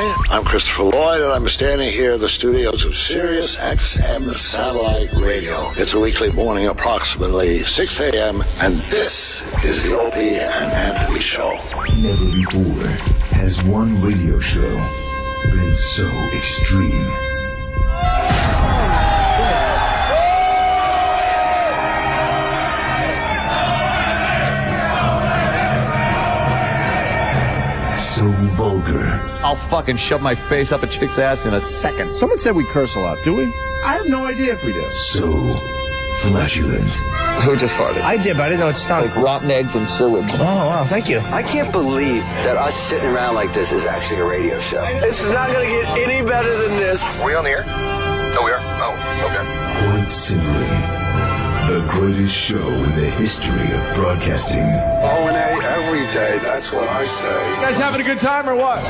Hi, I'm Christopher Lloyd, and I'm standing here in the studios of Sirius XM Satellite Radio. It's a weekly morning, approximately 6 a.m., and this is the Opie and Anthony Show. Never before has one radio show been so extreme. So vulgar. I'll fucking shove my face up a chick's ass in a second. Someone said we curse a lot, do we? I have no idea if we do. So flatulent. Who just farted? I did, but I didn't know it stunk. Like rotten eggs and sewage. Oh, wow, thank you. I can't believe that us sitting around like this is actually a radio show. It's not going to get any better than this. Are we on the air? Oh, we are? Oh, okay. Quite simply, the greatest show in the history of broadcasting. O&A every day, that's what I say. You guys having a good time or what?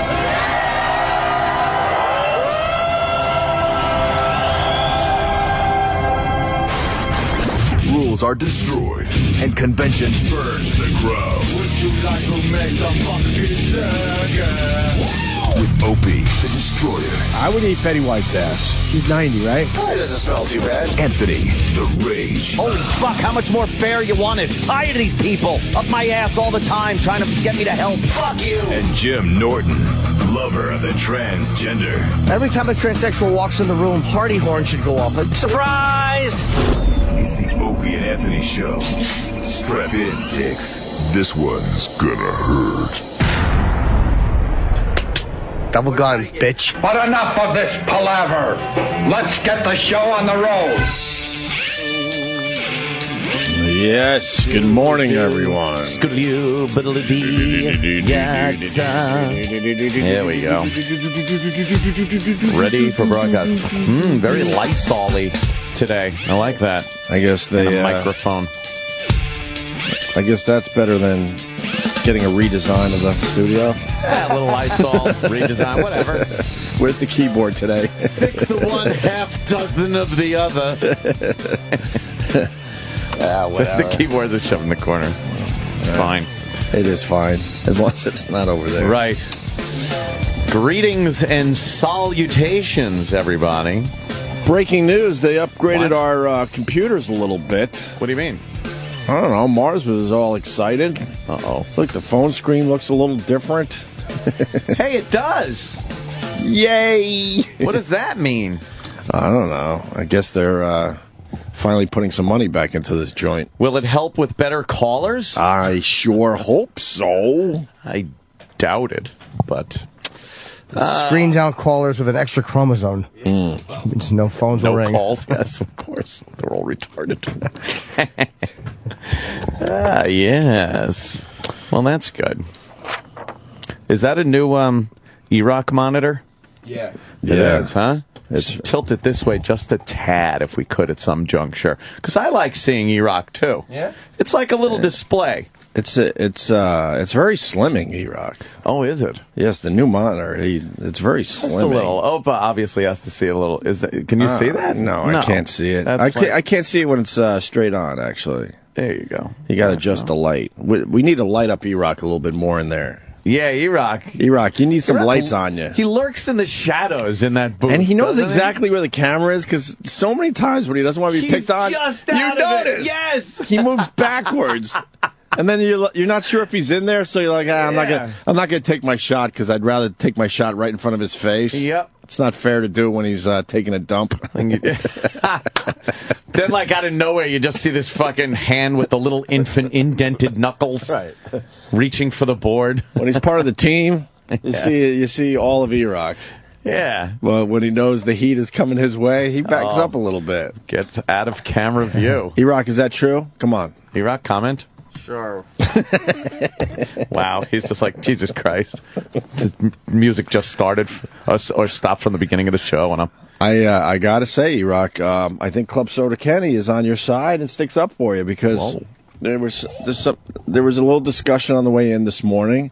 Rules are destroyed, and convention burns the crowd. Would you like to make some fucking circus? With Opie, the Destroyer. I would eat Betty White's ass. She's 90, right? It doesn't smell too bad. Anthony, the Rage. Holy fuck, how much more fair you want it? Tired of these people. Up my ass all the time trying to get me to help. Fuck you. And Jim Norton, lover of the transgender. Every time a transsexual walks in the room, party horn should go off. Like, surprise! It's the Opie and Anthony Show. Strap in, dicks. This one's gonna hurt. Double guns, bitch. But enough of this palaver. Let's get the show on the road. Yes, good morning, everyone. There we go. Ready for broadcast. Very Lysol-y today. I like that. I guess they... And a microphone. I guess that's better than getting a redesign of the studio. A little Lysol, redesign, whatever. Where's the keyboard today? 6 of one, half dozen of the other. Whatever. The keyboards are shoved in the corner. Fine. It is fine, as long as it's not over there. Right. Greetings and salutations, everybody. Breaking news, they upgraded our computers a little bit. What do you mean? I don't know, Mars was all excited. Uh-oh. Look, the phone screen looks a little different. Hey, it does. Yay! What does that mean? I don't know. I guess they're finally putting some money back into this joint. Will it help with better callers? I sure hope so. I doubt it, but... Screens out callers with an extra chromosome. Means no phones will ring. No calls, yes, of course. They're all retarded. Yes. Well, that's good. Is that a new Iraq monitor? Yeah. It is, huh? It's tilt it this way just a tad, if we could, at some juncture. Because I like seeing Iraq, too. Yeah? It's like a little display. It's very slimming, Iraq. Oh, is it? Yes, the new monitor. It's very slimming. Just a little. Opa obviously has to see it a little. Can you see that? No, I can't see it. I can't see it when it's straight on, actually. There you go. You got to adjust the light. We need to light up Iraq a little bit more in there. Yeah, Iraq. Iraq, you need some lights on you. He lurks in the shadows in that booth. And he knows exactly where the camera is, because so many times when he doesn't want to be picked on, just out of it. Yes. He moves backwards. And then you're not sure if he's in there, so you're like, I'm not gonna take my shot because I'd rather take my shot right in front of his face. Yep. It's not fair to do when he's taking a dump. Then, like out of nowhere, you just see this fucking hand with the little infant indented knuckles, reaching for the board. When he's part of the team, you see all of Iraq. Yeah. Well, when he knows the heat is coming his way, he backs up a little bit. Gets out of camera view. Iraq, is that true? Come on. Iraq, comment. Sure. Wow, he's just like, Jesus Christ. The music just started or stopped from the beginning of the show. And I got to say, Iraq, I think Club Soda Kenny is on your side and sticks up for you because there was a little discussion on the way in this morning.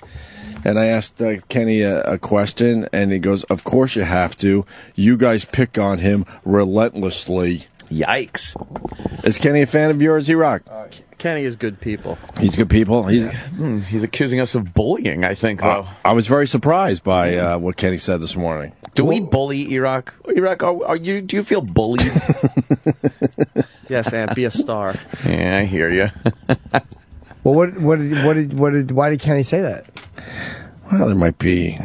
And I asked Kenny a question, and he goes, "Of course you have to. You guys pick on him relentlessly." Yikes. Is Kenny a fan of yours, E-Rock? Kenny is good people. He's good people. He's accusing us of bullying, I think, though. I was very surprised by what Kenny said this morning. Do we bully E-Rock? E-Rock, do you feel bullied? Yes, and be a star. Yeah, I hear you. Well, why did Kenny say that? Well, there might be.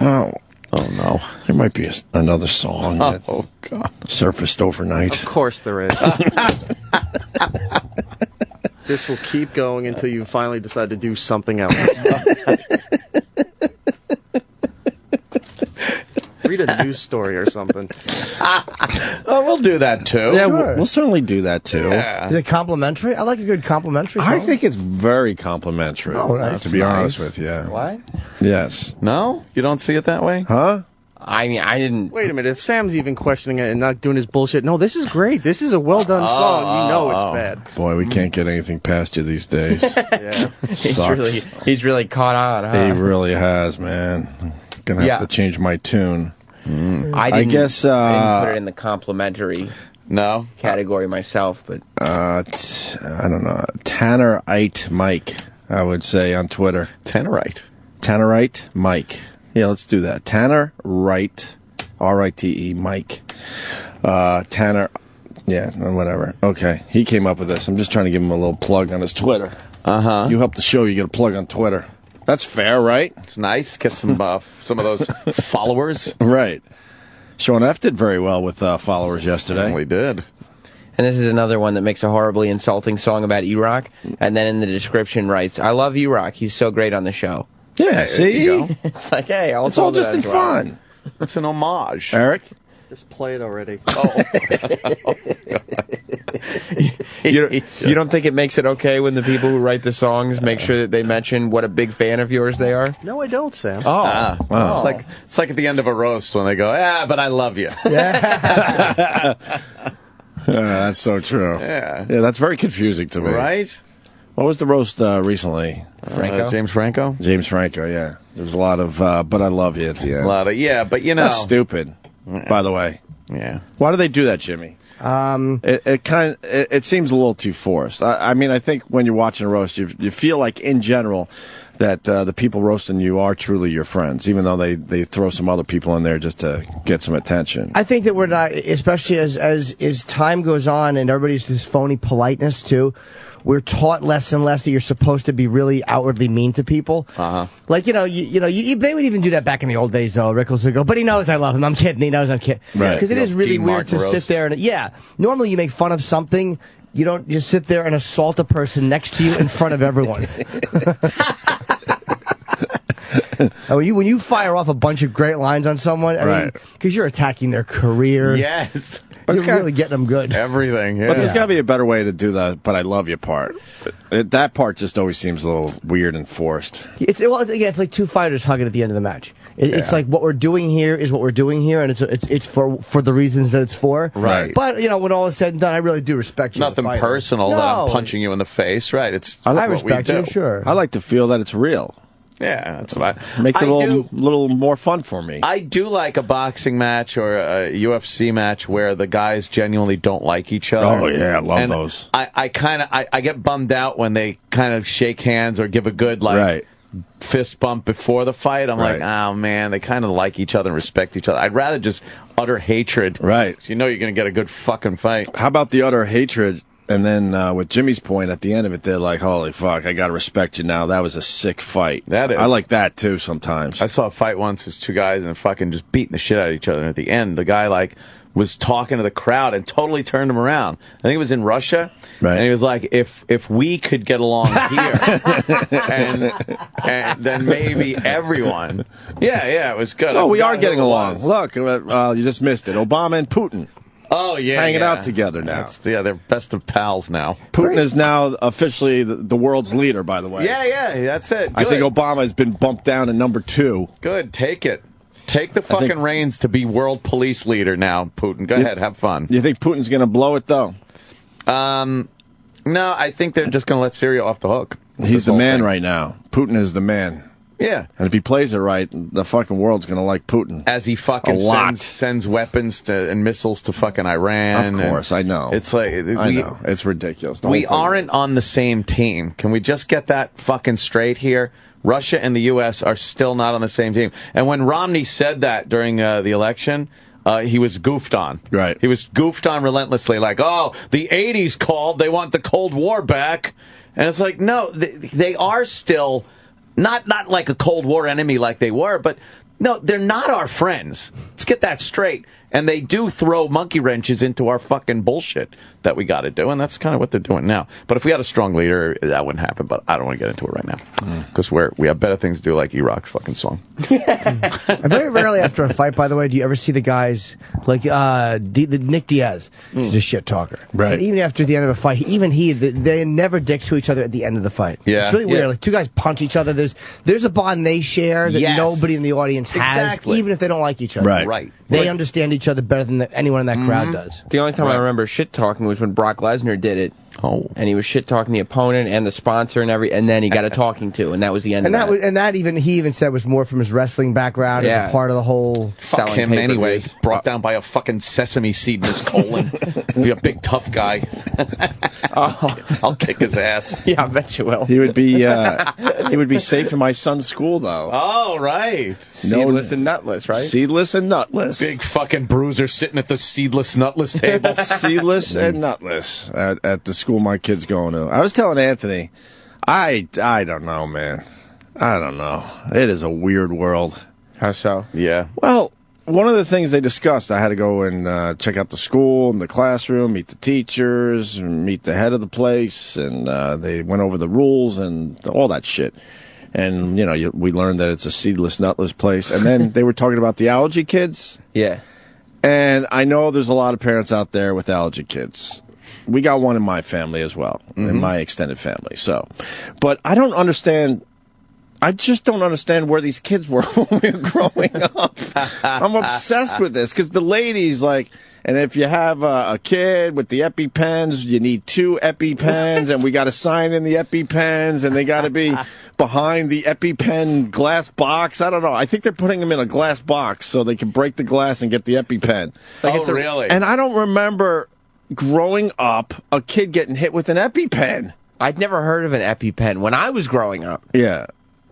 Oh, no. There might be another song that God. surfaced overnight. Of course there is. This will keep going until you finally decide to do something else. Read a news story or something. Oh, we'll do that, too. Yeah, Sure. we'll certainly do that, too. Yeah. Is it complimentary? I like a good complimentary song. I think it's very complimentary, that's to be honest nice. with you. What? Yes. No? You don't see it that way? Huh? I mean, I didn't. Wait a minute. If Sam's even questioning it and not doing his bullshit, no, this is great. This is a well done song. You know it's bad. Boy, we can't get anything past you these days. Yeah. He's really caught on, huh? He really has, man. Gonna have to change my tune. I guess I didn't put it in the complimentary No? category myself, but I don't know. Tannerite Mike, I would say on Twitter. Tannerite. Tannerite Mike. Yeah, let's do that. Tanner Wright, R-I-T-E, Mike. Tanner, yeah, whatever. Okay, he came up with this. I'm just trying to give him a little plug on his Twitter. Uh-huh. You help the show, you get a plug on Twitter. That's fair, right? It's nice. Get some of those followers. Right. Sean F. did very well with followers yesterday. We did. and this is another one that makes a horribly insulting song about E-Rock, and then in the description writes, "I love E-Rock. He's so great on the show." Yeah, see? There you go. It's like, hey, I'll It's all tell just that in as well. fun. It's an homage. Eric? Just play it already. You don't think it makes it okay when the people who write the songs make sure that they mention what a big fan of yours they are? No, I don't, Sam. Oh, Wow. It's like at the end of a roast when they go, but I love you. Yeah, that's so true. Yeah. Yeah, that's very confusing to me. Right? What was the roast recently? Franco? James Franco? James Franco, yeah. There's a lot of, but I love you at the end. A lot of, but you know. That's stupid, by the way. Yeah. Why do they do that, Jimmy? It seems a little too forced. I mean, I think when you're watching a roast, you feel like in general that the people roasting you are truly your friends, even though they throw some other people in there just to get some attention. I think that we're not, especially as time goes on and everybody's this phony politeness too. We're taught less and less that you're supposed to be really outwardly mean to people. Like, they would even do that back in the old days, though. Rickles would go, but he knows I love him. I'm kidding. He knows I'm kidding. Right. Because it is really weird to sit there and, normally you make fun of something. You don't just sit there and assault a person next to you in front of everyone. When you fire off a bunch of great lines on someone, I mean, because you're attacking their career. Yes. But you're really getting them good. Everything, yeah. But there's got to be a better way to do the "but I love you" part. That part just always seems a little weird and forced. It's like two fighters hugging at the end of the match. It's like what we're doing here is what we're doing here, and it's for the reasons that it's for. Right. But when all is said and done, I really do respect you. Nothing personal that I'm punching you in the face, right? I respect you, sure. I like to feel that it's real. Yeah, that's what makes it a little more fun for me. I do like a boxing match or a UFC match where the guys genuinely don't like each other. Oh yeah, I love those. I get bummed out when they kind of shake hands or give a good fist bump before the fight. I'm like, oh man, they kind of like each other and respect each other. I'd rather just utter hatred. Right. So you're going to get a good fucking fight. How about the utter hatred? And then with Jimmy's point at the end of it, they're like, holy fuck, I got to respect you now. That was a sick fight. That is. I like that, too, sometimes. I saw a fight once. There's two guys and fucking just beating the shit out of each other. And at the end, the guy, was talking to the crowd and totally turned him around. I think it was in Russia. Right. And he was like, if we could get along here, and then maybe everyone. Yeah, it was good. Oh, we are getting along. Look, you just missed it. Obama and Putin. Oh, yeah. Hanging out together now. They're best of pals now. Putin is now officially the world's leader, by the way. Yeah, that's it. Good. I think Obama has been bumped down to number 2. Good, take it. Take the fucking reins to be world police leader now, Putin. Go ahead, have fun. You think Putin's going to blow it, though? No, I think they're just going to let Syria off the hook. He's the man right now. Putin is the man. Yeah. And if he plays it right, the fucking world's going to like Putin. As he fucking sends weapons and missiles to fucking Iran. Of course, I know. It's like... I know. It's ridiculous. We aren't on the same team. Can we just get that fucking straight here? Russia and the U.S. are still not on the same team. And when Romney said that during the election... he was goofed on. Right. He was goofed on relentlessly, like, oh, the 80s called, they want the Cold War back. And it's like, no, they are still not like a Cold War enemy like they were, but no, they're not our friends. Let's get that straight. And they do throw monkey wrenches into our fucking bullshit that we got to do, and that's kind of what they're doing now. But if we had a strong leader, that wouldn't happen, but I don't want to get into it right now. Because we have better things to do, like E-Rock's fucking song. Very rarely after a fight, by the way, do you ever see the guys, like Nick Diaz, he's a shit talker. Right. And even after the end of a fight, they never dicks to each other at the end of the fight. Yeah. It's really weird. Like, two guys punch each other. There's a bond they share that nobody in the audience has, even if they don't like each other. Right. They understand each other better than anyone in that crowd does. The only time I remember shit talking was when Brock Lesnar did it. Oh. And he was shit talking the opponent and the sponsor and then he got a talking to, and that was the end of that. And that he even said was more from his wrestling background as a part of the whole Fuck him anyway. Brought down by a fucking sesame seed in his colon. Be a big tough guy. I'll kick his ass. Yeah, I bet you will. He would be safe in my son's school, though. Oh, right. Seedless and nutless, right? Seedless and nutless. Big fucking bruiser sitting at the seedless, nutless table. Seedless and nutless at the school my kid's going to. I was telling Anthony, I don't know, man. I don't know. It is a weird world. How so? Yeah. Well, one of the things they discussed, I had to go and check out the school and the classroom, meet the teachers, meet the head of the place, and they went over the rules and all that shit. And, we learned that it's a seedless, nutless place. And then they were talking about the allergy kids. Yeah. And I know there's a lot of parents out there with allergy kids. We got one in my family as well, in my extended family. So, but I don't understand. I just don't understand where these kids were when we were growing up. I'm obsessed with this because the ladies and if you have a kid with the EpiPens, you need 2 EpiPens, and we got to sign in the EpiPens, and they got to be behind the EpiPen glass box. I don't know. I think they're putting them in a glass box so they can break the glass and get the EpiPen. Really? And I don't remember growing up a kid getting hit with an EpiPen. I'd never heard of an EpiPen when I was growing up. Yeah.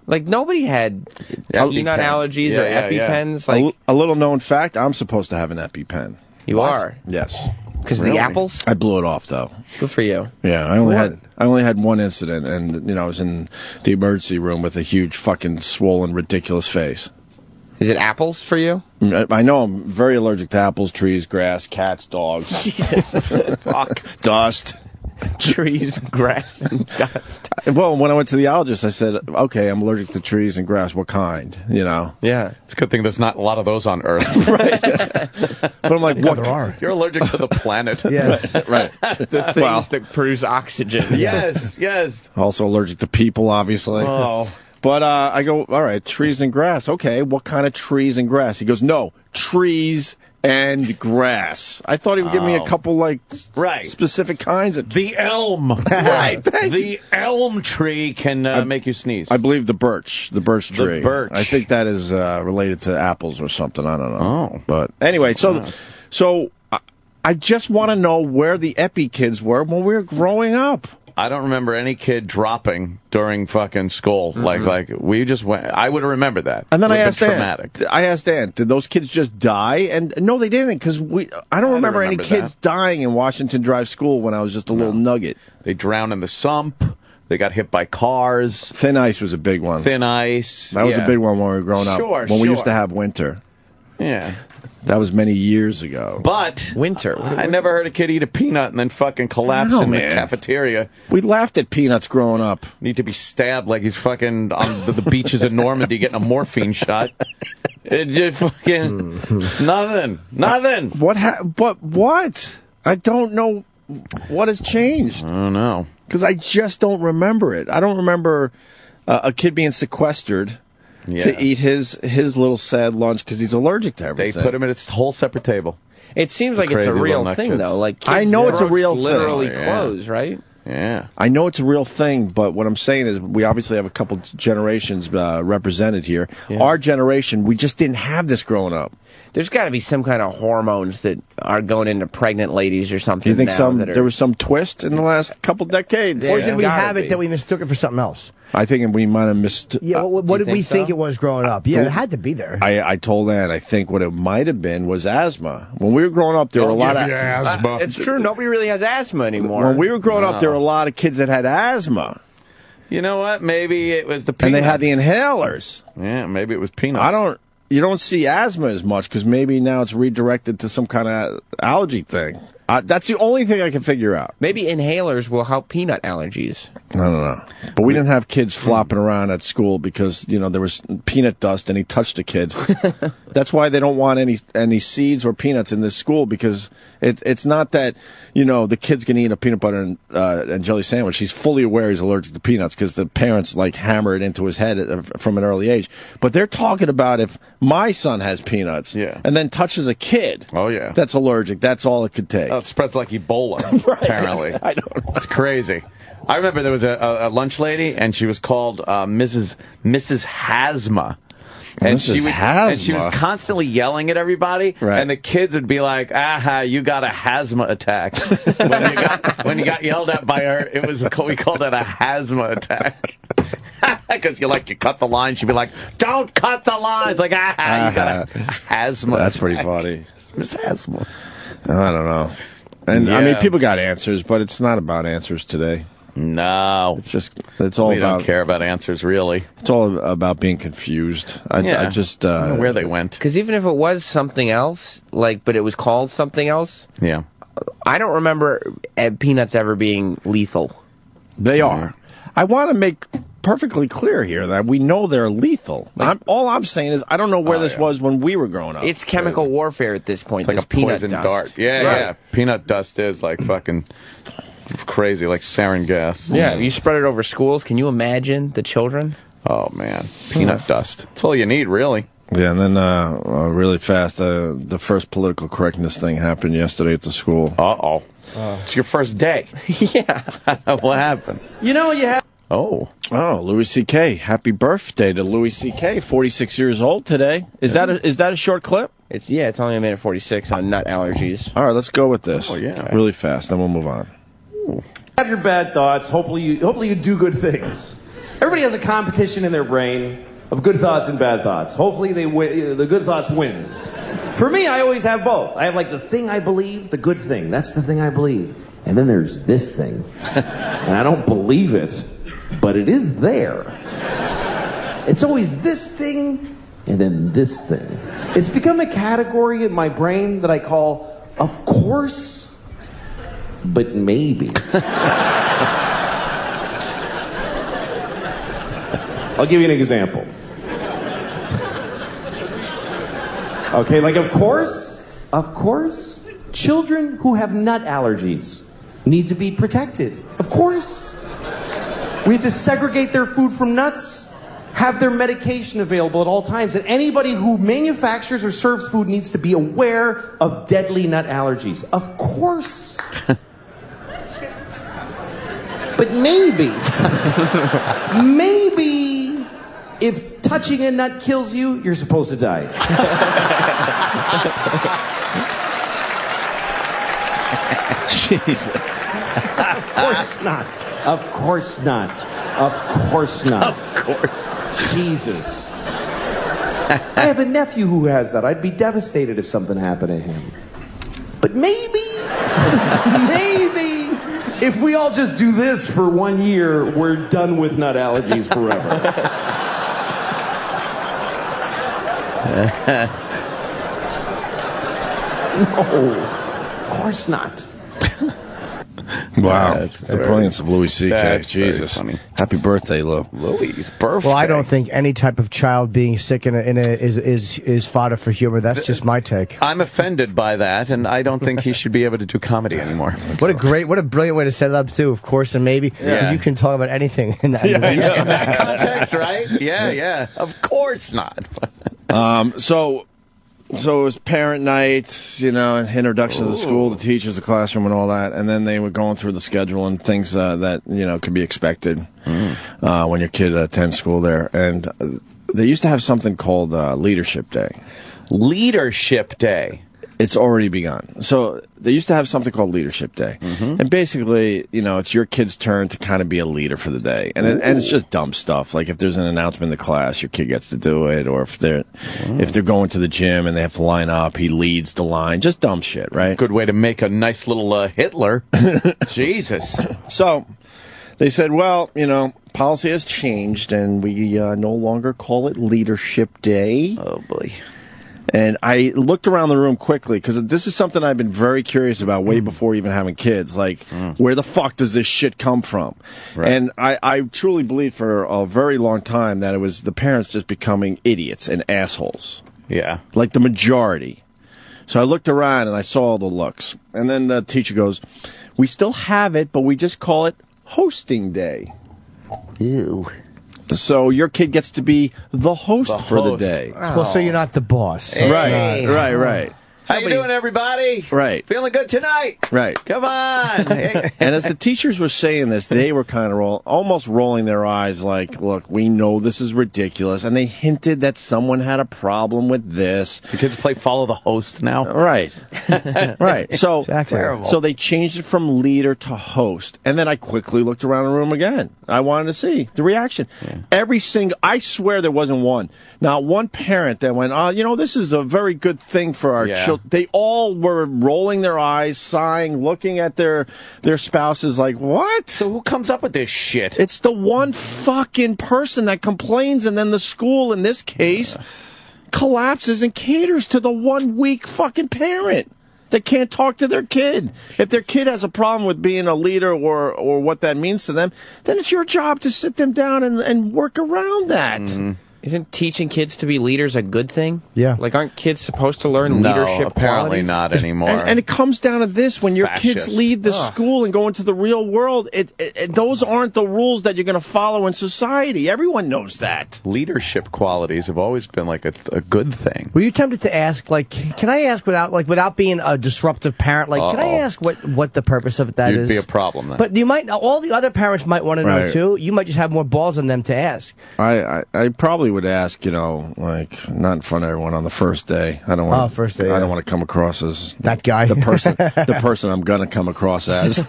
Like, nobody had peanut allergies or EpiPens. Like a little known fact, I'm supposed to have an EpiPen. You are? Yes. Because of the apples? I blew it off, though. Good for you. Yeah, I only had one incident, and I was in the emergency room with a huge fucking swollen, ridiculous face. Is it apples for you? I know I'm very allergic to apples, trees, grass, cats, dogs. Jesus. Fuck. Dust. Trees, grass, and dust. Well, when I went to the allergist, I said, okay, I'm allergic to trees and grass. What kind? Yeah. It's a good thing there's not a lot of those on Earth. Right. But I'm like, what? There are. You're allergic to the planet. Yes. Right. The things that produce oxygen. Yes. Also allergic to people, obviously. Oh. But I go, all right, trees and grass. Okay, what kind of trees and grass? He goes, no, trees and grass. I thought he would give me a couple, specific kinds of... The elm. Right. The elm tree can make you sneeze. I believe the birch tree. The birch. I think that is related to apples or something. I don't know. Oh. But anyway, so I just want to know where the Epi kids were when we were growing up. I don't remember any kid dropping during fucking school. Like we just went. I would have remembered that. And then I asked Dan, did those kids just die? And no, they didn't, because I don't remember any kids dying in Washington Drive School when I was just a little nugget. They drowned in the sump. They got hit by cars. Thin ice was a big one. Thin ice. That was a big one when we were growing up. When we used to have winter. Yeah. That was many years ago. But winter. I never heard a kid eat a peanut and then fucking collapse in the cafeteria. We laughed at peanuts growing up. Need to be stabbed like he's fucking on the beaches in Normandy getting a morphine shot. It just fucking nothing. What? I don't know what has changed. I don't know. Because I just don't remember it. I don't remember a kid being sequestered. Yeah. To eat his little sad lunch because he's allergic to everything. They put him in a whole separate table. It seems like it's a real thing, though. Like, I know it's a real thing. Literally closed, right? Yeah. I know it's a real thing, but what I'm saying is we obviously have a couple generations represented here. Yeah. Our generation, we just didn't have this growing up. There's got to be some kind of hormones that are going into pregnant ladies or something. Do you think there was some twist in the last couple decades? Or did we have it that we mistook it for something else? I think we might have missed. Yeah, what did we think it was growing up? Yeah, it had to be there. I told Ann, I think what it might have been was asthma. When we were growing up, there were a lot of asthma. It's true. Nobody really has asthma anymore. When we were growing up, there were a lot of kids that had asthma. You know what? Maybe it was the peanuts. And they had the inhalers. Yeah, maybe it was peanuts. You don't see asthma as much because maybe now it's redirected to some kind of allergy thing. That's the only thing I can figure out. Maybe inhalers will help peanut allergies. I don't know. But we didn't have kids flopping around at school because, there was peanut dust and he touched a kid. That's why they don't want any seeds or peanuts in this school because it's not that, the kid's going to eat a peanut butter and jelly sandwich. He's fully aware he's allergic to peanuts because the parents, hammer it into his head from an early age. But they're talking about if my son has peanuts and then touches a kid that's allergic, that's all it could take. It spreads like Ebola, apparently. I don't know. It's crazy. I remember there was a lunch lady, and she was called Mrs. Hasma. And she was constantly yelling at everybody, and the kids would be like, "Aha, you got a Hasma attack." when you got yelled at by her, we called it a Hasma attack. Because you cut the line, she'd be like, "Don't cut the line." It's like, "Aha, you got a Hasma." That's pretty funny. Miss Hasma. I don't know. And I mean, people got answers, but it's not about answers today. No, it's all we about. Don't care about answers, really. It's all about being confused. I just I don't know where they went. Because even if it was something else, but it was called something else. Yeah, I don't remember peanuts ever being lethal. They are. I want to make perfectly clear here that we know they're lethal. All I'm saying is I don't know where this was when we were growing up. It's chemical warfare at this point. It's like a poison dart. Yeah. Peanut dust is like fucking crazy, like sarin gas. Yeah, you spread it over schools. Can you imagine the children? Oh, man. Peanut dust. That's all you need, really. Yeah, and then really fast, the first political correctness thing happened yesterday at the school. Uh-oh. It's your first day. Yeah. What happened? You have... Oh, Louis C.K. Happy birthday to Louis C.K. 46 years old today. Is that a short clip? It's only a minute 46 on nut allergies. All right, let's go with this. Oh, yeah. Really fast, then we'll move on. Have your bad thoughts. Hopefully you do good things. Everybody has a competition in their brain of good thoughts and bad thoughts. Hopefully the good thoughts win. For me, I always have both. I have the thing I believe, the good thing. That's the thing I believe. And then there's this thing. And I don't believe it, but it is there. It's always this thing and then this thing. It's become a category in my brain that I call, of course, but maybe. I'll give you an example. Okay, of course, children who have nut allergies need to be protected. Of course. We have to segregate their food from nuts, have their medication available at all times, and anybody who manufactures or serves food needs to be aware of deadly nut allergies. Of course. But maybe, if touching a nut kills you, you're supposed to die. Jesus. Of course not. Of course not. Of course not. Of course. Jesus. I have a nephew who has that. I'd be devastated if something happened to him. But maybe, if we all just do this for 1 year, we're done with nut allergies forever. No, of course not. Wow, the brilliance of Louis C.K. Jesus, happy birthday, Lou. Louis' birthday. Well, I don't think any type of child being sick is fodder for humor. That's just my take. I'm offended by that, and I don't think he should be able to do comedy anymore. What a brilliant way to set it up too. Of course, and maybe you can talk about anything in that. In that context, right? Yeah. Of course not. So So it was parent night, and introduction to the school, the teachers, the classroom, and all that. And then they were going through the schedule and things that could be expected when your kid attends school there. And they used to have something called Leadership Day. Leadership Day. It's already begun. So they used to have something called Leadership Day. And basically, it's your kid's turn to kind of be a leader for the day. And it's just dumb stuff. Like if there's an announcement in the class, your kid gets to do it. Or if they're going to the gym and they have to line up, he leads the line. Just dumb shit, right? Good way to make a nice little Hitler. Jesus. So they said, well, policy has changed and we no longer call it Leadership Day. Oh, boy. And I looked around the room quickly because this is something I've been very curious about way before even having kids. Like, where the fuck does this shit come from? Right. And I truly believed for a very long time that it was the parents just becoming idiots and assholes. Yeah. Like the majority. So I looked around and I saw all the looks. And then the teacher goes, we still have it, but we just call it Hosting Day. Ew. So your kid gets to be the host for the day. Well, so you're not the boss. So Right. How you doing, everybody? Right. Feeling good tonight? Right. Come on. And as the teachers were saying this, they were kind of almost rolling their eyes like, look, we know this is ridiculous. And they hinted that someone had a problem with this. The kids play follow the host now? Right. Right. So, exactly. So they changed it from leader to host. And then I quickly looked around the room again. I wanted to see the reaction. Yeah. I swear there wasn't one. Not one parent that went, this is a very good thing for our children. They all were rolling their eyes, sighing, looking at their spouses like, what? So who comes up with this shit? It's the one fucking person that complains, and then the school, in this case, collapses and caters to the 1 weak fucking parent that can't talk to their kid. If their kid has a problem with being a leader or what that means to them, then it's your job to sit them down and work around that. Mm-hmm. Isn't teaching kids to be leaders a good thing? Yeah. Like, aren't kids supposed to learn leadership apparently qualities? not anymore. And it comes down to this. When your Fascist. kids leave the school and go into the real world, those aren't the rules that you're going to follow in society. Everyone knows that. Leadership qualities have always been like a good thing. Were you tempted to ask, like, can I ask without being a disruptive parent, like, can I ask what the purpose of that is? You'd be a problem then. But all the other parents might want to know too. You might just have more balls on them to ask. I probably would ask, like, not in front of everyone on the first day. I don't want. First day. I don't want to come across as that guy, the person I'm gonna come across as.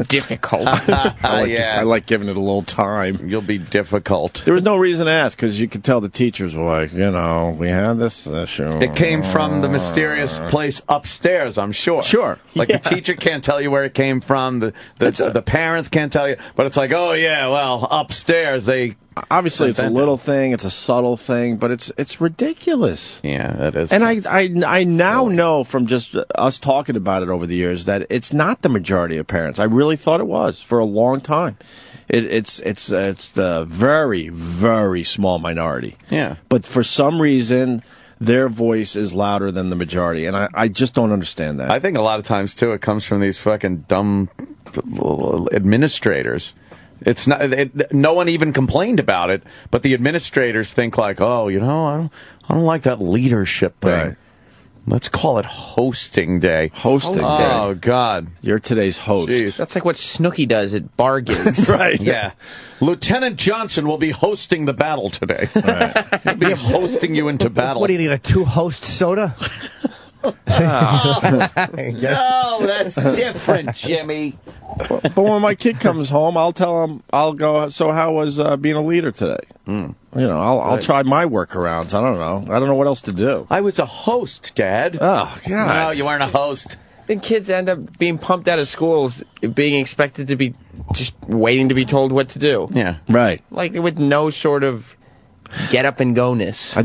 Difficult. I like giving it a little time. You'll be difficult. There was no reason to ask because you could tell the teachers were like, we had this issue. It came from the mysterious place upstairs, I'm sure. Sure. Like the teacher can't tell you where it came from. The parents can't tell you. But it's like, upstairs they. Obviously, it's a little thing. It's a subtle thing, but it's ridiculous. Yeah, it is. And I now know from just us talking about it over the years that it's not the majority of parents. I really thought it was for a long time. It's the very, very small minority. Yeah. But for some reason, their voice is louder than the majority, and I just don't understand that. I think a lot of times too, it comes from these fucking dumb administrators. It's not. No one even complained about it, but the administrators think like, I don't like that leadership thing. Right. Let's call it hosting day. Hosting day. Oh God, you're today's host. Jeez. That's like what Snooki does at bar gigs. Right. Yeah. Lieutenant Johnson will be hosting the battle today. Right. He'll be hosting you into battle. What do you need, a 2-host soda? No, that's different, Jimmy. But when my kid comes home, I'll tell him, I'll go, so how was being a leader today? I'll try my workarounds. I don't know what else to do. I was a host, Dad. Oh, God. No, you weren't a host. Then kids end up being pumped out of schools, being expected to be just waiting to be told what to do. Yeah. Right. Like, with no sort of get-up-and-go-ness.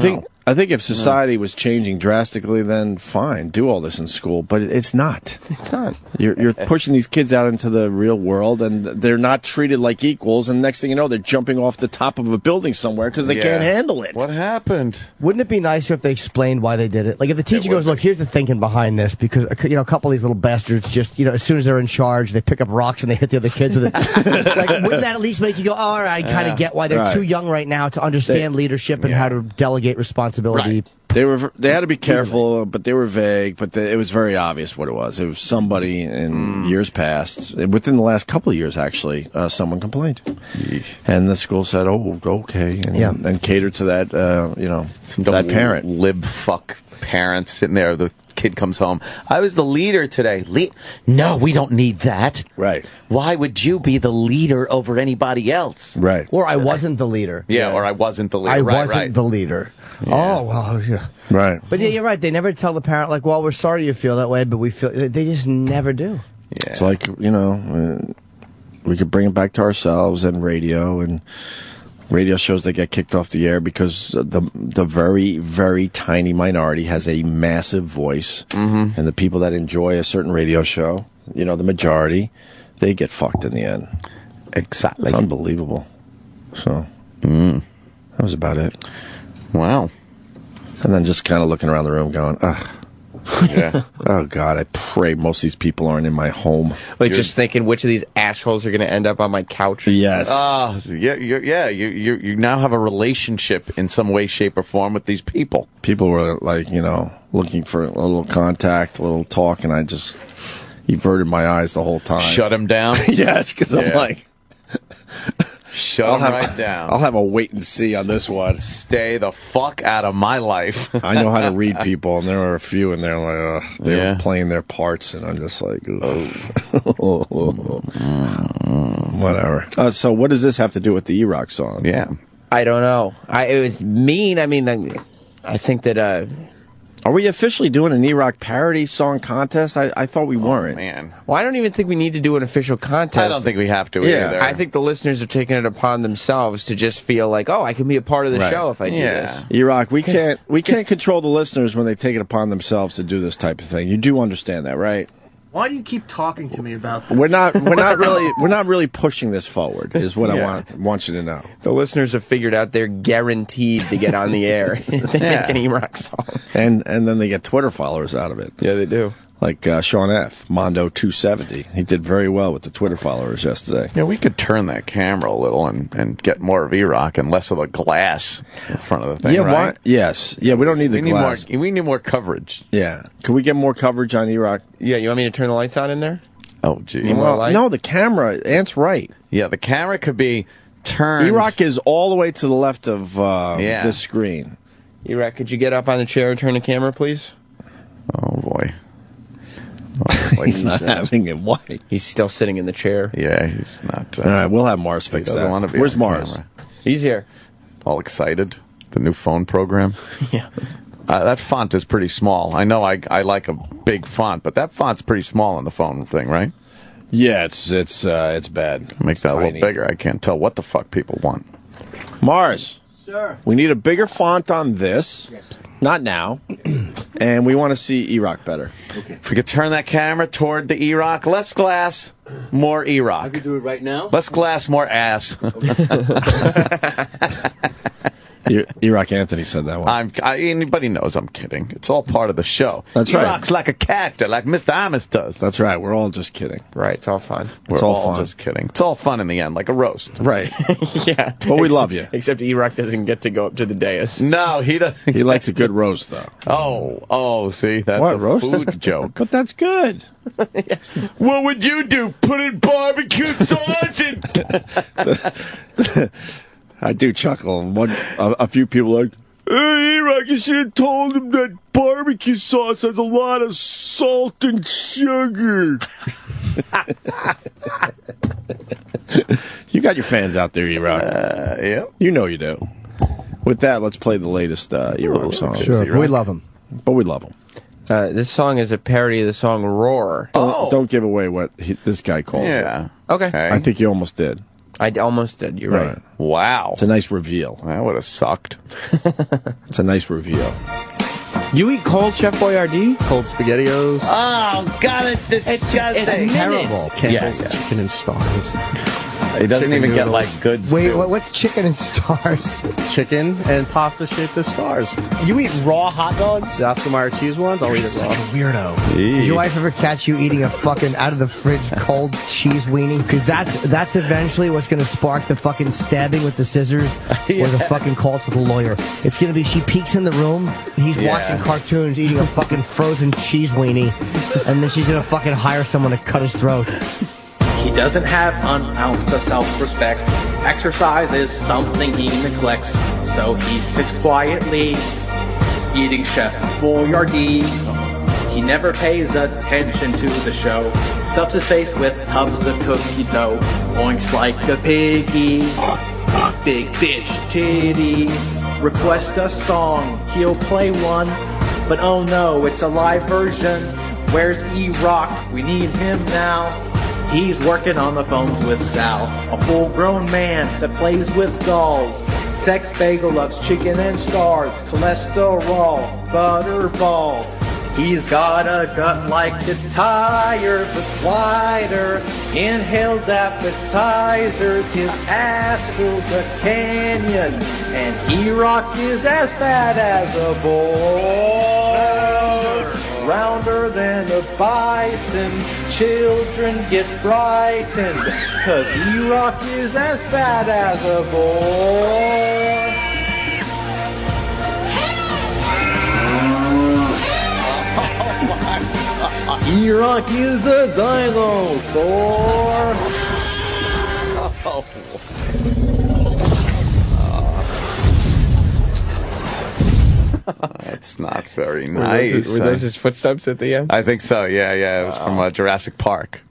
I think if society was changing drastically, then fine, do all this in school. But it's not. It's not. You're pushing these kids out into the real world, and they're not treated like equals. And next thing you know, they're jumping off the top of a building somewhere because they can't handle it. What happened? Wouldn't it be nicer if they explained why they did it? Like if the teacher goes, "Look, here's the thinking behind this," because a couple of these little bastards just, as soon as they're in charge, they pick up rocks and they hit the other kids with it. Like, wouldn't that at least make you go, "All right, I kind of get why they're too young right now to understand leadership and how to delegate responsibility They had to be careful, but they were vague. But it was very obvious what it was. It was somebody in years past, within the last couple of years, actually, someone complained, and the school said, "Oh, okay," and catered to that, that parent. Lib fuck parent sitting there. The kid comes home. I was the leader today. No, we don't need that. Right. Why would you be the leader over anybody else? Right. Or I wasn't the leader. Yeah, or I wasn't the leader. I wasn't the leader. Yeah. Oh, well, yeah. Right. But yeah, you're right. They never tell the parent, like, well, we're sorry you feel that way, but we feel... They just never do. Yeah. It's like, we could bring it back to ourselves and radio shows that get kicked off the air because the very, very tiny minority has a massive voice. And the people that enjoy a certain radio show, the majority, they get fucked in the end. Exactly. It's unbelievable. So, that was about it. Wow. And then just kind of looking around the room going, ugh. Yeah. Oh, God, I pray most of these people aren't in my home. Like, just thinking which of these assholes are going to end up on my couch. Yes. You now have a relationship in some way, shape, or form with these people. People were, like, looking for a little contact, a little talk, and I just averted my eyes the whole time. Shut him down? Yes, because I'm like... Shut him right down. I'll have a wait and see on this one. Stay the fuck out of my life. I know how to read people, and there were a few in there like they were playing their parts, and I'm just like, whatever. So what does this have to do with the E-Rock song? Yeah, I don't know. It was mean. I mean, I think that. Are we officially doing an E-Rock parody song contest? I thought we weren't. Man. Well, I don't even think we need to do an official contest. I don't think we have to either. I think the listeners are taking it upon themselves to just feel like, oh, I can be a part of the show if I do this. E-Rock, we can't control the listeners when they take it upon themselves to do this type of thing. You do understand that, right? Why do you keep talking to me about this? We're not really pushing this forward. Is what I want you to know. The listeners have figured out they're guaranteed to get on the air. They make an E-Rock song, and then they get Twitter followers out of it. Yeah, they do. Like Sean F. Mondo 270. He did very well with the Twitter followers yesterday. Yeah, we could turn that camera a little and get more of E-Rock and less of the glass in front of the thing. Yeah, right? why? Yes. Yeah, we don't need the glass. We need more coverage. Yeah. Can we get more coverage on E-Rock? Yeah, you want me to turn the lights on in there? Oh, gee. No, the camera. Ant's right. Yeah, the camera could be turned. E-Rock is all the way to the left of this screen. E-Rock, could you get up on the chair and turn the camera, please? Oh, boy. He's not having it. Why? He's still sitting in the chair. Yeah, he's not. All right, we'll have Mars fix that. Where's Mars? Camera. He's here. All excited. The new phone program. Yeah. That font is pretty small. I know I like a big font, but that font's pretty small on the phone thing, right? Yeah, it's bad. Makes that a little bigger. I can't tell what the fuck people want. Mars. Sure. We need a bigger font on this. Yes. Not now. And we want to see E-Rock better. Okay. If we could turn that camera toward the E-Rock, less glass, more E-Rock. I could do it right now. Less glass, more ass. E-Rock Anthony said that one. Anybody knows I'm kidding. It's all part of the show. That's right. E-Rock's like a character, like Mr. Amos does. That's right. We're all just kidding. Right. It's all fun. We're all just kidding. It's all fun in the end, like a roast. Right. Yeah. But we love you. Except E-Rock doesn't get to go up to the dais. No, he doesn't. He likes a good roast, though. Oh, see? That's a roast? food joke. But that's good. Yes. What would you do? Put in barbecue sauce and... I do chuckle. A few people are like, hey, E-Rock, you should have told him that barbecue sauce has a lot of salt and sugar. You got your fans out there, E-Rock. Yeah. You know you do. With that, let's play the latest E-Rock song. Sure, we love him. But we love him. This song is a parody of the song Roar. Don't give away what this guy calls it. Okay. I think you almost did. I almost did. You're right. Wow. It's a nice reveal. That would have sucked. It's a nice reveal. You eat cold Chef Boyardee? Cold SpaghettiOs? Oh, God, it's disgusting. It's terrible. Candles, chicken and stars. He doesn't even get like good Wait, soup. what's chicken and stars? Chicken and pasta shaped as stars. You eat raw hot dogs? The Oscar Mayer cheese ones? I'll eat it raw. Weirdo. Did your wife ever catch you eating a fucking out of the fridge cold cheese weenie? Because that's eventually what's going to spark the fucking stabbing with the scissors or the fucking call to the lawyer. It's going to be she peeks in the room, he's watching cartoons, eating a fucking frozen cheese weenie, and then she's going to fucking hire someone to cut his throat. He doesn't have an ounce of self-respect. Exercise is something he neglects. So he sits quietly, eating Chef Boyardee. He never pays attention to the show. Stuffs his face with tubs of cookie dough. Oinks like a piggy. Big fish titties. Request a song, he'll play one. But oh no, it's a live version. Where's E-Rock? We need him now. He's working on the phones with Sal, a full-grown man that plays with dolls. Sex Bagel loves chicken and stars, cholesterol, butterball. He's got a gut like a tire, but wider. Inhales appetizers, his ass fills a canyon. And E-Rock is as fat as a boar. Rounder than a bison, children get frightened, 'cause E-Rock is as fat as a boar. E-Rock is a dinosaur. That's not very nice. Were those his footsteps at the end? I think so. Yeah. It was from Jurassic Park.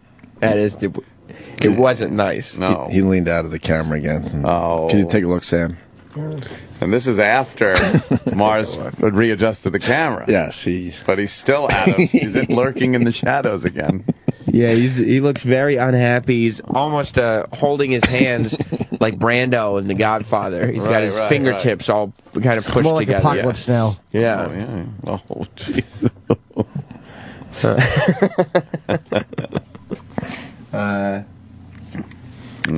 That is. It wasn't nice. No. He leaned out of the camera again. Oh. Can you take a look, Sam? And this is after Mars would readjust to the camera. Yes, but he's still he's lurking in the shadows again. Yeah, he looks very unhappy. He's almost holding his hands like Brando in The Godfather. He's got his fingertips all kind of pushed more like together. Apocalypse Now. Yeah. Oh, jeez.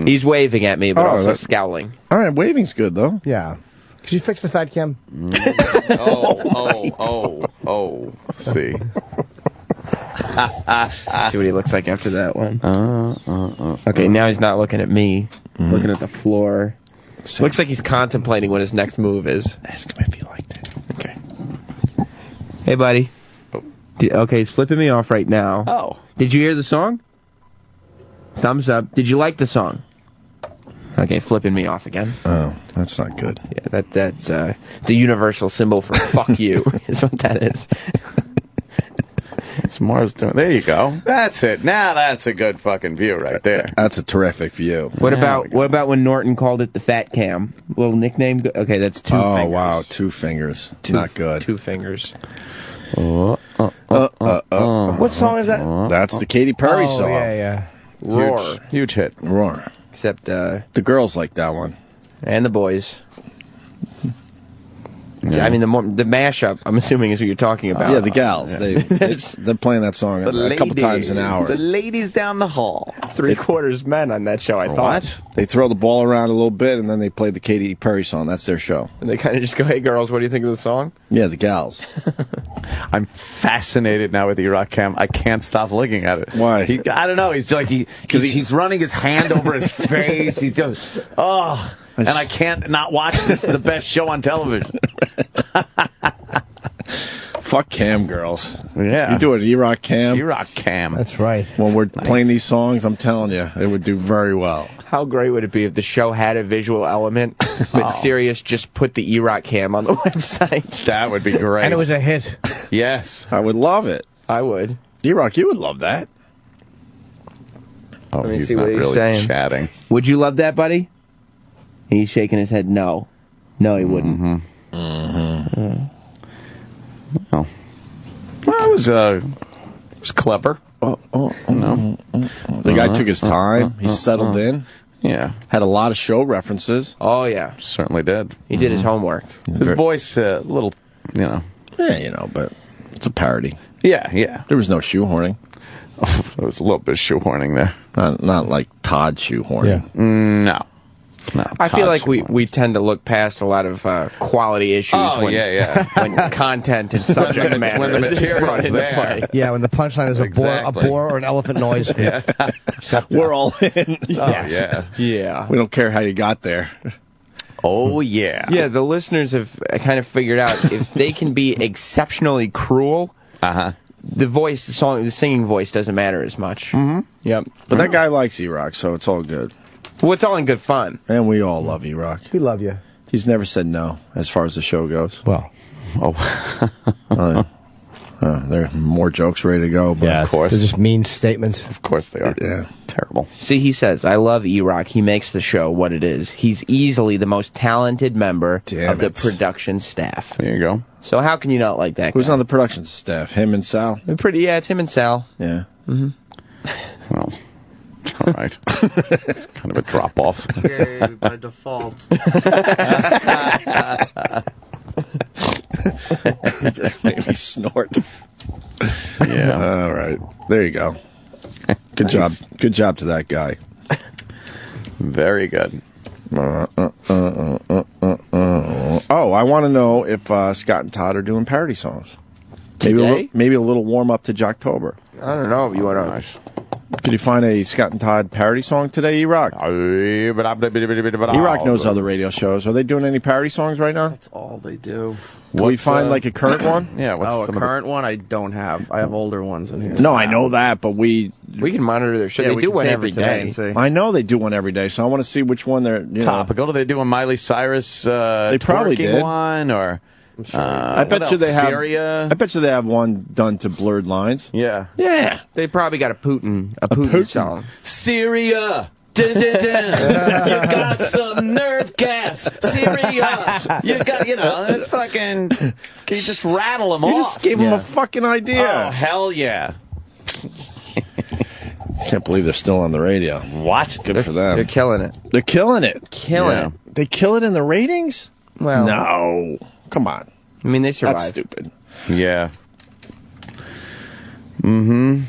He's waving at me, but also scowling. All right, waving's good, though. Yeah. Could you fix the fat cam? See. See what he looks like after that one. Okay, now he's not looking at me. Looking at the floor. Looks like he's contemplating what his next move is. Ask him if he liked it. Okay. Hey, buddy. Okay, he's flipping me off right now. Oh. Did you hear the song? Thumbs up. Did you like the song? Okay, flipping me off again. Oh, that's not good. Yeah, that's the universal symbol for fuck you, is what that is. It's Mars doing. There you go. That's it. Now that's a good fucking view right there. That's a terrific view. What about when Norton called it the Fat Cam? Little nickname. Okay, that's 2 fingers. Oh wow, 2 fingers. Not good. 2 fingers. What song is that? That's the Katy Perry song. Yeah. Roar. Huge hit. Roar. Except the girls like that one. And the boys. Yeah. I mean, the mashup, I'm assuming, is what you're talking about. Yeah, the gals. Yeah. They're playing that song a couple times an hour. The ladies down the hall. 3/4 men on that show, I thought. What? They throw the ball around a little bit, and then they play the Katy Perry song. That's their show. And they kind of just go, hey, girls, what do you think of the song? Yeah, the gals. I'm fascinated now with E-Rock Cam. I can't stop looking at it. Why? I don't know. He's like he's running his hand over his face. He's just and I can't not watch this. It's the best show on television. Fuck Cam girls. Yeah. You do an E-Rock Cam. E-Rock Cam. That's right. When we're playing these songs, I'm telling you, it would do very well. How great would it be if the show had a visual element, but Sirius just put the E-Rock Cam on the website? That would be great. And it was a hit. Yes. I would love it. I would. E-Rock, you would love that. Oh, Let me he's see not what he's really saying. chatting. Would you love that, buddy? He's shaking his head no. No, he wouldn't. Oh. Well, it was clever. The guy took his time. He settled in. Yeah. Had a lot of show references. Oh, yeah. Certainly did. He did his homework. His voice, a little, Yeah, but it's a parody. Yeah. There was no shoehorning. There was a little bit of shoehorning there. Not like Todd shoehorning. Yeah. No. I feel like we tend to look past a lot of quality issues when content and subject matter when the is material brought is into there. play. Yeah, when the punchline is a boar or an elephant noise. Yeah. We're all in. Yeah. We don't care how you got there. Oh, yeah. Yeah, the listeners have kind of figured out if they can be exceptionally cruel, the singing voice doesn't matter as much. Mm-hmm. Yep. But that guy likes E-Rock, so it's all good. Well, it's all in good fun. And we all love E-Rock. We love you. He's never said no as far as the show goes. Well. There are more jokes ready to go, but of course. They're just mean statements. Of course they are. Yeah. Terrible. See, he says, I love E-Rock. He makes the show what it is. He's easily the most talented member of the production staff. There you go. So how can you not like that Who's guy? on the production staff? Him and Sal? It's him and Sal. Yeah. Mm-hmm. Well, all right. It's kind of a drop-off. Yay, by default. He just made me snort. Yeah. All right. There you go. Good job. Good job to that guy. Very good. Oh, I want to know if Scott and Todd are doing parody songs. Maybe a little warm up to Jocktober. I don't know if you want to. Could you find a Scott and Todd parody song today, E-Rock? E-Rock knows other radio shows. Are they doing any parody songs right now? That's all they do. Can we find like a current one? Yeah. What's a current one? I don't have. I have older ones in here. No, I know that, but we can monitor their show. Yeah, they we do can one tape every it today day. and see. I know they do one every day, so I want to see which one they're Topical. Do they do a Miley Cyrus they probably twerking did. one or? I bet you they have. Syria? I bet you they have one done to Blurred Lines. Yeah. Yeah, they probably got a Putin song. Syria. Dun, dun, dun. You got some nerve gas, Syria. You got, it's fucking. Can you just rattle them off? You just gave them a fucking idea. Oh hell yeah! Can't believe they're still on the radio. What? Good for them. They're killing it. They're killing it. Killing it. They kill it in the ratings? Well, no. Come on. I mean, they survive. That's stupid. Yeah. Mm-hmm.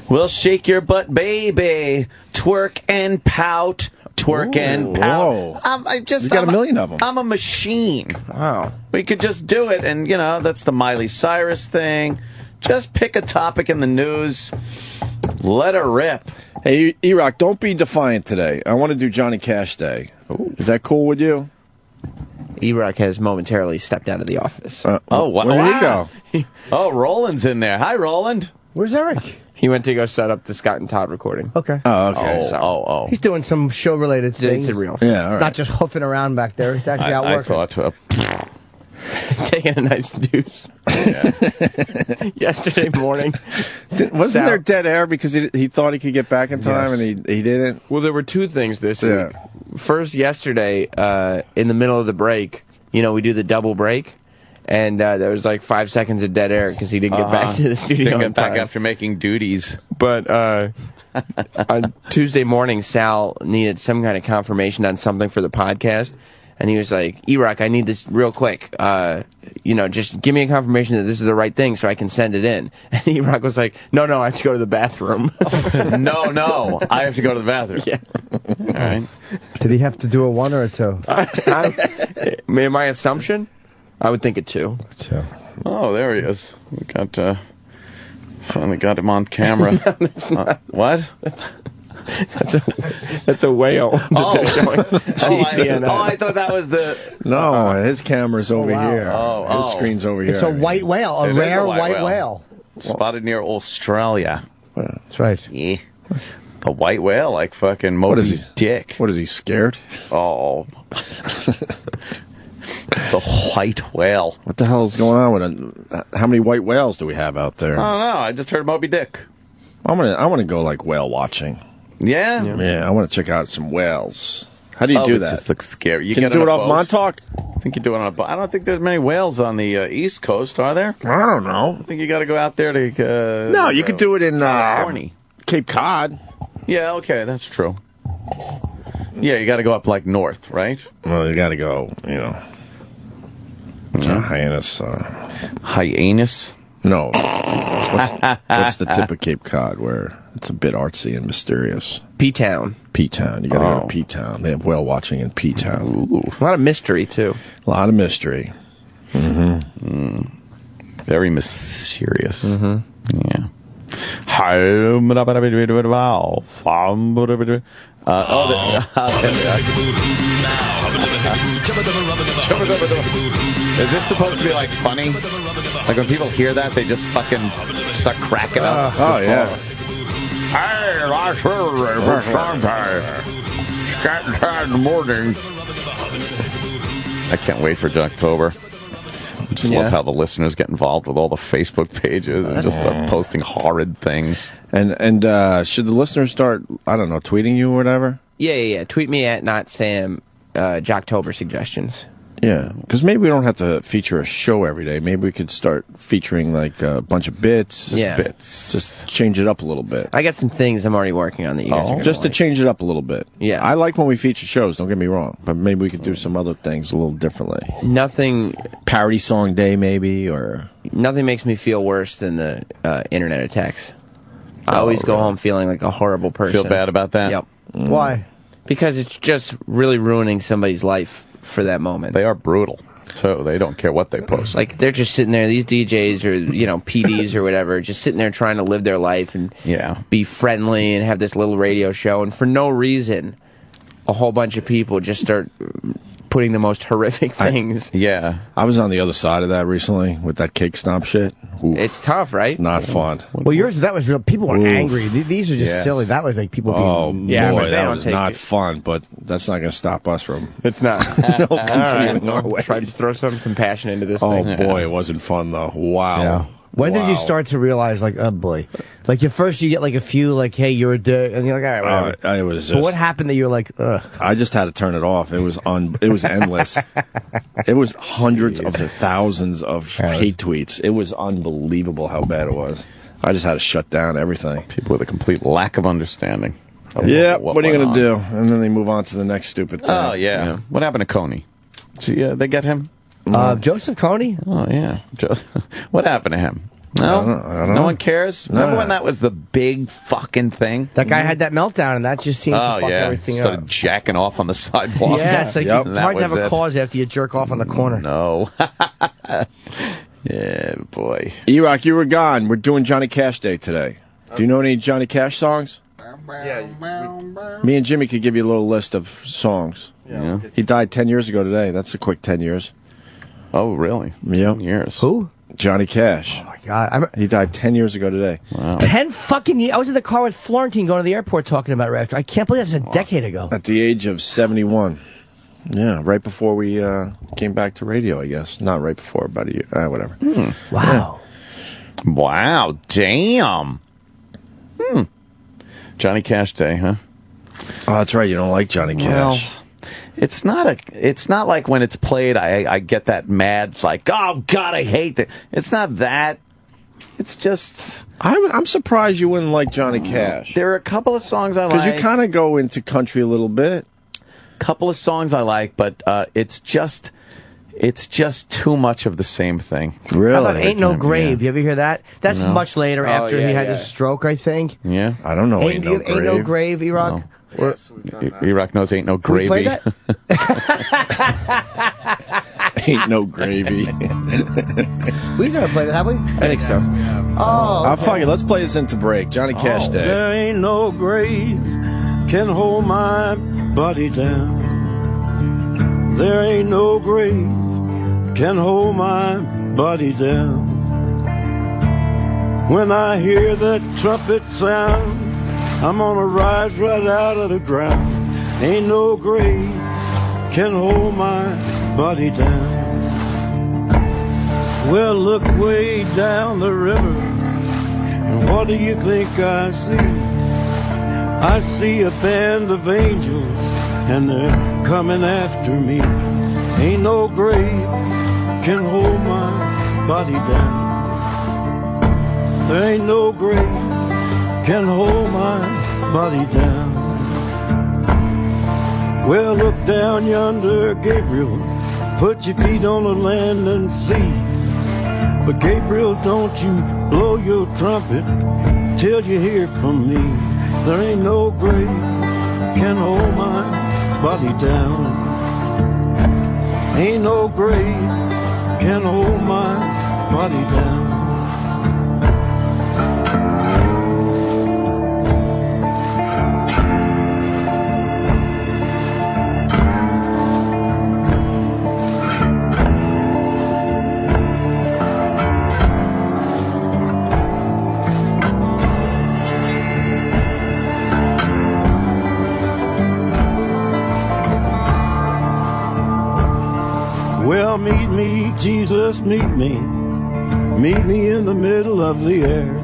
Well, shake your butt, baby. Twerk and pout. Twerk and pout. You got a million of them. I'm a machine. Wow. We could just do it, and, that's the Miley Cyrus thing. Just pick a topic in the news. Let her rip. Hey, E-Rock, don't be defiant today. I want to do Johnny Cash Day. Ooh. Is that cool with you? E-Rock has momentarily stepped out of the office. Oh, wow. Where did he go? Oh, Roland's in there. Hi, Roland. Where's Eric? He went to go set up the Scott and Todd recording. Okay. Oh, okay. Oh. He's doing some show-related things. It's real. Yeah, all right. Not just hoofing around back there. He's actually out working. I thought... Taking a nice deuce. Yesterday morning. Wasn't there dead air because he thought he could get back in time and he didn't? Well, there were two things this week. First, yesterday, in the middle of the break, we do the double break. And there was like 5 seconds of dead air because he didn't get back to the studio Didn't in get back time. after making duties. But on Tuesday morning, Sal needed some kind of confirmation on something for the podcast. And he was like, E-Rock, I need this real quick. Just give me a confirmation that this is the right thing so I can send it in. And E-Rock was like, no, I have to go to the bathroom. No, I have to go to the bathroom. Yeah. All right. Did he have to do a 1 or a 2? My assumption? I would think a 2. 2. Oh, there he is. We got finally got him on camera. What? That's a whale. I thought that was the... No, his camera's over here. His screen's over here. It's a white whale, a rare white whale. Spotted near Australia. That's right. Yeah. A white whale, like fucking Moby's dick. What is he, scared? Oh. The white whale. What the hell is going on with it? How many white whales do we have out there? I don't know. I just heard Moby Dick. I want to go like whale watching. Yeah? Yeah, I want to check out some whales. How do you do it that? Just looks scary. Can you do it off Montauk? I think you do it on a boat. I don't think there's many whales on the East Coast, are there? I don't know. I think you got to go out there to... no, you could do it in California. Cape Cod. Yeah, okay, that's true. Yeah, you got to go up like north, right? Well, you got to go, Hyannis. Hyannis? No. What's the tip of Cape Cod where it's a bit artsy and mysterious? P-Town. P-Town. You got to go to P-Town. They have whale watching in P-Town. Ooh. A lot of mystery, too. A lot of mystery. Mm-hmm. Very mysterious. Mm-hmm. Yeah. Is this supposed to be like funny? Like when people hear that, they just fucking start cracking up. Oh yeah. Hey, last in the morning. I can't wait for October. I just love how the listeners get involved with all the Facebook pages and just start posting horrid things. And should the listeners start, I don't know, tweeting you or whatever? Yeah. Tweet me at Not Sam Jocktober suggestions. Yeah, because maybe we don't have to feature a show every day. Maybe we could start featuring like a bunch of bits. Yeah. Just change it up a little bit. I got some things I'm already working on that you guys are gonna just to like. change it up a little bit. Yeah. I like when we feature shows, don't get me wrong. But maybe we could do some other things a little differently. Nothing. Parody song day maybe, or... Nothing makes me feel worse than the internet attacks. I always go home feeling like a horrible person. Feel bad about that? Yep. Why? Because it's just really ruining somebody's life for that moment. They are brutal. So they don't care what they post. Like, they're just sitting there, these DJs or, PDs or whatever, just sitting there trying to live their life and be friendly and have this little radio show. And for no reason, a whole bunch of people just start putting the most horrific things. I was on the other side of that recently with that cake stomp shit. Oof. It's tough, right? It's not fun. Well, that was real. People were angry. These are just silly. That was like people being... boy, that was not fun, but that's not going to stop us from... It's not. continuing our way. Try to throw some compassion into this thing. Oh, boy, it wasn't fun, though. Wow. Yeah. When did you start to realize, like, oh, boy? Like, at first you get, like, a few, like, hey, you're a dick, and you're like, all right, whatever. It was just... But what happened that you were like, ugh? I just had to turn it off. It was endless. It was hundreds of thousands of hate tweets. It was unbelievable how bad it was. I just had to shut down everything. People with a complete lack of understanding. Yeah, what are you going to do? And then they move on to the next stupid thing. Oh, yeah. What happened to Coney? They get him? Joseph Coney? Oh, yeah. What happened to him? No? I don't know. No one cares? Remember when that was the big fucking thing? That guy had that meltdown, and that just seemed to fuck everything Started up. jacking off on the sidewalk. Yeah, it's like it's hard to have a cause after you jerk off on the corner. No. Yeah, boy. E-Rock, you were gone. We're doing Johnny Cash Day today. Do you know any Johnny Cash songs? Me and Jimmy could give you a little list of songs. Yeah. He died 10 years ago today. That's a quick 10 years. Oh, really? Yeah. 10 years. Who? Johnny Cash. Oh, my God. He died 10 years ago today. Wow. 10 fucking years? I was in the car with Florentine going to the airport talking about Raptor. I can't believe that's a decade ago. At the age of 71. Yeah, right before we came back to radio, I guess. Not right before, about a year. Whatever. Wow. Yeah. Wow, damn. Johnny Cash Day, huh? Oh, that's right. You don't like Johnny Cash. Well, it's not like when it's played, I get that mad, like, oh, God, I hate that. It's not that. It's just... I'm surprised you wouldn't like Johnny Cash. There are a couple of songs I like. Because you kind of go into country a little bit. Couple of songs I like, but it's just too much of the same thing. Really? How about Ain't No Grave? You ever hear that? That's much later after he had his stroke, I think. Yeah. I don't know. Ain't No Grave. Ain't No Grave, E-Rock? No. E-Rock knows Ain't No Gravy. Can we play that? Ain't No Gravy. We've never played that, have we? I think so. Oh, okay. Fuck it. Let's play this into break. Johnny Cash Day. There ain't no grave can hold my body down. There ain't no grave can hold my body down. When I hear that trumpet sound, I'm gonna rise right out of the ground. Ain't no grave can hold my body down. Well, look way down the river, and what do you think I see? I see a band of angels, and they're coming after me. Ain't no grave can hold my body down. There ain't no grave can hold my body down. Well, look down yonder, Gabriel. Put your feet on the land and see. But Gabriel, don't you blow your trumpet till you hear from me. There ain't no grave can hold my body down. Ain't no grave can hold my body down. Well, meet me, Jesus, meet me. Meet me in the middle of the air.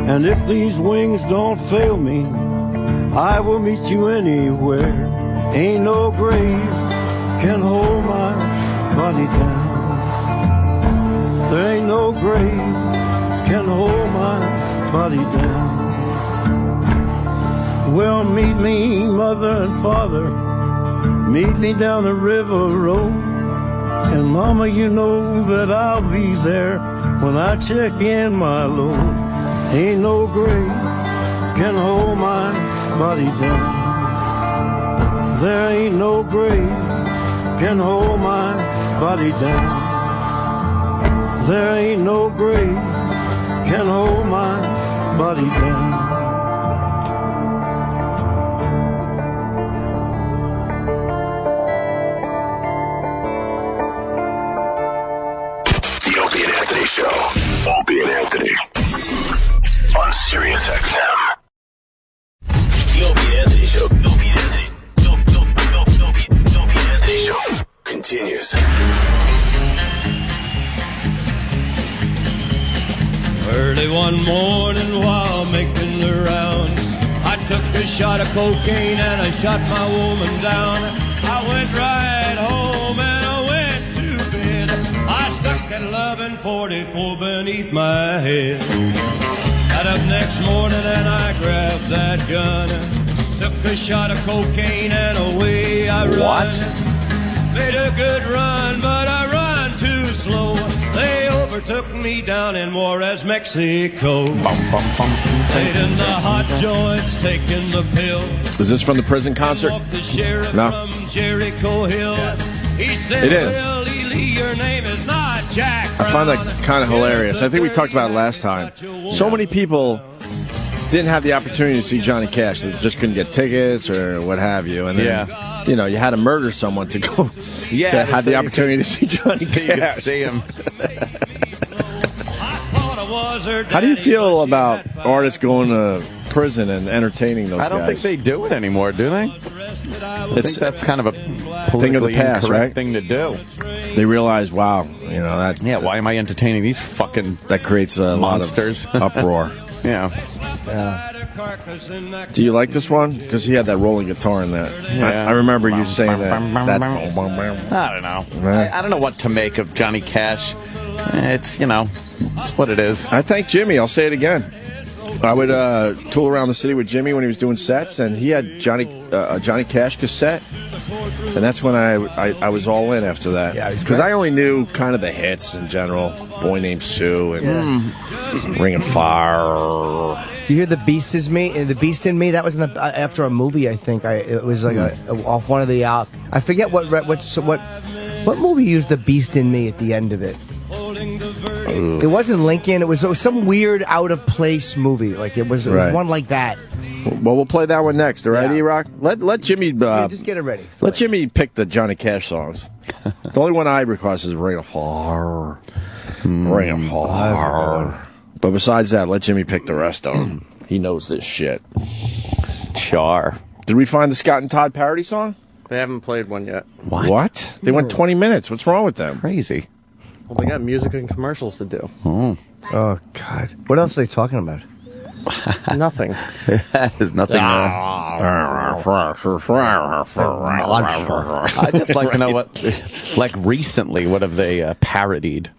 And if these wings don't fail me, I will meet you anywhere. Ain't no grave can hold my body down. There ain't no grave can hold my body down. Well, meet me, mother and father. Meet me down the river road. And mama, you know that I'll be there when I check in my load. Ain't no grave can hold my body down. There ain't no grave can hold my body down. There ain't no grave can hold my body down. Opie and Anthony on Sirius XM. The Opie and Anthony Show. Opie and Anthony. Opie and Anthony Show continues. Early one morning while making the rounds, I took a shot of cocaine and I shot my woman down. I went right home and I went to bed. I stuck at 11:44 beneath my head. Got up next morning and I grabbed that gun. Took a shot of cocaine and away I run. What? Made a good run, but I run too slow. They overtook me down in Juarez, Mexico. Laid in the hot joints, taking the pill. Is this from the prison concert? No. From Jericho Hill. He said, it is. Willie Lee, your name is not Jack Brown. I find that kind of hilarious. I think we talked about it last time. So many people didn't have the opportunity to see Johnny Cash. They just couldn't get tickets or what have you. And then, you know, you had to murder someone to go to have the opportunity to see Johnny Cash. You could see him. How do you feel about artists going to prison and entertaining those guys? I don't think they do it anymore, do they? I think that's kind of a thing of the past, right? Thing to do. They realize, wow, you know that. Yeah, why am I entertaining these fucking that creates a monsters? lot of uproar. Yeah. Do you like this one? Because he had that rolling guitar in that. Yeah. I remember you saying that. I don't know. I don't know what to make of Johnny Cash. It's, you know, it's what it is. I thank Jimmy. I'll say it again. I would tool around the city with Jimmy when he was doing sets, and he had Johnny Cash cassette, and that's when I was all in after that. Yeah, because I only knew kind of the hits in general, Boy Named Sue and Ring of Fire. Do you hear The Beast Is Me? The Beast in Me. That was after a movie, I think. It was like off one of the. I forget what movie used The Beast in Me at the end of it. It wasn't Lincoln. It was some weird out of place movie. Like it was one like that. Well, we'll play that one next. All right, E-Rock. Let Jimmy. Just get it ready. Let Jimmy pick the Johnny Cash songs. The only one I request is Ring of Fire. Ring of Fire. But besides that, let Jimmy pick the rest of them. He knows this shit. Char. Did we find the Scott and Todd parody song? They haven't played one yet. What? They went 20 minutes. What's wrong with them? Crazy. Well, they got music and commercials to do. Oh, God. What else are they talking about? Nothing. There's nothing. I'd just like to know what, like recently, what have they parodied?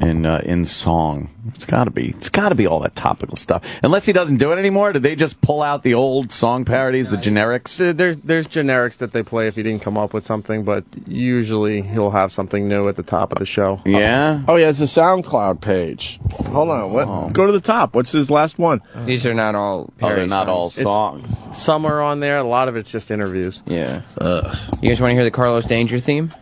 in song. It's got to be all that topical stuff. Unless he doesn't do it anymore. Did they just pull out the old song parodies, the generics? There's generics that they play if he didn't come up with something, but usually he'll have something new at the top of the show. Yeah. Oh, he has a SoundCloud page. Hold on. What? Go to the top. What's his last one? These are not all parody they're not all songs. Some are on there. A lot of it's just interviews. Yeah. You guys want to hear the Carlos Danger theme?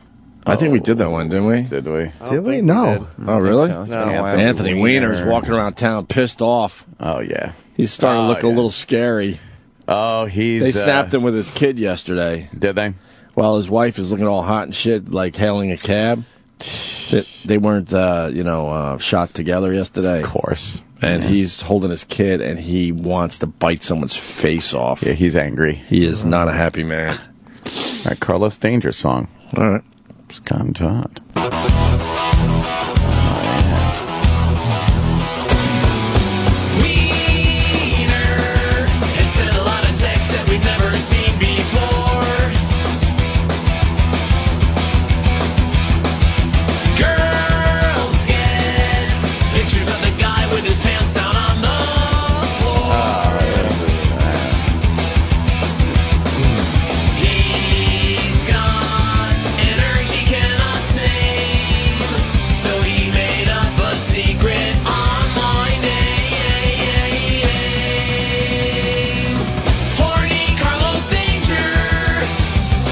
I think we did that one, didn't we? Did we? Did we? No. Oh, really? So. No. Anthony Weiner's walking around town pissed off. Oh, yeah. He's starting to look a little scary. Oh, They snapped him with his kid yesterday. Did they? Well, his wife is looking all hot and shit, like hailing a cab. They weren't, shot together yesterday. Of course. And he's holding his kid, and he wants to bite someone's face off. Yeah, he's angry. He is not a happy man. All right, Carlos Danger song. All right. It's kind of hot.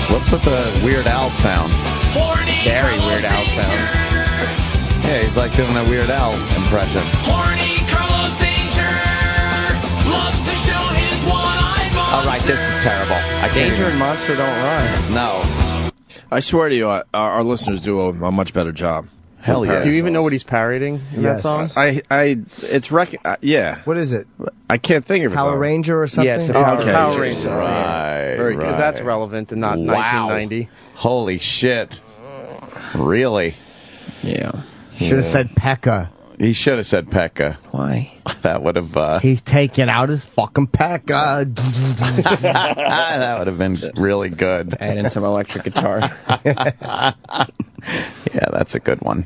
What's with the Weird Al sound? Very Weird Al sound. Yeah, he's like doing a Weird Al impression. Horny Carlos Danger loves to show his one-eyed monster. All right, this is terrible. Danger and Monster don't rhyme. No. I swear to you, our listeners do a much better job. Hell yeah. Do you even know what he's parodying in that song? Yeah. What is it? I can't think of it. Power Ranger or something? Yes, the Power Ranger. Right. Very good. That's relevant and not 1990. Holy shit. Really? Yeah. Should have said Pekka. He should have said Pekka. Why? That would have... He's taking out his fucking Pekka. that would have been really good. Add in some electric guitar. Yeah, that's a good one.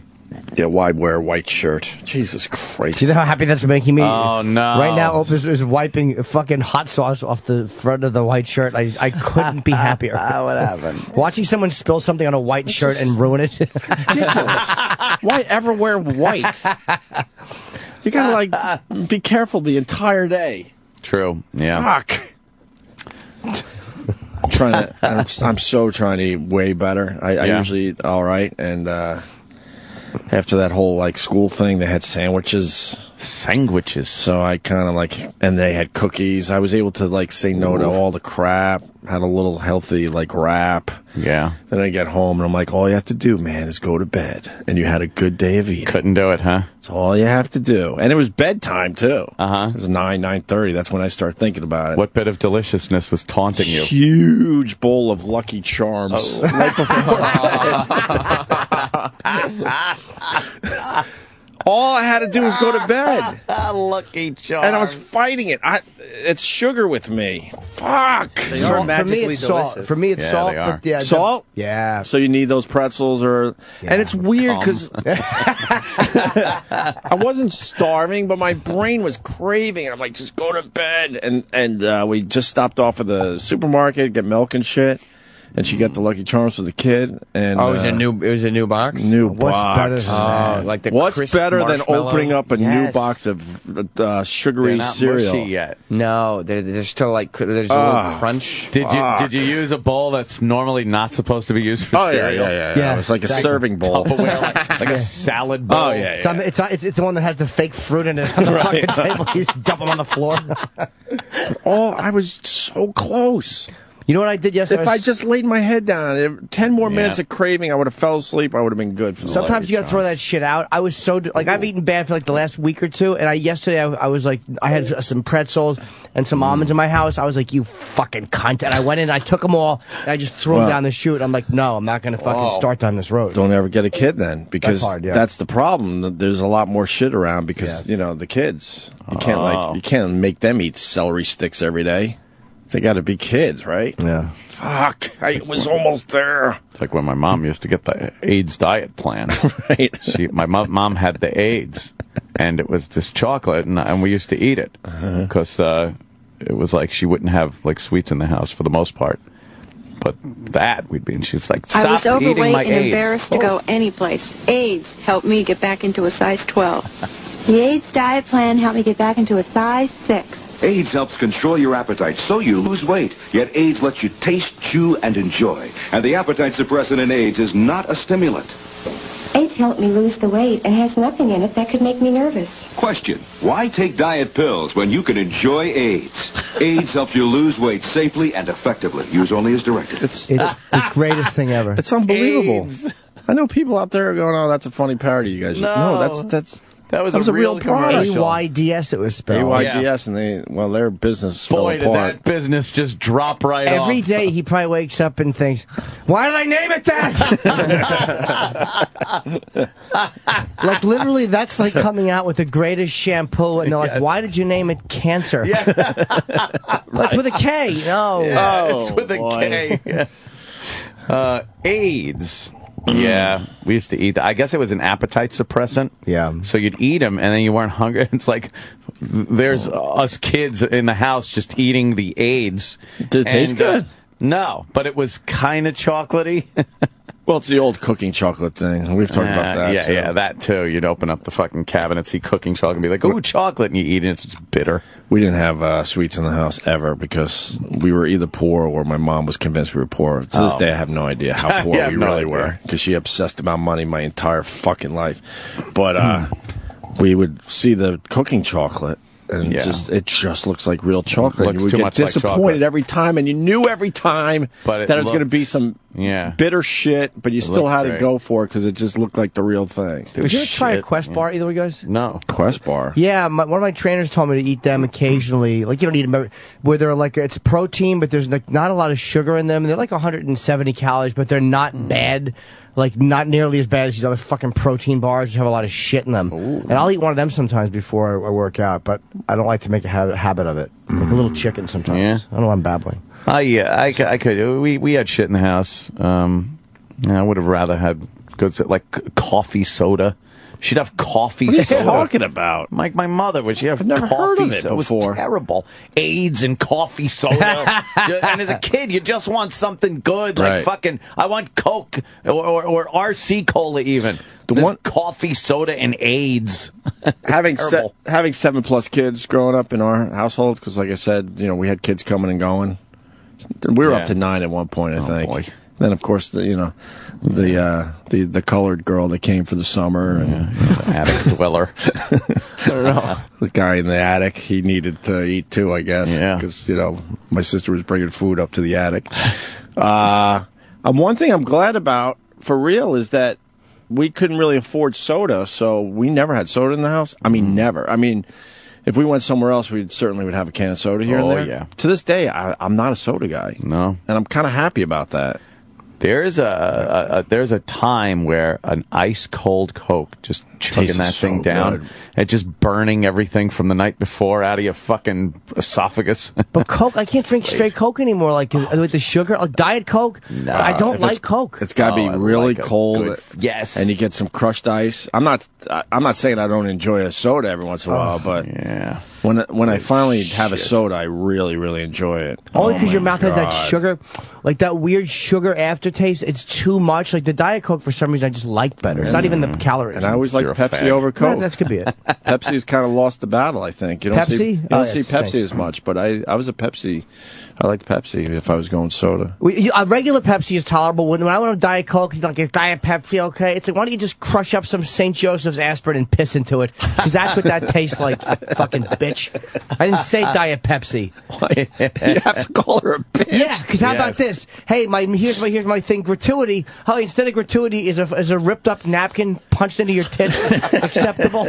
Yeah, why wear a white shirt? Jesus Christ. Do you know how happy that's making me? Oh, no. Right now, Opie is wiping fucking hot sauce off the front of the white shirt. I couldn't be happier. What happened? Watching someone spill something on a white shirt and ruin it. Ridiculous. Why ever wear white? You gotta, be careful the entire day. True, yeah. Fuck. I'm so trying to eat way better. I usually eat all right, and after that whole school thing, they had sandwiches. So I kind of and they had cookies. I was able to say no to all the crap. Had a little healthy wrap. Yeah. Then I get home and I'm like, all you have to do, man, is go to bed. And you had a good day of eating. Couldn't do it, huh? That's all you have to do. And it was bedtime too. Uh-huh. It was 9:30. That's when I start thinking about it. What bit of deliciousness was taunting you? Huge bowl of Lucky Charms. Right before. All I had to do was go to bed. Lucky Charms. And I was fighting it. It's sugar with me. Fuck. They are magically delicious. For me, it's salt. they are. But Salt? Yeah. So you need those pretzels and it's weird because I wasn't starving, but my brain was craving. I'm like, just go to bed. And we just stopped off at the supermarket, get milk and shit. And she got the Lucky Charms for the kid. And it was a new box. New What's box. better than that? Like the What's crisp better than marshmallow? opening up a new Yes. box of sugary They're not cereal? mushy yet. No, they're still there's a little crunch. Did you use a bowl that's normally not supposed to be used for cereal? Yeah. It was like a serving bowl. Tupperware, like a salad bowl. Oh yeah. It's the one that has the fake fruit in it on the fucking table. You just dump them on the floor. I was so close. You know what I did yesterday? If I just laid my head down, 10 more minutes of craving, I would have fell asleep. I would have been good for the Sometimes you got to throw that shit out. I was so I've eaten bad for the last week or two, and yesterday I was I had some pretzels and some almonds in my house. I was like, you fucking cunt, and I went in, I took them all, and I just threw them down the chute. I'm like, no, I'm not going to fucking start down this road. Don't ever get a kid then, because That's hard, yeah. that's the problem. There's a lot more shit around because the kids. You can't you can't make them eat celery sticks every day. They got to be kids, right? Yeah. Fuck, I was almost there. It's like when my mom used to get the AIDS diet plan. Right. My mom had the AIDS, and it was this chocolate, and we used to eat it because it was like she wouldn't have like sweets in the house for the most part. But that we'd be, and she's like, "Stop I was eating overweight my and AIDS." embarrassed to go any place. AIDS helped me get back into a size 12. The AIDS diet plan helped me get back into a size 6. AIDS helps control your appetite so you lose weight. Yet AIDS lets you taste, chew, and enjoy. And the appetite suppressant in AIDS is not a stimulant. AIDS helped me lose the weight and has nothing in it that could make me nervous. Question, why take diet pills when you can enjoy AIDS? AIDS helps you lose weight safely and effectively. Use only as directed. It's the greatest thing ever. It's unbelievable. I know people out there are going, "Oh, that's a funny parody." You guys, no, that was a real product. AYDS it was spelled. AYDS, and their business fell Boy, did apart. that business just drop right off. Every day he probably wakes up and thinks, "Why did I name it that?" Like literally, that's like coming out with the greatest shampoo, and they're like, "Why did you name it Cancer?" Yeah. That's with a K. No, it's with a K. AIDS. Yeah, we used to eat that. I guess it was an appetite suppressant. Yeah. So you'd eat them, and then you weren't hungry. It's like there's us kids in the house just eating the AIDS. Did it taste good? No, but it was kind of chocolatey. Well, it's the old cooking chocolate thing. We've talked about that, too. Yeah, that too. You'd open up the fucking cabinet, see cooking chocolate, and be like, "Ooh, chocolate," and you eat it, it's just bitter. We didn't have sweets in the house ever because we were either poor or my mom was convinced we were poor. To this day, I have no idea how poor we really were because she obsessed about money my entire fucking life. But we would see the cooking chocolate. And it just looks like real chocolate. And you would get disappointed every time, and you knew every time that it was going to be some bitter shit, but you still had to go for it because it just looked like the real thing. Did you ever try a Quest bar, either of you guys? No. Quest bar? Yeah, one of my trainers told me to eat them occasionally. Like, you don't eat them, where they're like, it's protein, but there's like not a lot of sugar in them. They're like 170 calories, but they're not bad. Like, not nearly as bad as these other fucking protein bars which have a lot of shit in them. Ooh. And I'll eat one of them sometimes before I work out, but I don't like to make a habit of it. Like a little chicken sometimes. Yeah. I don't know why I'm babbling. I could. We had shit in the house. I would have rather had like coffee soda. She'd have coffee soda. What are you talking about? Like my mother, would she have I've never heard of it before. It was terrible. AIDS and coffee soda. And as a kid, you just want something good. Like fucking, I want Coke or RC Cola even. Coffee, soda, and AIDS. having 7+ kids growing up in our household, because like I said, we had kids coming and going. We were up to 9 at one point, I think. Boy. Then, of course, the colored girl that came for the summer. And the attic dweller. I don't know. The guy in the attic, he needed to eat too, I guess. Yeah. Because, my sister was bringing food up to the attic. One thing I'm glad about, for real, is that we couldn't really afford soda, so we never had soda in the house. I mean, never. I mean, if we went somewhere else, we certainly would have a can of soda here and there. Yeah. To this day, I'm not a soda guy. No. And I'm kind of happy about that. There's a time where an ice cold Coke, just chugging that thing down, and just burning everything from the night before out of your fucking esophagus. But Coke, I can't drink straight Coke anymore. Like with the sugar, Diet Coke. No, I don't like Coke. It's got to be really cold. Good, yes, and you get some crushed ice. I'm not saying I don't enjoy a soda every once in a while, but when I finally have a soda, I really, really enjoy it. Only because your mouth has that sugar, like that weird sugar aftertaste. It's too much. Like the Diet Coke, for some reason, I just like better. It's not even the calories. And I always like Pepsi over Coke. That could be it. Pepsi's kind of lost the battle, I think. You don't see Pepsi as much, but I was a Pepsi. I liked Pepsi if I was going soda. A regular Pepsi is tolerable. When I went to Diet Coke, you're like, is Diet Pepsi okay? It's like, why don't you just crush up some St. Joseph's aspirin and piss into it? Because that's what that tastes like, fucking bitch. I didn't say Diet Pepsi. You have to call her a bitch? Yeah, because how about this? Hey, here's my thing, gratuity. Oh, instead of gratuity is a ripped up napkin punched into your tits acceptable?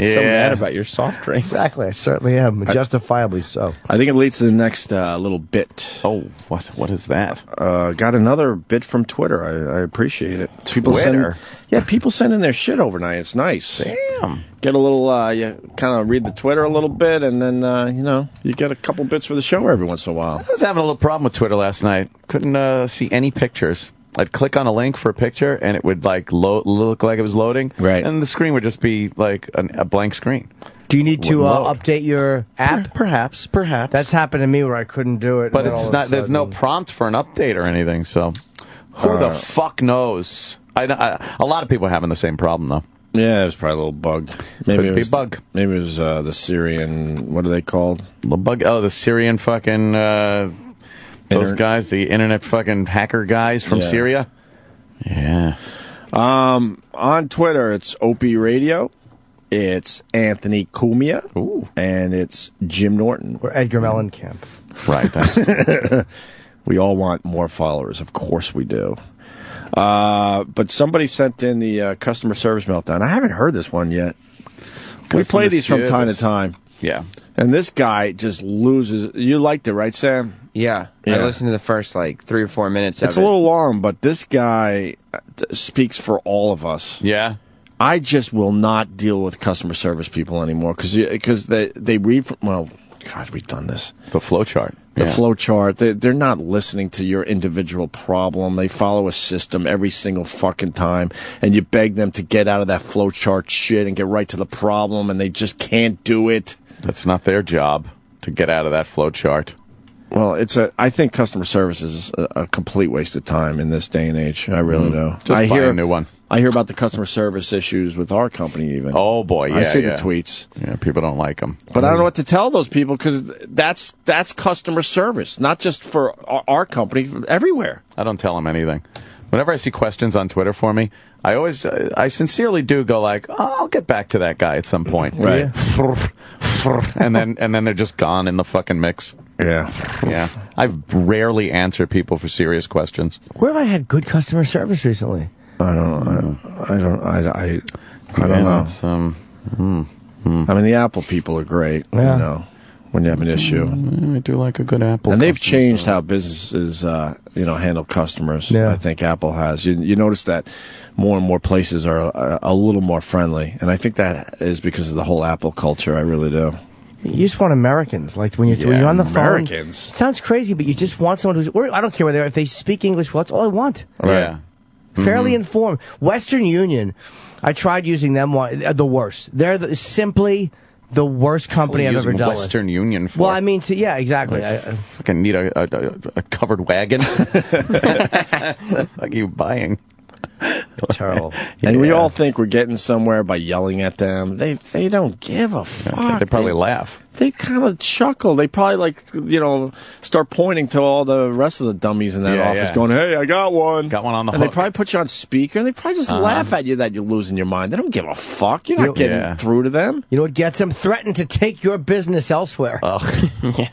So mad about your soft drink. Exactly, I certainly am. Justifiably so. I think it leads to the next little bit. Oh, what is that? Got another bit from Twitter. I appreciate it. People send in their shit overnight. It's nice. Damn. get a little, you kind of read the Twitter a little bit, and then, you get a couple bits for the show every once in a while. I was having a little problem with Twitter last night. Couldn't see any pictures. I'd click on a link for a picture, and it would look like it was loading. Right. And the screen would just be like a blank screen. Do you need to update your app? Perhaps. That's happened to me where I couldn't do it. But it's not. There's no prompt for an update or anything. So who the fuck knows? A lot of people are having the same problem though. Yeah, it was probably a little bug. Maybe Could be bug. Maybe it was the Syrian. What are they called? The bug. Oh, the Syrian fucking those guys, the internet fucking hacker guys from Syria. Yeah. On Twitter, it's Opie Radio. It's Anthony Cumia. Ooh. And it's Jim Norton. Or Edgar Mellencamp. Right. We all want more followers. Of course we do. But somebody sent in the customer service meltdown. I haven't heard this one yet. We play these from time to time. Yeah. And this guy just loses. You liked it, right, Sam? Yeah. I listened to the first, 3 or 4 minutes of it. It's a little long, but this guy speaks for all of us. Yeah. I just will not deal with customer service people anymore because they read from, well, God, we've done this. The flow chart. The flow chart. They're not listening to your individual problem. They follow a system every single fucking time, and you beg them to get out of that flow chart shit and get right to the problem, and they just can't do it. That's not their job to get out of that flow chart. Well, I think customer service is a complete waste of time in this day and age. I really do. Just buy a new one. I hear about the customer service issues with our company even. Oh, boy, yeah, I see the tweets. Yeah, people don't like them. But I don't know what to tell those people because that's customer service, not just for our company, everywhere. I don't tell them anything. Whenever I see questions on Twitter for me, I sincerely do go like, I'll get back to that guy at some point. Right. and then they're just gone in the fucking mix. Yeah. Yeah. I rarely answer people for serious questions. Where have I had good customer service recently? I don't know. I don't know. I mean, the Apple people are great. Yeah. You know, when you have an issue. I do like a good Apple. And they've changed how businesses, handle customers. Yeah. I think Apple has. You notice that more and more places are a little more friendly, and I think that is because of the whole Apple culture. I really do. You just want Americans. Like when you're on the phone. Americans. It sounds crazy, but you just want someone who's. Or I don't care where they are. If they speak English, well, that's all I want. Right. Yeah. Fairly informed. Western Union, I tried using them. The worst. They're simply the worst company I've ever dealt with. Western Union for? Well, I mean, yeah, exactly. I fucking need a covered wagon. What are you buying? Terrible. And we all think we're getting somewhere by yelling at them. They don't give a fuck. They probably laugh. They kind of chuckle. They probably start pointing to all the rest of the dummies in that office going, hey, I got one. Got one on the hook. hook. They probably put you on speaker, and they probably just laugh at you that you're losing your mind. They don't give a fuck. You're not getting through to them. You know what gets them? Threatened to take your business elsewhere. Oh,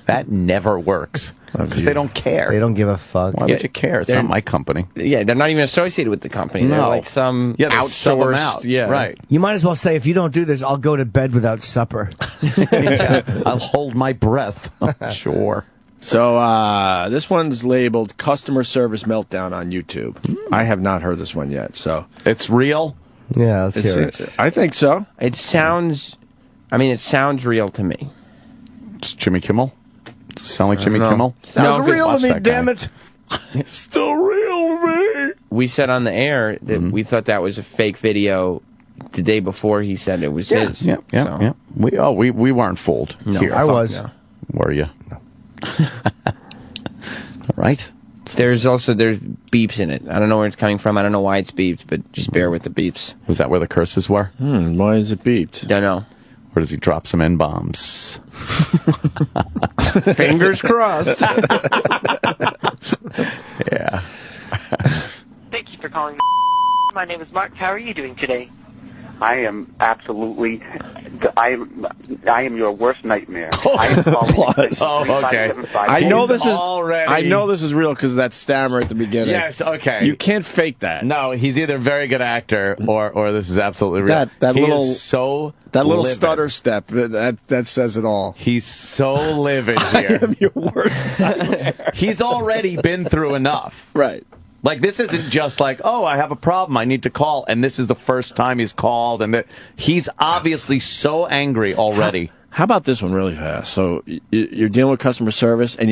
that never works. Because they don't care. They don't give a fuck. Why would you care? It's not my company. Yeah, they're not even associated with the company. No. They're like some sub them outsourced. out. Yeah, right. You might as well say, if you don't do this, I'll go to bed without supper. I'll hold my breath. Sure. So this one's labeled Customer Service Meltdown on YouTube. I have not heard this one yet. So it's real? Yeah, let's hear it. I think so. It sounds real to me. It's Jimmy Kimmel? Sound like Jimmy Kimmel? Sounds real to me, damn it. It's still real to me. We said on the air that we thought that was a fake video the day before he said it was his. Yeah. We weren't fooled. No, here. I was. No. Were you? No. Right. There's beeps in it. I don't know where it's coming from. I don't know why it's beeped, but just bear with the beeps. Was that where the curses were? Why is it beeped? Don't know. Or does he drop some N-bombs? Fingers crossed. Yeah. Thank you for calling. My name is Mark. How are you doing today? I am absolutely. I am your worst nightmare. Okay. I know this is real because of that stammer at the beginning. Yes. Okay. You can't fake that. No, he's either a very good actor or this is absolutely real. That little livid. stutter step that says it all. He's so livid here. I am your worst nightmare. He's already been through enough. Right. Like, this isn't just like, oh, I have a problem, I need to call, and this is the first time he's called, and he's obviously so angry already. How about this one really fast? So you're dealing with customer service, and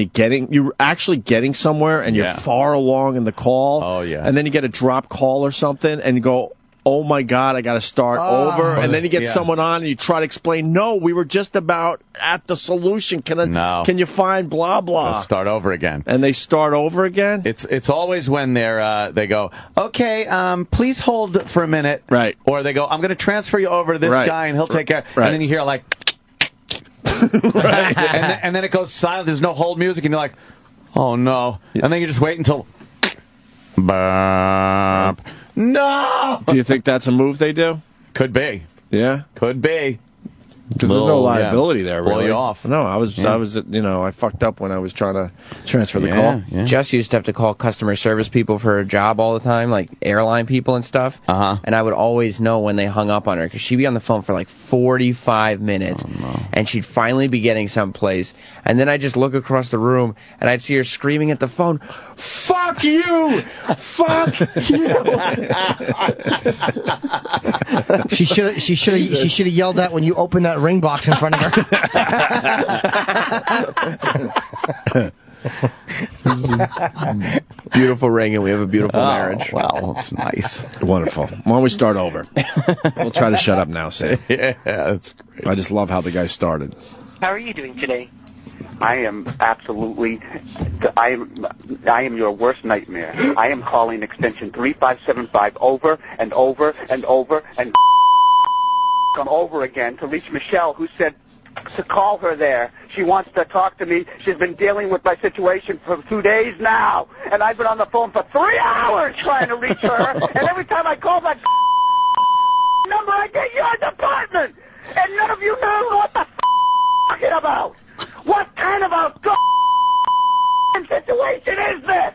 you're actually getting somewhere, and you're far along in the call. Oh, yeah. And then you get a drop call or something, and you go, oh my God, I got to start over. And then you get someone on, and you try to explain, no, we were just about at the solution. Can you find blah, blah? Let's start over again. And they start over again? It's always when they go, okay, please hold for a minute. Right. Or they go, I'm going to transfer you over to this guy, and he'll take care. Right. And then you hear like, right. and then it goes silent. There's no hold music, and you're like, oh no. And then you just wait until burp. No. Do you think that's a move they do? Could be. Yeah. Could be. Because there's no liability there, really. Blow you off. No, I was, I fucked up when I was trying to transfer the call. Yeah. Jess used to have to call customer service people for her job all the time, like airline people and stuff. And I would always know when they hung up on her, because she'd be on the phone for like 45 minutes, and she'd finally be getting someplace. And then I'd just look across the room, and I'd see her screaming at the phone, "Fuck you! Fuck you!" She should have yelled that when you opened that ring box in front of her. Beautiful ring, and we have a beautiful marriage. Wow, it's nice. Wonderful. Why don't we start over? We'll try to shut up now, Sam. Yeah, that's great. I just love how the guy started. How are you doing today? I am absolutely, I am your worst nightmare. I am calling extension 3575 over and over and over and come over again to reach Michelle, who said to call her there. She wants to talk to me. She's been dealing with my situation for 2 days now, and I've been on the phone for 3 hours trying to reach her, and every time I call that number, I get your department, and none of you know what the talking about. What kind of a situation is this?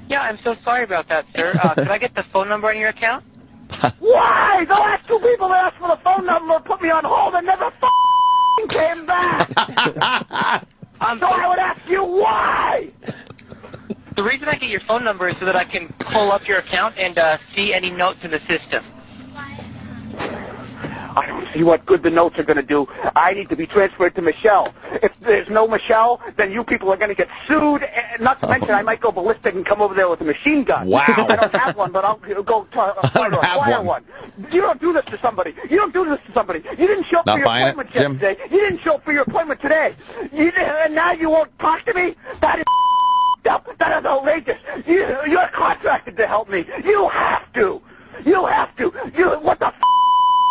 Yeah, I'm so sorry about that, sir. Could I get the phone number on your account? Why? The last two people that asked for the phone number put me on hold and never came back. So I would ask you why. The reason I get your phone number is so that I can pull up your account and see any notes in the system. I don't see what good the notes are going to do. I need to be transferred to Michelle. If there's no Michelle, then you people are going to get sued. And not to mention, I might go ballistic and come over there with a machine gun. Wow. I don't have one, but I'll go try to acquire one. You don't do this to somebody. You don't do this to somebody. You didn't show up for your appointment yesterday. You didn't show up for your appointment today. And now you won't talk to me? That is that is outrageous. You're contracted to help me. You have to. You have to. What the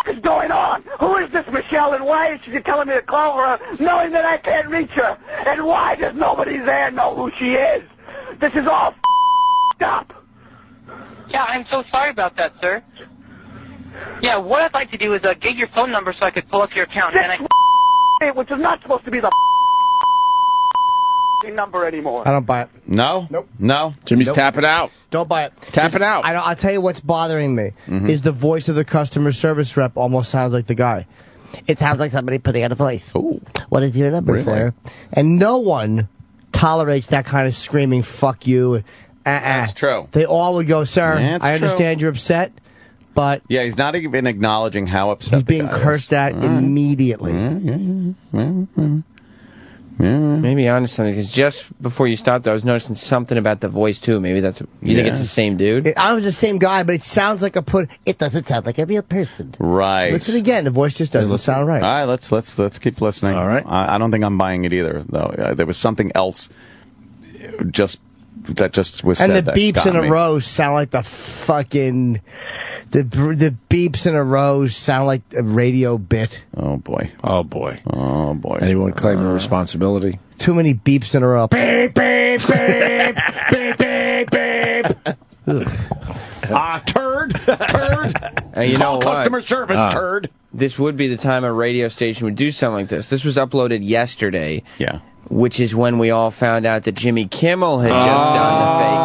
is going on? Who is this Michelle, and why is she telling me to call her knowing that I can't reach her? And why does nobody there know who she is? This is all up. Yeah, I'm so sorry about that, sir. Yeah, what I'd like to do is get your phone number so I could pull up your account. This which is not supposed to be the number anymore. I don't buy it. No? Nope. No? Jimmy's tapping out. Don't buy it. Tap it out. I'll tell you what's bothering me is the voice of the customer service rep almost sounds like the guy. It sounds like somebody putting on a voice. Ooh. What is your number, sir? And no one tolerates that kind of screaming, fuck you. That's true. They all would go, sir, That's I understand you're upset, but... Yeah, he's not even acknowledging how upset he's being cursed at immediately. Maybe honest something, because just before you stopped, I was noticing something about the voice too. Maybe that's you think it's the same dude. I was the same guy, but it sounds like it doesn't sound like a real person. Right. Listen again. The voice just doesn't sound right. All right, let's keep listening. All right. I don't think I'm buying it either, though. There was something else that just was and said the that beeps got in a me. row sound like the fucking the beeps in a row sound like a radio bit. Oh boy. Oh boy. Oh boy. Anyone claiming responsibility? Too many beeps in a row. Beep beep beep beep beep beep. Turd. And you know what? Customer service turd. This would be the time a radio station would do something like this. This was uploaded yesterday. Yeah. Which is when we all found out that Jimmy Kimmel had just done the fake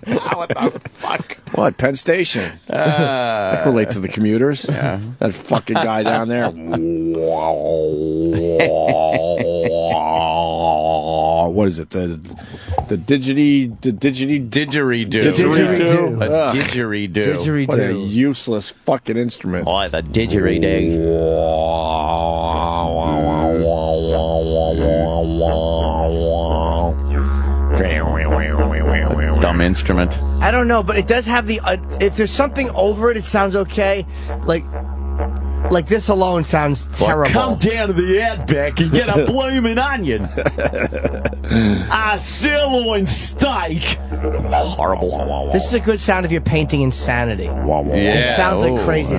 thing. What the fuck? What, Penn Station? I can relate to the commuters. Yeah. That fucking guy down there. What is it? The didgeridoo. Didgeridoo. A didgeridoo. What a useless fucking instrument. Oh, the didgeridoo. Dumb instrument. I don't know, but it does have the. If there's something over it, it sounds okay. Like this alone sounds terrible. Come down to the Outback and get a blooming onion. A sirloin steak. Horrible. This is a good sound if you're painting insanity. Yeah. It sounds like crazy.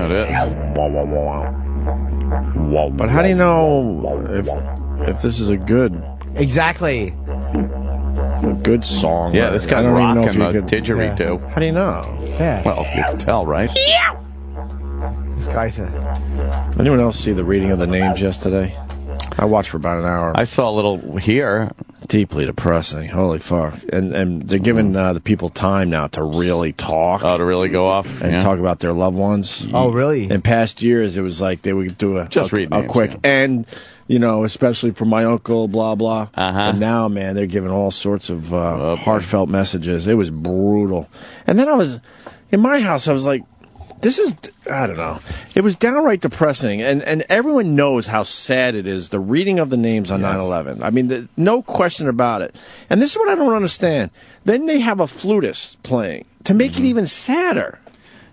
But how do you know if this is a good... Exactly. A good song? Yeah, this guy's rocking the didgeridoo. How do you know? Yeah. Well, you can tell, right? Yeah. This guy's Anyone else see the reading of the names yesterday? I watched for about an hour. I saw a little here. Deeply depressing. Holy fuck. And they're giving the people time now to really talk. Oh, to really go off? And talk about their loved ones. Oh, really? In past years, it was like they would do a names, quick and, you know, especially for my uncle, blah, blah. But now, man, they're giving all sorts of heartfelt messages. It was brutal. And then in my house, I was like, this is, I don't know. It was downright depressing, and everyone knows how sad it is, the reading of the names on 9/11. I mean, no question about it. And this is what I don't understand. Then they have a flutist playing to make it even sadder.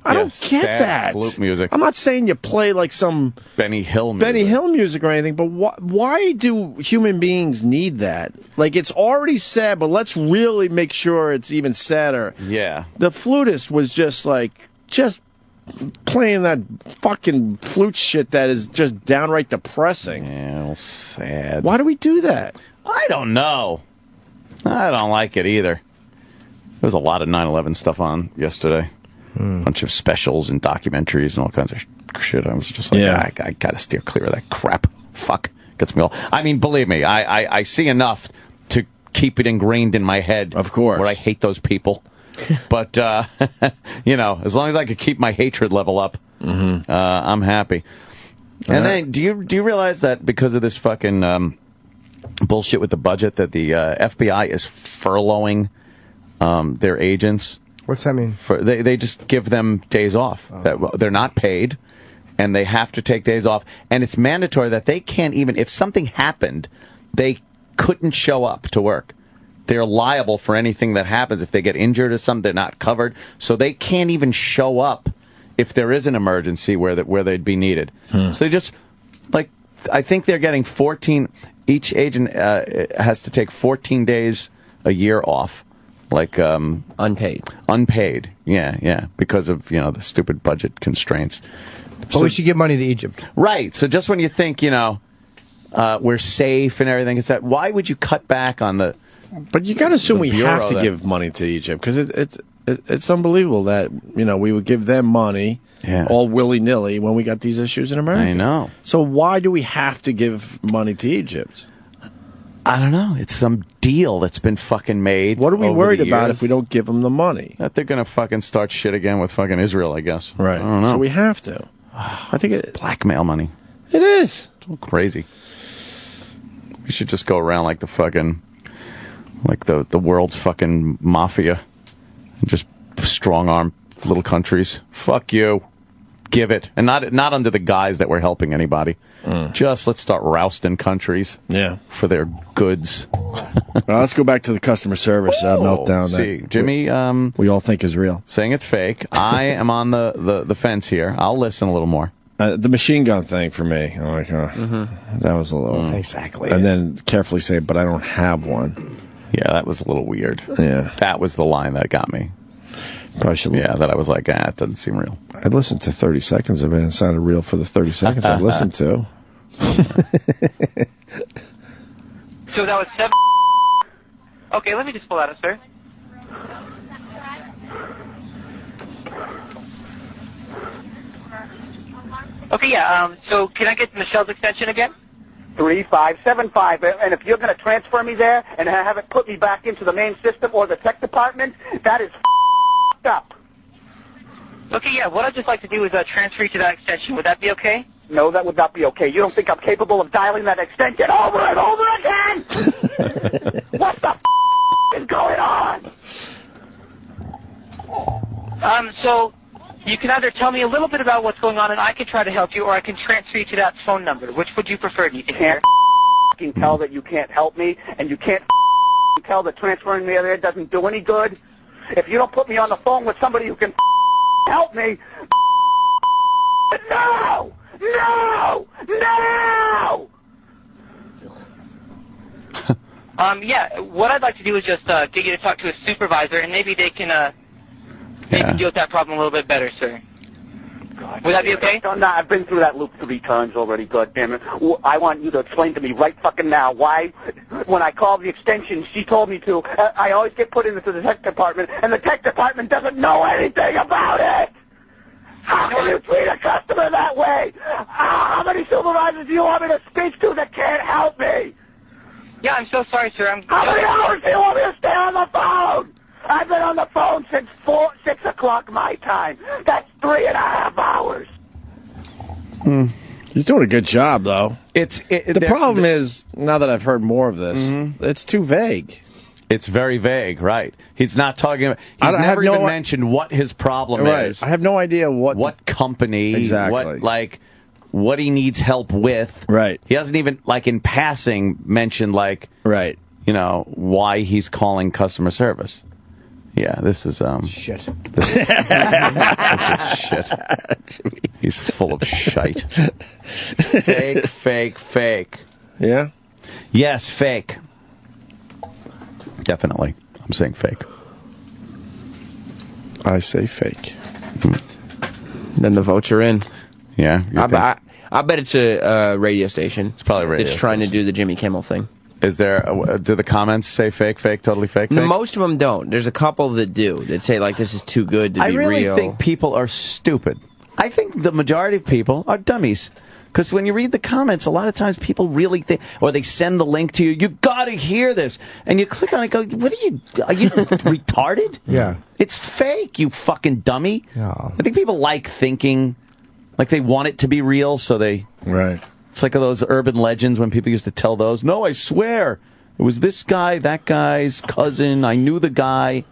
I don't get that. Flute music. I'm not saying you play like some Benny Hill music or anything, but why do human beings need that? Like, it's already sad, but let's really make sure it's even sadder. Yeah. The flutist was just playing that fucking flute shit that is just downright depressing. Yeah, sad. Why do we do that? I don't know. I don't like it either. There was a lot of 9/11 stuff on yesterday. Bunch of specials and documentaries and all kinds of shit. I was just like, I gotta steer clear of that crap. Fuck. Gets me all... I mean, believe me, I see enough to keep it ingrained in my head. Of course. Where I hate those people. But, you know, as long as I could keep my hatred level up, I'm happy. And then, do you realize that because of this fucking bullshit with the budget, that the FBI is furloughing their agents? What's that mean? They just give them days off. They're not paid, and they have to take days off. And it's mandatory that they can't even, if something happened, they couldn't show up to work. They're liable for anything that happens. If they get injured or something, they're not covered. So they can't even show up if there is an emergency where they'd be needed. So they just, like, I think they're getting 14, each agent has to take 14 days a year off. Like, unpaid. Unpaid, yeah, because of, you know, the stupid budget constraints. But we should give money to Egypt. Right, so just when you think, you know, we're safe and everything, it's that, why would you cut back on the... But you got to assume we have to give money to Egypt, because it's unbelievable that, you know, we would give them money all willy-nilly when we got these issues in America. I know. So why do we have to give money to Egypt? I don't know. It's some deal that's been fucking made. What are we worried about if we don't give them the money? That they're going to fucking start shit again with fucking Israel, I guess. Right. I don't know. So we have to. I think it's blackmail money. It is. It's all crazy. We should just go around like the fucking... like the world's fucking mafia. And just strong-arm little countries. Fuck you. Give it. And not under the guise that we're helping anybody. Just let's start rousting countries for their goods. Well, let's go back to the customer service meltdown that Jimmy, we all think is real. Saying it's fake. I am on the fence here. I'll listen a little more. The machine gun thing for me. I'm like, that was a little... Exactly. And then carefully say, but I don't have one. Yeah, that was a little weird. Yeah. That was the line that got me. Probably should. Yeah, that I was like, it doesn't seem real. I listened to 30 seconds of it, and it sounded real for the 30 seconds I listened to. So that was 7. Okay, let me just pull that up, sir. Okay, yeah, so can I get Michelle's extension again? 3575, and if you're going to transfer me there and have it put me back into the main system or the tech department, that is up. Okay, yeah, what I'd just like to do is transfer you to that extension. Would that be okay? No, that would not be okay. You don't think I'm capable of dialing that extension over and over again? What the is going on? So you can either tell me a little bit about what's going on and I can try to help you, or I can transfer you to that phone number. Which would you prefer? Do you can't tell that you can't help me, and you can't tell that transferring me there doesn't do any good? If you don't put me on the phone with somebody who can help me, no! No! No! Yeah, what I'd like to do is just get you to talk to a supervisor, and maybe they can maybe deal with that problem a little bit better, sir. God, would that be okay? No, I've been through that loop 3 times already, goddammit. I want you to explain to me right fucking now why, when I called the extension, she told me to, I always get put into the tech department, and the tech department doesn't know anything about it! How can you treat a customer that way? How many supervisors do you want me to speak to that can't help me? Yeah, I'm so sorry, sir. How many hours do you want me to stay on the phone? I've been on the phone since 6 o'clock my time. That's 3.5 hours. He's doing a good job, though. The problem is, now that I've heard more of this, it's too vague. It's very vague, right? He's not talking about... He's never even mentioned what his problem is. I have no idea what company... Exactly. What he needs help with. Right. He hasn't even, in passing, mentioned, right. Why he's calling customer service. Yeah, this is, shit. This is shit. He's full of shite. Fake, fake, fake. Yeah? Yes, fake. Definitely. I'm saying fake. I say fake. Then the votes are in. Yeah. I bet it's a radio station. It's probably a radio It's trying to do the Jimmy Kimmel thing. Is there? Do the comments say fake, fake, totally fake, fake? Most of them don't. There's a couple that do. That say, this is too good to be real. I really think people are stupid. I think the majority of people are dummies. Because when you read the comments, a lot of times people really think, or they send the link to you, you gotta hear this. And you click on it and go, are you retarded? Yeah. It's fake, you fucking dummy. Yeah. I think people like thinking, they want it to be real, so they... Right. It's like those urban legends when people used to tell those. No, I swear, it was this guy, that guy's cousin, I knew the guy.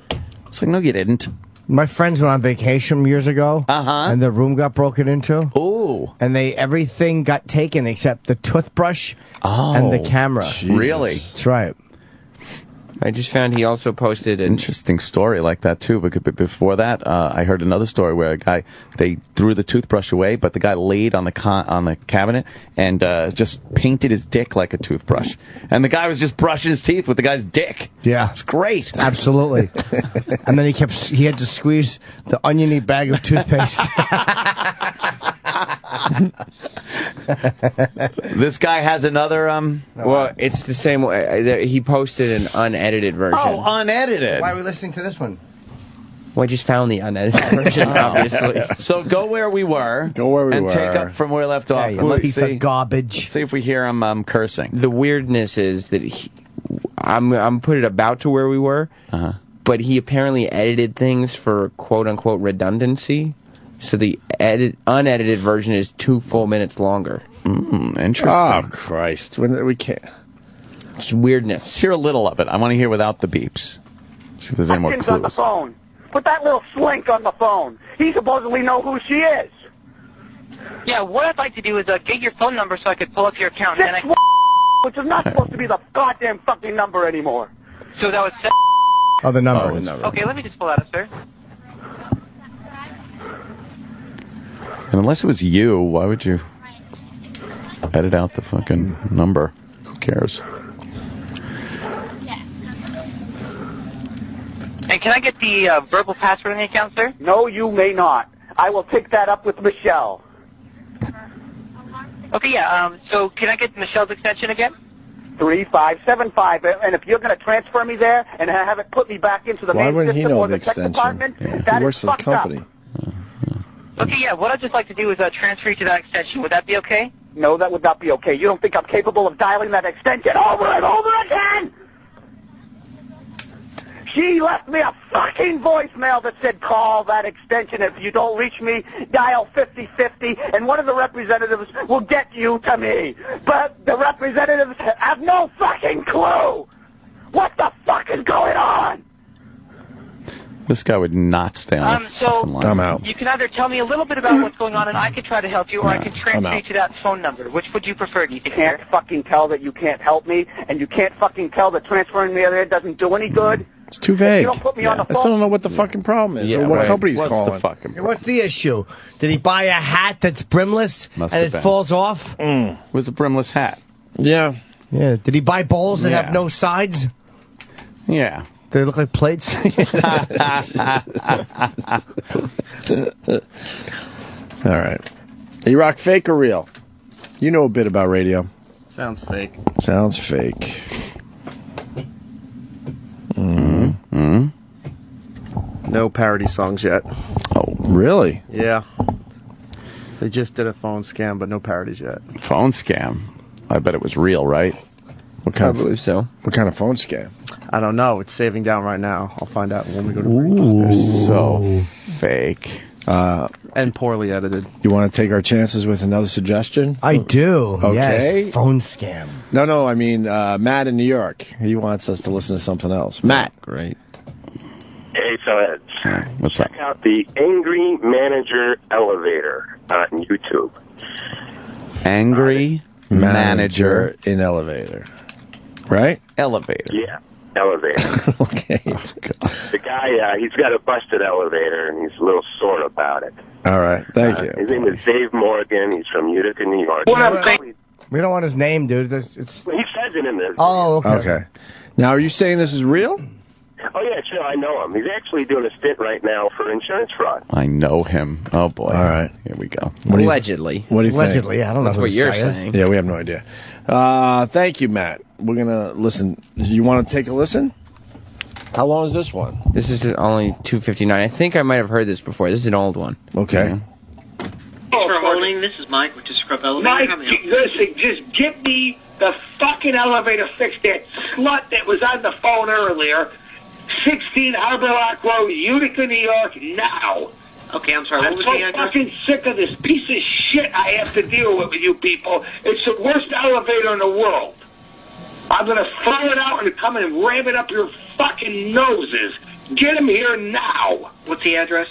It's like, no, you didn't. My friends went on vacation years ago, and their room got broken into. Ooh. And everything got taken except the toothbrush and the camera. Jesus. Really? That's right. I just found he also posted an interesting story like that too. But before that, I heard another story where a guy, they threw the toothbrush away, but the guy laid on the cabinet and just painted his dick like a toothbrush, and the guy was just brushing his teeth with the guy's dick. Yeah, it's great. Absolutely. And then he had to squeeze the oniony bag of toothpaste. This guy has another well, it's the same way. He posted an unedited version. Oh, unedited. Why are we listening to this one? Well, I just found the unedited version, obviously. So go where we were. And take up from where we left off. Yeah, piece of garbage. Let's see if we hear him cursing. The weirdness is that I'm put it about to where we were, but he apparently edited things for quote unquote redundancy. So the unedited version is 2 full minutes longer. Interesting. Oh, Christ. We can't. It's weirdness. Let's hear a little of it. I want to hear without the beeps. See if there's any more clues. On the phone. Put that little slink on the phone. He supposedly know who she is. Yeah, what I'd like to do is get your phone number so I could pull up your account. Which is not supposed to be the goddamn fucking number anymore. So that was... Oh, the number. Okay, let me just pull that up, sir. And unless it was you, why would you edit out the fucking number? Who cares? And can I get the verbal password on the account, sir? No, you may not. I will pick that up with Michelle. Okay, yeah, so can I get Michelle's extension again? 3575, and if you're going to transfer me there and have it put me back into the main system or the tech department, that is fucked up. Okay, yeah, what I'd just like to do is transfer you to that extension. Would that be okay? No, that would not be okay. You don't think I'm capable of dialing that extension over and over again? She left me a fucking voicemail that said, call that extension. If you don't reach me, dial 5050, and one of the representatives will get you to me. But the representatives have no fucking clue. What the fuck is going on? This guy would not stay on the fucking line. I'm out. You can either tell me a little bit about what's going on and I can try to help you, or I can transfer you to that phone number. Which would you prefer? Do you can't fucking tell that you can't help me, and you can't fucking tell that transferring me there doesn't do any good? It's too vague. You don't put me on the phone. I still don't know what the fucking problem is, or what company's calling. What's the issue? Did he buy a hat that's brimless and it falls off? It was a brimless hat. Yeah. Yeah. Did he buy balls that have no sides? Yeah. They look like plates. All right. E-Rock, fake or real? You know a bit about radio. Sounds fake. Sounds fake. No parody songs yet. Oh, really? Yeah. They just did a phone scam, but no parodies yet. Phone scam? I bet it was real, right? What kind I believe so. What kind of phone scam? I don't know. It's saving down right now. I'll find out when we go to break. So fake. And poorly edited. You want to take our chances with another suggestion? I do. Okay. Yes, phone scam. No, I mean, Matt in New York. He wants us to listen to something else. Matt. Great. Hey, so what's check out the Angry Manager Elevator on YouTube. Angry Manager in elevator. Right? Elevator. Yeah, elevator. Okay. The guy, he's got a busted elevator, and he's a little sore about it. All right. Thank you. His name is Dave Morgan. He's from Utica, New York. We don't want his name, dude. He says it in this. Oh, okay. Okay. Now, are you saying this is real? Oh, yeah, sure, I know him. He's actually doing a stint right now for insurance fraud. I know him. Oh, boy. All right. Here we go. Allegedly. What do you think? Allegedly, yeah, I don't know That's who what this you're guy is. saying. Yeah, we have no idea. Thank you, Matt. We're going to listen. You want to take a listen? How long is this one? This is only 2:59. I think I might have heard this before. This is an old one. Okay. Thanks for holding. This is Mike with the Scrub Elevator. Mike, listen, just get me the fucking elevator fixed. That slut that was on the phone earlier, 16 Harbor Lock Road, Utica, New York, now. Okay, I'm sorry. What I'm was so the address? fucking sick of this piece of shit I have to deal with you people. It's the worst elevator in the world. I'm going to throw it out and come and ram it up your fucking noses. Get him here now. What's the address?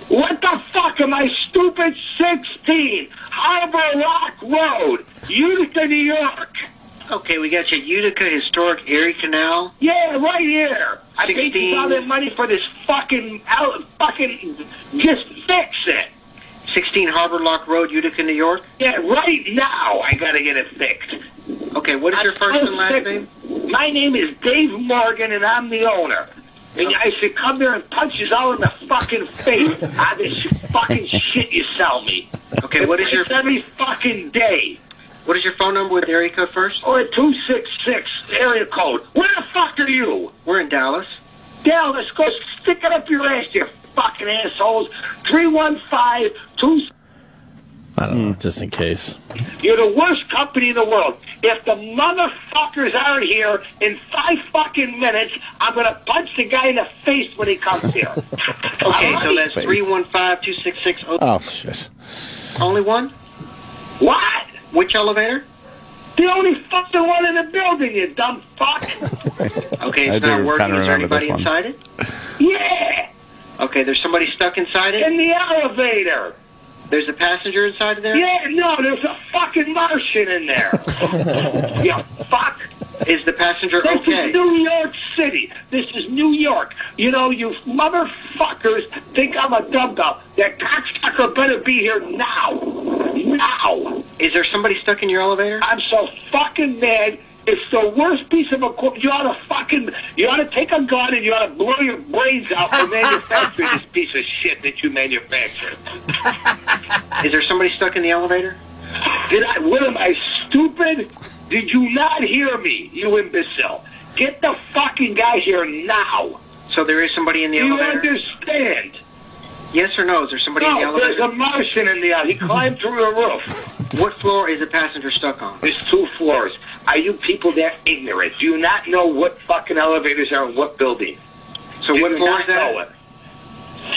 What the fuck am I stupid? 16 Harbor Lock Road, Utica, New York. Okay, we got you. Utica Historic Erie Canal. Yeah, right here. I paid you all that money for this fucking just fix it. 16 Harbor Lock Road, Utica, New York? Yeah, right now I gotta get it fixed. Okay, what is your first and last name? My name is Dave Morgan, and I'm the owner. And I should come there and punch you all in the fucking face on this fucking shit you sell me. Okay, what is your... Every fucking day. What is your phone number with area code first? Or 266 area code. Where the fuck are you? We're in Dallas. Dallas, go stick it up your ass, you fucking assholes. 315-2... I don't know, just in case. You're the worst company in the world. If the motherfuckers aren't here in 5 fucking minutes, I'm going to punch the guy in the face when he comes here. Okay, so that's 315-266... Oh, shit. Only one? What? Which elevator? The only fucking one in the building, you dumb fuck. Okay, it's not working. Is there anybody inside it? Yeah. Okay, there's somebody stuck inside it? In the elevator. There's a passenger inside of there? Yeah, no, there's a fucking Martian in there. You fuck. Is the passenger okay? This is New York City. This is New York. You know, you motherfuckers think I'm a dum-dum. That cocksucker better be here now. Now. Is there somebody stuck in your elevator? I'm so fucking mad. It's the worst piece of equipment. You ought to take a gun and you ought to blow your brains out for manufacturing this piece of shit that you manufacture. Is there somebody stuck in the elevator? What am I, stupid? Did you not hear me, you imbecile? Get the fucking guy here now. So there is somebody in the elevator? Do you understand? Yes or no? Is there somebody in the elevator? There's a Martian in the elevator. He climbed through the roof. What floor is the passenger stuck on? There's 2 floors. Are you people that ignorant? Do you not know what fucking elevators are in what building? So what floor is that?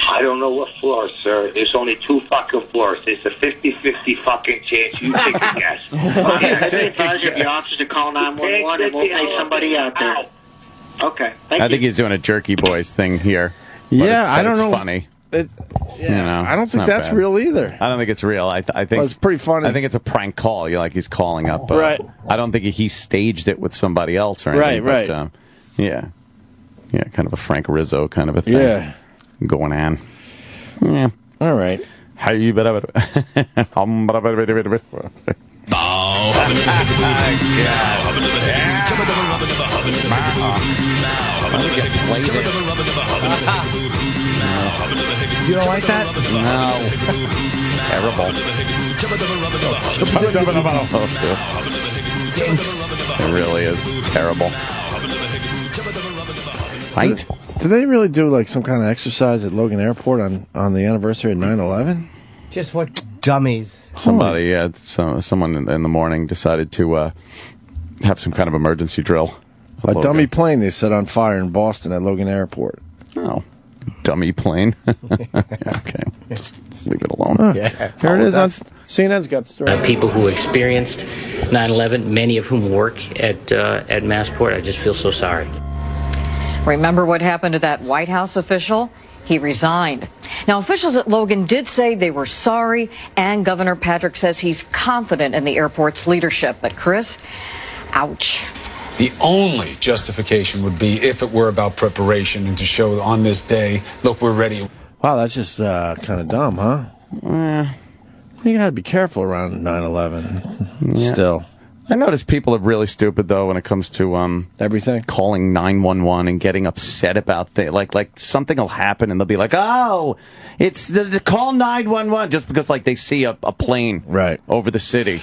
I don't know what floor, sir. There's only 2 fucking floors. There's a 50-50 fucking chance. You take a guess. Okay, I think advise your officers to call 911 and we'll pay somebody out there. Okay, I think he's doing a Jerky Boys thing here. Yeah, I don't know. It's funny. I don't think that's real either. I don't think it's real. I think it's pretty funny. I think it's a prank call. He's calling up. Right. I don't think he staged it with somebody else or anything. Right. But, yeah, kind of a Frank Rizzo kind of a thing. Yeah. Going on. Yeah. All right. How you better? You don't like that? No. Terrible. It really is terrible. Right? Did they really do like some kind of exercise at Logan Airport on the anniversary of 9/11? Just what dummies. Somebody, someone in the morning decided to have some kind of emergency drill. A dummy plane they set on fire in Boston at Logan Airport. Oh, dummy plane. Okay, just leave it alone. Here it is on CNN's got the story. People who experienced 9/11, many of whom work at Massport. I just feel so sorry. Remember what happened to that White House official? He resigned. Now, officials at Logan did say they were sorry, and Governor Patrick says he's confident in the airport's leadership. But Chris, ouch. The only justification would be if it were about preparation and to show on this day, look, we're ready. Wow, that's just kind of dumb, huh? You got to be careful around 9/11. Still. I notice people are really stupid though when it comes to everything, calling 911 and getting upset about things. Like something will happen and they'll be like, "Oh, it's the call 911," just because like they see a plane over the city,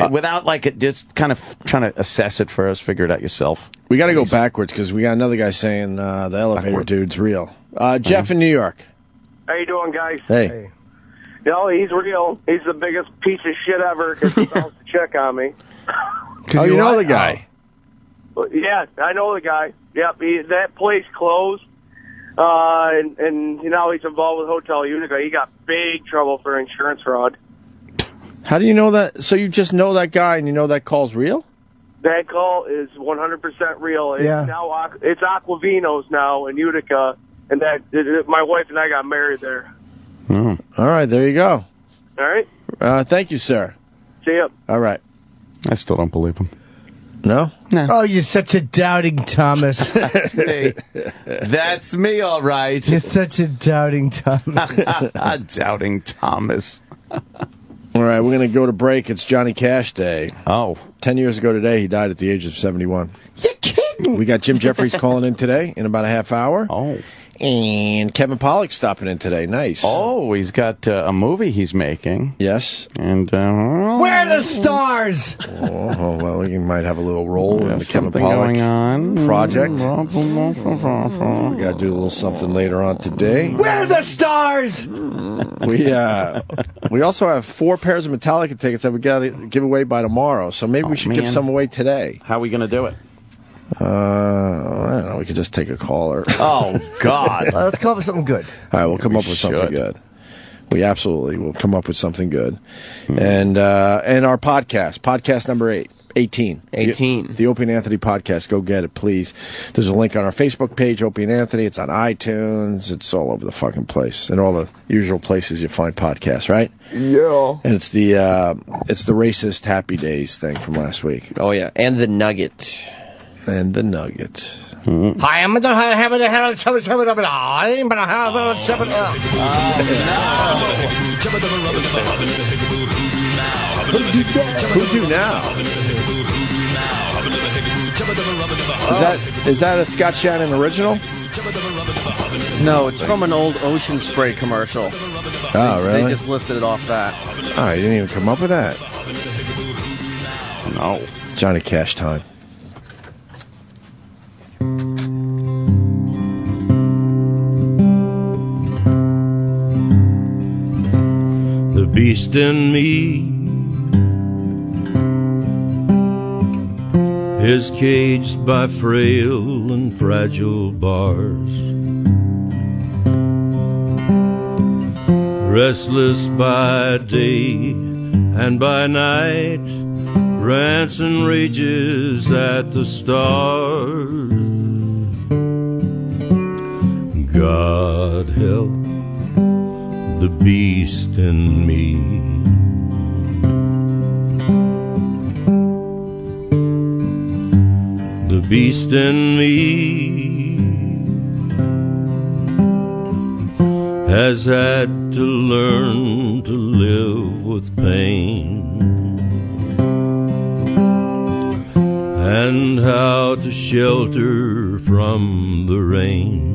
without it just kind of trying to assess it first, figure it out yourself. We got to go backwards because we got another guy saying the elevator dude's real. Jeff in New York. How you doing, guys? Hey. No, he's real. He's the biggest piece of shit ever because he calls to check on me. Oh, you know the guy? Yeah, I know the guy. Yep, that place closed, and now he's involved with Hotel Utica. He got big trouble for insurance fraud. How do you know that? So you just know that guy and you know that call's real? That call is 100% real. It's now it's Aquavino's now in Utica, and my wife and I got married there. All right, there you go. All right. Thank you, sir. See ya. All right. I still don't believe him. No? Oh, you're such a doubting Thomas. That's me, all right. You're such a doubting Thomas. Doubting Thomas. All right, we're going to go to break. It's Johnny Cash Day. Oh. 10 years ago today, he died at the age of 71. You're kidding. We got Jim Jefferies calling in today in about a half hour. Oh. And Kevin Pollock stopping in today. Nice. Oh, he's got a movie he's making. Yes. And where are the stars? Oh, well, we might have a little role in the Kevin something Pollock going on. project. We got to do a little something later on today. Where are the stars? We also have 4 pairs of Metallica tickets that we got to give away by tomorrow. So maybe we should give some away today. How are we going to do it? I don't know. We could just take a caller. Oh, God. Let's come up with something good. All right, we'll come up with something good. We absolutely will come up with something good. And our podcast number 18. The Opie and Anthony podcast. Go get it, please. There's a link on our Facebook page, Opie and Anthony. It's on iTunes. It's all over the fucking place. And all the usual places you find podcasts, right? Yeah. And it's the racist Happy Days thing from last week. Oh, yeah. And the Nugget. And the Nugget. Hi, I'm going to have it. Who do now? Is that a Scott Shannon original? No, it's from an old Ocean Spray commercial. Oh, really? They just lifted it off that. Oh, you didn't even come up with that? No. Johnny Cash time. The beast in me is caged by frail and fragile bars. restless by day and by night, rants and rages at the stars. God help the beast in me. The beast in me has had to learn to live with pain, and how to shelter from the rain.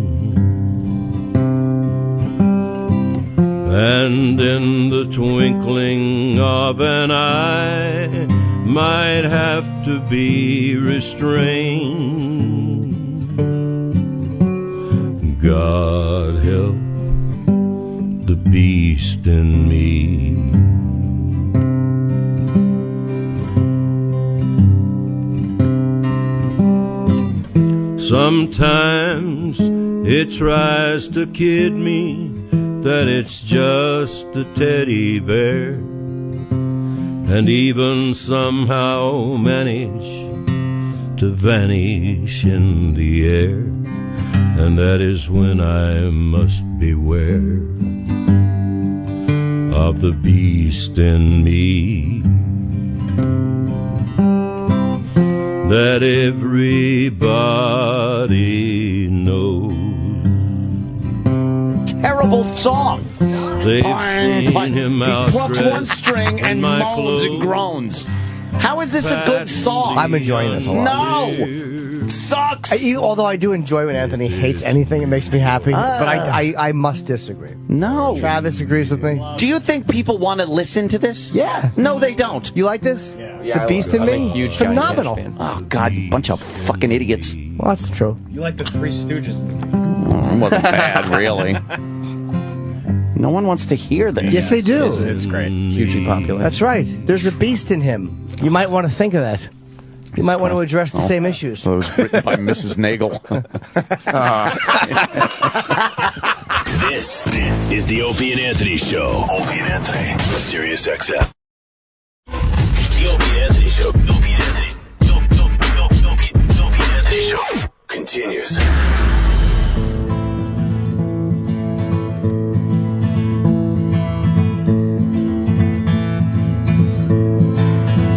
And in the twinkling of an eye might have to be restrained. God help the beast in me. Sometimes it tries to kid me that it's just a teddy bear, and even somehow manage to vanish in the air, and that is when I must beware of the beast in me that everybody knows. Terrible song. They've seen him out. He plucks one string and moans and groans. How is this a good song? I'm enjoying this a lot. No! It sucks! Although I do enjoy when Anthony hates anything, it makes me happy. But I must disagree. No. Travis agrees with me. Do you think people want to listen to this? Yeah. No, they don't. You like this? Yeah, The Beast in Me? I'm a huge Johnny Phenomenal. Cash fan. Oh, God, bunch of fucking idiots. Well, that's true. You like the Three Stooges movie? It wasn't bad, really. No one wants to hear this. Yes, they do. It's great. Hugely popular. That's right. There's a beast in him. You might want to think of that. You might want to address the same issues. So it was written by Mrs. Nagel. This is the Opie and Anthony Show. Opie and Anthony, Sirius XM. The Opie and Anthony Show. Opie and Anthony. Opie and Anthony Show continues.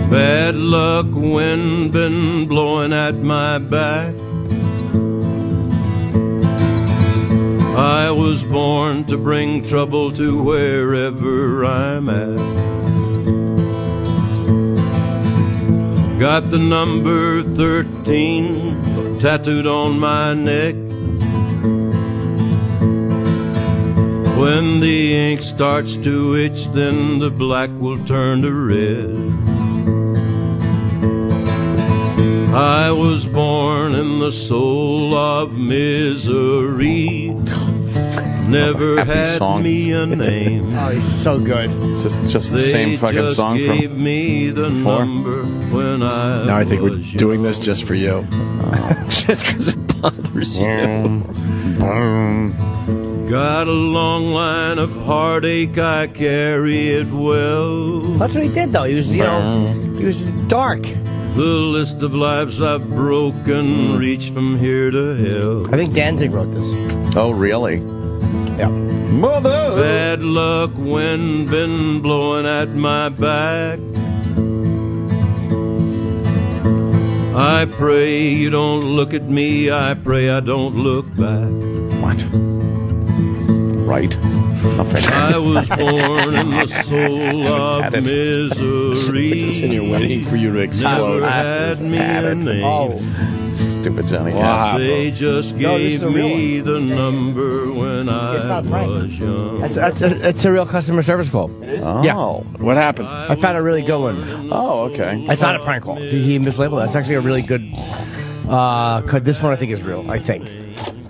Bad luck, wind been blowing at my back. I was born to bring trouble to wherever I'm at. Got the number 13 tattooed on my neck. When the ink starts to itch, then the black will turn to red. I was born in the soul of misery. Never had song. me a name. Oh, he's so good. Is this just the same fucking song from gave me the before? number when I Now I think we're was doing young. this just for you. Just because it bothers you. Got a long line of heartache, I carry it well. That's what he did, though. He was, he was dark. The list of lives I've broken reach from here to hell. I think Danzig wrote this. Oh, really? Yeah. Mother! Bad luck, wind been blowing at my back. I pray you don't look at me, I pray I don't look back. What? Right. I was born in the soul of misery. You're waiting for you to explode. Never had me a name. Oh. Stupid Johnny Wow. Cash. They just No, this is gave a real me the number when It's not I prank. was young. It's a real customer service call. Oh. Yeah. What happened? I found a really good one. Oh, okay. It's not a prank call. He mislabeled it. It's actually a really good. This one I think is real. I think.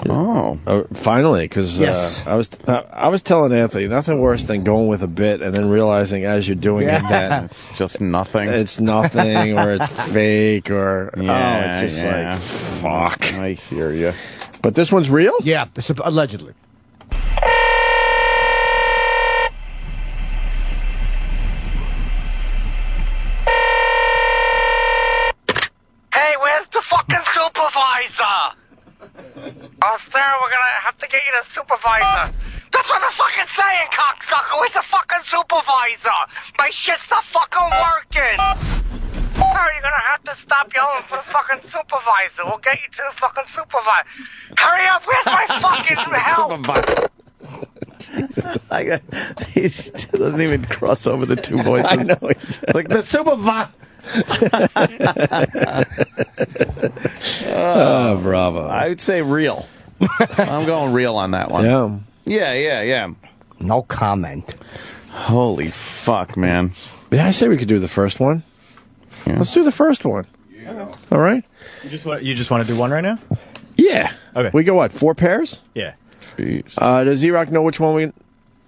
Oh. Finally, because Yes. I was telling Anthony, nothing worse than going with a bit and then realizing as you're doing it that It's just nothing. it's nothing or it's fake or Yeah, it's just yeah. like fuck. I hear you. But this one's real? Yeah, allegedly. Oh, Sarah, we're gonna have to get you the supervisor. That's what I'm fucking saying, cocksucker. Where's the fucking supervisor? My shit's not fucking working. Sarah, you're gonna have to stop yelling for the fucking supervisor. We'll get you to the fucking supervisor. Hurry up, where's my fucking help? He doesn't even cross over the two voices. I know. Like the supervisor. Oh, bravo. I would say real. I'm going real on that one. Yeah. No comment. Holy fuck, man. Yeah, I say we could do the first one. Yeah. Let's do the first one. Yeah. All right. You just want to do one right now? Yeah. Okay. We go, what, 4 pairs? Yeah. Does E-Rock know which one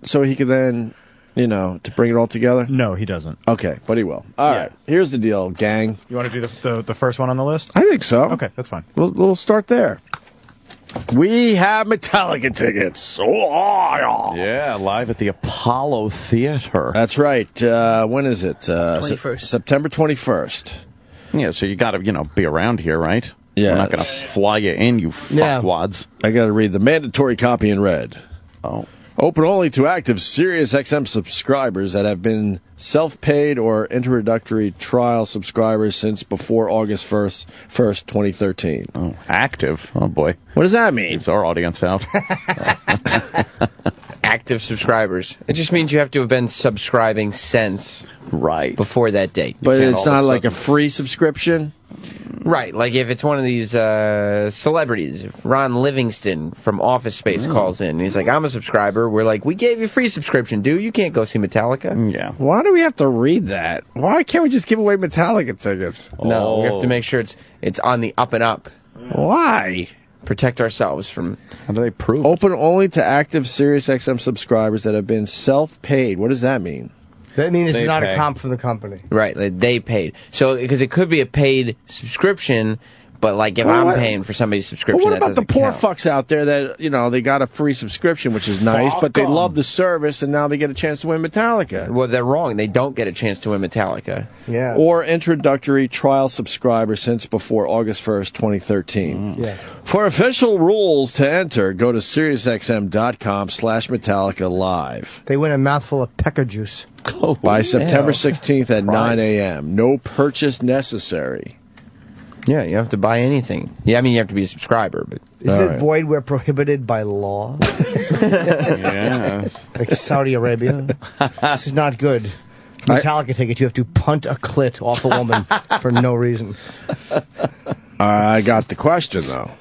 so he could then, to bring it all together? No, he doesn't. Okay, but he will. All right. Here's the deal, gang. You want to do the first one on the list? I think so. Okay, that's fine. We'll start there. We have Metallica tickets. Yeah, live at the Apollo Theater. That's right. When is it? 21st. September 21st. Yeah, so you got to, be around here, right? Yeah. We're not going to fly you in, you fuckwads. I got to read the mandatory copy in red. Oh. Open only to active SiriusXM subscribers that have been self-paid or introductory trial subscribers since before August 1st, 2013. Oh, active? Oh, boy. What does that mean? Keeps our audience out. Active subscribers. It just means you have to have been subscribing since before that date. But it's not like a free subscription? Right, like if it's one of these celebrities, if Ron Livingston from Office Space calls in, and he's like, I'm a subscriber, we're like, we gave you a free subscription, dude, you can't go see Metallica. Yeah. Why do we have to read that? Why can't we just give away Metallica tickets? No, we have to make sure it's on the up and up. Why? Protect ourselves from... How do they prove Open only to active SiriusXM subscribers that have been self-paid. What does that mean? That means it's They not pay. a comp from the company. Right, like they paid. So, because it could be a paid subscription, but like if I'm paying for somebody's subscription, Well, what that about the doesn't poor count. fucks out there that, they got a free subscription, which is nice, Fuck but they 'em. love the service, and now they get a chance to win Metallica? Well, they're wrong. They don't get a chance to win Metallica. Yeah. Or introductory trial subscriber since before August 1st, 2013. Yeah. For official rules to enter, go to SiriusXM.com/Metallica Live. They win a mouthful of pecker juice. By September 16th at 9 a.m. No purchase necessary. Yeah, you have to buy anything. Yeah, I mean, you have to be a subscriber, but... Is it void where prohibited by law? Yeah. Like Saudi Arabia? This is not good. Metallica ticket, you have to punt a clit off a woman for no reason. I got the question, though.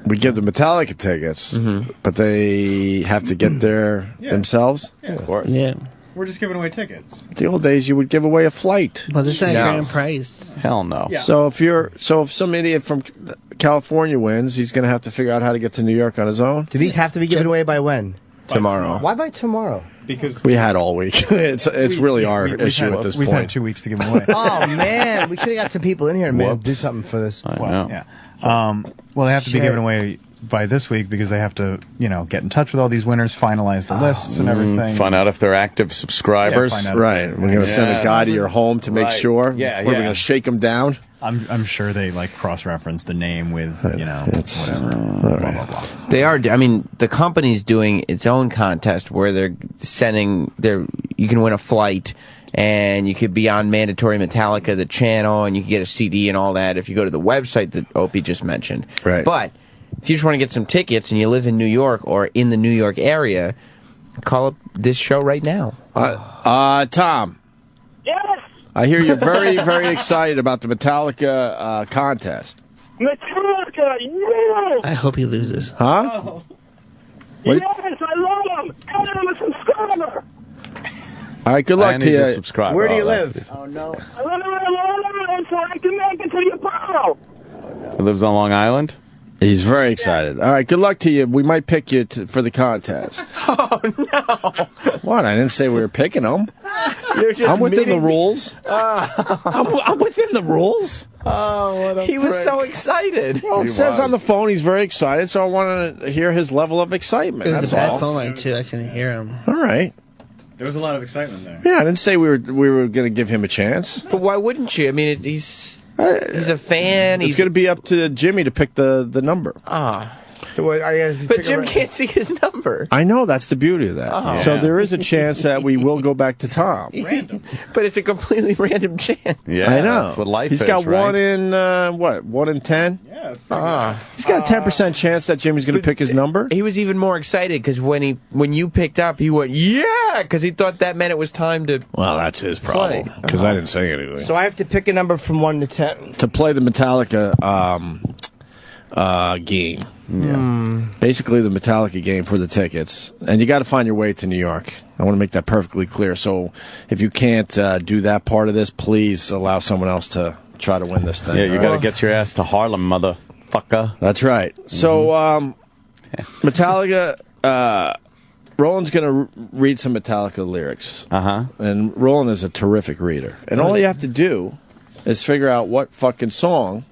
We give the Metallica tickets, but they have to get there themselves? Yeah. Of course. Yeah. We're just giving away tickets. The old days, you would give away a flight. Well, this ain't grand prize. Hell no. Yeah. So if some idiot from California wins, he's going to have to figure out how to get to New York on his own. Do these have to be given away by when? Tomorrow. Why by tomorrow? Because we had all week. It's really our issue at this we've point. had 2 weeks to give them away. Oh, man. We should have got some people in here, man. Whoops. Do something for this. I know. Yeah. Well, they have to be given away by this week because they have to, get in touch with all these winners, finalize the lists and everything. Find out if they're active subscribers. Yeah, find out. Right. We're going to send a guy to your home to make sure. Yeah, We're going to shake him down. I'm sure they cross-reference the name with whatever. Blah, blah, blah. They are. I mean, the company's doing its own contest where they're sending you can win a flight, and you could be on mandatory Metallica, the channel, and you can get a CD and all that if you go to the website that Opie just mentioned. Right. But if you just want to get some tickets and you live in New York or in the New York area, call up this show right now. Tom. Yes, I hear you're very, very excited about the Metallica contest. Metallica, yes! I hope he loses. Huh? Oh. What- Yes, I love him! And I'm a subscriber! All right, good luck And to he's you. a subscriber. Where do you Oh, that's live? Oh, no. I live in Long Island so I can make it to the Apollo! good. He lives on Long Island? He's very excited. All right, good luck to you. We might pick you for the contest. Oh, no. What? I didn't say we were picking them. You're just I'm within the meeting- rules. I'm within the rules. Oh, what a He was so excited. Well, it says on the phone he's very excited, so I want to hear his level of excitement. It was That's a bad all. phone line, too. I couldn't hear him. All right. There was a lot of excitement there. Yeah, I didn't say we were going to give him a chance. But why wouldn't you? I mean, he's a fan. It's going to be up to Jimmy to pick the number. Ah. But Jim can't see his number. I know, that's the beauty of that. Oh. So there is a chance that we will go back to Tom. But it's a completely random chance. Yeah, I know. that's what life He's is, got right? 1 in, 1 in 10? Yeah, that's He's got a 10% chance that Jimmy's going to pick his number. He was even more excited because when you picked up, he went, yeah, because he thought that meant it was time to Well, that's his problem, because I didn't say anything. So I have to pick a number from 1 to 10. To play the Metallica game. Yeah. Basically, the Metallica game for the tickets. And you got to find your way to New York. I want to make that perfectly clear. So if you can't do that part of this, please allow someone else to try to win this thing. Yeah, you got to get your ass to Harlem, motherfucker. That's right. So, Metallica, Roland's going to read some Metallica lyrics. And Roland is a terrific reader. And all you have to do is figure out what fucking song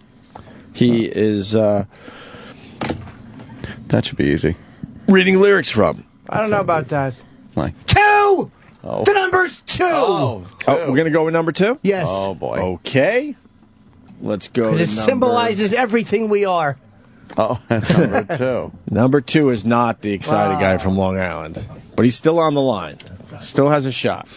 he is that should be easy. reading lyrics from. I don't know about that. Like 2! Oh. The number's 2! Oh, we're going to go with number 2? Yes. Oh, boy. Okay. Let's go to Because it symbolizes everything we are. Oh, that's number 2. Number 2 is not the excited guy from Long Island. But he's still on the line. Still has a shot.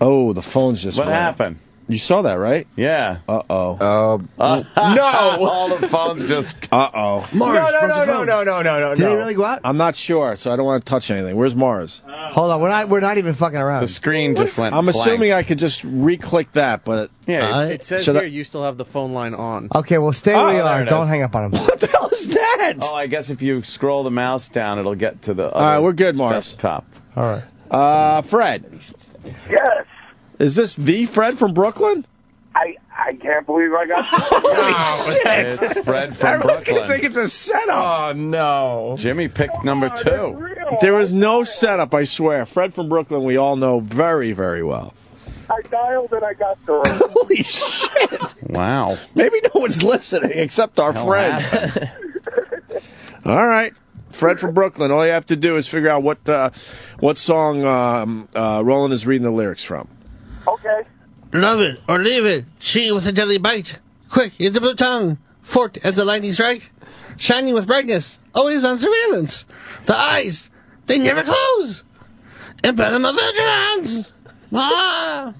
Oh, the phone's just What went. happened? You saw that, right? Yeah. Uh-oh. No! All the phones just... Uh-oh. No. Did he really go out? I'm not sure, so I don't want to touch anything. Where's Mars? Hold on, we're not even fucking around. The screen just went I'm blank. assuming I could just re-click that, but... Yeah, It says Should here I- you still have the phone line on. Okay, well, stay where you there are. it Don't is. hang up on him. What the hell is that? Oh, I guess if you scroll the mouse down, it'll get to the other All right, we're good, Mars. desktop. All right. Fred. Yes. Is this the Fred from Brooklyn? I can't believe I got It's Fred from Everyone's Brooklyn. going to think it's a setup. Oh, no. Jimmy picked number 2. There is no setup, I swear. Fred from Brooklyn, we all know very, very well. I dialed and I got through. Holy shit. Wow. Maybe no one's listening except our friend. All right. Fred from Brooklyn. All you have to do is figure out what song Roland is reading the lyrics from. Okay. Love it or leave it. She with a deadly bite. Quick is the blue tongue. Forked as the lightning strike. Shining with brightness. Always on surveillance. The eyes, they never close. Emblem of vigilance. Ah.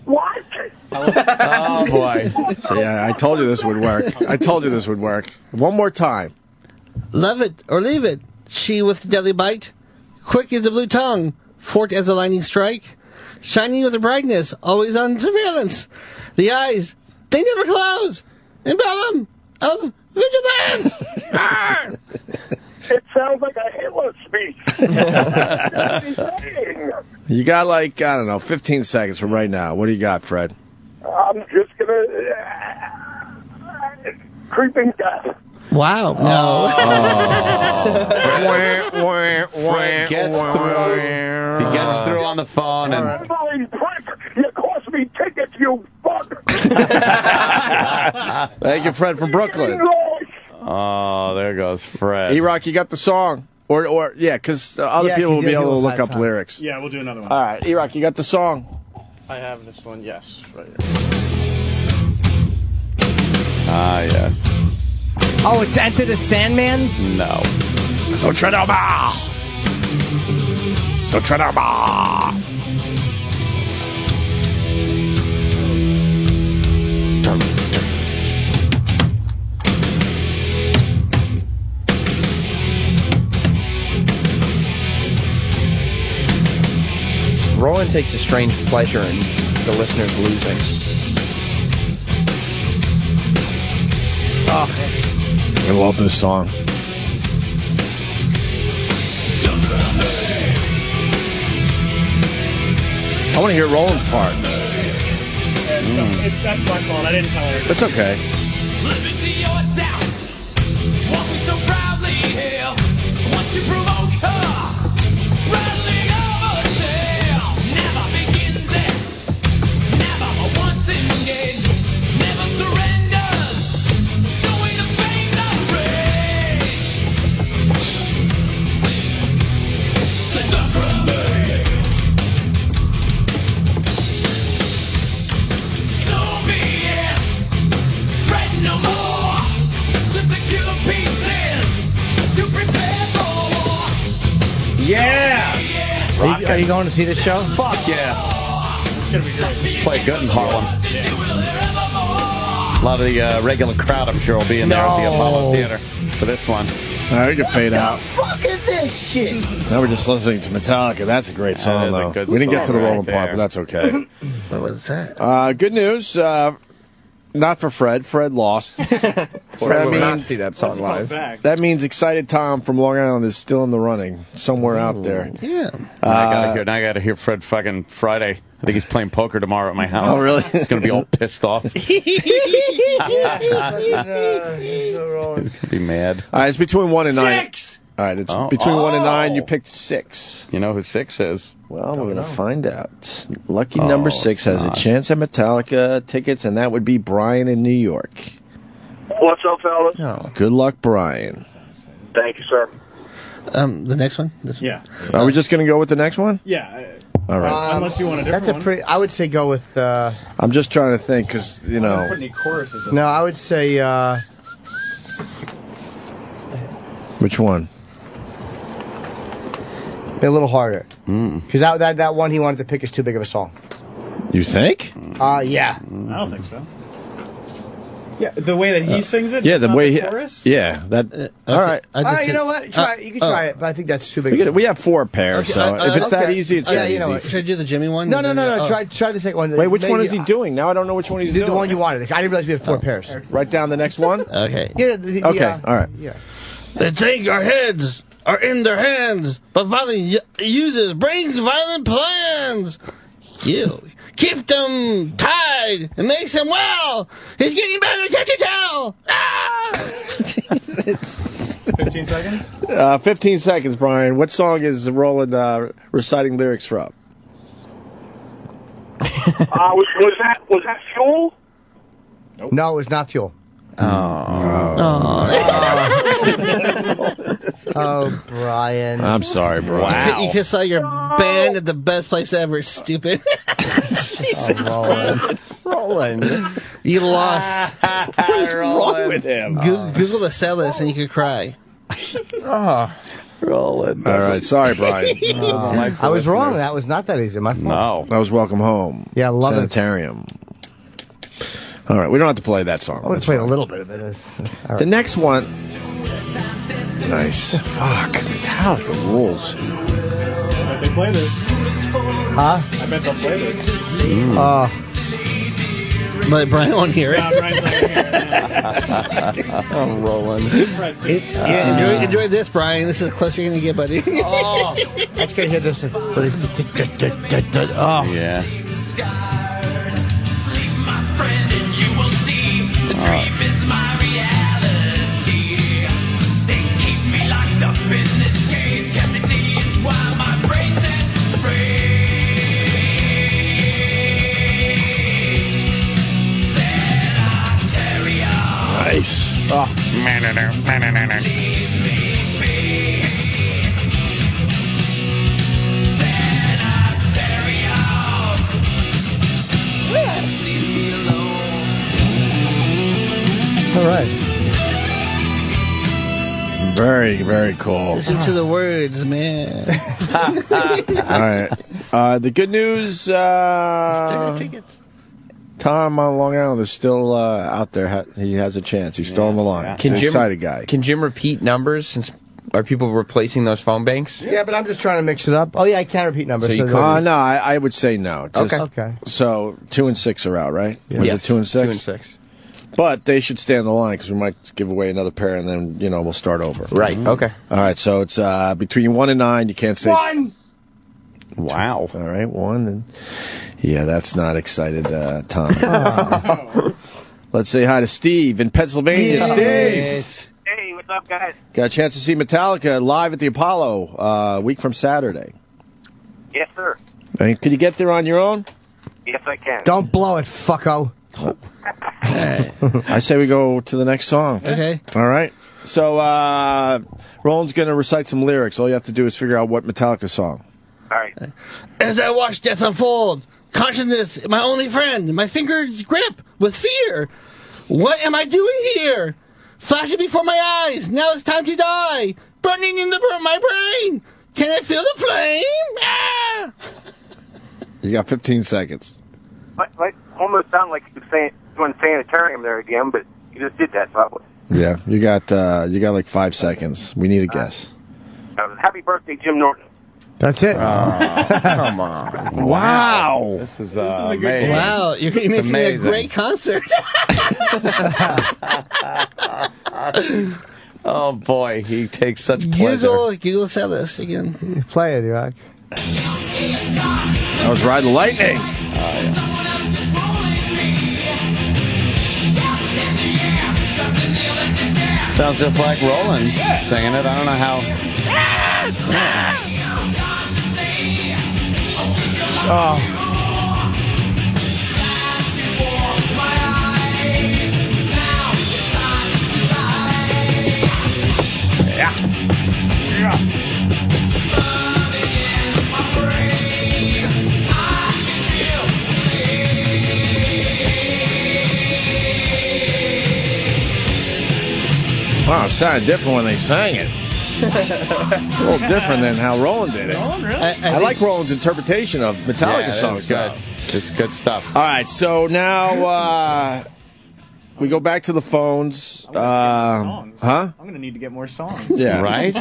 What? Oh, boy. Yeah, I told you this would work. One more time. Love it or leave it. She with the deadly bite. Quick is the blue tongue. Forked as the lightning strike. Shining with the brightness. Always on surveillance. The eyes, they never close. Emblem of vigilance. Ah. It sounds like a Hitler speech. You got 15 seconds from right now. What do you got, Fred? I'm just going to... creeping death. Wow. No. Fred gets through. He gets through on the phone and... Holy prick! You cost me tickets, you fuck! Thank you, Fred from Brooklyn. Oh, there goes Fred. E-Rock, you got the song? Or yeah, because other people will be able to look up lyrics. Yeah, we'll do another one. All right, E-Rock, you got the song? I have this one, yes. Right here. Ah, yes. Oh, it's Enter the Sandman? No. Don't tread on me! Don't tread on me! Roland takes a strange pleasure in the listeners losing. Oh, I love this song. I want to hear Roland's part. That's my fault. I didn't tell her. It's okay. Liberty or doubt, walking so proudly here. Once you provoke her, rattling over the tail. Never begins it, never once engaged, never surrenders, showing the pain of rage. Slip up from me. So be it. Fret no more. Just the killer pieces. Are you going to see this show? Fuck yeah. It's going to be great. Let's play good in Harlem. A lot of the regular crowd, I'm sure, will be in there at the Apollo Theater for this one. All right, we can fade out. What the fuck is this shit? Now we're just listening to Metallica. That's a great song, though. We didn't get to the rolling part, but that's okay. What was that? Good news. Not for Fred. Fred lost. Fred will not see that song live. That means Excited Tom from Long Island is still in the running somewhere out there. Yeah. Now I gotta hear Fred fucking Friday. I think he's playing poker tomorrow at my house. Oh, really? He's gonna be all pissed off. He's gonna be mad. All right, it's between 1 and 9. 6! All right, it's between 1 and 9. You picked 6. You know who 6 is? Well, we're going to find out. Lucky number 6 has a chance at Metallica tickets, and that would be Brian in New York. What's up, fellas? No. Good luck, Brian. Thank you, sir. The next one? Yeah. Are we just going to go with the next one? Yeah. All right. Unless you want a different That's a one. pretty. I would say go with. I'm just trying to think because, you I don't know. put any choruses in No, I would say. Which one? A little harder. Because that one he wanted to pick is too big of a song. You think? Yeah. I don't think so. Yeah, the way that he sings it. Yeah, the not way the he. chorus? Yeah, that. All right. You know what? Try it. You can try it, but I think that's too big. We have 4 pairs, so if it's that easy, it's that you know easy. what? Should I do the Jimmy one? No. Try the second one. Wait, which one is he doing? Now I don't know which one he's doing. The one you wanted. I didn't realize we had 4 pairs. Write down the next one. Okay. Yeah. Okay. All right. Yeah. They think our heads are in their hands, but violent uses brains violent plans. You keep them tied and makes them well. He's getting better, can't you tell? 15 seconds? 15 seconds, Brian. What song is Roland reciting lyrics from? Was that Fuel? Nope. No, it was not Fuel. Oh, Brian. I'm sorry, Brian. You saw your band at the best place ever, stupid. Roland. You lost. What is wrong with him? Google the sellers and you could cry. Roland. All right, sorry, Brian. I was wrong. That was not that easy. My fault. No. That was Welcome Home. Yeah, I love it. Sanitarium. All right, we don't have to play that song. I want to play a little bit of it. All right. The next one. Nice. Fuck. Metallica rules. I bet they play this. Huh? I bet they'll play this. But Brian won't hear it. Yeah, Brian's not gonna hear it. Oh, Roland. Enjoy this, Brian. This is the closer you're going to get, buddy. Let's get hit this. Oh. Yeah. The dream is my reality. They keep me locked up in this cage. Can't they see it's why my brain says rage? Sanitarium. Nice. Oh. Leave me be. Sanitarium. Just leave me alone. All right. Very, very cool. Listen to the words, man. All right. The good news, Tickets. Tom on Long Island is still out there. He has a chance. He's still on the line. Can An Jim, excited guy. Can Jim repeat numbers? Since are people replacing those phone banks? Yeah, but I'm just trying to mix it up. Oh, yeah, I can repeat numbers. So you No, I would say no. Just- Okay. So 2 and 6 are out, right? Yeah. Or is Yes, it 2 and 6? 2 and 6. But they should stay on the line because we might give away another pair and then, we'll start over. Right. Okay. All right, so it's between 1 and 9. You can't say. 1! Wow. All right, 1. And yeah, that's not excited, Tom. Let's say hi to Steve in Pennsylvania. Yes. Steve. Hey, what's up, guys? Got a chance to see Metallica live at the Apollo a week from Saturday. Yes, sir. Hey, could you get there on your own? Yes, I can. Don't blow it, fucko. I say we go to the next song. Okay. All right. So Roland's going to recite some lyrics. All you have to do is figure out what Metallica song. All right. As I watch death unfold, consciousness, my only friend, my fingers grip with fear. What am I doing here? Flashing before my eyes, now it's time to die. Burning in my brain. Can I feel the flame? Ah! You got 15 seconds. Like almost sound like you were doing sanitarium there again, but you just did that. So Yeah, you got like 5 seconds. We need a guess. happy birthday, Jim Norton. That's it. Come on. Wow. This is a good amazing. Wow, you're It's missing a amazing. great concert. Oh, boy. He takes such pleasure. Google sell this again. Play it, Rock. That was Ride the Lightning. Sounds just like Roland singing it. I don't know how. Oh. Wow, it sounded different when they sang it. It's a little different than how Roland did it. I like Roland's interpretation of Metallica songs. Good. It's good stuff. All right, so now we go back to the phones. Songs. Huh? I'm going to need to get more songs. Yeah. Right?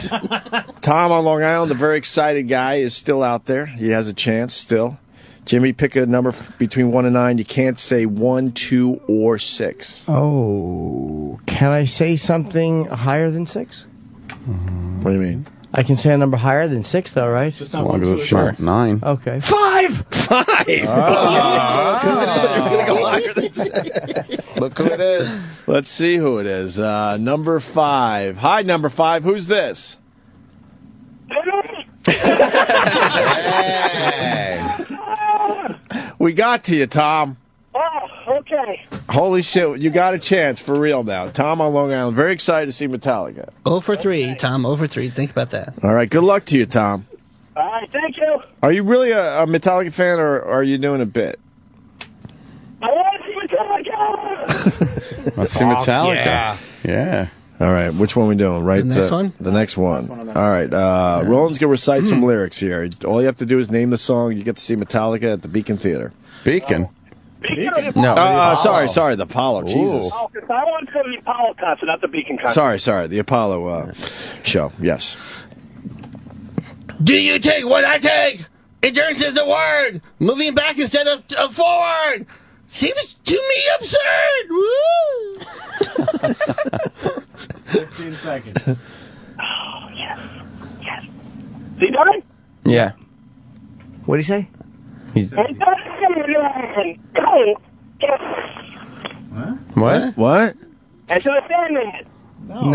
Tom on Long Island, the very excited guy, is still out there. He has a chance still. Jimmy, pick a number between 1 and 9. You can't say 1, 2, or 6. Oh, can I say something higher than 6? What do you mean? I can say a number higher than 6, though, right? Just not 1, 2, or 6. 9. Okay. 5! 5! Look who it is. Let's see who it is. Number 5. Hi, number 5. Who's this? We got to you, Tom. Oh, okay. Holy shit, you got a chance for real now. Tom on Long Island, very excited to see Metallica. 0 for 3, Tom. 0 for 3. Think about that. All right, good luck to you, Tom. All right, thank you. Are you really a Metallica fan, or are you doing a bit? I want to see Metallica. Let's see Metallica. Yeah. All right, which one are we doing? Right, The next one? The next one. All right, Roland's going to recite some lyrics here. All you have to do is name the song. You get to see Metallica at the Beacon Theater. Beacon? No. Sorry, the Pollock. Jesus. Oh, 'cause I want to go to the Apollo concert, not the Beacon concert. Sorry, the Apollo show. Yes. Do you take what I take? Endurance is the word. Moving back instead of forward. Seems to me absurd. Woo! 15 seconds. Oh, yes. Yes. Is he done? Yeah. What did he say? What? What? And to the Sandman. No.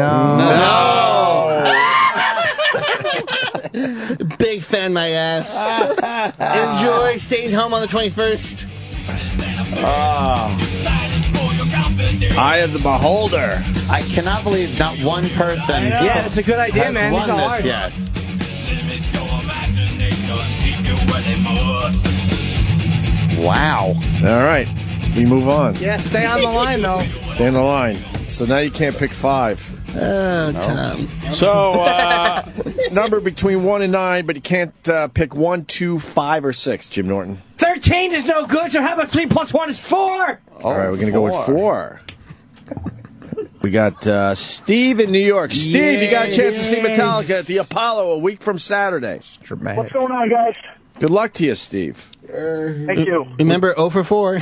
Big fan, my ass. Enjoy staying home on the 21st. Eye of the Beholder. I cannot believe not one person Yeah, it's a good idea, has man. run These are this hard. yet. Wow. All right, we move on. Yeah, stay on the line, though. Stay on the line. So now you can't pick 5. Oh, Tom. So, number between 1 and 9, but you can't pick 1, 2, 5, or 6, Jim Norton. 13 is no good, so how about 3 plus 1 is 4? All right, we're going to go with 4. We got Steve in New York. Steve, you got a chance to see Metallica at the Apollo a week from Saturday. What's going on, guys? Good luck to you, Steve. Thank you. Remember 0 for 4.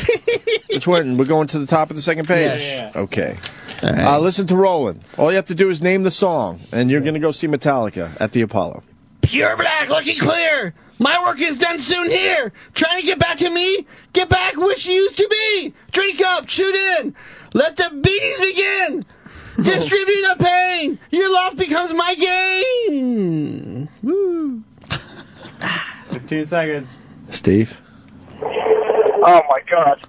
Which one? We're going to the top of the second page? Yes. Okay. Right. Listen to Roland. All you have to do is name the song, and you're going to go see Metallica at the Apollo. Pure black, looking clear. My work is done soon here. Trying to get back to me. Get back, wish you used to be. Drink up, shoot in. Let the beatings begin. Distribute the pain. Your loss becomes my gain. Woo. 15 seconds. Steve? Oh, my God.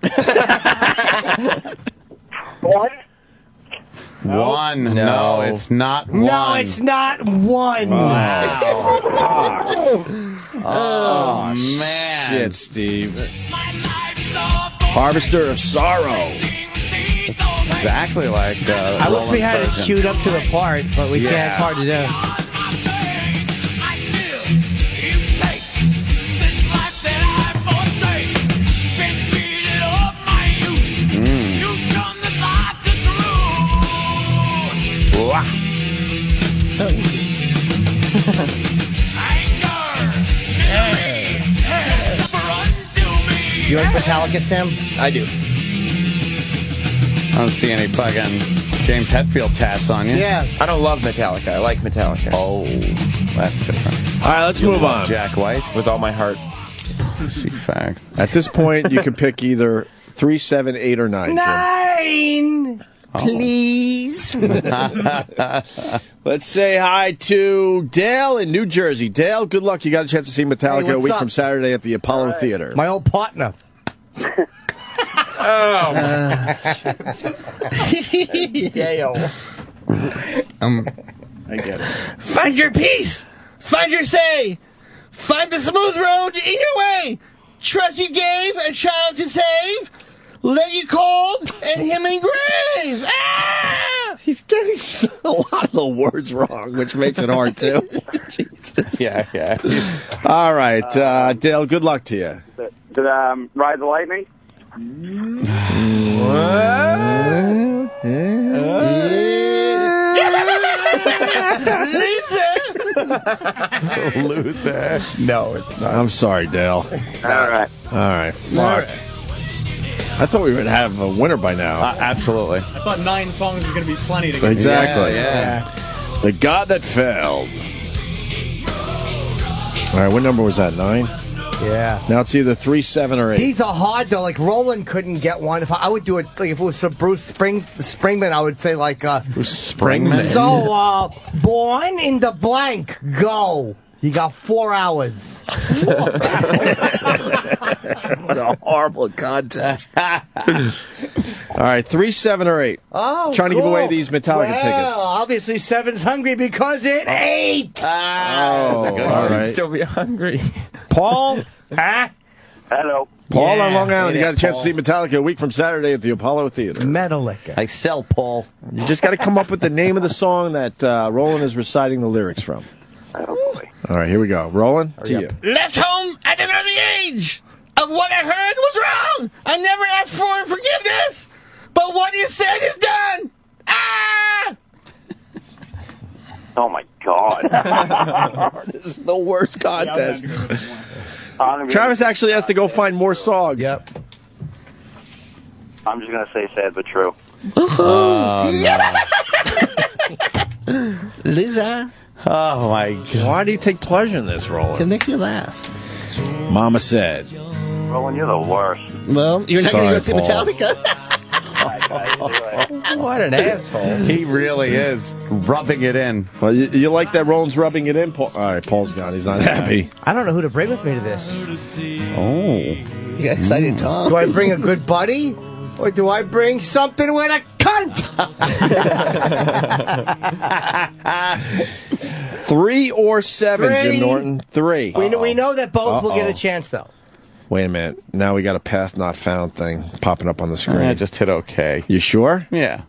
1? One. No, it's not one. No, it's not 1. Oh, man. Shit, Steve. Harvester of Sorrow. Exactly like I wish we had it queued up to the part, but we can't. It's hard to do. You like Metallica, Sam? I do. I don't see any fucking James Hetfield tats on you. Yeah. I don't love Metallica. I like Metallica. Oh, that's different. All right, let's move on. Jack White. With all my heart. See fag. At this point, you can pick either 3, 7, 8, or 9. Jim. 9! Please. Let's say hi to Dale in New Jersey. Dale, good luck. You got a chance to see Metallica Hey, a week what's up? from Saturday at the Apollo Theater. My old partner. Oh, Dale. I get it. Find your peace. Find your say. Find the smooth road in your way. Trust you gave a child to save. Let you cold and him engrave. Ah! He's getting a lot of the words wrong, which makes it hard, too. Jesus. Yeah. All right, Dale, good luck to you. Did Ride the Lightning? Loser. No, it's not. I'm sorry, Dale. All right. Fuck. I thought we would have a winner by now. Absolutely. I thought 9 songs was going to be plenty to get Exactly. Yeah. The God That Failed. All right, what number was that? 9? Yeah. Now it's either 3, 7, or 8. These are hard though. Like Roland couldn't get one. If I would do it, like if it was Bruce Springman, I would say like Bruce Springman. So, born in the blank. Go. You got 4 hours. What a horrible contest. All right, 3, 7, or 8. Oh, Trying to give away these Metallica tickets. Obviously 7's hungry because it ate. Oh, all right. Still be hungry. Paul? Huh? Hello. Paul on Long Island. You got a chance to see Metallica a week from Saturday at the Apollo Theater. Metallica. I sell Paul. You just got to come up with the name of the song that Roland is reciting the lyrics from. Oh, boy. All right, here we go. Roland, to you. Left home at an early age. Of what I heard was wrong. I never asked for forgiveness. But what you said is done. Ah! Oh, my God. This is the worst contest. I'm Travis actually has to go find more songs. Yep. just going to say sad but true. Lisa. Oh, my God. Why do you take pleasure in this, Roland? It makes me laugh. Mama said. Roland, you're the worst. Well, you're not going to go see Sorry, Paul. Metallica. What an asshole. He really is rubbing it in. Well, you like that Roland's rubbing it in, Paul? All right, Paul's gone. He's not happy. I don't know who to bring with me to this. Oh. You got excited, Tom. Do I bring a good buddy? Or do I bring something with a cunt? 3 or 7, 3. Jim Norton? 3. We know that both will get a chance, though. Wait a minute. Now we got a path not found thing popping up on the screen. I just hit okay. You sure? Yeah.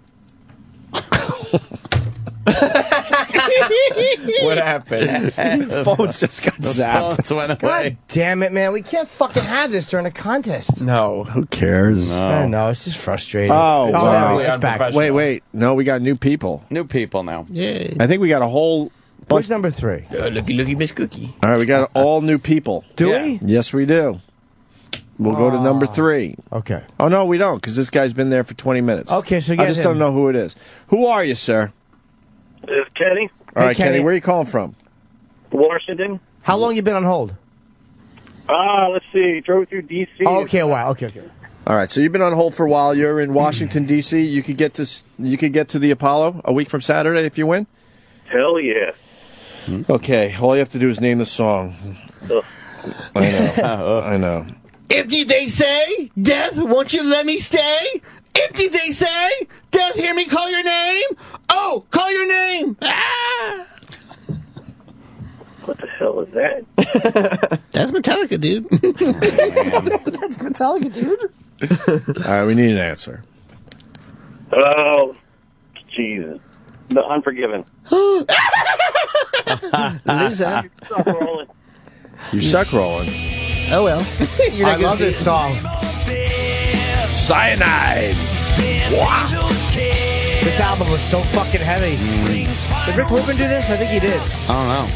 What happened? His phones just got zapped. Phones went away. God damn it, man. We can't fucking have this during a contest. No. Who cares? I don't know. It's just frustrating. Oh, wow. It's back. Wait. No, we got new people. New people now. Yeah. I think we got a whole bunch. Who's number 3? Looky, Miss Cookie. All right, we got all new people. Do Yeah. we? Yes, we do. We'll go to number 3. Okay. Oh, no, we don't, because this guy's been there for 20 minutes. Okay, so I get just him. don't know who it is. Who are you, sir? It's Kenny, All right, Kenny. Kenny, where are you calling from? Washington. How long you been on hold? Let's see. Drove through D.C. Oh, okay, a while. Okay. All right, so you've been on hold for a while. You're in Washington, D.C. You could get to the Apollo a week from Saturday if you win? Hell yeah. Okay, all you have to do is name the song. Ugh. I know. I know. Empty they say, death, won't you let me stay? Empty they say, death, hear me call your name. Oh, call your name. Ah! What the hell is that? That's Metallica, dude. That's Metallica, dude. All right, we need an answer. Oh, Jesus. The Unforgiven. Lisa. Stop rolling. You suck, Roland. Oh, well. You're not I gonna love see this it. song. Cyanide. Wow. This album was so fucking heavy. Did Rick Rubin do this? I think he did. I don't know.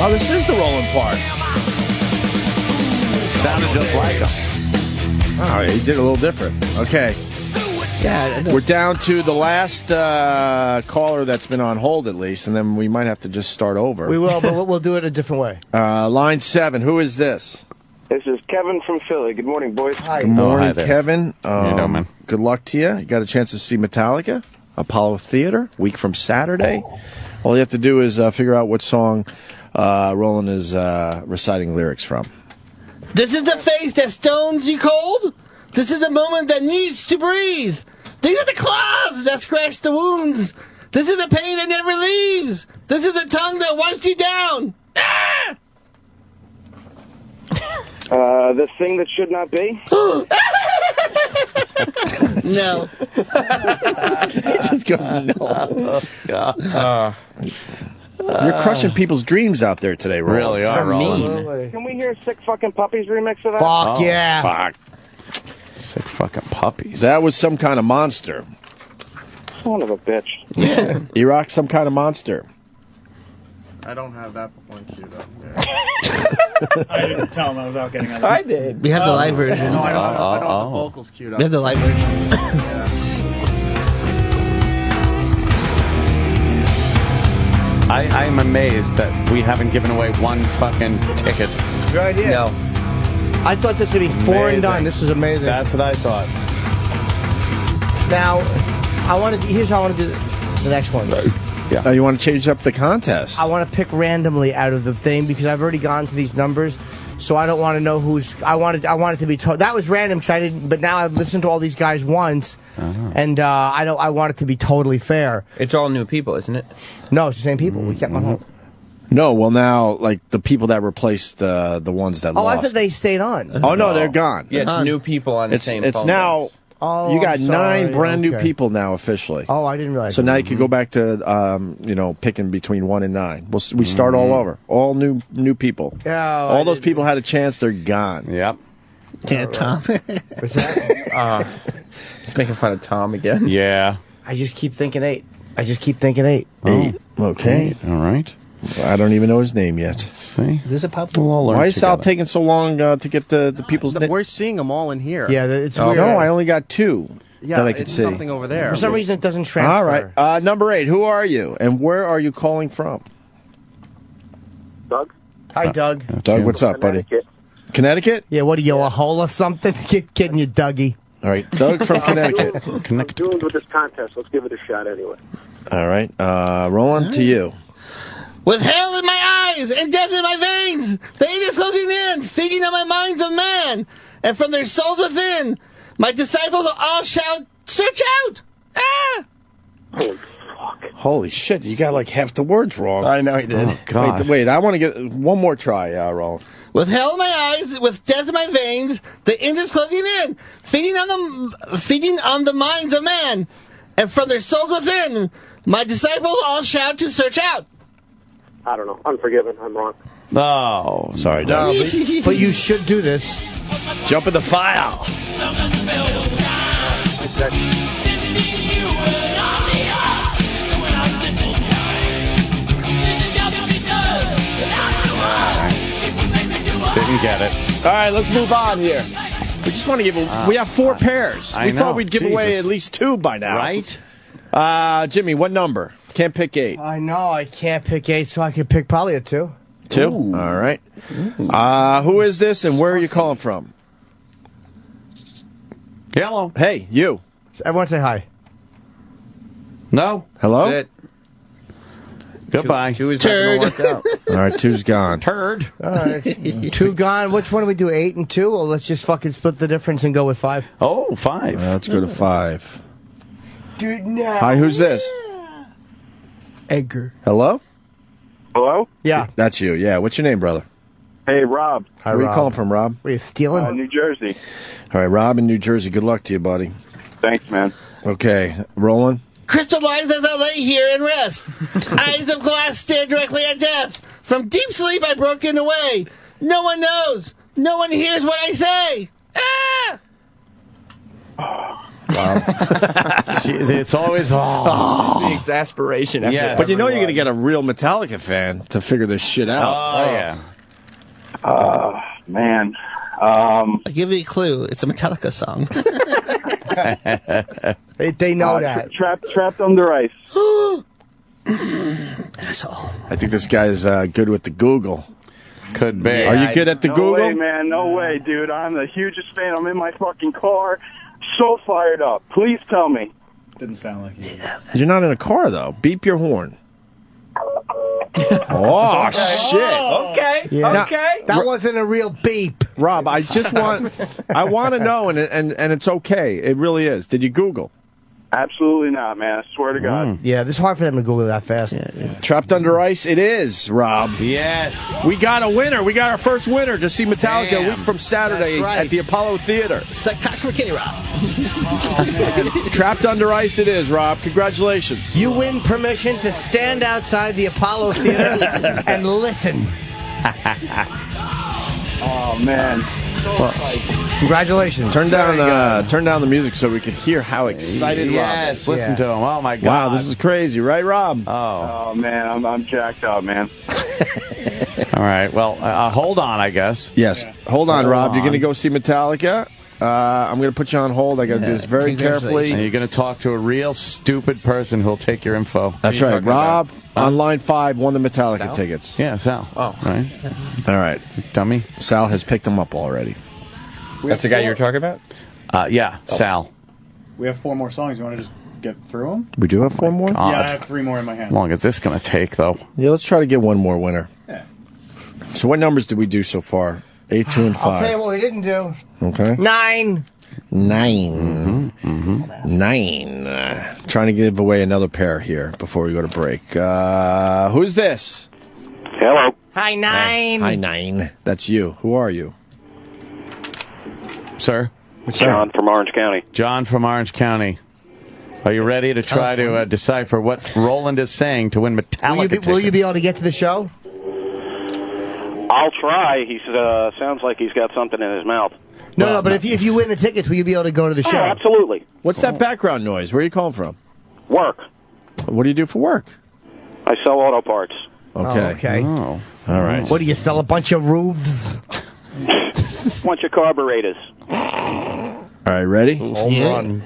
Oh, this is the rolling part. Sounded just like him. Oh, he did a little different. Okay. Yeah, we're down to the last caller that's been on hold, at least, and then we might have to just start over. We will, but we'll do it a different way. Line 7. Who is this? This is Kevin from Philly. Good morning, boys. Hi. Good morning, hi there. Kevin. How you doing, man? Good luck to you. You got a chance to see Metallica, Apollo Theater, week from Saturday. All you have to do is figure out what song Roland is reciting lyrics from. This is the face that stones you cold. This is the moment that needs to breathe. These are the claws that scratch the wounds. This is the pain that never leaves. This is the tongue that wipes you down. Ah! The thing that should not be? No. He just goes, no. God. You're crushing people's dreams out there today, Roland. Really are, Roland. Can we hear Sick Fucking Puppies remix of that? Fuck yeah. Fuck. Sick fucking puppies. That was some kind of monster. Son of a bitch. Yeah. Iraq, some kind of monster. I don't have that one queued up. I didn't tell him I was out getting on. I did. We have the live version. No, I don't have the vocals queued up. We have the live version. I am amazed that we haven't given away one fucking ticket. Good idea. No. I thought this would be 4 and Amazing. done. This is amazing. That's what I thought. Now, here's how I want to do the next one. Yeah. You want to change up the contest? I want to pick randomly out of the thing because I've already gone to these numbers, so I don't want to know who's. I want it to be that was random because I didn't. But now I've listened to all these guys once, and I want it to be totally fair. It's all new people, isn't it? No, it's the same people. We kept on hold. No, well now, like the people that replaced the ones that Oh, lost. I thought they stayed on. Oh no, they're gone. Yeah, it's new people on the same It's phone now. lines. Oh, you got I'm sorry. 9 brand new Okay. people now officially. Oh, I didn't realize. So now you can go back to picking between 1 and 9. We start all over. All new people. Yeah, all those people had a chance. They're gone. Yep. Yeah, Tom. What's that? He's making fun of Tom again. Yeah. I just keep thinking 8. I just keep thinking 8. Oh, okay. All right. I don't even know his name yet. See? Is it pop? We'll all learn Why is Sal together. taking so long to get the people's names? We're seeing them all in here. Yeah, it's Oh, weird. no, I only got 2 Yeah, that I could it's see. something over there. For some reason, it doesn't transfer. All right. Number 8. Who are you, and where are you calling from? Doug? Hi, Doug. Doug, what's up, buddy? Connecticut? Yeah, what are you, a hole or something? Kidding you, Dougie. All right, Doug from Connecticut. I'm doing with this contest. Let's give it a shot anyway. All right, Roland, to you. With hell in my eyes and death in my veins, the hate is closing in, feeding on my minds of man, and from their souls within, my disciples will all shout, search out! Ah! Holy shit, you got like half the words wrong. I know he did. Oh, God. Wait, I want to get one more try, Roland. With hell in my eyes, with death in my veins, the end is closing in, feeding on the minds of man, and from their souls within, my disciples all shout to search out. I don't know. Unforgiven. I'm wrong. Oh. Sorry, Doug. But you should do this. Jump in the file. Didn't get it. All right, let's move on here. We just want to give we have 4 pairs. I We know. thought we'd give away Jesus. at least 2 by now. Right? Jimmy, what number? Can't pick 8. I know, I can't pick 8, so I can pick probably a 2. 2? All right. Who is this, and where are you calling from? Hello. Hey, you. Everyone say hi. No. Hello? That's it. Goodbye. 2 is not going to work out. All right, 2's gone. Turd. All right. 2 gone. Which one do we do, 8 and 2? Or let's just fucking split the difference and go with 5? Oh, 5. Let's go to 5. Dude, no. Hi, who's this? Edgar. Hello? Hello? Yeah. That's you. Yeah. What's your name, brother? Hey, Rob. Where are you calling from, Rob? Are you stealing? New Jersey. All right, Rob in New Jersey. Good luck to you, buddy. Thanks, man. Okay, Roland. Crystallized as I lay here and rest. Eyes of glass stare directly at death. From deep sleep I broken away. No one knows. No one hears what I say. Ah! Rob. It's always the exasperation. After Yes. But you know you're going to get a real Metallica fan to figure this shit out. Oh, yeah. Man. I'll give you a clue. It's a Metallica song. They know that. Trapped under ice. Asshole. I think this guy's good with the Google. Could be. Are you good at the Google? No way, man. No way, dude. I'm the hugest fan. I'm in my fucking car. So fired up. Please tell me. Didn't sound like you. You're not in a car, though. Beep your horn. Oh, shit. Okay. Yeah. Okay. That wasn't a real beep. Rob, I want to know, and it's okay. It really is. Did you Google? Absolutely not, man. I swear to God. Yeah, it's hard for them to Google that fast. Trapped Under Ice? It is, Rob. Yes. We got a winner. We got our first winner to see Metallica a week from Saturday That's right. at the Apollo Theater. Sakakakera. Trapped Under Ice it is, Rob. Congratulations. You win permission to stand outside the Apollo Theater and listen. Oh, man. Congratulations. Turn down the music so we can hear how excited Rob Yes, is. listen to him. Oh, my God. Wow, this is crazy, right, Rob? Oh, man. I'm jacked up, man. All right. Well, hold on, I guess. Yes. Hold on, Hold Rob. You're on. going to go see Metallica. I'm going to put you on hold. I got to do this very carefully. And you're going to talk to a real stupid person who'll take your info. That's right. Rob, on line 5, won the Metallica Sal? tickets. Yeah, Sal. Oh. Right. All right. Dummy. Sal has picked them up already. That's the guy you were talking about? Yeah, Sal. We have 4 more songs. You want to just get through them? We do have 4 more? God. Yeah, I have 3 more in my hand. How long is this going to take, though? Yeah, let's try to get one more winner. Yeah. So what numbers did we do so far? 8, 2, and 5. I'll tell you what we didn't do. Okay. 9. 9. Trying to give away another pair here before we go to break. Who's this? Hello. Hi, 9. Hi, 9. That's you. Who are you? Sir? John from Orange County. John from Orange County. Are you ready to try to decipher what Roland is saying to win Metallica Will you be able to get to the show? I'll try. He sounds like he's got something in his mouth. No, but if you win the tickets, will you be able to go to the show? Absolutely. What's that background noise? Where are you calling from? Work. What do you do for work? I sell auto parts. Okay. Okay. Oh. All right. What do you sell? A bunch of roofs? Bunch of carburetors. All right, ready? Home run.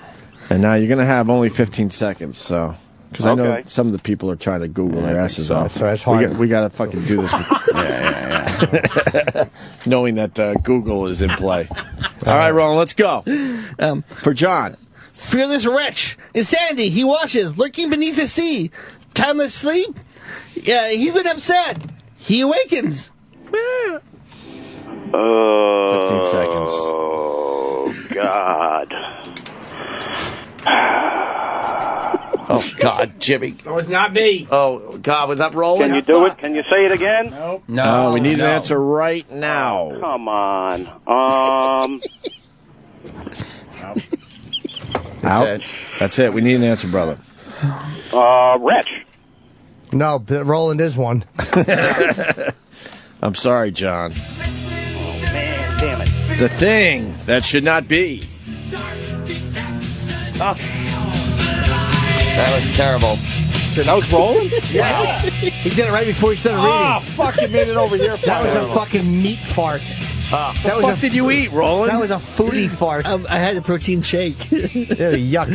And now you're going to have only 15 seconds, so... Because I know Okay. some of the people are trying to Google their asses off. So it's hard. We got to fucking do this. Yeah. Knowing that Google is in play. All right, Roland, let's go. For John. Fearless wretch. Insanity. He watches, lurking beneath the sea. Timeless sleep. Yeah, he's been upset. He awakens. 15 seconds. Oh, God. Oh, God, Jimmy. That was not me. Oh, God, was that Roland? Can you do it? Can you say it again? Nope. No. We need an answer right now. Come on. Out. That's it. We need an answer, brother. Wretch. No, Roland is one. I'm sorry, John. Man, damn it. The thing that should not be. That was terrible. That was Roland? Yeah. He did it right before he started reading. Oh, fuck, you made it over here. That was a fucking meat fart. That was did you eat, Roland? That was a foodie fart. I had a protein shake. Yuck.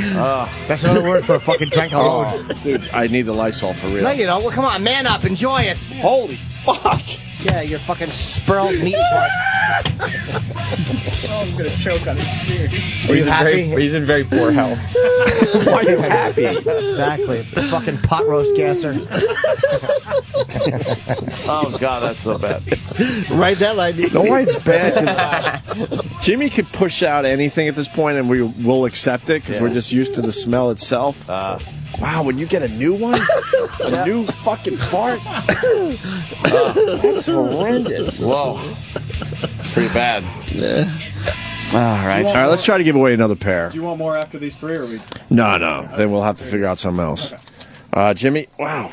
That's another word for a fucking drink alone. Dude, I need the Lysol for real. No, you don't. Well, come on, man up. Enjoy it. Holy fuck. Yeah, you're fucking spurled meat fart. I'm going to choke on his beer. Are you happy? He's in very poor health. Why are you happy? Exactly. The fucking pot roast gasser. Oh, God, that's so bad. Write that line. You know why it's bad? 'Cause Jimmy could push out anything at this point and we will accept it because we're just used to the smell itself. Wow, when you get a new one, a new fucking fart, that's horrendous. Whoa. Pretty bad. All right. All right, let's try to give away another pair. Do you want more after these 3, or we? No. Then we'll have to figure out something else. Jimmy, wow.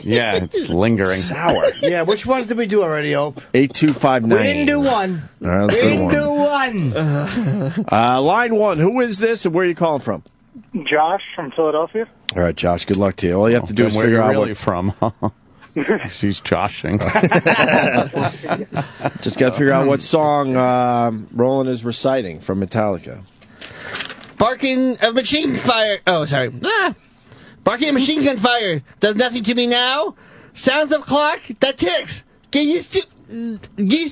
Yeah, it's lingering. Sour. Yeah, which ones did we do already, Ope? 8259. We didn't do one. All right, let's we do didn't one. do one. Line one. Who is this and where are you calling from? Josh from Philadelphia. All right, Josh, good luck to you. All you have to do is Where figure you out really what... from. She's joshing. Just got to figure out what song Roland is reciting from Metallica. Barking of machine fire. Oh, sorry. Barking of machine gun fire does nothing to me now. Sounds of clock that ticks. Get used to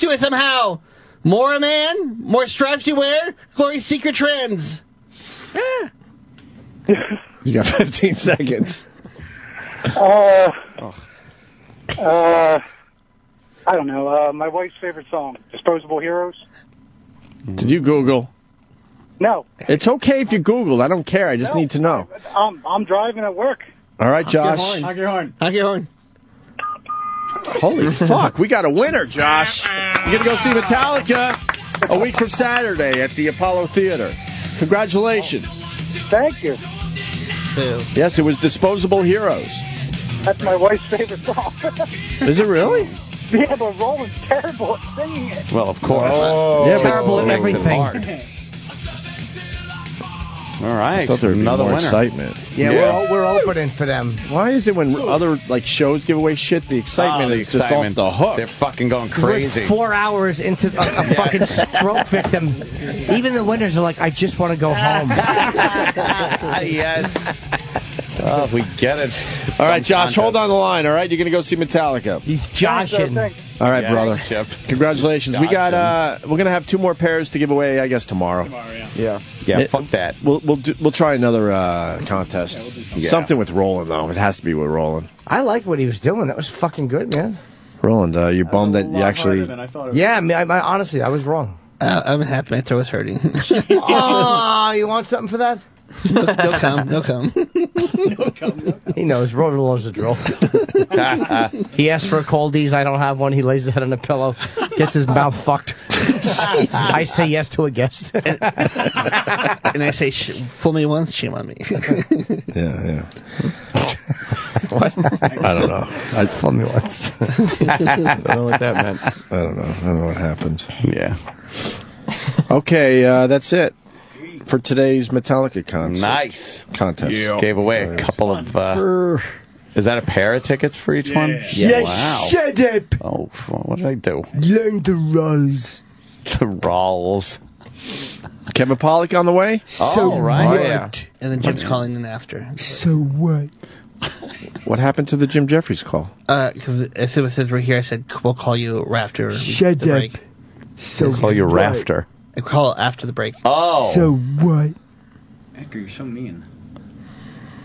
it somehow. More a man, more stripes you wear. Glory's secret trends. You got 15 seconds. I don't know. My wife's favorite song, Disposable Heroes. Did you Google? No. It's okay if you Googled. I don't care. I just need to know. I'm driving at work. All right, Josh. Honk your horn. Honk your horn. Holy fuck, we got a winner, Josh. You're going to go see Metallica a week from Saturday at the Apollo Theater. Congratulations. Thank you. Yes, it was Disposable Heroes. That's my wife's favorite song. Is it really? Yeah, but Roland's terrible at singing it. Well, of course. Oh. Yeah, terrible at Makes it everything. hard. All right, I thought there would be another more winner. excitement. Yeah, we're opening for them. Why is it when other shows give away shit, the excitement is just off the hook? They're fucking going crazy. We're 4 hours into a fucking stroke victim. Even the winners are like, I just want to go home. Yes. Oh, we get it. All right, Josh, hold on the line, all right? You're going to go see Metallica. He's joshing. All right, Yeah, brother. Chip. Congratulations. We got we're going to have 2 more pairs to give away, I guess, tomorrow. Yeah, fuck that. We'll try another contest. Something with Roland, though. It has to be with Roland. I liked what he was doing. That was fucking good, man. Roland, you bummed that you actually... Yeah, I mean, honestly, I was wrong. I'm happy my throat was hurting. Oh, you want something for that? No come. He knows. Roland loves the drill. He asks for a coldies. I don't have one. He lays his head on a pillow, gets his mouth fucked. I say yes to a guest. And I say, fool me once, shame on me. Yeah. What? I don't know. Fool me once. I don't know what that meant. I don't know what happened. Yeah. Okay, that's it for today's Metallica concert. Nice. Contest. Yeah. Gave away a couple of... is that a pair of tickets for each one? Yeah. Wow. Shut up. Oh, what did I do? Learn the rules. The rolls. Kevin Pollock on the way? Oh, right. What? Yeah. And then Jim's calling in after. So what? What happened to the Jim Jefferies call? Because as soon as we're here, I said, we'll call you after Shut the up. break. So We'll call you Rafter. I call after the break. Oh. So what? Edgar, you're so mean.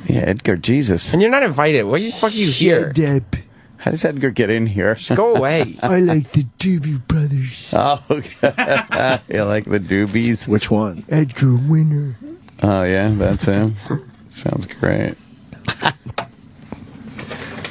Yeah, Edgar, Jesus. And you're not invited. Why the fuck are you here? Shut up. How does Edgar get in here? Just go away. I like the Doobie Brothers. Oh, okay. You like the Doobies? Which one? Edgar Winter. Oh, yeah, that's him. Sounds great.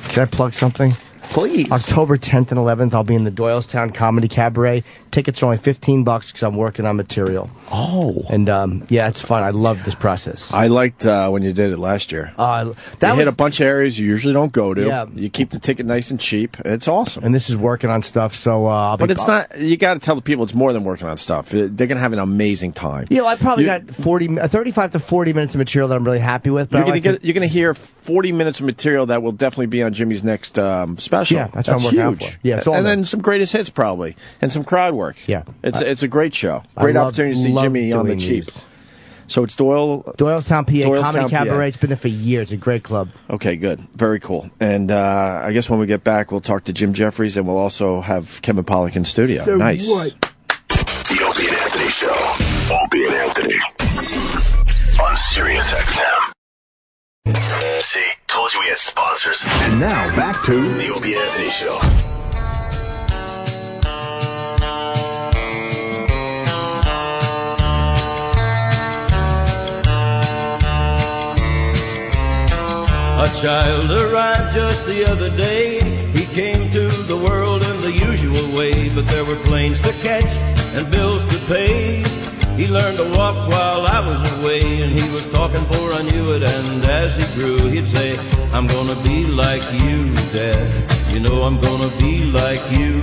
Can I plug something? Please. October 10th and 11th, I'll be in the Doylestown Comedy Cabaret. Tickets are only $15 because I'm working on material. Oh. And, yeah, it's fun. I love this process. I liked when you did it last year. That you hit was- a bunch of areas you usually don't go to. Yeah. You keep the ticket nice and cheap. It's awesome. And this is working on stuff, so I'll be... But it's not, you got to tell the people it's more than working on stuff. They're going to have an amazing time. Yeah, well, I probably got 35 to 40 minutes of material that I'm really happy with. But You're going to hear 40 minutes of material that will definitely be on Jimmy's next special. Yeah, that's what I'm working out huge. for. Yeah, it's all and there. then some greatest hits probably, and some crowd work. Yeah. It's a great show. Great opportunity to see Jimmy on the cheap. So it's Doylestown, PA, Doylestown, Comedy PA. Cabaret. It's been there for years. A great club. Okay, good. Very cool. And I guess when we get back, we'll talk to Jim Jefferies, and we'll also have Kevin Pollock in studio. So nice. what? The Opie and Anthony Show. Opie and Anthony. On Sirius XM. See, told you we had sponsors. And now, back to the Opie and Anthony Show. A child arrived just the other day. He came to the world in the usual way, but there were planes to catch and bills to pay. He learned to walk while I was away, and he was talking before I knew it. And as he grew, he'd say, I'm gonna be like you, Dad. You know I'm gonna be like you.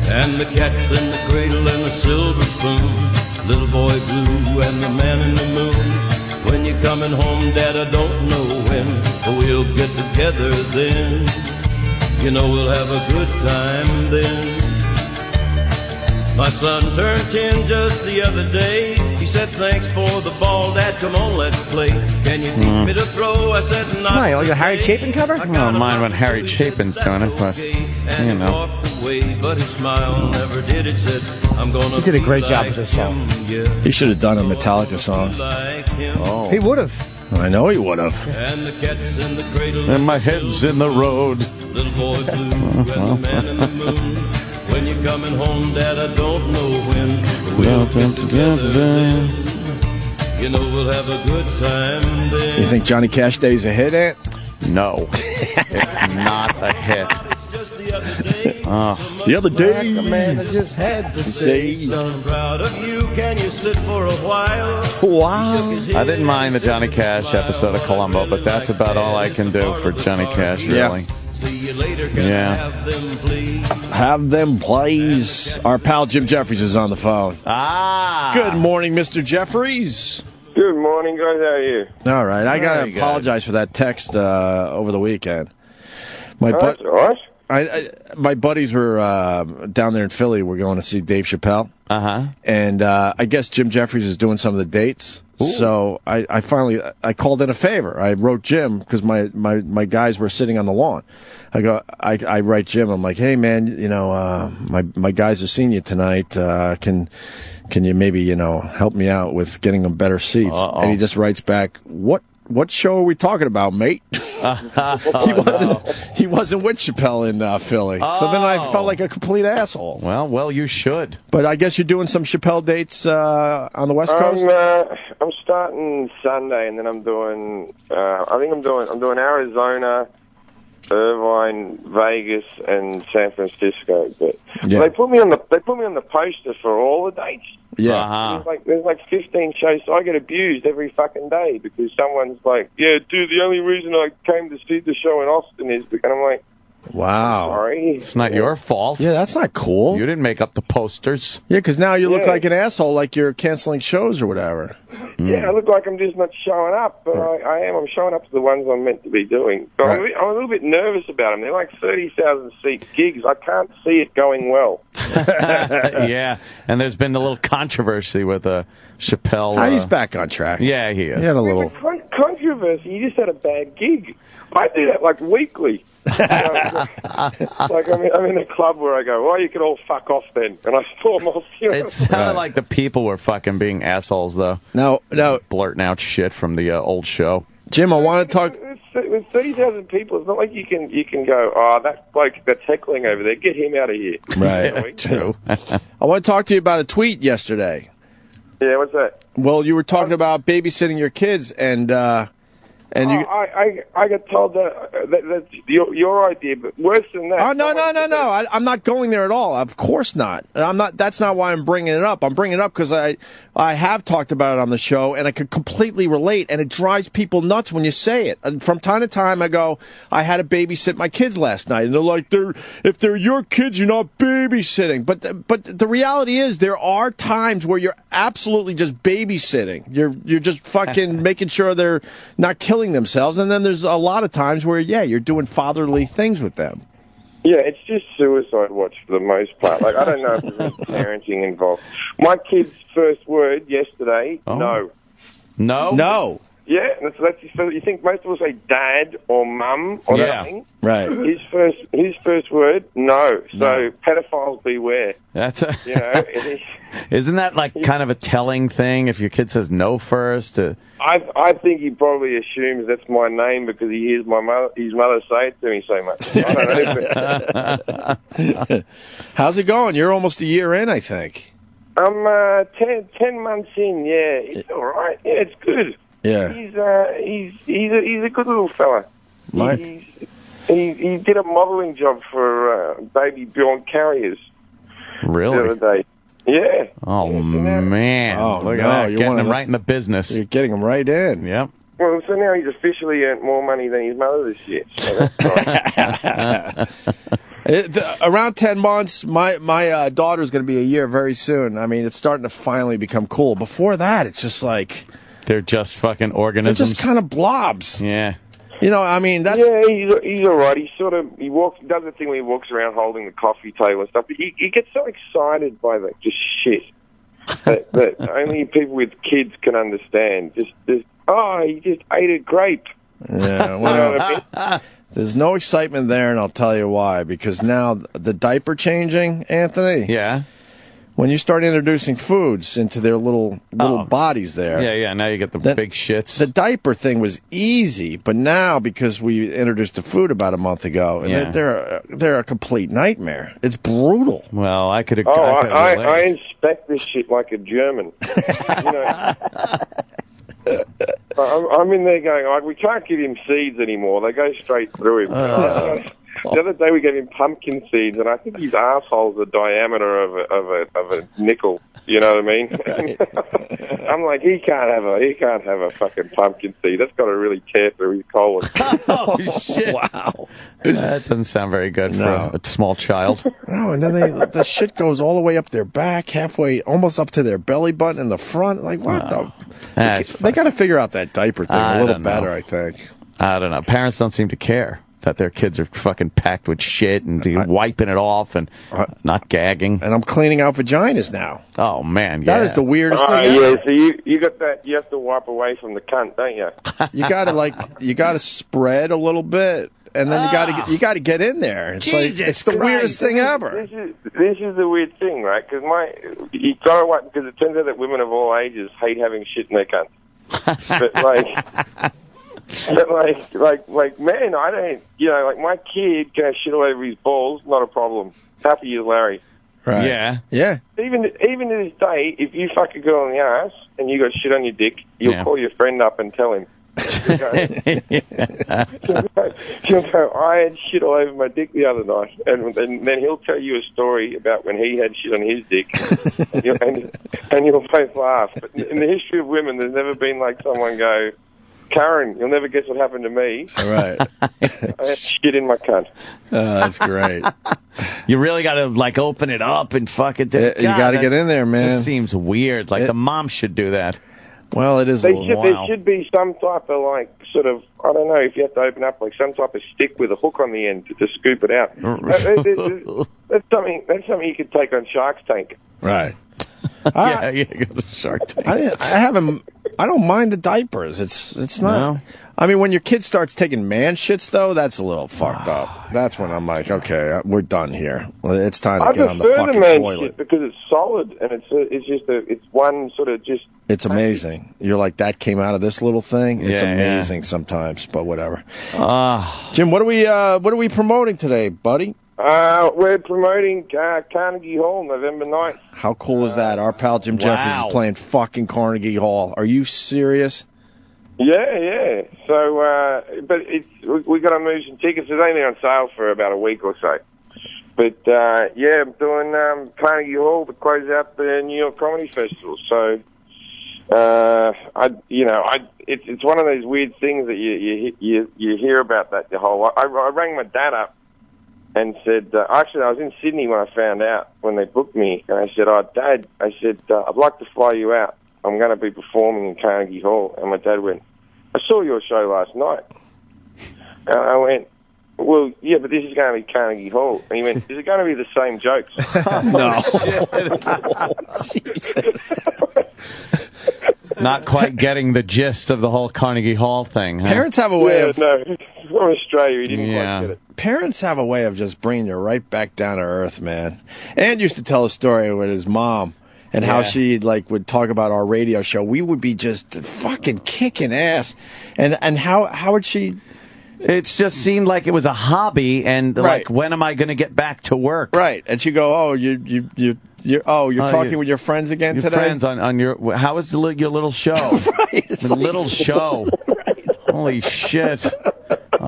And the cat's in the cradle and the silver spoon, little boy blue and the man in the moon. When you're coming home, Dad, I don't know when, but we'll get together then. You know we'll have a good time then. My son turned 10 just the other day. He said, thanks for the ball, Dad, come on, let's play. Can you teach me to throw? I said, not. No, you like the Harry Chapin cover? I don't mind when Harry Chapin's doing it, but, you know. But his smile never did it. Said, I'm gonna He did a great job with this song. He should have done a Metallica song. Oh. He would have. I know he would have. And the cat's in the cradle. And my head's in the road. Little boy blue and the man in the moon. When you're coming home, Dad, I don't know when. We'll get together then. You know we'll have a good time then. You think Johnny Cash Day's a hit, Ant? No. It's not a hit. The other day, man, I just had to say, son, I'm proud of you. Can you sit for a while? wow. I didn't mind the Johnny Cash episode of Columbo, but that's about all I can do for Johnny Cash, really. See you later. Can I Yeah. have them, please? have them, please. Our pal Jim Jefferies is on the phone. Ah. Good morning, Mr. Jefferies. Good morning, guys. How are you? All right, I gotta Very good. apologize for that text over the weekend. My That's all right. my buddies were down there in Philly. We're going to see Dave Chappelle. And I guess Jim Jefferies is doing some of the dates. Ooh. So I finally called in a favor. I wrote Jim because my guys were sitting on the lawn. I write Jim. I'm like, hey man, you know, my guys are seeing you tonight. Can you maybe, you know, help me out with getting them better seats? Uh-oh. And he just writes back, what show are we talking about, mate? He wasn't with Chappelle in Philly. So then I felt like a complete asshole. Well, you should. But I guess you're doing some Chappelle dates on the West Coast? I'm starting Sunday, and then I'm doing. I'm doing Arizona, Irvine, Vegas, and San Francisco. But they put me on the poster for all the dates. Yeah. There's like 15 shows, so I get abused every fucking day because someone's like, yeah, dude, the only reason I came to see the show in Austin is because I'm like, wow. sorry. It's not your fault. Yeah, that's not cool. You didn't make up the posters. Yeah, because now you look like an asshole, like you're canceling shows or whatever. Yeah, I look like I'm just not showing up, but I am. I'm showing up to the ones I'm meant to be doing. But I'm a little bit nervous about them. They're like 30,000 seat gigs. I can't see it going well. Yeah, and there's been a little controversy with Chappelle. He's back on track. Yeah, he is. He had a little controversy. You just had a bad gig. I do that like weekly. Like I'm in a club where I go, well, you can all fuck off then, and I storm off. You know? It sounded like the people were fucking being assholes, though. No, blurting out shit from the old show. Jim, I want to talk. With 30,000 people, it's not like you can go, oh, that bloke that's heckling over there, get him out of here. Right. True. I want to talk to you about a tweet yesterday. Yeah, what's that? Well, you were talking about babysitting your kids, and I got told that's your idea, but worse than that. Oh no! I'm not going there at all. Of course not. I'm not. That's not why I'm bringing it up. I'm bringing it up because I have talked about it on the show, and I could completely relate. And it drives people nuts when you say it. And from time to time, I go, I had to babysit my kids last night, and they're like, if they're your kids, you're not babysitting. But the reality is, there are times where you're absolutely just babysitting. You're just fucking making sure they're not killing themselves, and then there's a lot of times where you're doing fatherly things with them. Yeah, it's just suicide watch for the most part. Like, I don't know if there's any parenting involved. My kid's first word yesterday, no. No? Yeah, so you think most people say dad or mum or something. Right. His first word, no. So pedophiles beware. That's you know. Isn't that like kind of a telling thing if your kid says no first? I think he probably assumes that's my name because he hears his mother say it to me so much. I don't know. How's it going? You're almost a year in, I think. I'm 10 months in. Yeah, it's all right. Yeah, it's good. Yeah. He's a good little fella. He did a modelling job for baby born carriers. Really? The other day. Yeah. Oh, man. Oh, Look no, at that. you're Getting one of them right in the business. You're getting them right in. Yep. Well, so now he's officially earned more money than his mother this year. So that's Around 10 months, my daughter's going to be a year very soon. I mean, it's starting to finally become cool. Before that, it's just like... They're just fucking organisms. They're just kind of blobs. Yeah. You know, I mean, that's... Yeah, he's all right. He does the thing where he walks around holding the coffee table and stuff. But he gets so excited by that just shit that only people with kids can understand. He just ate a grape. Yeah, well, there's no excitement there, and I'll tell you why. Because now the diaper changing, Anthony. Yeah. When you start introducing foods into their little bodies there. Yeah, now you get the big shits. The diaper thing was easy, but now because we introduced the food about a month ago, and they're a complete nightmare. It's brutal. Well, I could. I inspect this shit like a German. You know, I'm in there going, we can't give him seeds anymore. They go straight through him. The other day we gave him pumpkin seeds, and I think his asshole's the diameter of a nickel. You know what I mean? Right. I'm like, he can't have a fucking pumpkin seed. That's got to really tear through his colon. Oh shit! Wow, that doesn't sound very good for a small child. No, and then the shit goes all the way up their back, halfway, almost up to their belly button in the front. Like what the? They got to figure out that diaper thing a little better. I think. I don't know. Parents don't seem to care that their kids are fucking packed with shit and wiping it off and not gagging. And I'm cleaning out vaginas now. Oh, man, That is the weirdest thing ever. ever. So you got that, you have to wipe away from the cunt, don't you? You gotta spread a little bit, and then you gotta get in there. It's Jesus like, it's the weirdest thing ever. This is the weird thing, right? Because you gotta wipe, because it turns out that women of all ages hate having shit in their cunt. But man, I don't, like my kid can have shit all over his balls, not a problem. Happy as Larry. Right. Yeah. Yeah. Even to this day, if you fuck a girl in the ass and you got shit on your dick, you'll call your friend up and tell him. She'll go, I had shit all over my dick the other night, and then he'll tell you a story about when he had shit on his dick, and you'll both laugh. But in the history of women, there's never been like someone go, Karen, you'll never guess what happened to me. All right. I had shit in my cunt. That's great. You really got to, open it up and fuck it. You got to get in there, man. This seems weird. The mom should do that. Well, it is There should be some type of, I don't know, if you have to open up, some type of stick with a hook on the end to scoop it out. That's something you could take on Shark's Tank. Right. Yeah, go to Shark Tank. I don't mind the diapers. It's not. No. I mean, when your kid starts taking man shits, though, that's a little fucked up. That's when I'm like, okay, we're done here. It's time to get on the fucking man toilet. Shit because it's solid and it's one sort of just. It's amazing. You're like, that came out of this little thing. It's amazing sometimes, but whatever. Jim, what are we promoting today, buddy? We're promoting Carnegie Hall November 9th. How cool is that? Our pal Jim Jefferies is playing fucking Carnegie Hall. Are you serious? Yeah. So, but we got to move some tickets. It's only on sale for about a week or so. But I'm doing Carnegie Hall to close out the New York Comedy Festival. So, it's one of those weird things that you hear about that the whole. I rang my dad up and said, actually, I was in Sydney when I found out, when they booked me. And I said, Dad, I'd like to fly you out. I'm going to be performing in Carnegie Hall. And my dad went, I saw your show last night. And I went, well, yeah, but this is going to be Carnegie Hall. And he went, is it going to be the same jokes? No. Not quite getting the gist of the whole Carnegie Hall thing. Huh? Parents have a way of... No, from Australia, he didn't quite get it. Parents have a way of just bringing you right back down to earth, man. And used to tell a story with his mom and how she would talk about our radio show. We would be just fucking kicking ass. And how would she... It just seemed like it was a hobby, and when am I going to get back to work? Right, and she go, you're talking with your friends again today. Your friends on your how is your little show? Right, the little show. Right. Holy shit!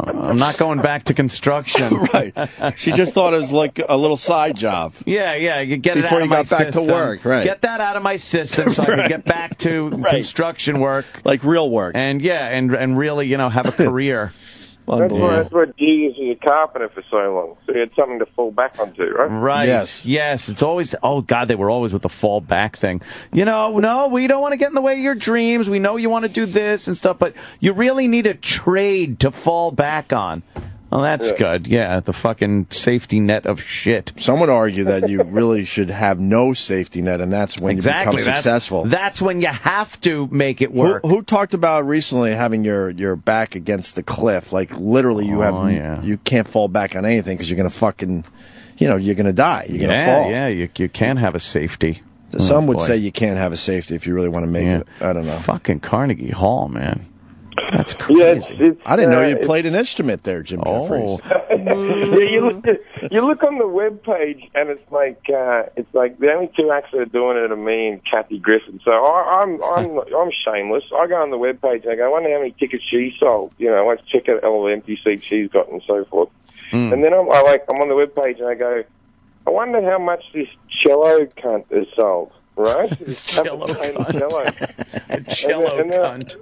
I'm not going back to construction. Right. She just thought it was like a little side job. Yeah. You get Before it out you of my got back system. to work, right. Get that out of my system so I can get back to construction work. Like real work. And and really, have a career. That's why Jesus is a carpenter for so long. So he had something to fall back onto, right? Right. Yes. It's always, oh, God, they were always with the fall back thing. No, we don't want to get in the way of your dreams. We know you want to do this and stuff, but you really need a trade to fall back on. Oh, that's good. Yeah, the fucking safety net of shit. Some would argue that you really should have no safety net, and that's when you become successful. That's when you have to make it work. Who talked about recently having your back against the cliff? Like, literally, you can't fall back on anything because you're going to fucking, you're going to die. You're going to fall. Yeah, you can't have a safety. Some would say you can't have a safety if you really want to make it. I don't know. Fucking Carnegie Hall, man. That's crazy. Yeah, I didn't know you played an instrument there, Jim Jefferies. You look on the web page, and it's like the only two acts that are doing it are me and Kathy Griffin. So I'm shameless. I go on the web page and I go, I wonder how many tickets she sold. Let's check out all the empty seats she's got and so forth. And then I'm on the web page and I go, I wonder how much this cello cunt has sold. Right? Cello cunt. Cello cunt.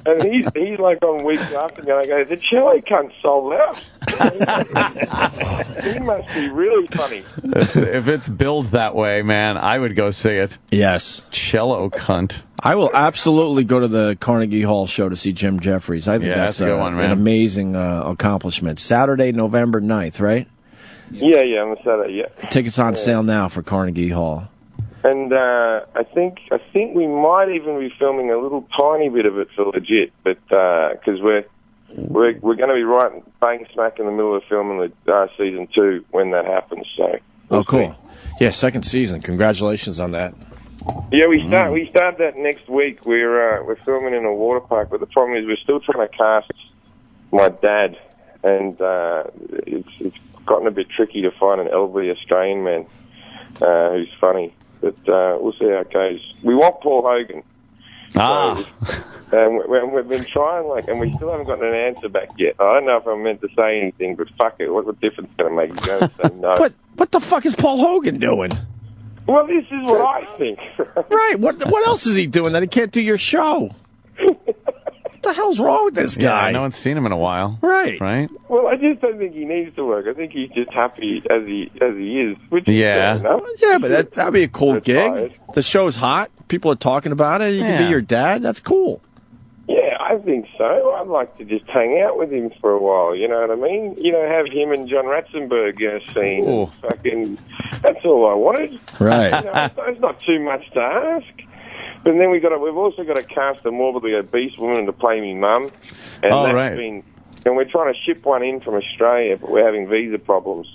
And he's like on weeks after me, and I go, the cello cunt sold out. He must be really funny. If it's billed that way, man, I would go see it. Yes. Cello cunt. I will absolutely go to the Carnegie Hall show to see Jim Jefferies. I think that's a good one, man. An amazing accomplishment. Saturday, November 9th, right? Yeah, on the Saturday, yeah. Tickets on sale now for Carnegie Hall. And I think we might even be filming a little tiny bit of it for legit, but because we're going to be right bang smack in the middle of filming the season 2 when that happens. So cool. Yeah, second season. Congratulations on that. Yeah, we start that next week. We're filming in a water park, but the problem is we're still trying to cast my dad, and it's gotten a bit tricky to find an elderly Australian man who's funny. But we'll see how it goes. We want Paul Hogan. And we've been trying, and we still haven't gotten an answer back yet. I don't know if I'm meant to say anything, but fuck it. What difference is going to make? He's going to say no. But what the fuck is Paul Hogan doing? Well, this is what I think. Right. What else is he doing that he can't do your show? What the hell's wrong with this guy? Yeah, no one's seen him in a while. Right. Well, I just don't think he needs to work. I think he's just happy as he is. Which is yeah. fair enough. Yeah, but that'd be a cool gig. The show's hot. People are talking about it. You can be your dad. That's cool. Yeah, I think so. I'd like to just hang out with him for a while. You know what I mean? Have him and John Ratzenberg in a scene. Fucking, that's all I wanted. Right. It's not too much to ask. But then we've also got to cast a morbidly obese woman to play me mum. And and we're trying to ship one in from Australia, but we're having visa problems.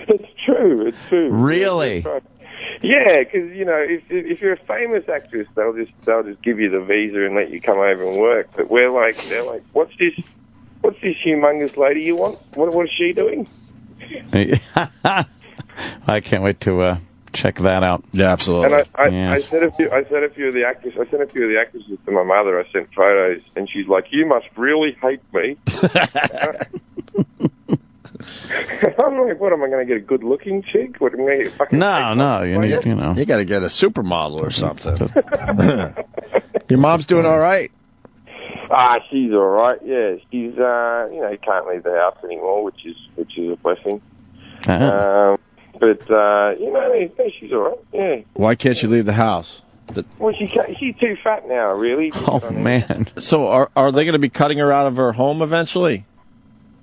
It's true. Really? Yeah, because if you're a famous actress, they'll just give you the visa and let you come over and work. But they're like, what's this humongous lady you want? What is she doing? I can't wait to check that out. Yeah, absolutely. And I sent a few of the actresses to my mother. I sent photos, and she's like, "You must really hate me." I'm like, "What am I going to get? A good-looking chick? What am I going to get? Fucking no. You got to get a supermodel or something." Your mom's doing all right. She's all right. Yeah, she's can't leave the house anymore, which is a blessing. But she's all right. Yeah. Why can't you leave the house? Well, she's too fat now, really. Oh man! So are they going to be cutting her out of her home eventually?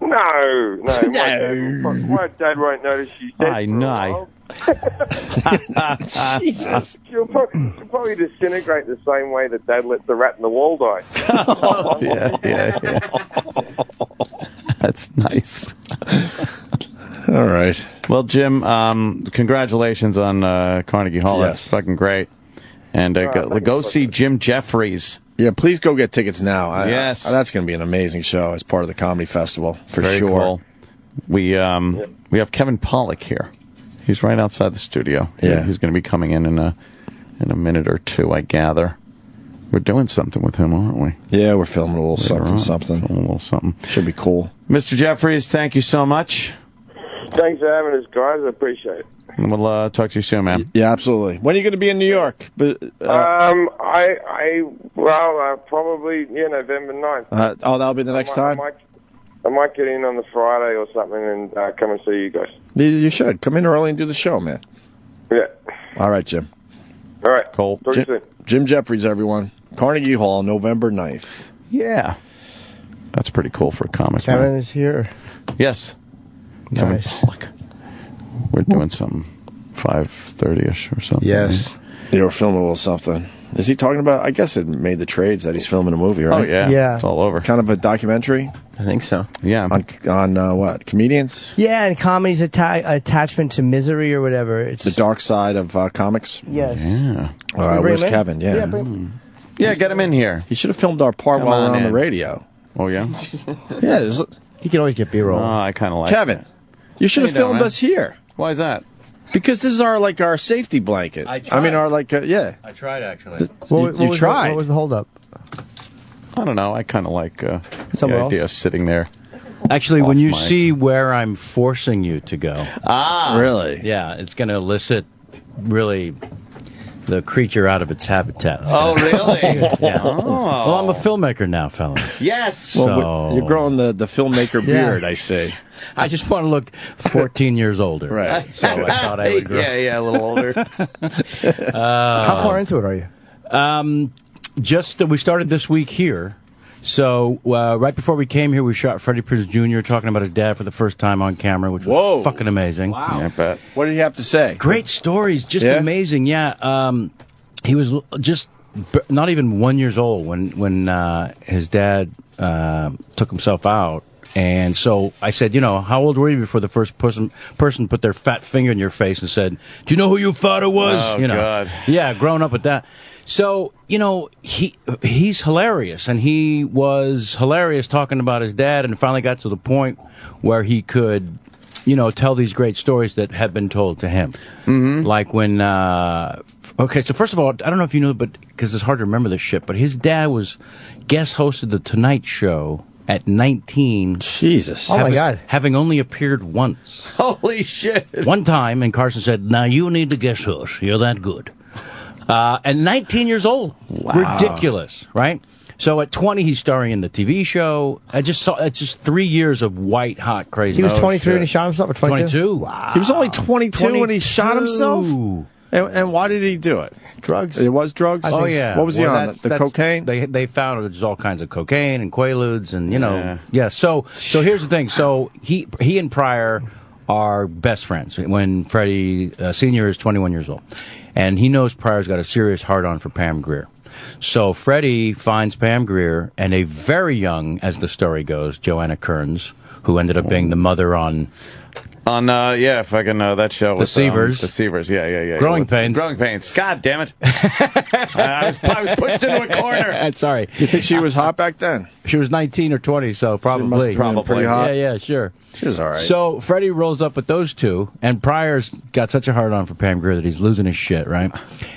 No. My dad won't notice she's dead. I know. Jesus. She'll probably disintegrate the same way that Dad let the rat in the wall die. Yeah. That's nice. All right. Well, Jim, congratulations on Carnegie Hall. Yes. That's fucking great. And go see Jim Jefferies. Yeah, please go get tickets now. Yes. That's going to be an amazing show as part of the comedy festival, for Very sure. Cool. We have Kevin Pollock here. He's right outside the studio. Yeah. He's going to be coming in a minute or two, I gather. We're doing something with him, aren't we? Yeah, we're filming a little something. Filming a little something. Should be cool. Mr. Jefferies, thank you so much. Thanks for having us, guys. I appreciate it. And we'll talk to you soon, man. Yeah, absolutely. When are you going to be in New York? But Probably November 9th. That'll be the next time. I might get in on the Friday or something and come and see you guys. You should come in early and do the show, man. Yeah. All right, Jim. All right. Cool. Talk to you soon. Jim Jefferies, everyone. Carnegie Hall, November 9th. Yeah. That's pretty cool for a comic. Kevin man. is here. Yes. Nice. Pollock. We're doing something 5:30ish or something. Yes. Yeah, we're filming a little something. Is he talking about? I guess it made the trades that he's filming a movie, right? Oh, yeah. Yeah. It's all over. Kind of a documentary? I think so. Yeah. On what? Comedians? Yeah, and comedy's attachment to misery or whatever. It's The dark side of comics? Yes. Yeah. All right, where's Kevin? Yeah. Yeah, get him in here. He should have filmed our part Come while on we're on the in. radio. Oh, yeah? Yeah. You can always get B-roll. Oh, I kind of like Kevin, you should have How you doing, filmed man? us here. Why is that? Because this is our safety blanket. I tried. mean, yeah. I tried, actually. You tried. What was the holdup? I don't know. I kind of like the Somewhere idea else? of sitting there. Actually, when Off you mic. see where I'm forcing you to go, Really? yeah, it's going to elicit really the creature out of its habitat. It's Oh, gonna- really? Yeah. Oh. Well, I'm a filmmaker now, fellas. Yes. Well, So- you're growing the filmmaker beard, I see. I just want to look 14 years older. Right. So I thought I would grow. Yeah, a little older. How far into it are you? Just we started this week here. So right before we came here, we shot Freddie Prinze Jr. talking about his dad for the first time on camera, which was fucking amazing. Wow. Yeah, I bet. What did he have to say? Great stories, just Yeah? amazing. Yeah, he was just not even 1 year old when his dad took himself out. And so I said, how old were you before the first person put their fat finger in your face and said, "Do you know who your father was?" Oh, God. Yeah, growing up with that. So, he's hilarious, and he was hilarious talking about his dad, and finally got to the point where he could, tell these great stories that had been told to him. Mm-hmm. Like when, okay, so first of all, I don't know if you know, but because it's hard to remember this shit, but his dad was guest hosted The Tonight Show at 19. Jesus. Oh, my God. Having only appeared once. Holy shit. One time, and Carson said, "Now you need to guest host. You're that good." And 19 years old. Wow. Ridiculous, right? So at 20, he's starring in the TV show. It's just 3 years of white hot crazy. He was No 23 shit. when he shot himself, or 22? 22. Wow. He was only 22 when he shot himself? 22. And why did he do it? Drugs. It was drugs? Oh, yeah. What was he Well, on? The cocaine? They found there's all kinds of cocaine and quaaludes and, Yeah, so here's the thing. So he and Pryor are best friends when Freddie Sr. is 21 years old. And he knows Pryor's got a serious hard-on for Pam Grier. So Freddie finds Pam Grier and a very young, as the story goes, Joanna Kearns, who ended up being the mother on fucking that show. The with, Seavers. The Seavers, yeah. Growing Pains. Growing Pains. God damn it. I was pushed into a corner. Sorry. You think she was hot back then? She was 19 or 20, so probably. must have been pretty hot. Yeah, sure. She was all right. So Freddie rolls up with those two, and Pryor's got such a hard-on for Pam Grier that he's losing his shit, right?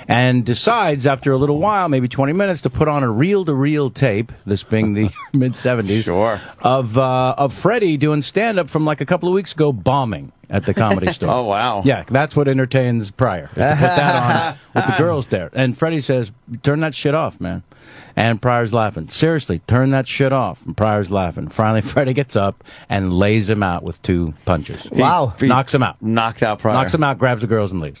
And decides, after a little while, maybe 20 minutes, to put on a reel-to-reel tape, this being the mid-'70s, Sure. of Freddie doing stand-up from like a couple of weeks ago, bombing at the Comedy Store. Oh, wow. Yeah, that's what entertains Pryor, is to put that on with the girls there. And Freddie says, "Turn that shit off, man." And Pryor's laughing. "Seriously, turn that shit off." And Pryor's laughing. Finally, Freddie gets up and lays him out with 2 punches. Wow. Knocks him out. Knocked out Pryor. Knocks him out, grabs the girls, and leaves.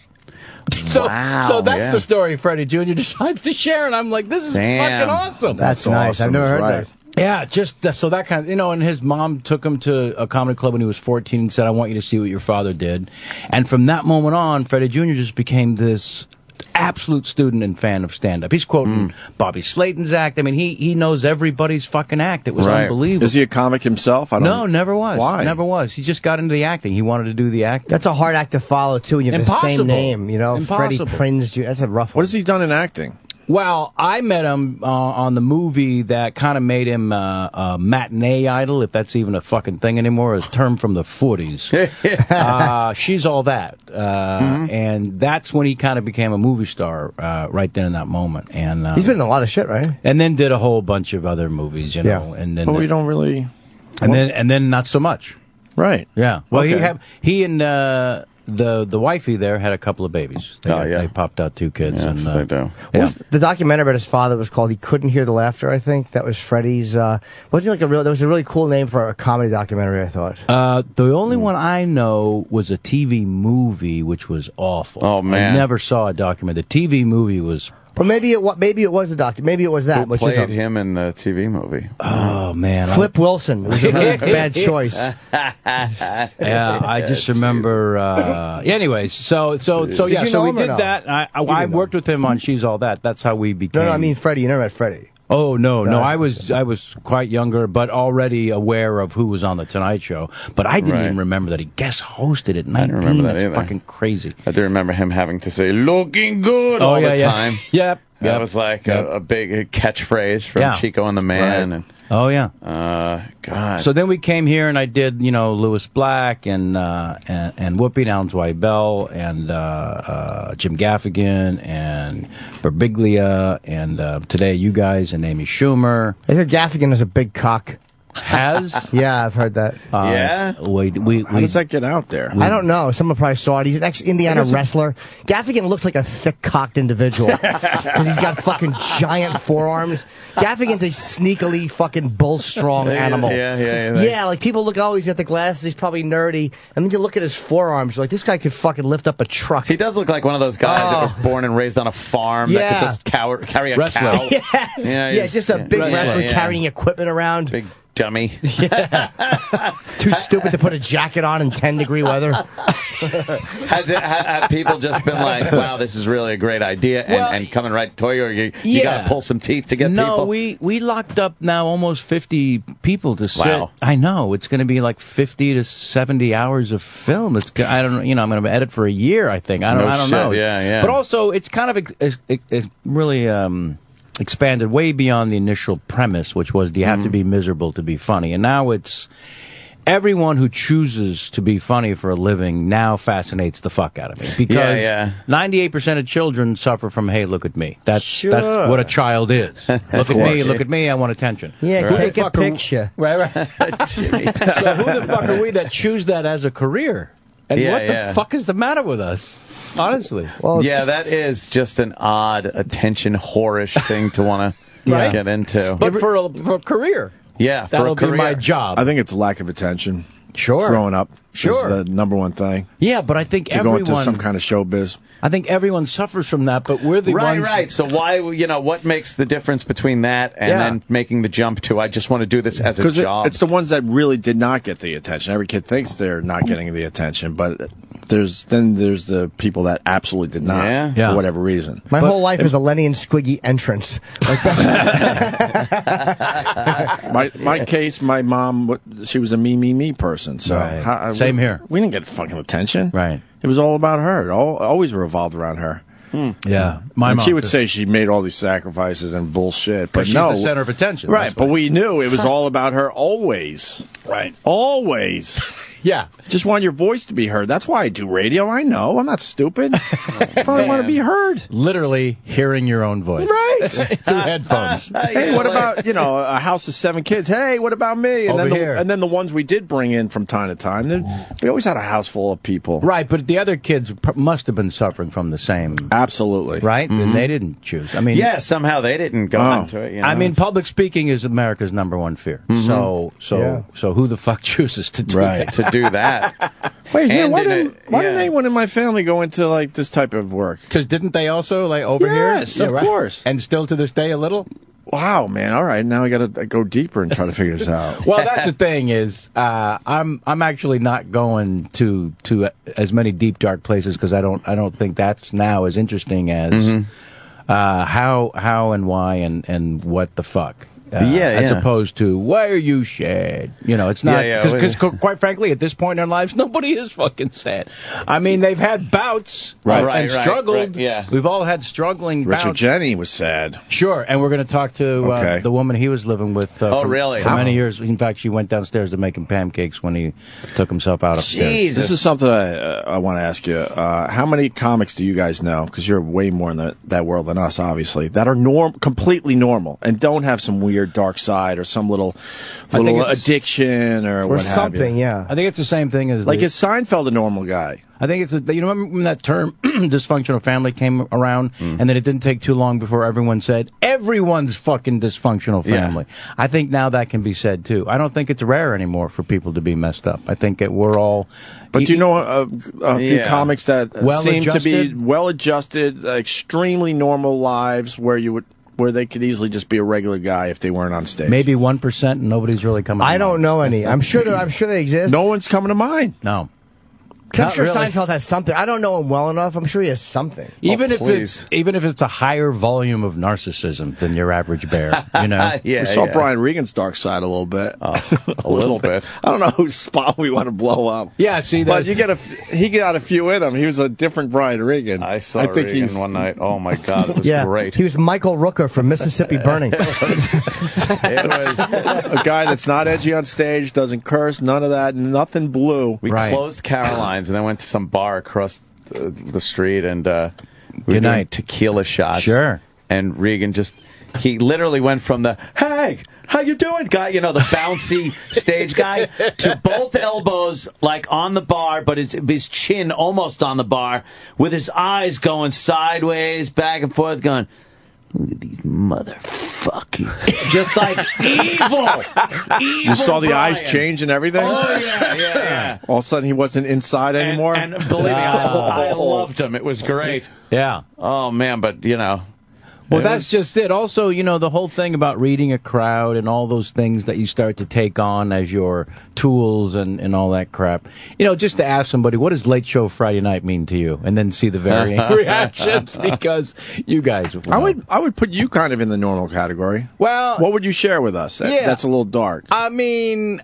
So that's yeah. the story Freddie Jr. decides to share, and I'm like, this is Damn. fucking awesome. That's nice. I've never heard that. Yeah, just so that kind of, and his mom took him to a comedy club when he was 14 and said, "I want you to see what your father did." And from that moment on, Freddie Jr. just became this absolute student and fan of stand-up. He's quoting Bobby Slayton's act. I mean, he knows everybody's fucking act. It was unbelievable. Is he a comic himself? No, never was. Why? Never was. He just got into the acting. He wanted to do the acting. That's a hard act to follow, too, when you have the same Impossible. name, Freddie Impossible. Prinze Jr. That's a rough one. What has he done in acting? Well, I met him on the movie that kind of made him a matinee idol, if that's even a fucking thing anymore, a term from the 40s. She's All That. And that's when he kind of became a movie star right then in that moment. And He's been in a lot of shit, right? And then did a whole bunch of other movies, you know. And then But we don't really... and then not so much. Right. Yeah. Well, Okay. he and the wifey there had a couple of babies. They popped out 2 kids. Yes, they do. What was the documentary about his father was called "He Couldn't Hear the Laughter." I think that was Freddie's. Wasn't it like that was a really cool name for a comedy documentary. I thought. The only one I know was a TV movie, which was awful. Oh, man. I never saw a documentary. The TV movie was. Or maybe it was a documentary. Maybe it was that. Who played him in the TV movie? Oh man, Flip Wilson. It was a really bad choice. Yeah, I just remember. Anyways, so yeah, so we did that. I worked with him on She's All That. That's how we became. No, I mean Freddie. You never met Freddie. Oh no, I was quite younger, but already aware of who was on the Tonight Show. But I didn't even remember that he guest hosted at 19. I didn't remember that That's either. fucking crazy. I do remember him having to say "looking good" all the time. Yep. That was like a big catchfrey from Chico and the Man. Right. And, oh yeah. God. So then we came here and I did, Lewis Black and Whoopi, now Dwight Bell, and Jim Gaffigan and Birbiglia, and today you guys and Amy Schumer. I hear Gaffigan is a big cock. Has? Yeah, I've heard that. Yeah? How does that get out there? I don't know. Someone probably saw it. He's an ex-Indiana wrestler. Gaffigan looks like a thick-cocked individual. Because he's got fucking giant forearms. Gaffigan's a sneakily fucking bull-strong animal. Yeah, like people look, he's got the glasses, he's probably nerdy. And then you look at his forearms, you're like, this guy could fucking lift up a truck. He does look like one of those guys that was born and raised on a farm that could just carry a cow. Yeah, just a big wrestler carrying equipment around. Big dummy. Too stupid to put a jacket on in 10-degree weather. Have people just been like, wow, this is really a great idea, and coming right to you, or you got to pull some teeth to get people? No, we locked up now almost 50 people to sit. Wow. I know. It's going to be like 50 to 70 hours of film. I don't know, I'm going to edit for a year, I think. I don't know. Yeah. But also, it's kind of it's really expanded way beyond the initial premise, which was, do you have to be miserable to be funny? And now it's everyone who chooses to be funny for a living now fascinates the fuck out of me, because 98% of children suffer from, hey, look at me. That's what a child is. Look at me, I want attention. Yeah, Right. take a picture. Right. So who the fuck are we that choose that as a career? And what the fuck is the matter with us? Honestly. Well, that is just an odd, attention whorish thing to want to get into. But for a career. Yeah, that'll for a career. be my job. I think it's lack of attention. Sure. Growing up. Sure. Is the number one thing. Yeah, but I think to go into some kind of showbiz. I think everyone suffers from that, but we're the ones... Right. So why, what makes the difference between that and then making the jump to, I just want to do this as a job? It's the ones that really did not get the attention. Every kid thinks they're not getting the attention, but there's the people that absolutely did not for whatever reason. My whole life is a Lenny and Squiggy entrance. Like my case, my mom, she was a me person. So same here. We didn't get fucking attention. Right. It was all about her. It always revolved around her. Yeah, and she would say she made all these sacrifices and bullshit, but she's the center of attention. Right, but we knew it was all about her always. Right. Always. Yeah. Just want your voice to be heard. That's why I do radio. I know. I'm not stupid. If I want to be heard. Literally hearing your own voice. Right. Through headphones. Hey, what about, a house of 7 kids? Hey, what about me? And then the ones we did bring in from time to time. We always had a house full of people. Right, but the other kids must have been suffering from the same. Absolutely. Right? And they didn't choose. I mean, somehow they didn't go into it. I mean, public speaking is America's #1 fear. So who the fuck chooses to do that? To do that. Wait, why didn't anyone in my family go into this type of work? Because didn't they also over here? Yes, of course. And still to this day a little. Wow, man! All right, now I got to go deeper and try to figure this out. Well, that's the thing is, I'm actually not going to as many deep dark places because I don't think that's now as interesting as how and why and what the fuck. As opposed to, why are you sad? You know, it's not, because quite frankly, at this point in their lives, nobody is fucking sad. I mean, they've had bouts and struggled. Yeah. We've all had struggling bouts. Richard Jenny was sad. Sure, and we're going to talk to the woman he was living with for many years. In fact, she went downstairs to make him pancakes when he took himself out upstairs. Jesus. This is something I want to ask you. How many comics do you guys know, because you're way more in that world than us, obviously, that are completely normal and don't have some weird dark side or some little addiction or what something? have you? Yeah, I think it's the same thing as is Seinfeld a normal guy? I think it's you know when that term dysfunctional family came around, and then it didn't take too long before everyone said everyone's fucking dysfunctional family. Yeah. I think now that can be said too. I don't think it's rare anymore for people to be messed up. I think we're all. But do you know a few comics that seem to be well-adjusted, extremely normal lives where they could easily just be a regular guy if they weren't on stage? Maybe 1%, and nobody's really coming. I don't know any. I'm sure they exist. No one's coming to mind. No. I'm sure Seinfeld has something. I don't know him well enough. I'm sure he has something. Even if it's a higher volume of narcissism than your average bear, you know. We saw Brian Regan's dark side a little bit. A little bit. I don't know whose spot we want to blow up. Yeah, see that. But he got a few in him. He was a different Brian Regan. I saw Regan one night. Oh my God, it was great. He was Michael Rooker from Mississippi Burning. It was a guy that's not edgy on stage, doesn't curse, none of that, nothing blue. We closed Caroline's and then went to some bar across the street, and we were doing tequila shots. Sure. And Regan he literally went from the, hey, how you doing guy, you know, the bouncy stage guy, to both elbows like on the bar, but his chin almost on the bar, with his eyes going sideways, back and forth, going, look at these motherfuckers. Just like evil. You saw the Brian. eyes change and everything? Oh, yeah. All of a sudden he wasn't inside anymore? And believe me, I loved him. It was great. Yeah. Oh, man, but, you know. Well, that's just it. Also, you know, the whole thing about reading a crowd and all those things that you start to take on as your tools and all that crap. You know, just to ask somebody, what does Late Show Friday Night mean to you? And then see the varying reactions, because you guys... I would put you kind of in the normal category. Well... What would you share with us? That's a little dark. I mean...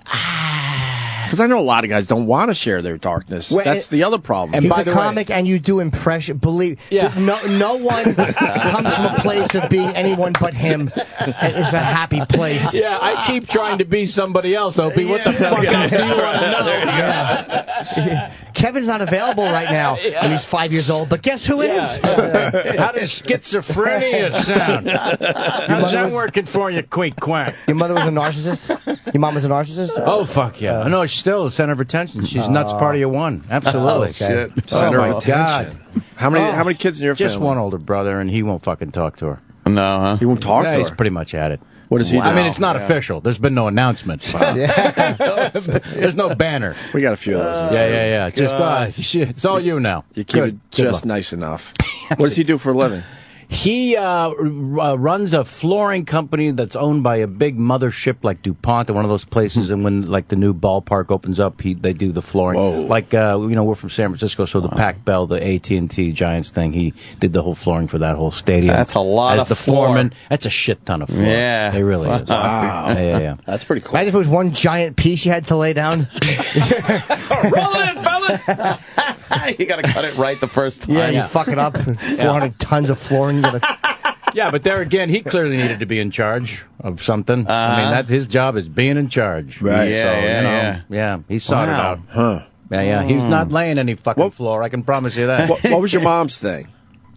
Because I know a lot of guys don't want to share their darkness. That's the other problem. And he's a comic, and you do impression. Believe no one comes from a place of being anyone but him. It's a happy place. Yeah, I keep trying to be somebody else, Opie. What the fuck else do you want to know? Yeah. Kevin's not available right now, and he's 5 years old. But guess who is? How does schizophrenia sound? How's that working for you, quack quack? Your mother was a narcissist? Your mom was a narcissist? Oh, fuck yeah. No, she's still the center of attention. She's nuts party of one. Absolutely. Oh, shit. Center of attention. How many kids in your family? Just one older brother, and he won't fucking talk to her. No, huh? He won't talk to her? He's pretty much at it. What does he do? I mean, it's not official. There's been no announcement. There's no banner. We got a few of those. Yeah. Just it's all you now. You keep it just nice enough. What does he do for a living? He runs a flooring company that's owned by a big mothership like DuPont, one of those places. And when like the new ballpark opens up, they do the flooring. Whoa. Like we're from San Francisco, so the Pac Bell, the AT&T Giants thing, he did the whole flooring for that whole stadium. That's a lot of the floor. foreman. That's a shit ton of floor. Yeah, it really is. Wow. Yeah. That's pretty cool. Imagine if it was one giant piece you had to lay down. Roll it, fella. You got to cut it right the first time. Yeah, you fuck it up. 400 tons of flooring. Yeah, but there again, he clearly needed to be in charge of something. I mean, that's his job is being in charge. Right. Yeah. He sought it out. Huh. Yeah. He's not laying any fucking floor. I can promise you that. What was your mom's thing?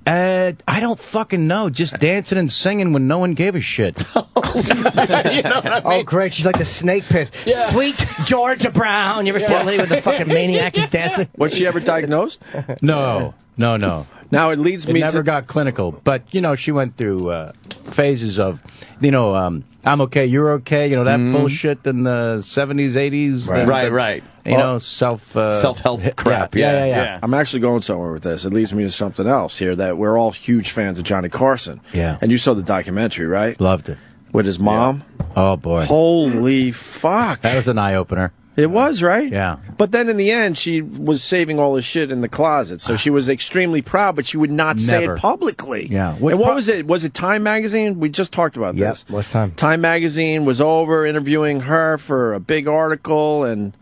I don't fucking know. Just dancing and singing when no one gave a shit. You know what I mean? Oh, great. She's like the snake pit. Yeah. Sweet Georgia Brown. You ever see that lady with the fucking maniac is dancing? Was she ever diagnosed? No. Now, it leads me never got clinical. But, she went through phases of, I'm okay, you're okay, that bullshit in the 70s, 80s. Right. Self-help crap. Yeah. I'm actually going somewhere with this. It leads me to something else here, that we're all huge fans of Johnny Carson. Yeah. And you saw the documentary, right? Loved it. With his mom? Yeah. Oh, boy. Holy fuck. That was an eye-opener. It was, right? Yeah. But then in the end, she was saving all this shit in the closet. So she was extremely proud, but she would not say Never. it publicly. Yeah. And what was it? Was it Time Magazine? We just talked about this. What's Time? Time Magazine was over interviewing her for a big article, and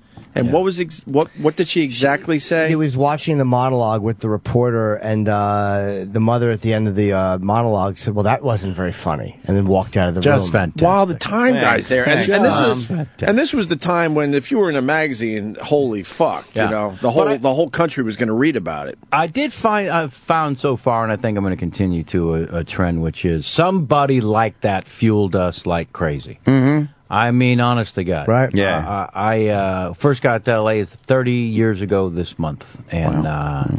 what was what did she exactly say? He was watching the monologue with the reporter, and the mother at the end of the monologue said, "Well, that wasn't very funny," and then walked out of the room. Just fantastic. While the Time guys there, and Fantastic. this was the time when if you were in a magazine, holy fuck, Yeah. you know, the whole country was going to read about it. I've found so far, and I think I'm going to continue to a trend, which is somebody like that fueled us like crazy. Mm-hmm. I mean, honest to God. Right. Yeah. I first got to L.A. 30 years ago this month, and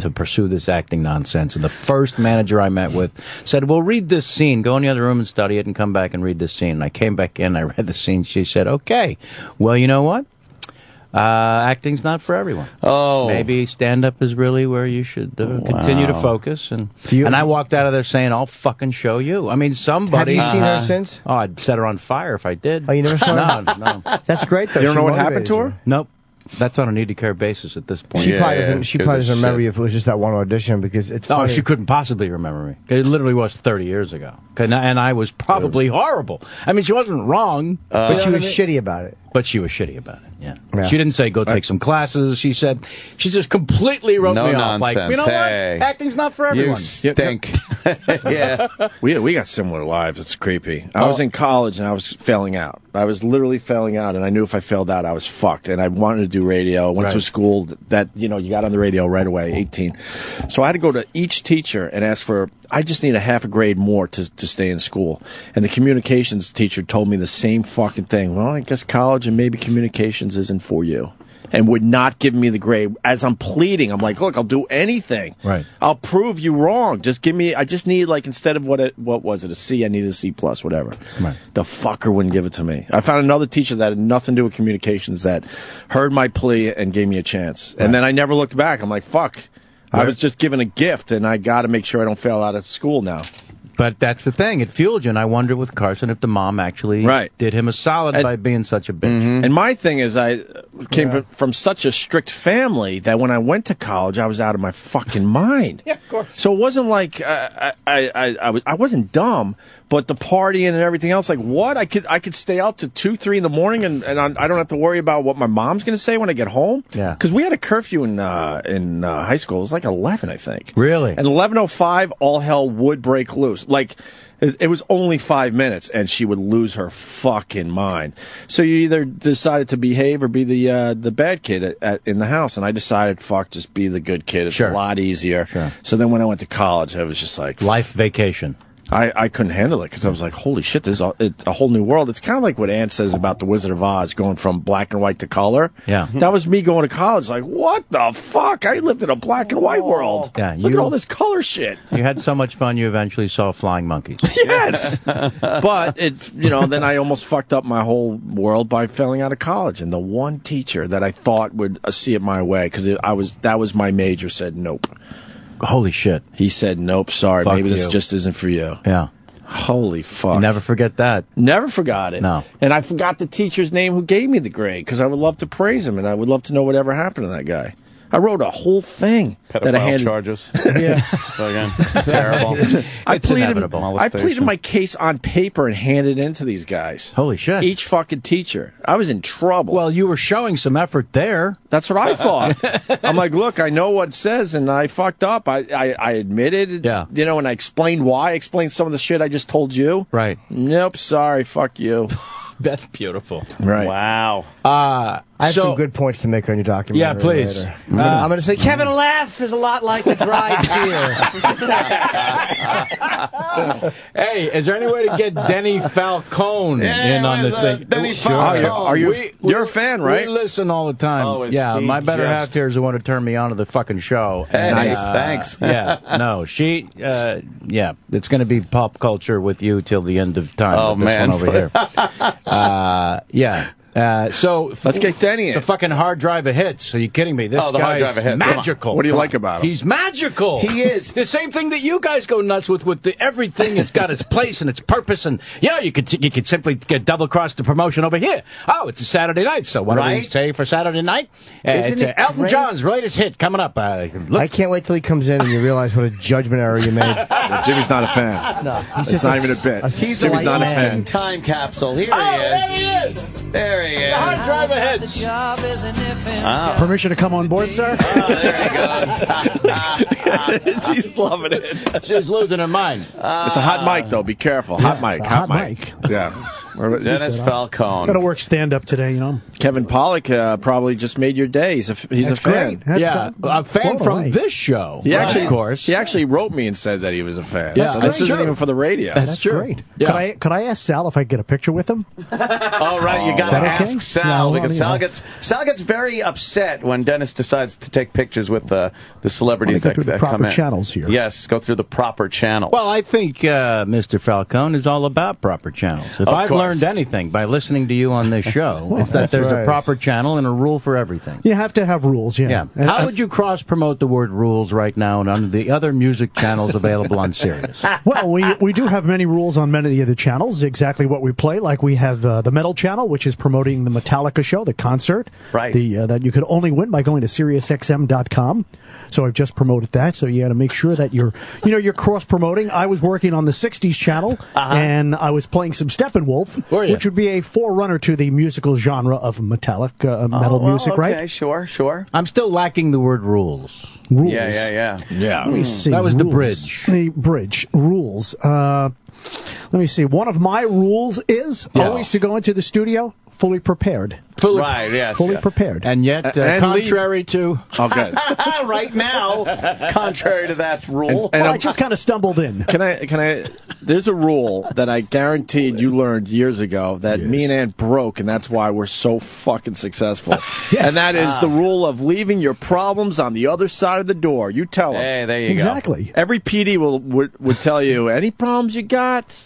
to pursue this acting nonsense. And the first manager I met with said, well, read this scene. Go in the other room and study it and come back and read this scene. And I came back in, I read the scene. She said, okay, well, you know what? Acting's not for everyone. Oh. Maybe stand-up is really where you should continue to focus. And I walked out of there saying, I'll fucking show you. I mean, somebody... Have you seen her since? Oh, I'd set her on fire if I did. Oh, you never saw her? No. That's great, though. You don't She know what motivated happened to you. her? Nope. That's on a need-to-care basis at this point. She probably doesn't. She probably doesn't remember shit. you if it was just that one audition because it's. Oh, funny. she couldn't possibly remember me. It literally was 30 years ago. And I was probably horrible. I mean, she wasn't wrong. But she was shitty about it. But she was shitty about it, yeah. Yeah. She didn't say, go take some classes. She said, she just completely wrote No me off. Like, nonsense. you know Hey. what? Acting's not for everyone. You stink. Yeah. We got similar lives. It's creepy. I was in college and I was failing out. I was literally failing out, and I knew if I failed out, I was fucked. And I wanted to do radio. I went to a school that you got on the radio right away, 18. So I had to go to each teacher and ask for. I just need a half a grade more to stay in school. And the communications teacher told me the same fucking thing. Well, I guess college and maybe communications isn't for you. And would not give me the grade. As I'm pleading, I'm like, look, I'll do anything. Right. I'll prove you wrong. Just give me, I just need, like, instead of what was it, a C, I needed a C plus, whatever. Right. The fucker wouldn't give it to me. I found another teacher that had nothing to do with communications that heard my plea and gave me a chance. And then I never looked back. I'm like, fuck. I was just given a gift, and I got to make sure I don't fail out of school now. But that's the thing. It fueled you, and I wonder with Carson if the mom actually did him a solid by being such a bitch. And my thing is, I came from such a strict family that when I went to college, I was out of my fucking mind. Yeah, of course. So it wasn't like I wasn't dumb, but the partying and everything else, like what? I could stay out to 2, 3 in the morning, and I don't have to worry about what my mom's going to say when I get home. Yeah. Because we had a curfew in high school. It was like 11, I think. Really? And 11:05, all hell would break loose. Like, it was only 5 minutes, and she would lose her fucking mind. So you either decided to behave or be the bad kid in the house. And I decided, fuck, just be the good kid. It's a lot easier. Sure. So then when I went to college, I was just like... Life vacation. I couldn't handle it because I was like, holy shit, this is a whole new world. It's kind of like what Ann says about The Wizard of Oz going from black and white to color. Yeah. That was me going to college. Like, what the fuck? I lived in a black and white world. Yeah, Look at all this color shit. You had so much fun, you eventually saw flying monkeys. Yes. But then I almost fucked up my whole world by failing out of college. And the one teacher that I thought would see it my way, because that was my major, said nope. Holy shit. He said, nope, sorry, Fuck maybe this you. just isn't for you. Yeah. Holy fuck. You never forget that. Never forgot it. No. And I forgot the teacher's name who gave me the grade, because I would love to praise him, and I would love to know whatever happened to that guy. I wrote a whole thing that I Pedophile handed. charges. Yeah. So again, it's terrible. I inevitable. pleaded my case on paper and handed it in to these guys. Holy shit. Each fucking teacher. I was in trouble. Well, you were showing some effort there. That's what I thought. I'm like, look, I know what it says, and I fucked up. I admitted, and I explained why. I explained some of the shit I just told you. Right. Nope, sorry, fuck you. That's beautiful. Right. Wow. I have some good points to make on your documentary. Yeah, please. Later. I'm going to say Kevin Laugh is a lot like a dried tear. Hey, is there any way to get Denny Falcone in on this thing? Denny Falcone. You're a fan, right? We listen all the time. Oh, is yeah, he my better just- half here is the one to turn me on to the fucking show. Hey, And, nice, thanks. Yeah, no, she, it's going to be pop culture with you till the end of time. Oh, with this man. one over here. Yeah. So let's get Denny in. The fucking hard drive of hits. Are you kidding me? This the hard guy's drive of hits. magical. What do you like about him? He's magical. He is. The same thing that you guys go nuts with everything. It's got its place and its purpose. And you could simply get double cross the promotion over here. Oh, it's a Saturday night. So what do we say for Saturday night? Isn't it Elton great? John's latest hit coming up. I can't wait till he comes in and you realize what a judgment error you made. Jimmy's not a fan. No, It's not even a bit. He's Jimmy's not a fan. Time capsule. Here There he is. There he is. The hard drive of hits. Permission to come on board, sir? She's loving it. She's losing her mind. It's a hot mic, though. Be careful. Hot mic. Hot mic. Yeah. Dennis Falcone. Got to work stand up today, you know. Kevin Pollock probably just made your day. He's a fan. A fan from this show. He actually, of course. He actually wrote me and said that he was a fan. Yeah, so this isn't even for the radio. That's great. Yeah. Could I ask Sal if I could get a picture with him? All right, you got to ask Sal because Sal gets very upset when Dennis decides to take pictures with the celebrities Go through the that proper come in. channels here. Yes, go through the proper channels. Well, I think Mr. Falcone is all about proper channels. If Of I've course. learned anything by listening to you on this show, it's that there's a proper channel and a rule for everything. You have to have rules, yeah. And How would you cross-promote the word rules right now and on the other music channels available on Sirius? Well, we do have many rules on many of the channels, exactly what we play. Like we have the Metal Channel, which is promoting the Metallica show, the concert. Right. That you could only win by going to SiriusXM.com. So I've just promoted that. So you got to make sure that you're cross-promoting. I was working on the 60s channel, and I was playing some Steppenwolf, which would be a forerunner to the musical genre of metallic metal music, right? Okay, sure. I'm still lacking the word rules. Rules. Yeah. Let me see. That was the rules. bridge. The bridge. Rules. Let me see. One of my rules is always to go into the studio fully prepared. Right, yes. Fully prepared. And yet, contrary to... Oh, good. Right now, contrary to that rule. And I just kind of stumbled in. Can I? There's a rule that I guaranteed you learned years ago that me and Ann broke, and that's why we're so fucking successful. And that is the rule of leaving your problems on the other side of the door. You tell them. Hey, there you go. Exactly. Every PD would tell you, any problems you got,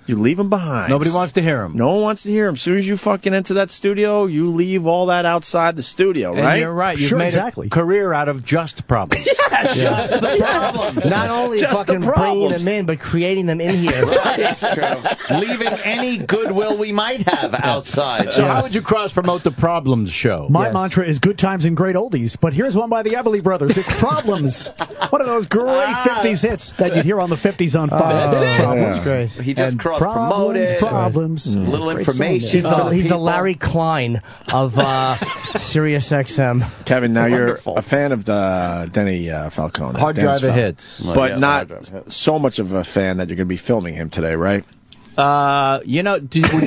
you leave them behind. Nobody wants to hear them. No one wants to hear them. As soon as you fucking enter that studio, you leave all that outside the studio, right? And you're right. You've made a career out of just problems. Just the problems. Not only Just fucking the bringing problems. them in, but creating them in here. It's true. Leaving any goodwill we might have outside. So how would you cross-promote the Problems show? My mantra is good times and great oldies, but here's one by the Everly Brothers. It's Problems. One of those great 50s hits that you'd hear on the 50s on Fox. Problems. Great. He just cross-promoted. Problems. A little Great information. He's the Larry Klein of Sirius XM. Kevin, now you're a fan of the Denny Falcone. Hard Dennis drive of Fal- hits. But not so much of a fan that you're going to be filming him today, right? Would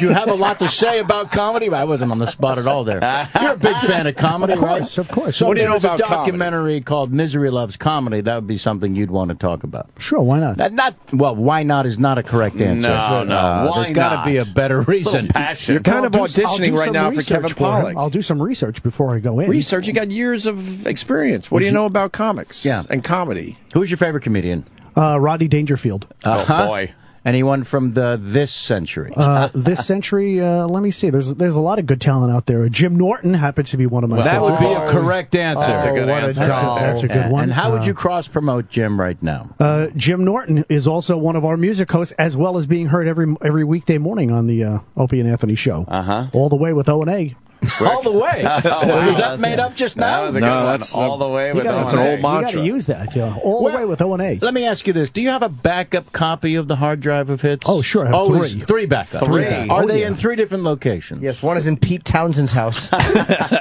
you have a lot to say about comedy? I wasn't on the spot at all there. You're a big fan of comedy, right? Of course. So What do you know if there was about a documentary called Misery Loves Comedy, that would be something you'd want to talk about. Sure, why not? Why not is not a correct answer. No. Why There's got not? to be a better reason. Passion. You're kind of I'll auditioning do right some now for research Kevin for him. Pollock. I'll do some research before I go in. Research? You got years of experience. What do you know about comics and comedy? Who's your favorite comedian? Rodney Dangerfield. Oh, boy. Anyone from this century? This century, let me see. There's a lot of good talent out there. Jim Norton happens to be one of my That would be favorites. a correct answer. That's a good answer. That's a good one. And how would you cross-promote Jim right now? Jim Norton is also one of our music hosts, as well as being heard every weekday morning on the Opie and Anthony show. All the way with O&A. All the way. Was that made up just now? That was a good one. All the way with That's an old You mantra. got to use that. All the way with O&A. Let me ask you this. Do you have a backup copy of the hard drive of hits? Oh, sure. I have Always three. Three backups. Three. Are they in three different locations? Yes, one is in Pete Townsend's house.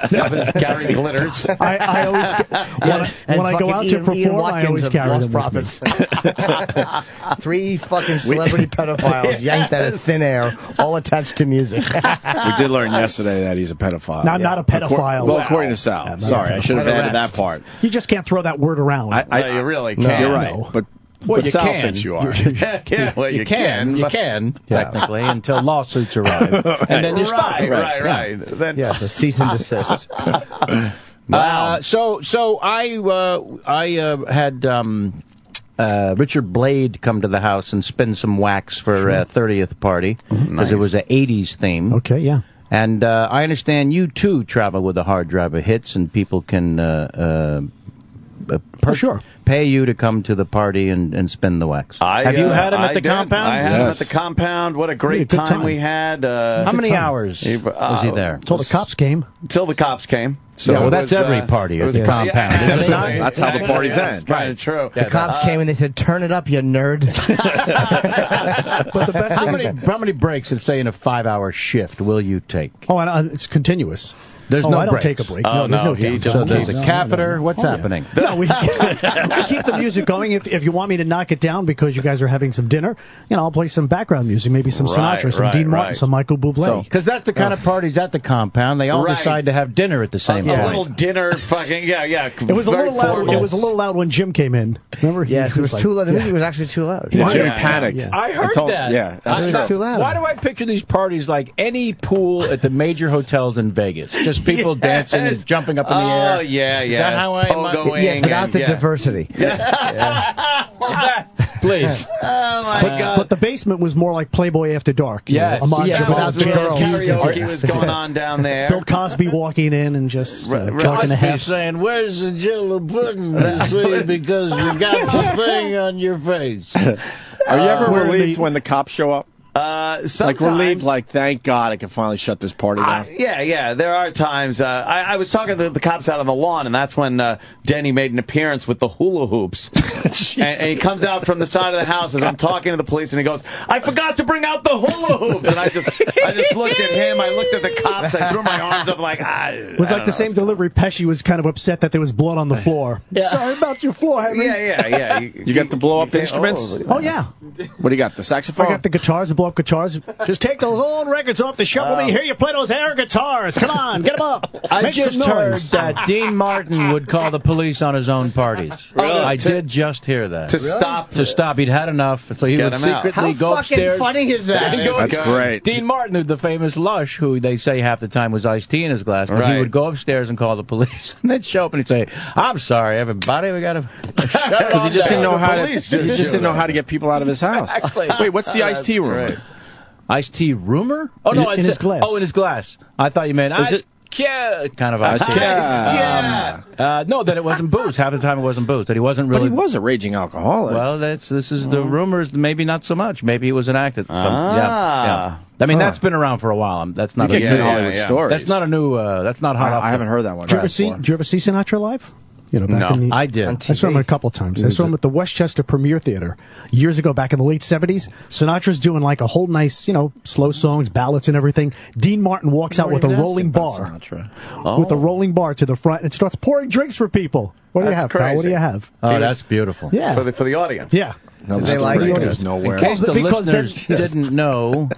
Gary Glitters. I always when I go out to perform, I always carry them with me. Three fucking celebrity pedophiles yanked out of thin air, all attached to music. We did learn yesterday that he's a pedophile. No, I'm not a pedophile. Well, according to Sal. Sorry, I should have added that part. You just can't throw that word around. No, you really can't. You're right. But Well, you Sal can. thinks you are. Yeah, well, you can, You but- can, technically, until lawsuits arrive. And then you stop. Right. Then, Yes, a cease and desist. So I had Richard Blade come to the house and spin some wax for a 30th party because it was an 80s theme. Okay, yeah. And I understand you, too, travel with a hard drive of hits, and people can pay you to come to the party and spin the wax. Have you had him at the compound? I had him at the compound. What a great time we had. How many hours was he there? Till the cops came. Till the cops came. So well, that's every party at the compound. That's how the parties end. Kind of true. The cops came and they said, "Turn it up, you nerd." But the best how many breaks, say, in a 5-hour shift will you take? Oh, and it's continuous. There's no I don't breaks. take a break. Oh, there's no he downtime. just So there's a keeps- catheter. What's yeah. happening? No, we keep the music going. If you want me to knock it down because you guys are having some dinner, I'll play some background music, maybe some Sinatra, some Dean Martin, some Michael Bublé. Because that's the kind of parties at the compound. They all decide to have dinner at the same A point. little dinner, fucking yeah. It was a little loud. It was a little loud when Jim came in. Remember? Yes, it was too loud. The music was actually too loud. Jimmy panicked. Yeah. I heard that. Yeah, that's true. Too loud. Why do I picture these parties like any pool at the major hotels in Vegas? Just people dancing and jumping up in the air. Oh, yeah. Is that how I Pogoing Yes, without and- the diversity. Please. Oh, my God. But the basement was more like Playboy After Dark. Yes. Homage Yeah, to without the the girls. Karaoke was going on down there. Bill Cosby walking in and just talking to half. saying, "Where's the jello pudding?" Because you got the thing on your face. Are you ever We're in relieved the- when the cops show up? Like relieved, like thank God I can finally shut this party down. Yeah. There are times. I was talking to the cops out on the lawn, and that's when Denny made an appearance with the hula hoops. and he comes out from the side of the house as I'm talking to the police, and he goes, "I forgot to bring out the hula hoops." And I just looked at him. I looked at the cops. I threw my arms up like, It was like the same delivery. Pesci was kind of upset that there was blood on the floor. Sorry about your floor, Henry. Yeah. You got the blow up instruments? Oh, yeah. What do you got? The saxophone? I got the guitars, the blow-up guitars. Just take those old records off the shelf. Let me hear you play those air guitars. Come on, get them up. I Make just some heard noise. that Dean Martin would call the police on his own parties. Really? I did just hear that. To stop. To stop. He'd had enough, so he Get would him out. secretly How go fucking upstairs. funny is that? That's great. Dean Martin, the famous lush, who they say half the time was iced tea in his glass, but he Right. would go upstairs and call the police, and they'd show up and he'd say, "I'm sorry, everybody, we got to." Because he just didn't know how to. He just didn't know how to get people out of his house. Exactly. Wait, what's the iced tea room? Right. Iced tea rumor? Oh no, In his glass. Oh, in his glass. I thought you meant Is iced kind of iced tea. No, that it wasn't booze. Half the time it wasn't booze. That he wasn't But really. he was a raging alcoholic. Well, this is the rumors. Maybe not so much. Maybe it was enacted. Ah. Yeah. I mean, that's been around for a while. That's not you a get new good Hollywood stories. That's not a new. That's not hot. I haven't heard that one. Did you ever see Sinatra live? Back No. in the, I did. On I saw him TV. a couple of times. I saw him at the Westchester Premiere Theater years ago, back in the late 70s. Sinatra's doing like a whole nice, slow songs, ballads and everything. Dean Martin walks out with a rolling bar. With a rolling bar to the front and starts pouring drinks for people. What do you That's have, pal? What do you crazy. have? Oh, that's beautiful. Yeah. For the audience. Yeah. No, They like story it. goes nowhere. In case the Because then- listeners didn't know,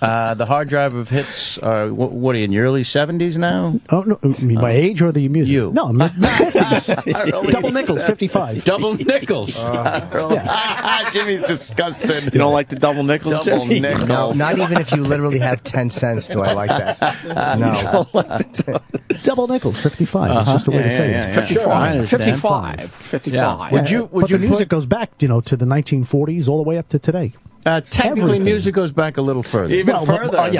the hard drive of hits are, what are you, in your early 70s now? Oh, no. You mean my age or the music? You. No, I'm not. Double nickels, 55. Double nickels. Jimmy's disgusted. You don't like the double nickels? Double Jimmy? nickels. No, not even if you literally have 10 cents do I like that. No. Double nickels, 55. That's just the way to say it. 55. Sure, I understand. 55. 55. Would you But the put- music goes back, to the 1940s all the way up to today. technically, Everything. music goes back a little further. But I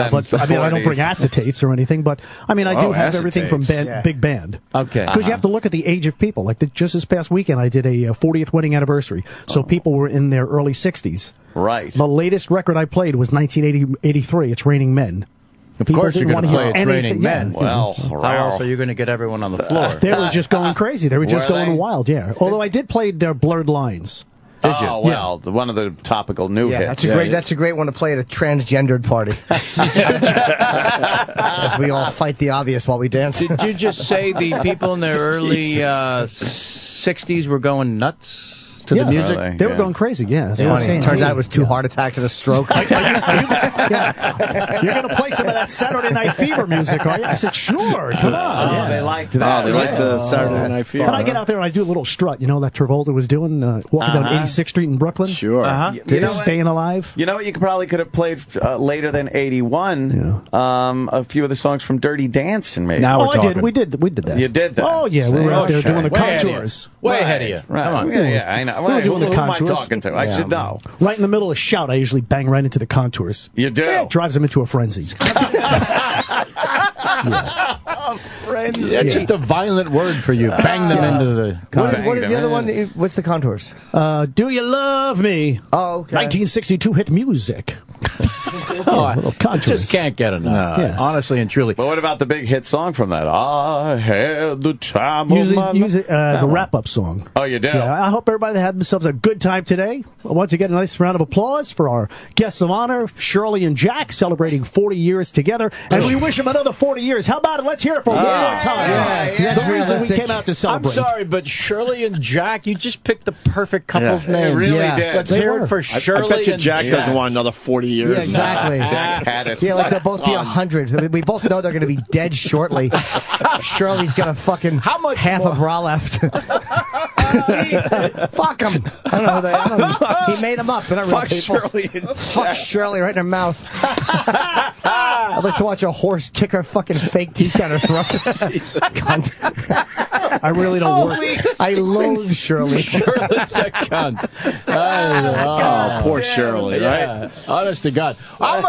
don't bring acetates or anything, but I mean, I do Oh, have everything from acetates. big band. Okay. Because you have to look at the age of people. Like just this past weekend, I did a 40th wedding anniversary, so people were in their early 60s. Right. The latest record I played was 1983. It's Raining Men. Of People course you're didn't going to wanna play hear It's Raining anything. Men. Yeah. Well, How else are you going to get everyone on the floor? They were just going crazy. They were just Were going they? wild, yeah. Although I did play their Blurred Lines. Did you? Oh, well, one of the topical new hits. That's a great one to play at a transgendered party. As we all fight the obvious while we dance. Did you just say the people in their early 60s were going nuts to the music? Really? They were going crazy, yeah. They were Funny. saying, Turns hey, out it was 2 heart attacks and a stroke. You're going to play some of that Saturday Night Fever music, are you? I said, sure, come on. Oh, yeah. they liked that. Oh, they liked the Saturday Night Fever. But I get out there and I do a little strut, that Travolta was doing, walking down 86th Street in Brooklyn. Sure. Staying alive. You know what? You probably could have played later than 81. A few of the songs from Dirty Dancing, maybe. Now we're talking. We did that. You did that. Oh, yeah. We were out there doing the Way ahead of you. contours. Way ahead of you. Right. Come on. Yeah, I know. We were doing the Who am I contours. talking to? I should know. Right in the middle of Shout, I usually bang right into the contours. You do? Yeah, it drives them into a frenzy. Friends. That's just a violent word for you. Bang them into the What is the other one? What's the contours? Do You Love Me? Oh, okay. 1962 hit music. I little contours. just can't get enough. Yes. Honestly and truly. But what about the big hit song from that? I had the time of my life. Use the wrap-up song. Oh, you do? Yeah, I hope everybody had themselves a good time today. Once again, a nice round of applause for our guests of honor, Shirley and Jack, celebrating 40 years together. And we wish them another 40 years. How about it? Let's hear it for one more time. The reason we came out to celebrate. I'm sorry, but Shirley and Jack, you just picked the perfect couple's name. It really did. Let's hear it for Shirley. I bet you and Jack doesn't want another 40 years. Yeah, exactly. Jack's had it. Yeah, like they'll both be 100. We both know they're going to be dead shortly. Shirley's got a fucking half a bra left. Fuck him. I don't know. I don't know. He made them up. They're not real Fuck people. Shirley and Fuck Shirley right in her mouth. I'd like to watch a horse kick her fucking fake teeth down her throat. Cunt. I really don't work. I loathe Shirley. Shirley's a cunt. Oh, poor Shirley, Yeah. right? Honest to God. How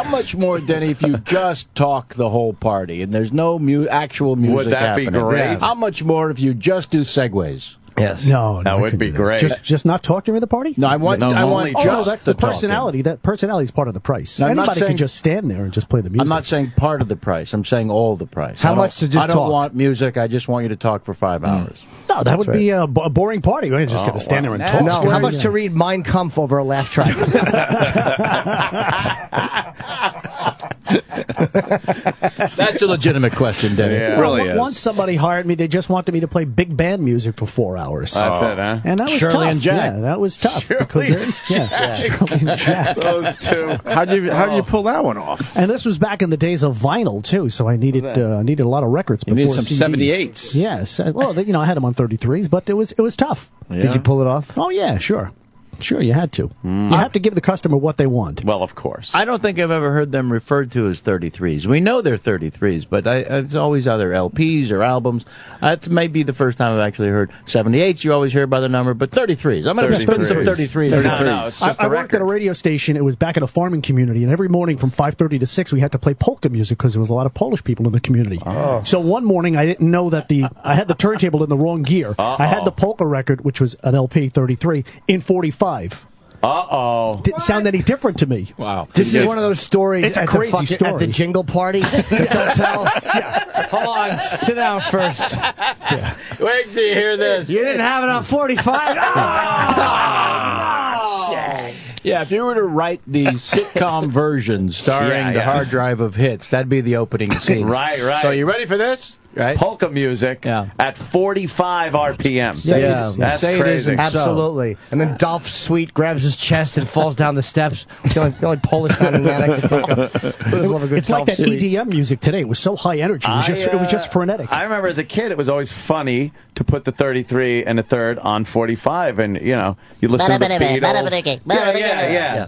much more, Denny, if you just talk the whole party and there's no actual music Would that be happening? great? Yeah. How much more if you just do segues? Yes. No, That would be great. Just not talk during the party? No, I want only just no, that's the talking. personality. That personality is part of the price. No, I'm not Anybody saying- can just stand there and just play the music. I'm not saying part of the price. I'm saying all the price. How much to just I don't talk? want music. I just want you to talk for 5 hours. No, that would be a boring party. We're just going to stand there and talk. No, how much to read Mein Kampf over a laugh track? That's a legitimate question, Denny. Yeah. It really is. Once somebody hired me, they just wanted me to play big band music for 4 hours. That's it, huh? And that was Shirley tough. and Jack. Yeah, that was tough. Shirley because and Shirley and Jack. Those two. How'd you pull that one off? And this was back in the days of vinyl too, so I needed a lot of records. You needed before some CDs. 78s. Yes, well, I had them on 33s, but it was tough. Did you pull it off? Oh yeah, sure, you had to. You have to give the customer what they want. Well, of course. I don't think I've ever heard them referred to as 33s. We know they're 33s, but it's always either LPs or albums. That may be the first time I've actually heard 78s. You always hear by the number, but 33s. I'm going to spin some 33s. No, it's just I the worked at a record. radio station. It was back in a farming community, and every morning from 5:30 to 6, we had to play polka music because there was a lot of Polish people in the community. Oh. So one morning, I didn't know that I had the turntable in the wrong gear. I had the polka record, which was an LP 33, in 45. Uh-oh. Didn't sound any different to me. Wow. This is one of those stories It's a at, crazy the fucking, at story. the jingle party. Don't tell. Hold on, sit down first. Wait till you hear this. You didn't have it on 45? Yeah, if you were to write the sitcom version starring the hard drive of hits, that'd be the opening scene. Right. So you ready for this? Right? Polka music at 45 RPM. Yeah. That's Say it crazy. isn't so. Absolutely. And then Dolph Sweet grabs his chest and falls down the steps. The only Polish sounding addict. Love a good It's like that Dolph Sweet. EDM music today. It was so high energy. It was just frenetic. I remember as a kid, it was always funny to put the 33 and a third on 45, and you listen to the Beatles. Yeah.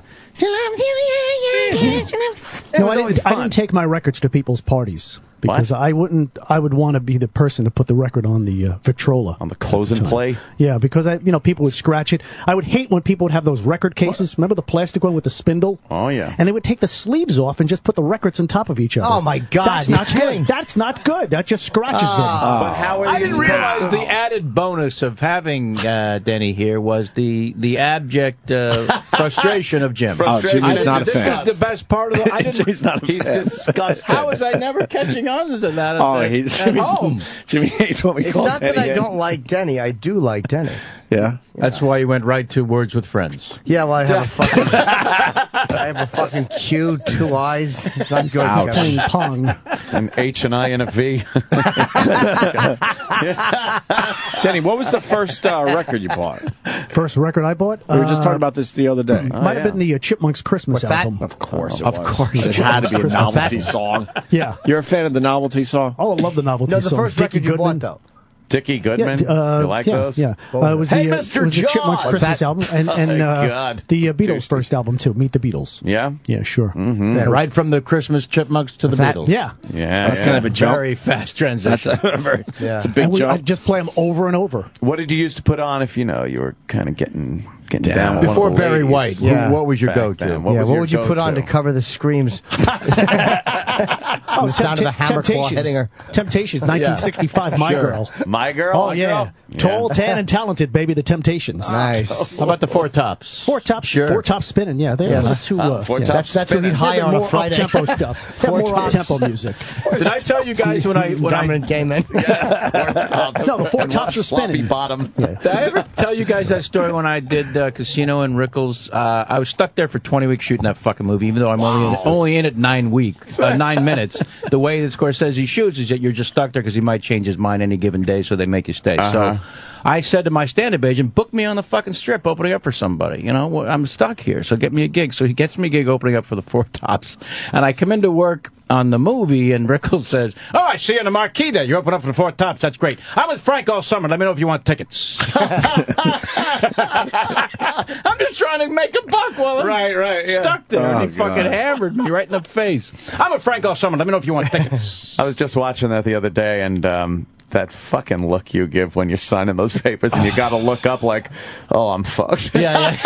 No, I didn't take my records to people's parties because I would want to be the person to put the record on the Victrola. On the close and play? Yeah, because people would scratch it. I would hate when people would have those record cases. Remember the plastic one with the spindle? Oh, yeah. And they would take the sleeves off and just put the records on top of each other. Oh, my God. That's not good. That's not good. That just scratches them. But how are I you didn't realize the added bonus of having Denny here was the abject frustration of Jim. Jimmy's not a this fan. was the best part of the. I didn't. Jimmy's not a He's fan. disgusted. How was I never catching on to that? At home. Jimmy hates what we It's call not that Denny. I don't like Denny. I do like Denny. Yeah. That's why you went right to Words with Friends. Yeah, well, I have a fucking Q, 2 eyes. It's not good. Ouch. Ping pong. An H, an I, and a V. Denny, what was the first record you bought? First record I bought? We were just talking about this the other day. Might have been the Chipmunks Christmas What's that? album. Of course it Of was. course It had to be a novelty song. Yeah. You're a fan of the novelty song? Oh, I love the novelty No, the songs. first Dickie record you Goodman. bought, though. Dickie Goodman? Yeah, you like those? Yeah. It was Hey, the, Mr. it was the Chipmunks John! Christmas album and God. the Beatles' first album, too. Meet the Beatles. Yeah? Yeah, sure. Mm-hmm. Yeah, right from the Christmas Chipmunks to the Beatles. Yeah. Yeah. That's kind of a jump. Very fast transition. That's a very, it's a big And I jump. just play them over and over. What did you used to put on if, you were kind of getting down with Before one of the Barry ladies? White, Yeah. what was your Back go-to? then. What was your would you put on to go-to? cover the screams? And the sound of a hammer claw Temptations. hitting her. Temptations, 1965, My Sure. Girl. My Girl? Oh, My yeah. Girl? Tall, tan, and talented, baby, the Temptations. Nice. How about the Four Tops? Four Tops, Sure. Four Tops spinning, yeah. That's who. Four yeah. Tops That's what he'd hire on a more Friday. up-tempo stuff. They have more up-tempo music. Did I tell you guys when I Dominant gay men. No, the Four Tops are Sloppy spinning. bottom. Did I ever tell you guys that story when I did Casino in Rickles? I was stuck there for 20 weeks shooting that fucking movie, even though I'm only in it 9 minutes. The way the Scorsese shoots is that you're just stuck there because he might change his mind any given day, so they make you stay. So I said to my stand-up agent, book me on the fucking strip opening up for somebody. You know, I'm stuck here, so get me a gig. So he gets me a gig opening up for the Four Tops. And I come into work on the movie, and Rickles says, oh, I see you in the marquee there. You're opening up for the Four Tops. That's great. I'm with Frank all summer. Let me know if you want tickets. I'm just trying to make a buck while I'm stuck there. Oh, and he fucking hammered me right in the face. I'm with Frank all summer. Let me know if you want tickets. I was just watching that the other day, and that fucking look you give when you're signing those papers, and you got to look up like, oh, I'm fucked. Yeah.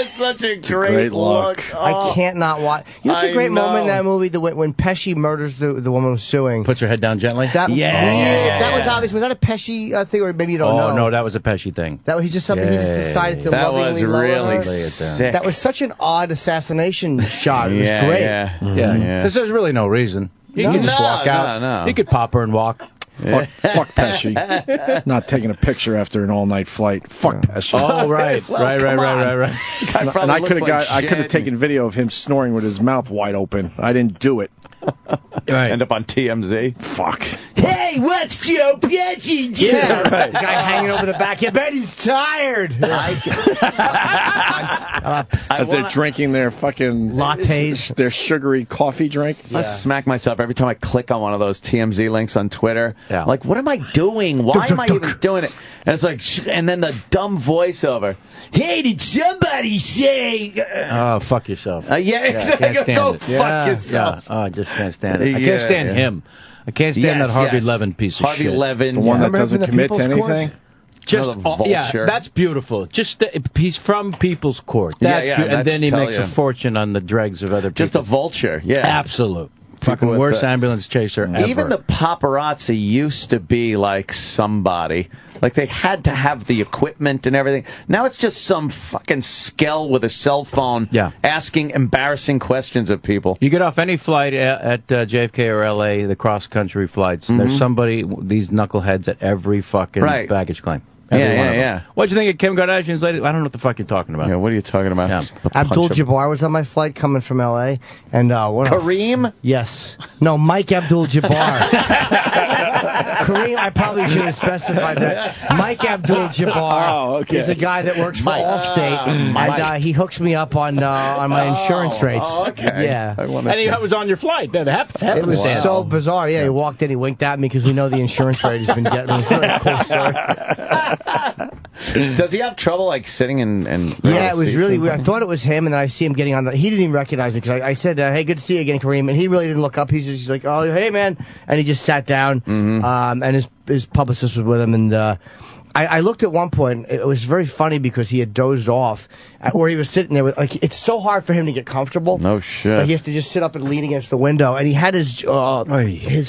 It's such a great look. I can't not watch. You know, it's a great moment in that movie when Pesci murders the woman who's suing. Puts her head down gently. That was obvious. Was that a Pesci thing, or maybe you don't know? Oh, no, that was a Pesci thing. That was just something he just decided to that lovingly was lower really her. sick. That was such an odd assassination shot. It was great. Yeah. Because there's really no reason. You can just walk out. No. You could pop her and walk. Fuck Pesci. Not taking a picture after an all-night flight. Fuck Pesci. Oh, right. Right. And I could have taken video of him snoring with his mouth wide open. I didn't do it. Right. End up on TMZ. Fuck. Hey, what's Joe Pesci do? Yeah, the guy hanging over the back. I bet he's tired. As they're drinking their fucking lattes, their sugary coffee drink. I smack myself every time I click on one of those TMZ links on Twitter. Yeah. Like, what am I doing? Why am I even doing it? And it's like, and then the dumb voiceover. Hey, did somebody say? Oh, fuck yourself. Yeah, exactly. Go fuck yourself. Oh, I just can't stand it. I can't stand him. I can't stand that Harvey Levin piece of shit. Harvey Levin. The one that doesn't commit to anything? Just that's beautiful. Just he's from People's Court. And then he makes a fortune on the dregs of other people. Just a vulture. Yeah, absolute. Fucking worst ambulance chaser ever. Even the paparazzi used to be like somebody. Like, they had to have the equipment and everything. Now it's just some fucking skell with a cell phone asking embarrassing questions of people. You get off any flight at JFK or LA, the cross-country flights, there's somebody, these knuckleheads at every fucking baggage claim. Yeah. What'd you think of Kim Kardashian's lady? I don't know what the fuck you're talking about. Yeah, what are you talking about? Yeah. Abdul-Jabbar was on my flight coming from L.A. And Kareem? Yes. No, Mike Abdul-Jabbar. Kareem, I probably should have specified that. Mike Abdul-Jabbar is a guy that works for Allstate, and he hooks me up on my insurance rates. Okay. Yeah. And he was on your flight. It was so bizarre. Yeah, he walked in, he winked at me because we know the insurance rate he's been getting. It was a really cool story. Does he have trouble like sitting and yeah, it was really weird. I thought it was him, and then I see him getting on he didn't even recognize me because I said, hey, good to see you again, Kareem, and he really didn't look up. He's like, oh, hey, man, and he just sat down, and his publicist was with him, and I looked at one point. It was very funny because he had dozed off, where he was sitting there with it's so hard for him to get comfortable. No shit. Like, he has to just sit up and lean against the window, and he had his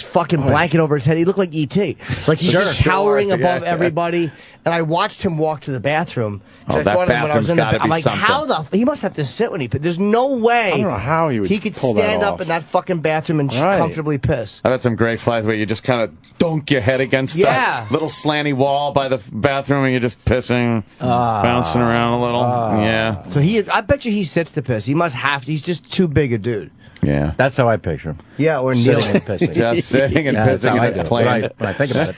fucking blanket over his head. He looked like E.T. Like he's just towering above everybody. And I watched him walk to the bathroom. Oh, that bathroom's gotta be I'm like, something. how he must have to sit when he pisses. There's no way. I don't know how he would could pull that stand up off. in that fucking bathroom and comfortably piss. I've had some great flights where you just kind of dunk your head against the little slanty wall by the bathroom and you're just pissing, bouncing around a little. Yeah. So I bet you he sits to piss. He must have to. He's just too big a dude. Yeah. That's how I picture him. Yeah, or kneeling and pissing. Just sitting and pissing in a plane. When I think about it.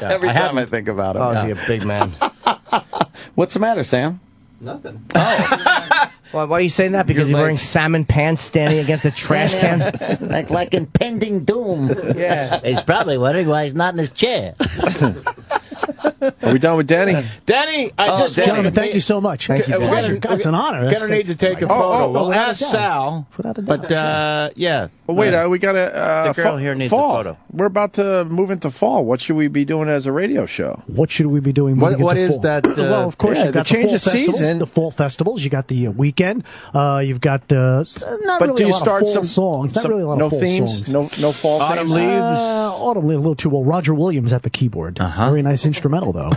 Every time I think about it. Oh, is he a big man? What's the matter, Sam? Nothing. Well, why are you saying that? Because he's wearing salmon pants standing against a trash can? like impending doom. Yeah. He's probably wondering why he's not in his chair. Are we done with Danny? Danny, Gentlemen, thank you so much. Thank you, Danny. It's an honor. Gonna need to take a photo. We'll ask Sal. Without a doubt. Yeah. Well, wait, we got the girl here needs fall. a photo. We're about to move into fall. What should we be doing as a radio show? What should we be doing? What into is fall? that? Well, of course, you've got the change fall of festivals, season. the fall festivals. You got the weekend. You've got not But really do a you lot start of fall some songs. Not really a lot no of fall themes? songs. No fall Autumn themes? leaves. Autumn leaves a little too well. Roger Williams at the keyboard. Very nice instrumental, though.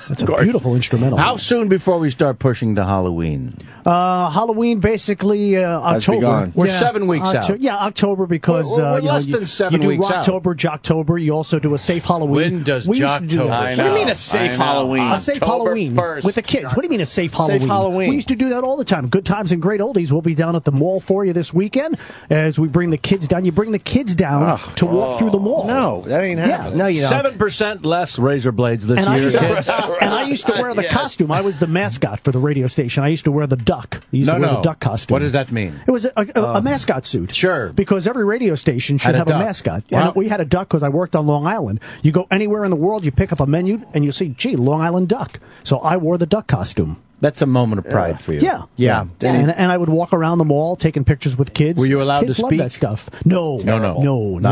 It's a beautiful instrumental. How soon before we start pushing to Halloween? Halloween, basically October. begun. We're 7 weeks out. Yeah, October because We're less than 7 you weeks do out. Rocktober, Jocktober. You also do a safe Halloween. When does we used to do Jocktober? that. I What do you mean a safe Halloween? A safe October Halloween 1st. with the kids. What do you mean a safe Halloween? Halloween. We used to do that all the time. Good Times and Great Oldies. We'll be down at the mall for you this weekend as we bring the kids down. You bring the kids down to walk through the mall. No, that ain't happening. No, you don't. 7% less razor blades this And year. I used to wear the costume. I was the mascot for the radio station. I used to wear the duck. I used to wear the duck costume. What does that mean? It was a mascot suit. Sure. Because every radio station should Had a have a duck. mascot. Wow. And we had a duck because I worked on Long Island. You go anywhere in the world, you pick up a menu, and you see, gee, Long Island duck. So I wore the duck costume. That's a moment of pride for you. Yeah. And I would walk around the mall taking pictures with kids. Were you allowed kids to love speak? that stuff. No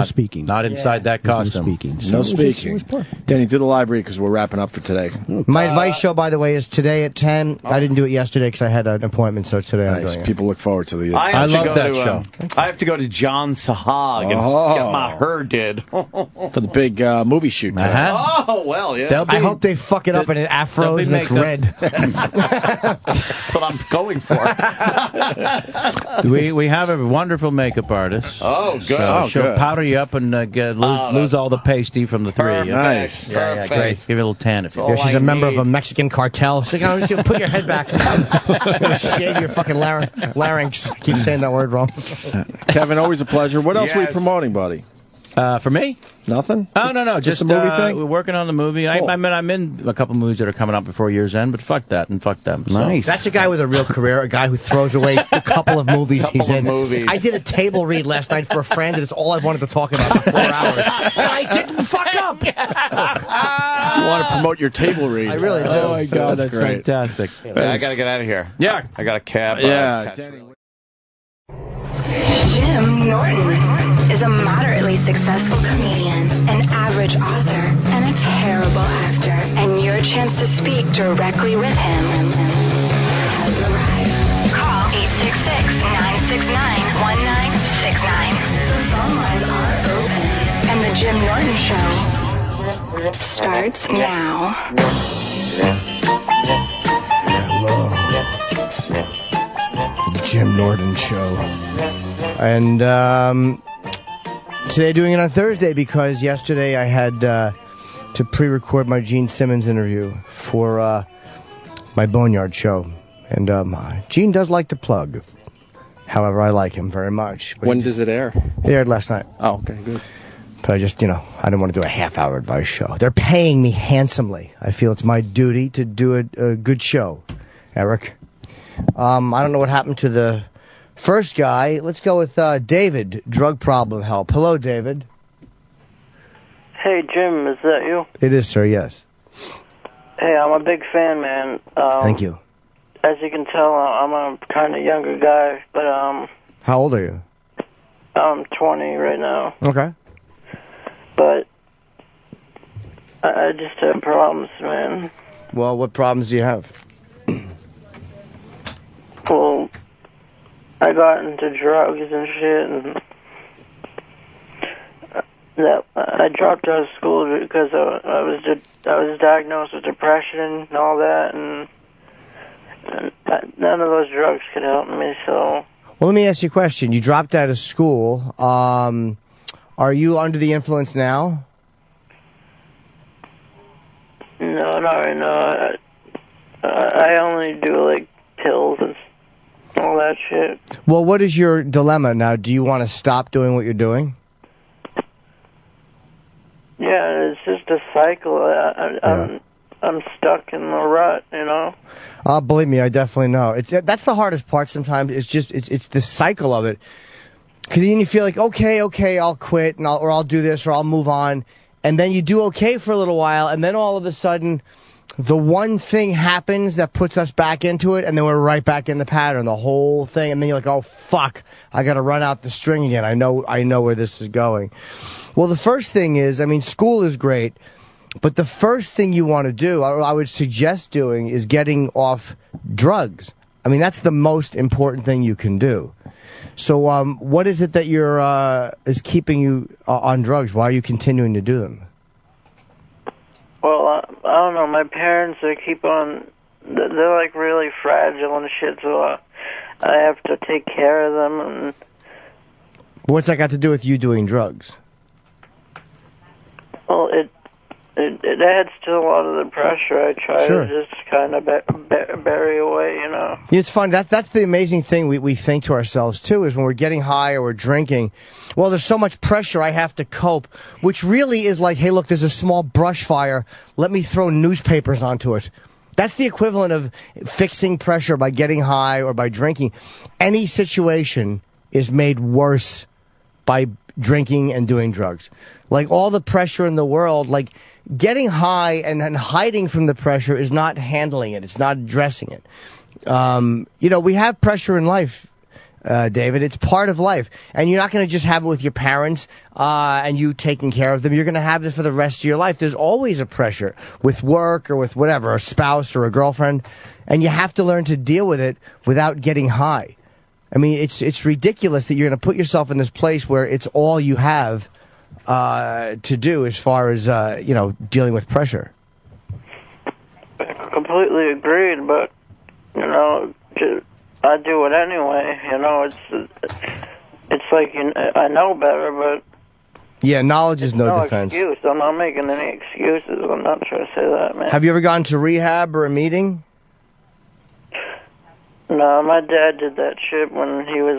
speaking. Not inside that costume. No speaking. No So it was speaking. perfect. Danny, do the live read because we're wrapping up for today. My advice show, by the way, is today at 10. I didn't do it yesterday because I had an appointment, so today I'm Nice. doing it. People look forward to the. I love that show. I have to go to John Sahag and get my hair did. for the big movie shoot today. Oh, well, yeah. I hope they fuck it up and it afros and it's red. That's what I'm going for. We have a wonderful makeup artist. Oh, good. So she'll powder you up and lose all the pasty from the three of you. Nice. Yeah, great. Give you a little tan if you Yeah, want. she's a member of a Mexican cartel. She's like, oh, just put your head back. Shave your fucking larynx. Keep saying that word wrong. Kevin, always a pleasure. What else are we Yes. promoting, buddy? For me? Nothing? Oh, no. Just a movie thing? We're working on the movie. Cool. I'm in a couple movies that are coming out before year's end, but fuck that and fuck them. So. Nice. That's a guy with a real career, a guy who throws away a couple of movies he's in. movies. I did a table read last night for a friend, and it's all I wanted to talk about for 4 hours. And I didn't fuck up! You want to promote your table read. I really do. Oh, my God, that's great. fantastic. I got to get out of here. Yeah. I got a cab. Yeah. Danny. Jim Norton is a moderately successful comedian, an average author, and a terrible actor. And your chance to speak directly with him has arrived. Call 866-969-1969. The phone lines are open. And the Jim Norton Show starts now. The Jim Norton Show. And today doing it on Thursday because yesterday I had to pre-record my Gene Simmons interview for my Boneyard show. And Gene does like to plug. However, I like him very much. But When does it air? It aired last night. Oh, okay, good. But I just, I didn't want to do a half-hour advice show. They're paying me handsomely. I feel it's my duty to do a good show, Eric. I don't know what happened to the first guy. Let's go with David, drug problem help. Hello, David. Hey, Jim, is that you? It is, sir, yes. Hey, I'm a big fan, man. Thank you. As you can tell, I'm a kind of younger guy, but How old are you? I'm 20 right now. Okay. But I just have problems, man. Well, what problems do you have? Well, I got into drugs and shit, and that I dropped out of school because I was diagnosed with depression and all that, and none of those drugs could help me. So, Well, let me ask you a question. You dropped out of school. Are you under the influence now? no, not right now. I only do like pills and all that shit. Well, what is your dilemma now? Do you want to stop doing what you're doing? Yeah, it's just a cycle. I'm stuck in the rut, Believe me, I definitely know. That's the hardest part sometimes. It's the cycle of it. Because then you feel like, okay, I'll quit, or I'll do this, or I'll move on. and then you do okay for a little while, and then all of a sudden, the one thing happens that puts us back into it, and then we're right back in the pattern, the whole thing, and then you're like, oh, fuck, I gotta run out the string again. I know where this is going. Well, the first thing is, I mean, school is great, but the first thing you want to do, I would suggest doing, is getting off drugs. I mean, that's the most important thing you can do. So, what is it that is keeping you on drugs? Why are you continuing to do them? Well, I don't know. My parents, they keep on. They're like really fragile and shit. So I have to take care of them. And what's that got to do with you doing drugs? Well, it adds to a lot of the pressure. I try Sure. to just kind of bury away, you know. It's fun. That's the amazing thing we think to ourselves, too, is when we're getting high or we're drinking, well, there's so much pressure, I have to cope, which really is like, hey, look, there's a small brush fire. Let me throw newspapers onto it. That's the equivalent of fixing pressure by getting high or by drinking. Any situation is made worse by drinking and doing drugs. Like, all the pressure in the world, like, getting high and hiding from the pressure is not handling it. It's not addressing it. You know, we have pressure in life, David. It's part of life. And you're not going to just have it with your parents and you taking care of them. You're going to have it for the rest of your life. There's always a pressure with work or with whatever, a spouse or a girlfriend. And you have to learn to deal with it without getting high. I mean, it's ridiculous that you're going to put yourself in this place where it's all you have to do as far as, you know, dealing with pressure. Completely agreed, but, you know, I do it anyway. You know, it's like, I know better, but... Yeah, knowledge is no no defense. excuse. I'm not making any excuses. I'm not trying to say that, man. Have you ever gone to rehab or a meeting? No, my dad did that shit when he was,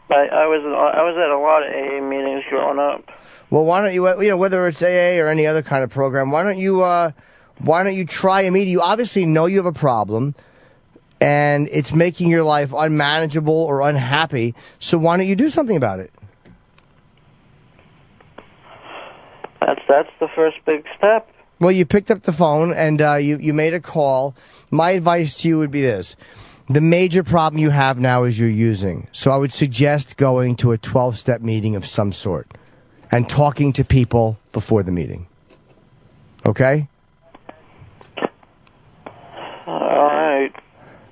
I was at a lot of AA meetings growing up. Well, why don't you know, whether it's AA or any other kind of program, why don't you try a meeting? You obviously know you have a problem, and it's making your life unmanageable or unhappy, so why don't you do something about it? That's the first big step. Well, you picked up the phone, and you made a call. My advice to you would be this. The major problem you have now is you're using. So I would suggest going to a 12-step meeting of some sort and talking to people before the meeting. Okay? All right.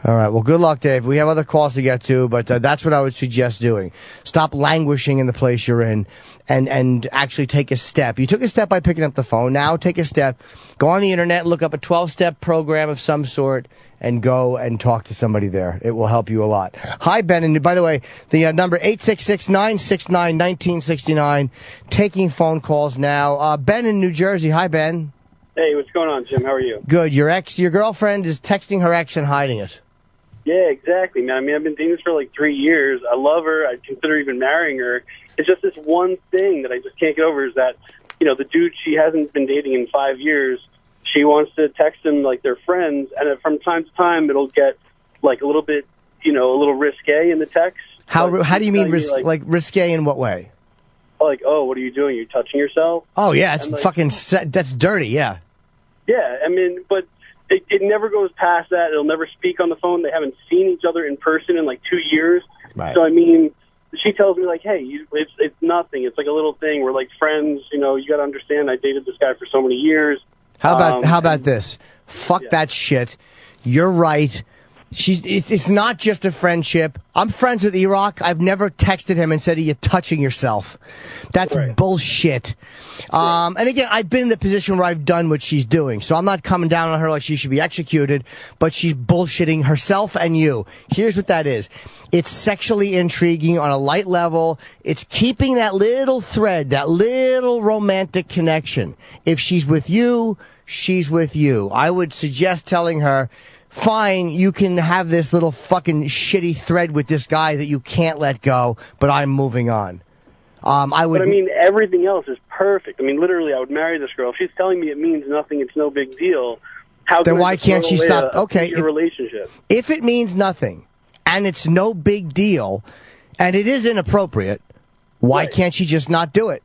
All right. Well, good luck, Dave. We have other calls to get to, but that's what I would suggest doing. Stop languishing in the place you're in and actually take a step. You took a step by picking up the phone. Now take a step. Go on the internet, look up a 12-step program of some sort, and go and talk to somebody there. It will help you a lot. Hi, Ben. And by the way, the number 866-969-1969. Taking phone calls now. Ben in New Jersey. Hi, Ben. Hey, what's going on, Jim? How are you? Good. Your girlfriend is texting her ex and hiding it. Yeah, exactly, man. I mean, I've been dating this for like 3 years. I love her. I'd consider even marrying her. It's just this one thing that I just can't get over is that, you know, the dude she hasn't been dating in 5 years, she wants to text him like they're friends, and from time to time it'll get like a little bit, you know, a little risque in the text. How do you mean like risque in what way? Like, oh, what are you doing? You're touching yourself? Oh, yeah, it's like, fucking that's dirty, yeah. Yeah, I mean, but it never goes past that. It'll never speak on the phone. They haven't seen each other in person in like 2 years. Right. So, I mean, she tells me, like, hey, it's nothing. It's like a little thing. We're like friends. You know, you got to understand I dated this guy for so many years. How about this? Fuck that shit. You're right. It's not just a friendship. I'm friends with Iraq. I've never texted him and said, are you touching yourself? That's bullshit. And again, I've been in the position where I've done what she's doing. So I'm not coming down on her like she should be executed, but she's bullshitting herself and you. Here's what that is. It's sexually intriguing on a light level. It's keeping that little thread, that little romantic connection. If she's with you, she's with you. I would suggest telling her, fine, you can have this little fucking shitty thread with this guy that you can't let go, but I'm moving on. But I mean, everything else is perfect. I mean, literally, I would marry this girl. If she's telling me it means nothing, it's no big deal. Then why can't she stop? Okay, your relationship. If it means nothing and it's no big deal and it is inappropriate, why can't she just not do it?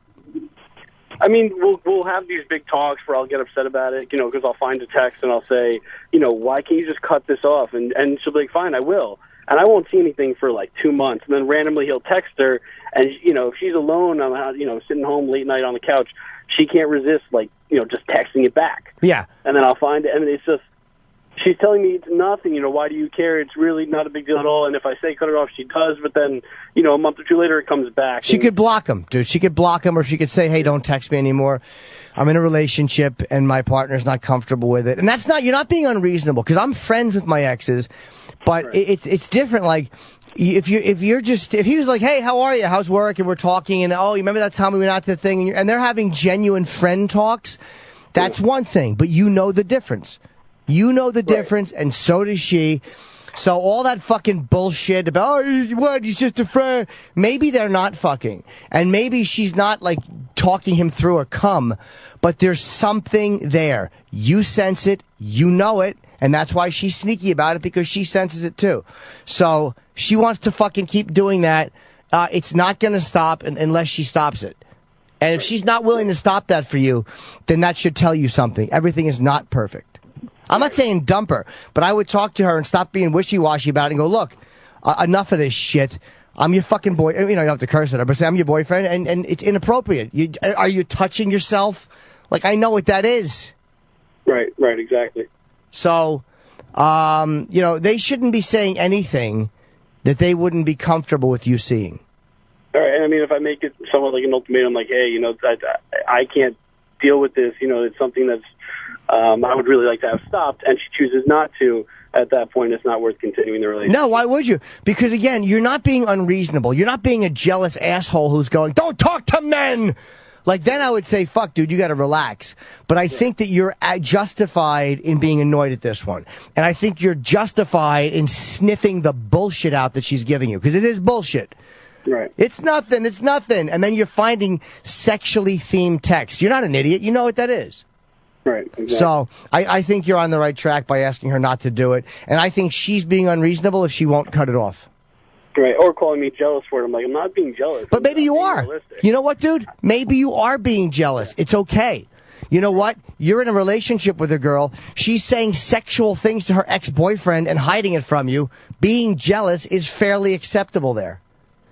I mean, we'll have these big talks where I'll get upset about it, because I'll find a text and I'll say, why can't you just cut this off? And she'll be like, fine, I will. And I won't see anything for like 2 months. And then randomly he'll text her, and if she's alone, sitting home late night on the couch, she can't resist just texting it back. Yeah. And then I'll find it, and it's just, she's telling me it's nothing. Why do you care? It's really not a big deal at all. And if I say cut it off, she does. But then, a month or two later, it comes back. She could block him, dude. She could block him, or she could say, hey, don't text me anymore. I'm in a relationship, and my partner's not comfortable with it. And you're not being unreasonable, because I'm friends with my exes, but it's different. Like, if he was like, hey, how are you? How's work? And we're talking, and you remember that time we went out to the thing, and they're having genuine friend talks. That's one thing, but you know the difference. You know the difference, and so does she. So all that fucking bullshit about, he's just a friend. Maybe they're not fucking. And maybe she's not, talking him through a cum. But there's something there. You sense it. You know it. And that's why she's sneaky about it, because she senses it too. So she wants to fucking keep doing that. It's not going to stop unless she stops it. And if she's not willing to stop that for you, then that should tell you something. Everything is not perfect. I'm not saying dump her, but I would talk to her and stop being wishy-washy about it and go, look, enough of this shit. I'm your fucking boy. You don't have to curse at her, but say I'm your boyfriend, and it's inappropriate. Are you touching yourself? I know what that is. Right, exactly. So, they shouldn't be saying anything that they wouldn't be comfortable with you seeing. All right, and I mean, if I make it somewhat like an ultimatum, like, hey, I can't deal with this, it's something that's, I would really like to have stopped, and she chooses not to, at that point, it's not worth continuing the relationship. No, why would you? Because, again, you're not being unreasonable. You're not being a jealous asshole who's going, don't talk to men! Then I would say, fuck, dude, you got to relax. But I think that you're justified in being annoyed at this one. And I think you're justified in sniffing the bullshit out that she's giving you, because it is bullshit. Right. It's nothing. And then you're finding sexually themed texts. You're not an idiot. You know what that is. Right. Exactly. So I think you're on the right track by asking her not to do it. And I think she's being unreasonable if she won't cut it off. Right. Or calling me jealous for it. I'm like, I'm not being jealous. But maybe you are. Realistic. You know what, dude? Maybe you are being jealous. It's okay. You know what? You're in a relationship with a girl. She's saying sexual things to her ex-boyfriend and hiding it from you. Being jealous is fairly acceptable there.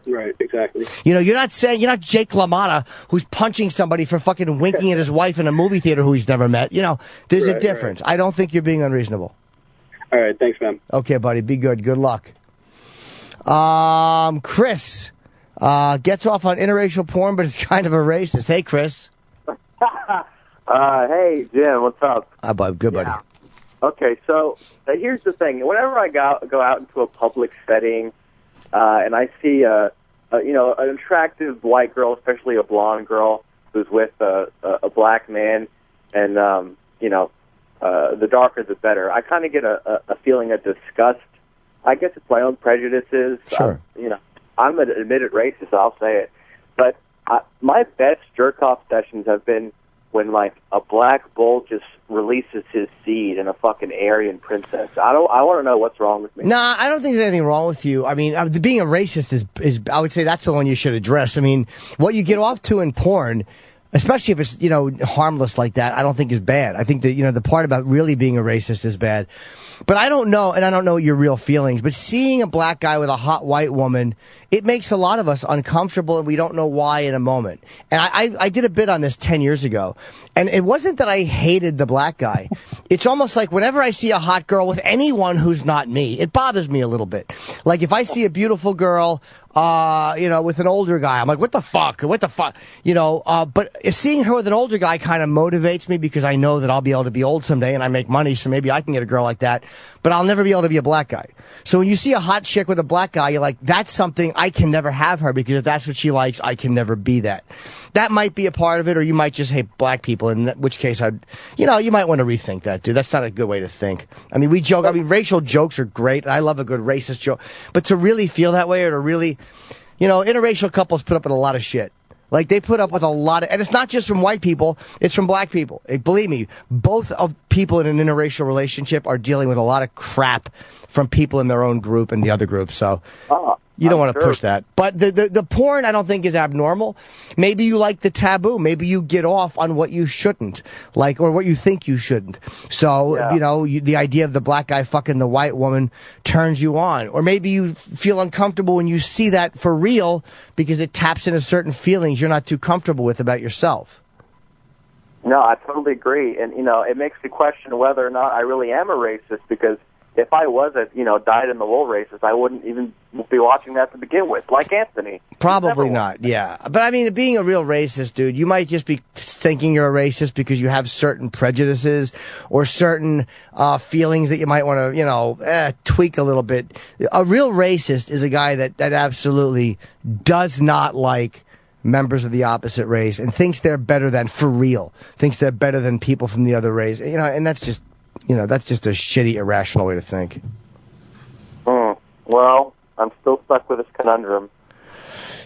Right, exactly. You're not Jake LaMotta who's punching somebody for fucking winking at his wife in a movie theater who he's never met. There's a difference. Right. I don't think you're being unreasonable. All right, thanks, man. Okay, buddy. Be good. Good luck. Chris gets off on interracial porn, but it's kind of a racist. Hey, Chris. Hey, Jim. What's up? Good, buddy. Okay, so here's the thing. Whenever I go out into a public setting, and I see an attractive white girl, especially a blonde girl who's with a black man, and the darker the better, I kind of get a feeling of disgust. I guess it's my own prejudices. Sure. I'm an admitted racist, I'll say it. But my best jerk-off sessions have been when, a black bull just releases his seed in a fucking Aryan princess. I want to know what's wrong with me. Nah, I don't think there's anything wrong with you. I mean, being a racist is I would say that's the one you should address. I mean, what you get off to in porn, especially if it's, harmless like that, I don't think is bad. I think that, the part about really being a racist is bad. But I don't know, and I don't know your real feelings, but seeing a black guy with a hot white woman, it makes a lot of us uncomfortable, and we don't know why in a moment. And I did a bit on this 10 years ago, and it wasn't that I hated the black guy. It's almost like whenever I see a hot girl with anyone who's not me, it bothers me a little bit. Like if I see a beautiful girl, with an older guy, I'm like, what the fuck? But if seeing her with an older guy kind of motivates me because I know that I'll be able to be old someday and I make money, so maybe I can get a girl like that. But I'll never be able to be a black guy. So when you see a hot chick with a black guy, you're like, that's something I can never have her, because if that's what she likes, I can never be that. That might be a part of it, or you might just hate black people, in which case you might want to rethink that, dude. That's not a good way to think. I mean, racial jokes are great. I love a good racist joke. But to really feel that way, or to really, interracial couples put up with a lot of shit. Like, they put up with a lot of, and it's not just from white people, it's from black people. Believe me, both of people in an interracial relationship are dealing with a lot of crap from people in their own group and the other group, so. You don't want to push that. But the porn, I don't think, is abnormal. Maybe you like the taboo. Maybe you get off on what you shouldn't, like, or what you think you shouldn't. So, the idea of the black guy fucking the white woman turns you on. Or maybe you feel uncomfortable when you see that for real because it taps into certain feelings you're not too comfortable with about yourself. No, I totally agree. And, it makes me question whether or not I really am a racist, because if I was a, dyed-in-the-wool racist, I wouldn't even be watching that to begin with, like Anthony. Probably not, yeah. But, I mean, being a real racist, dude, you might just be thinking you're a racist because you have certain prejudices or certain feelings that you might want to, tweak a little bit. A real racist is a guy that absolutely does not like members of the opposite race and thinks they're better than, for real, thinks they're better than people from the other race. And that's just... that's just a shitty, irrational way to think. Well, I'm still stuck with this conundrum.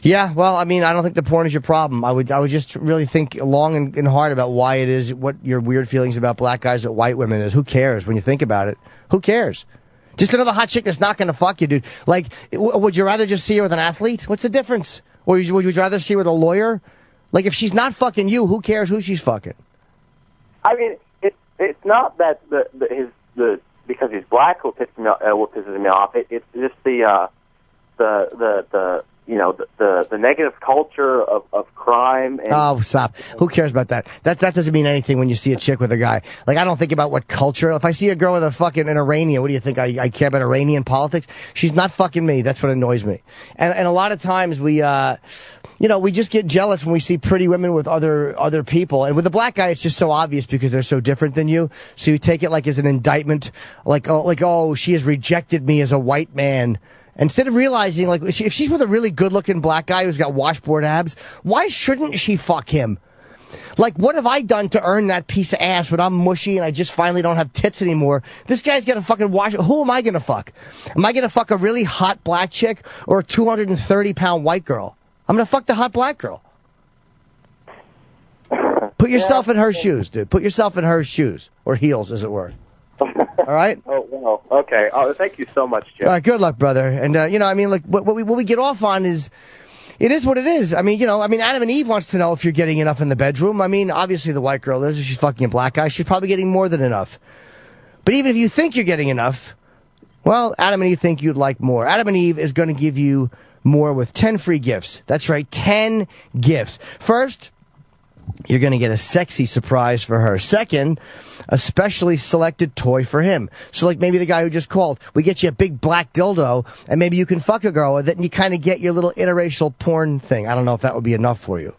Yeah, well, I mean, I don't think the porn is your problem. I would just really think long and hard about why it is, what your weird feelings about black guys or white women is. Who cares when you think about it? Who cares? Just another hot chick that's not going to fuck you, dude. Like, would you rather just see her with an athlete? What's the difference? Or would you rather see her with a lawyer? Like, if she's not fucking you, who cares who she's fucking? I mean, it's not that because he's black what pisses me off. It's just the negative culture of crime. And oh, stop! Who cares about that? That doesn't mean anything when you see a chick with a guy. Like, I don't think about what culture. If I see a girl with an Iranian, what do you think? I care about Iranian politics? She's not fucking me. That's what annoys me. And a lot of times we just get jealous when we see pretty women with other people. And with the black guy, it's just so obvious because they're so different than you. So you take it like as an indictment, like she has rejected me as a white man. Instead of realizing, like, if she's with a really good-looking black guy who's got washboard abs, why shouldn't she fuck him? Like, what have I done to earn that piece of ass when I'm mushy and I just finally don't have tits anymore? This guy's gonna fucking wash. Who am I gonna fuck? Am I gonna fuck a really hot black chick or a 230-pound white girl? I'm gonna fuck the hot black girl. Put yourself in her shoes, dude. Put yourself in her shoes. Or heels, as it were. All right? Oh, wow. Okay. Oh, thank you so much, Jeff. All right, good luck, brother. And, what we get off on is, it is what it is. I mean, Adam and Eve wants to know if you're getting enough in the bedroom. I mean, obviously the white girl is. If she's fucking a black guy, she's probably getting more than enough. But even if you think you're getting enough, well, Adam and Eve think you'd like more. Adam and Eve is going to give you more with 10 free gifts. That's right, 10 gifts. First, you're going to get a sexy surprise for her. Second, a specially selected toy for him. So, like, maybe the guy who just called, we get you a big black dildo, and maybe you can fuck a girl with it, and you kind of get your little interracial porn thing. I don't know if that would be enough for you.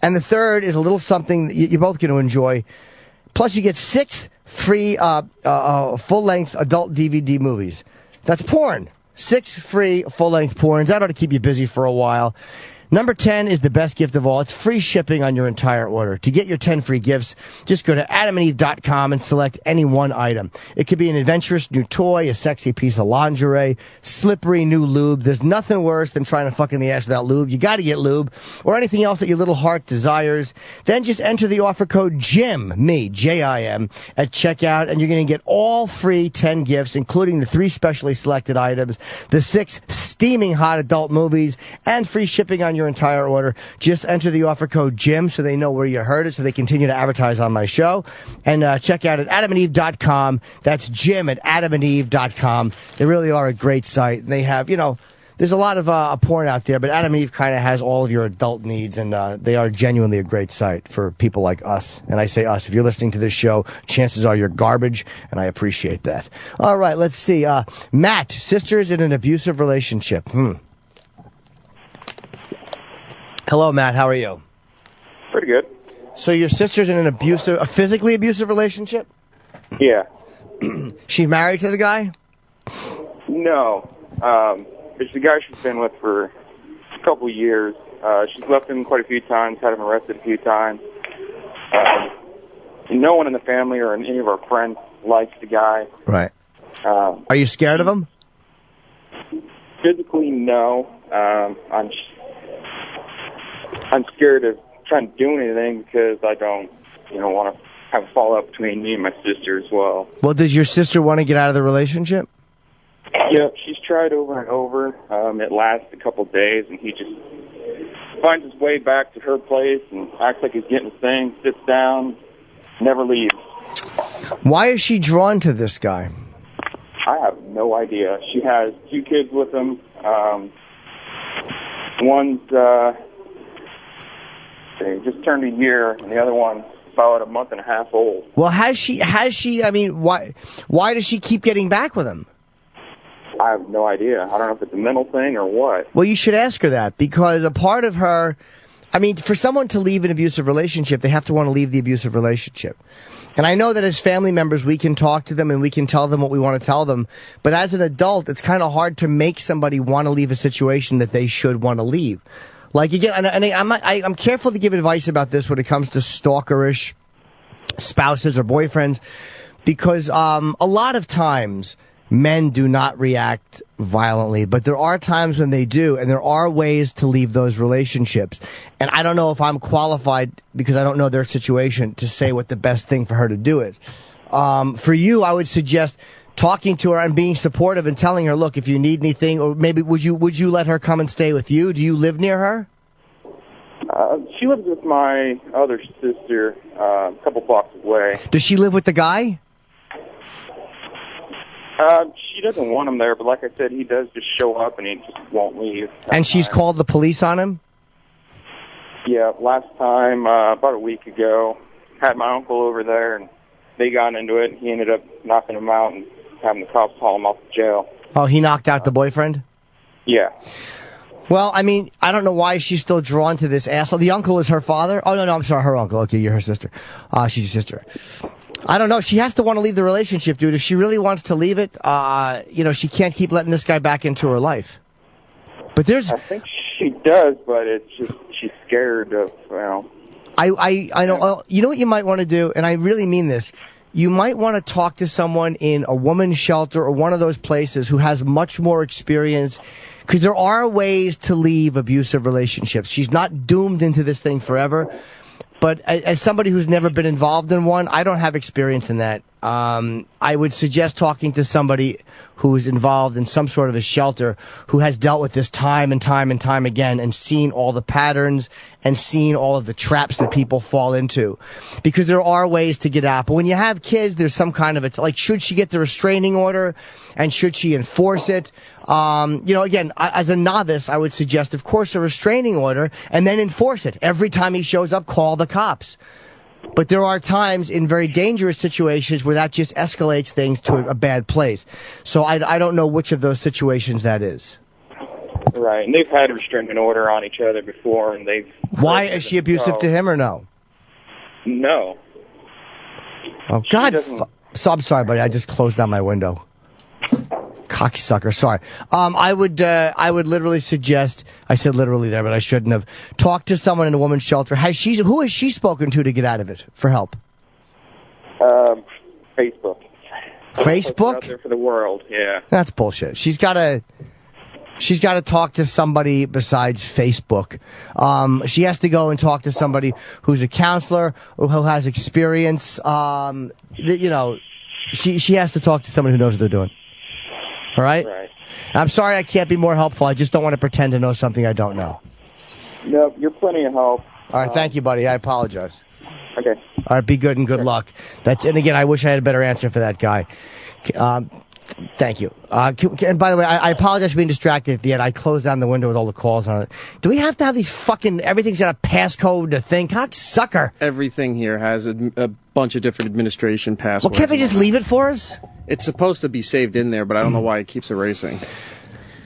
And the third is a little something that you're both going to enjoy. Plus, you get 6 free full-length adult DVD movies. That's porn. 6 free full-length porns. That ought to keep you busy for a while. Number 10 is the best gift of all. It's free shipping on your entire order. To get your 10 free gifts, just go to adamandeve.com and select any one item. It could be an adventurous new toy, a sexy piece of lingerie, slippery new lube. There's nothing worse than trying to fuck in the ass without lube. You got to get lube, or anything else that your little heart desires. Then just enter the offer code JIM, J-I-M, at checkout, and you're going to get all free 10 gifts, including the 3 specially selected items, the 6 steaming hot adult movies, and free shipping on your entire order. Just enter the offer code JIM so they know where you heard it, so they continue to advertise on my show. And check out at adamandeve.com. That's JIM at adamandeve.com. They really are a great site. And they have, there's a lot of porn out there, but Adam and Eve kind of has all of your adult needs, and they are genuinely a great site for people like us. And I say us. If you're listening to this show, chances are you're garbage, and I appreciate that. All right, let's see. Matt, sisters in an abusive relationship. Hello, Matt. How are you? Pretty good. So your sister's in a physically abusive relationship? Yeah. She's married to the guy? No. It's the guy she's been with for a couple of years. She's left him quite a few times, had him arrested a few times. No one in the family or any of our friends likes the guy. Right. Are you scared of him? Physically, no. I'm scared of trying to do anything because I don't, want to have a fallout between me and my sister as well. Well, does your sister want to get out of the relationship? Yeah, she's tried over and over. It lasts a couple days, and he just finds his way back to her place and acts like he's getting his thing, sits down, never leaves. Why is she drawn to this guy? I have no idea. She has 2 kids with him. One's they just turned a year, and the other one's about a month and a half old. Well, has she, I mean, why does she keep getting back with him? I have no idea. I don't know if it's a mental thing or what. Well, you should ask her that, because a part of her, I mean, for someone to leave an abusive relationship, they have to want to leave the abusive relationship. And I know that as family members, we can talk to them and we can tell them what we want to tell them. But as an adult, it's kind of hard to make somebody want to leave a situation that they should want to leave. Like, again, and I'm careful to give advice about this when it comes to stalkerish spouses or boyfriends, because a lot of times men do not react violently, but there are times when they do, and there are ways to leave those relationships. And I don't know if I'm qualified, because I don't know their situation, to say what the best thing for her to do is. For you, I would suggest talking to her and being supportive and telling her, look, if you need anything, or maybe would you let her come and stay with you? Do you live near her? She lives with my other sister a couple blocks away. Does she live with the guy? She doesn't want him there, but like I said, he does just show up and he just won't leave. And she's called the police on him? Yeah, last time, about a week ago, had my uncle over there, and they got into it, and he ended up knocking him out and having the cops haul him off to jail. Oh, he knocked out the boyfriend? Yeah. Well, I mean, I don't know why she's still drawn to this asshole. The uncle is her father? Oh, no, I'm sorry, her uncle. Okay, you're her sister. She's your sister. I don't know. She has to want to leave the relationship, dude. If she really wants to leave it, she can't keep letting this guy back into her life. But I think she does, but it's just she's scared of, I know. You know what you might want to do, and I really mean this. You might want to talk to someone in a woman's shelter or one of those places who has much more experience, because there are ways to leave abusive relationships. She's not doomed into this thing forever. But as somebody who's never been involved in one, I don't have experience in that. I would suggest talking to somebody who's involved in some sort of a shelter, who has dealt with this time and time and time again, and seen all the patterns and seen all of the traps that people fall into. Because there are ways to get out. But when you have kids, there's some kind of like, should she get the restraining order, and should she enforce it? Again, as a novice, I would suggest, of course, a restraining order, and then enforce it. Every time he shows up, call the cops. But there are times in very dangerous situations where that just escalates things to a bad place. So I don't know which of those situations that is. Right, and they've had a restraining order on each other before, and they've... Why? Is she abusive to him or no? No. Oh, God. So I'm sorry, buddy. I just closed down my window. Cocksucker. Sorry. I would literally suggest, I said literally there, but I shouldn't have, talk to someone in a woman's shelter. Who has she spoken to get out of it for help? Facebook. Facebook? Out there for the world, yeah. That's bullshit. She's got to talk to somebody besides Facebook. She has to go and talk to somebody who's a counselor or who has experience. She has to talk to someone who knows what they're doing. All right? Right. I'm sorry I can't be more helpful. I just don't want to pretend to know something I don't know. No, you're plenty of help. All right, thank you, buddy. I apologize. Okay. All right, be good and good luck. And again, I wish I had a better answer for that guy. Thank you. And by the way, I apologize for being distracted at the end. I closed down the window with all the calls on it. Do we have to have these fucking, everything's got a passcode to thing? Cocksucker. Everything here has a bunch of different administration passwords. Well, can't they just leave it for us? It's supposed to be saved in there, but I don't know why it keeps erasing.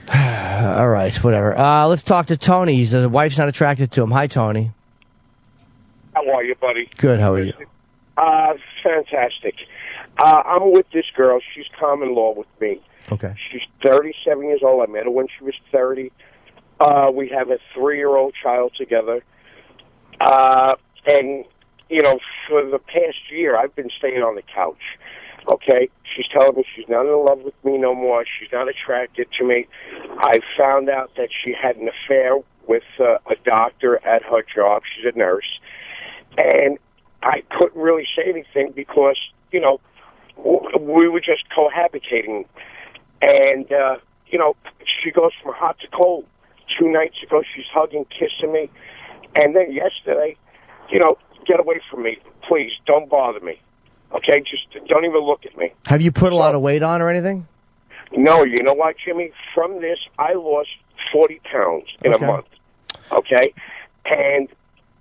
All right, whatever. Let's talk to Tony. His wife's not attracted to him. Hi, Tony. How are you, buddy? Good, how are you? Fantastic. I'm with this girl. She's common law with me. Okay. She's 37 years old. I met her when she was 30. We have a 3-year-old child together. And, for the past year, I've been staying on the couch. Okay? She's telling me she's not in love with me no more. She's not attracted to me. I found out that she had an affair with a doctor at her job. She's a nurse. And I couldn't really say anything because, we were just cohabitating. And, she goes from hot to cold. 2 nights ago, she's hugging, kissing me. And then yesterday, get away from me. Please, don't bother me. Okay? Just don't even look at me. Have you put a lot of weight on or anything? No, you know what, Jimmy? From this, I lost 40 pounds in a month. Okay? And,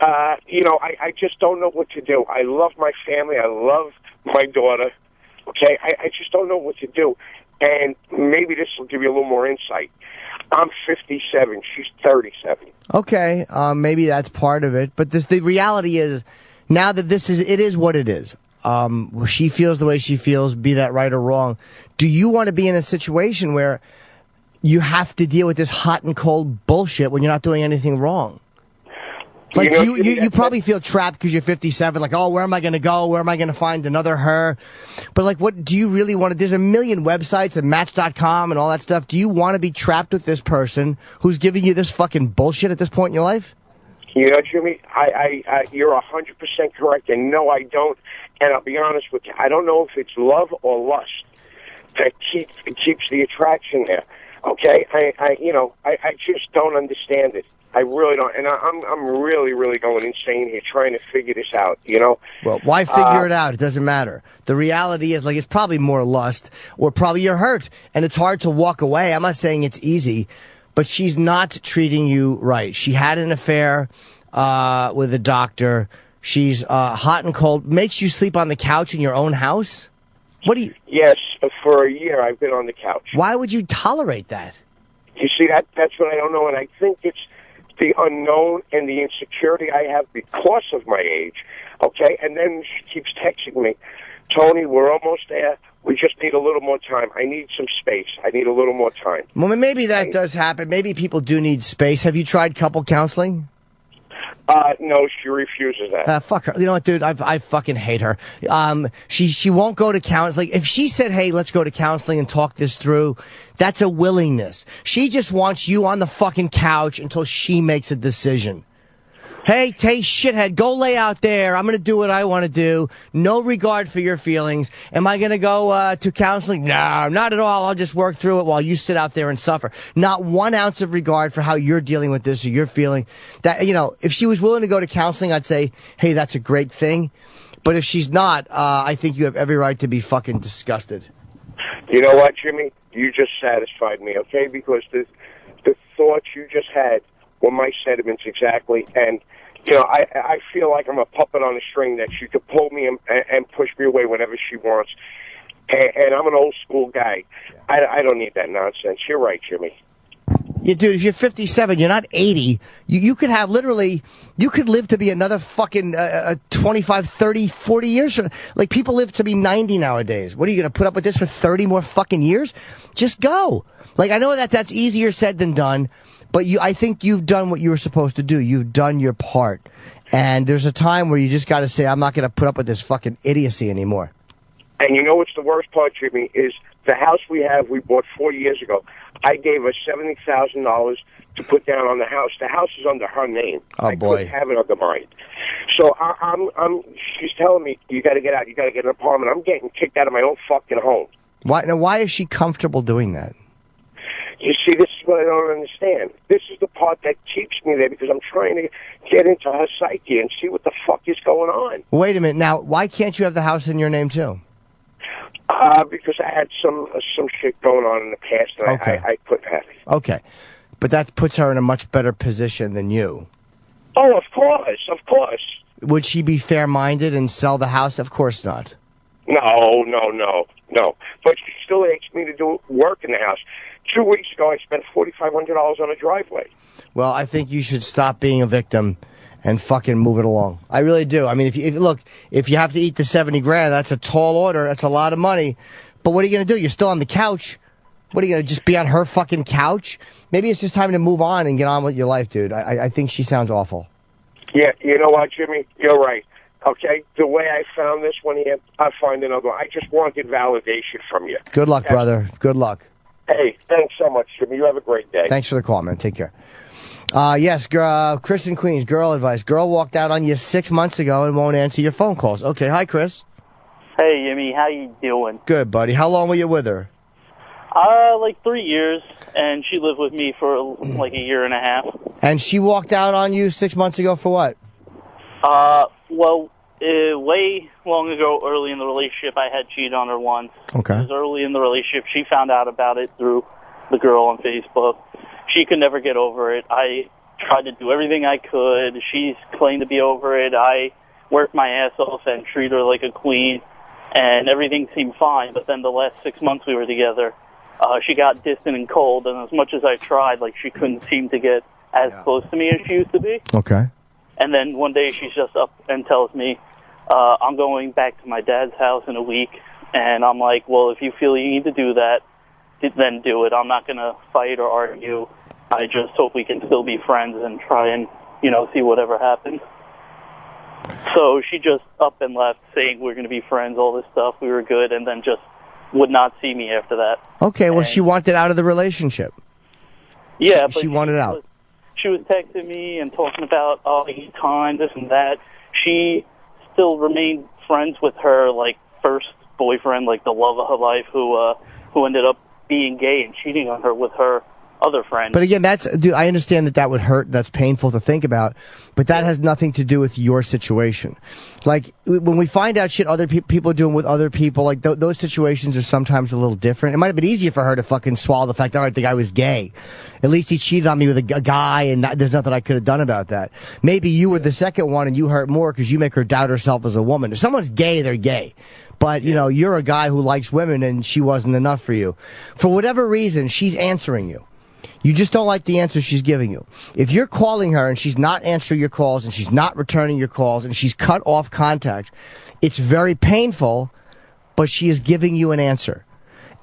I just don't know what to do. I love my family. I love my daughter. Okay? I just don't know what to do. And maybe this will give you a little more insight. I'm 57. She's 37. Okay, maybe that's part of it. But the reality is, now that it is what it is. She feels the way she feels, be that right or wrong. Do you want to be in a situation where you have to deal with this hot and cold bullshit when you're not doing anything wrong? Like, you probably feel trapped because you're 57, like, oh, where am I going to go? Where am I going to find another her? But, like, what do you really want to... There's a million websites and Match.com and all that stuff. Do you want to be trapped with this person who's giving you this fucking bullshit at this point in your life? Jimmy, you're 100% correct, and no, I don't. And I'll be honest with you, I don't know if it's love or lust that keeps the attraction there. Okay, I just don't understand it. I really don't, and I'm really, really going insane here trying to figure this out. Well, why figure it out? It doesn't matter. The reality is, like, it's probably more lust, or probably you're hurt, and it's hard to walk away. I'm not saying it's easy, but she's not treating you right. She had an affair with a doctor. She's hot and cold. Makes you sleep on the couch in your own house? What do you... Yes, for a year I've been on the couch. Why would you tolerate that? You see, that's what I don't know, and I think it's the unknown and the insecurity I have because of my age. Okay? And then she keeps texting me, Tony, we're almost there. We just need a little more time. I need some space. I need a little more time. Well, maybe that does happen. Maybe people do need space. Have you tried couple counseling? No, she refuses that. Fuck her. You know what, dude? I fucking hate her. She won't go to counseling. If she said, hey, let's go to counseling and talk this through, that's a willingness. She just wants you on the fucking couch until she makes a decision. Hey, shithead, go lay out there. I'm going to do what I want to do. No regard for your feelings. Am I going to go to counseling? No, not at all. I'll just work through it while you sit out there and suffer. Not 1 ounce of regard for how you're dealing with this or you're feeling. That, if she was willing to go to counseling, I'd say, hey, that's a great thing. But if she's not, I think you have every right to be fucking disgusted. You know what, Jimmy? You just satisfied me, okay? Because the thoughts you just had were my sentiments exactly, and I feel like I'm a puppet on a string that she could pull me and push me away whenever she wants. And I'm an old school guy. I don't need that nonsense. You're right, Jimmy. Yeah, dude, if you're 57, you're not 80. You could have you could live to be another fucking 25, 30, 40 years. Like, people live to be 90 nowadays. What are you going to put up with this for 30 more fucking years? Just go. Like, I know that's easier said than done. But I think you've done what you were supposed to do. You've done your part. And there's a time where you just got to say, I'm not going to put up with this fucking idiocy anymore. And you know what's the worst part, Jimmy, is the house we bought 4 years ago. I gave her $70,000 to put down on the house. The house is under her name. Oh, boy. I couldn't have it under mine. So she's telling me, you got to get out. You got to get an apartment. I'm getting kicked out of my own fucking home. Why is she comfortable doing that? You see, this is what I don't understand. This is the part that keeps me there because I'm trying to get into her psyche and see what the fuck is going on. Wait a minute. Now, why can't you have the house in your name, too? Because I had some shit going on in the past, and okay. I couldn't have it. Okay. But that puts her in a much better position than you. Oh, of course, of course. Would she be fair-minded and sell the house? Of course not. No. But she still asks me to do work in the house. 2 weeks ago, I spent $4,500 on a driveway. Well, I think you should stop being a victim and fucking move it along. I really do. I mean, if you have to eat the $70,000, that's a tall order. That's a lot of money. But what are you going to do? You're still on the couch. What are you going to just be on her fucking couch? Maybe it's just time to move on and get on with your life, dude. I think she sounds awful. Yeah, you know what, Jimmy? You're right. Okay, the way I found this one here, I find another one. I just wanted validation from you. Good luck, brother. Good luck. Hey, thanks so much, Jimmy. You have a great day. Thanks for the call, man. Take care. Yes, Chris in Queens, girl advice. Girl walked out on you 6 months ago and won't answer your phone calls. Okay, hi, Chris. Hey, Jimmy. How you doing? Good, buddy. How long were you with her? Like 3 years, and she lived with me for like a year and a half. And she walked out on you 6 months ago for what? Well, way long ago, early in the relationship, I had cheated on her once. Okay. It was early in the relationship. She found out about it through the girl on Facebook. She could never get over it. I tried to do everything I could. She claimed to be over it. I worked my ass off and treated her like a queen, and everything seemed fine. But then the last 6 months we were together, she got distant and cold, and as much as I tried, like, she couldn't seem to get as close to me as she used to be. Okay. And then one day she's just up and tells me, I'm going back to my dad's house in a week. And I'm like, well, if you feel you need to do that, then do it. I'm not going to fight or argue. I just hope we can still be friends and try and, see whatever happens. So she just up and left saying we're going to be friends, all this stuff. We were good, and then just would not see me after that. Okay, well, she wanted out of the relationship. Yeah, but she wanted out. She was texting me and talking about, you need time, this and that. She still remained friends with her, like, first boyfriend, like the love of her life, who ended up being gay and cheating on her with her other friend. But again, dude, I understand that would hurt. That's painful to think about, but that has nothing to do with your situation. Like, when we find out shit other people are doing with other people, like, those situations are sometimes a little different. It might have been easier for her to fucking swallow the fact, all right, the guy was gay. At least he cheated on me with a guy, and there's nothing I could have done about that. Maybe you were the second one, and you hurt more because you make her doubt herself as a woman. If someone's gay, they're gay. But, you're a guy who likes women, and she wasn't enough for you. For whatever reason, she's answering you. You just don't like the answer she's giving you. If you're calling her and she's not answering your calls and she's not returning your calls and she's cut off contact, it's very painful, but she is giving you an answer.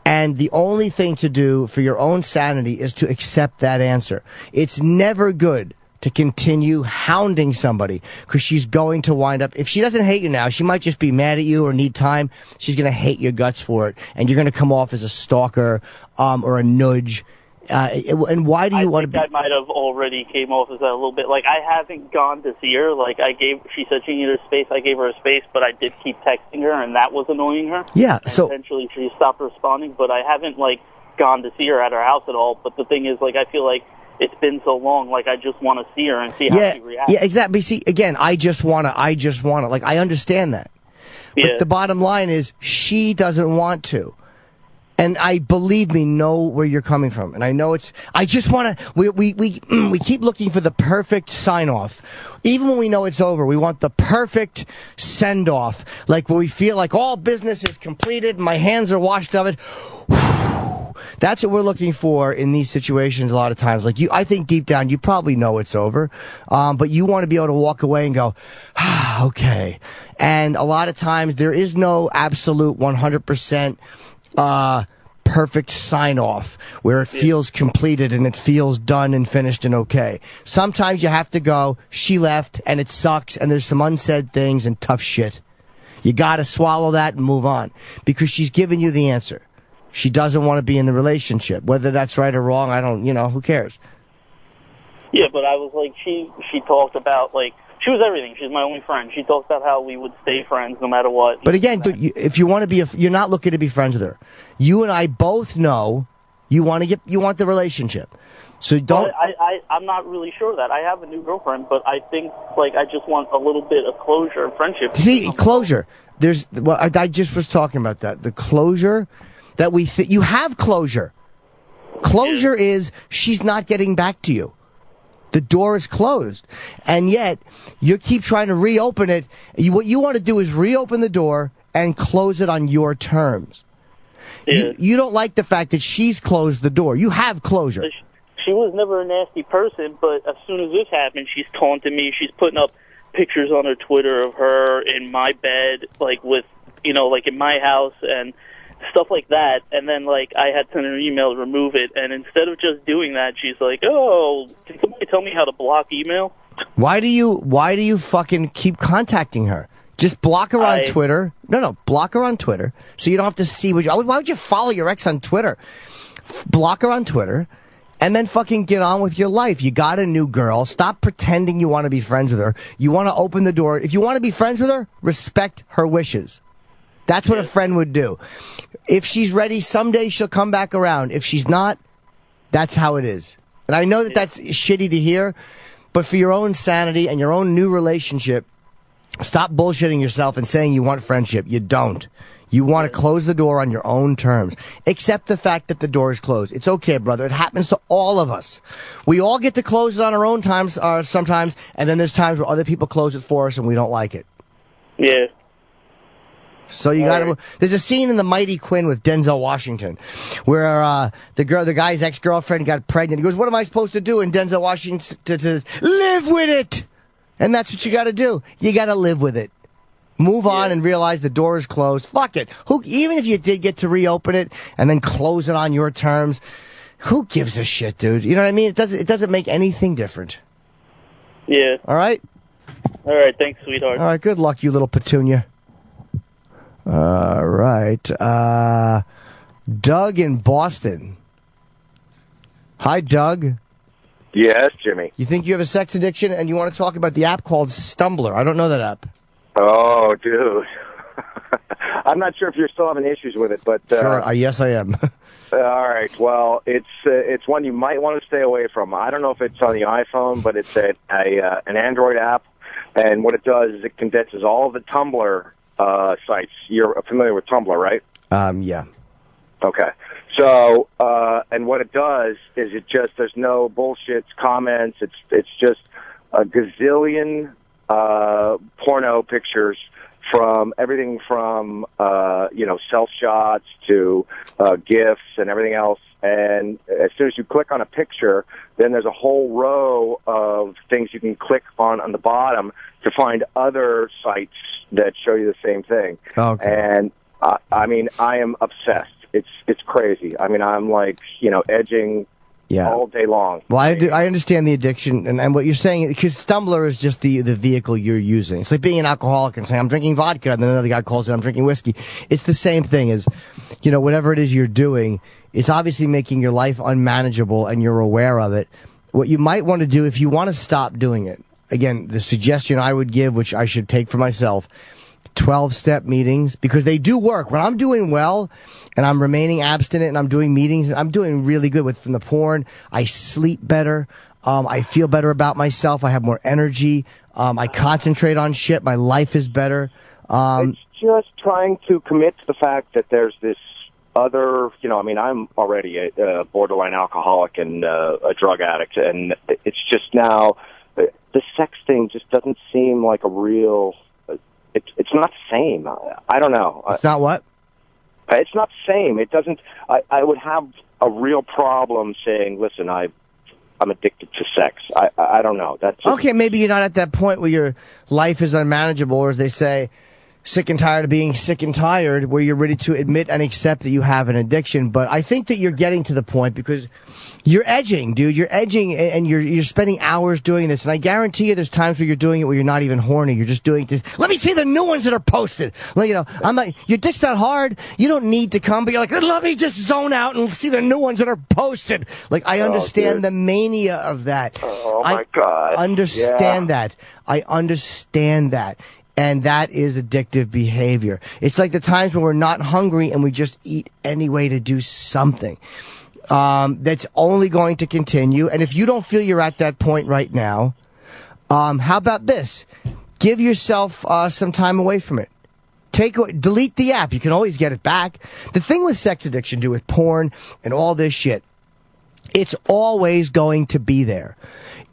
And the only thing to do for your own sanity is to accept that answer. It's never good to continue hounding somebody because she's going to wind up, if she doesn't hate you now, she might just be mad at you or need time. She's going to hate your guts for it. And you're going to come off as a stalker or a nudge. And why do you want to be... I might have already came off as that a little bit. Like, I haven't gone to see her. Like, she said she needed space. I gave her a space, but I did keep texting her, and that was annoying her. Yeah, and eventually she stopped responding, but I haven't, like, gone to see her at her house at all. But the thing is, like, I feel like it's been so long, like, I just want to see her and see how she reacts. Yeah, exactly. See, again, I just want to. Like, I understand that. But the bottom line is, she doesn't want to. And I, believe me, know where you're coming from. And I know I just want to, we keep looking for the perfect sign-off. Even when we know it's over, we want the perfect send-off. Like, where we feel like all business is completed, my hands are washed of it. That's what we're looking for in these situations a lot of times. Like, I think deep down, you probably know it's over. But you want to be able to walk away and go, okay. And a lot of times, there is no absolute 100%, perfect sign-off where it feels completed and it feels done and finished and okay. Sometimes you have to go, she left, and it sucks, and there's some unsaid things and tough shit. You gotta swallow that and move on. Because she's giving you the answer. She doesn't want to be in the relationship. Whether that's right or wrong, I don't, who cares? Yeah, but I was like, she talked about, like, she was everything. She's my only friend. She talked about how we would stay friends no matter what. But again, if you want to be, you're not looking to be friends with her. You and I both know you want the relationship. So don't. I'm not really sure of that. I have a new girlfriend, but I think, like, I just want a little bit of closure and friendship. See, closure. I just was talking about that. The closure that you have closure. Closure is she's not getting back to you. The door is closed. And yet, you keep trying to reopen it. What you want to do is reopen the door and close it on your terms. Yeah. You don't like the fact that she's closed the door. You have closure. She was never a nasty person, but as soon as this happened, she's taunting me. She's putting up pictures on her Twitter of her in my bed, like with, like in my house and stuff like that. And then, like, I had to send her an email to remove it. And instead of just doing that, she's like, "Oh, can somebody tell me how to block email?" Why do you fucking keep contacting her? Just block her on Twitter. No, block her on Twitter so you don't have to see why would you follow your ex on Twitter? Block her on Twitter and then fucking get on with your life. You got a new girl. Stop pretending you want to be friends with her. You want to open the door. If you want to be friends with her, respect her wishes. That's what a friend would do. If she's ready, someday she'll come back around. If she's not, that's how it is. And I know that that's shitty to hear, but for your own sanity and your own new relationship, stop bullshitting yourself and saying you want friendship. You don't. You want to close the door on your own terms. Accept the fact that the door is closed. It's okay, brother. It happens to all of us. We all get to close it on our own times sometimes, and then there's times where other people close it for us and we don't like it. Yeah. So you got to. There's a scene in The Mighty Quinn with Denzel Washington, where the guy's ex-girlfriend got pregnant. He goes, "What am I supposed to do?" And Denzel Washington says, "Live with it." And that's what you got to do. You got to live with it. Move on and realize the door is closed. Fuck it. Even if you did get to reopen it and then close it on your terms, who gives a shit, dude? You know what I mean? It doesn't make anything different. Yeah. All right. All right. Thanks, sweetheart. All right. Good luck, you little petunia. All right. Doug in Boston. Hi, Doug. Yes, Jimmy. You think you have a sex addiction and you want to talk about the app called Stumbler? I don't know that app. Oh, dude. I'm not sure if you're still having issues with it, but sure. Yes, I am. all right. Well, it's one you might want to stay away from. I don't know if it's on the iPhone, but it's an Android app, and what it does is it condenses all of the Tumblr sites. You're familiar with Tumblr, right? Yeah. Okay. So, and what it does is there's no bullshit comments. It's just a gazillion porno pictures from everything from self shots to GIFs and everything else. And as soon as you click on a picture, then there's a whole row of things you can click on the bottom to find other sites that show you the same thing. Okay. And I mean, I am obsessed. It's crazy. I mean, I'm like, edging all day long. Well, I understand the addiction and what you're saying, because Stumbler is just the vehicle you're using. It's like being an alcoholic and saying, I'm drinking vodka, and then another guy calls it, I'm drinking whiskey. It's the same thing as, whatever it is you're doing, it's obviously making your life unmanageable and you're aware of it. What you might want to do, if you want to stop doing it, again, the suggestion I would give, which I should take for myself, 12-step meetings, because they do work. When I'm doing well and I'm remaining abstinent and I'm doing meetings, I'm doing really good from the porn. I sleep better. I feel better about myself. I have more energy. I concentrate on shit. My life is better. It's just trying to commit to the fact that there's this other, I'm already a borderline alcoholic and a drug addict, and it's just now the sex thing just doesn't seem like a real... It's not the same. I don't know. It's not what? It's not the same. It doesn't. I would have a real problem saying, "Listen, I'm addicted to sex." I don't know. That's just... Okay. Maybe you're not at that point where your life is unmanageable, or as they say, sick and tired of being sick and tired, where you're ready to admit and accept that you have an addiction. But I think that you're getting to the point because you're edging, dude. You're edging, and you're spending hours doing this. And I guarantee you, there's times where you're doing it where you're not even horny. You're just doing this. Let me see the new ones that are posted. I'm like, your dick's not hard. You don't need to come, but you're like, let me just zone out and see the new ones that are posted. Like, I understand the mania of that. Oh my God! Understand that. I understand that. And that is addictive behavior. It's like the times when we're not hungry and we just eat anyway to do something. That's only going to continue. And if you don't feel you're at that point right now, how about this? Give yourself some time away from it. Delete the app. You can always get it back. The thing with sex addiction, with porn and all this shit, it's always going to be there.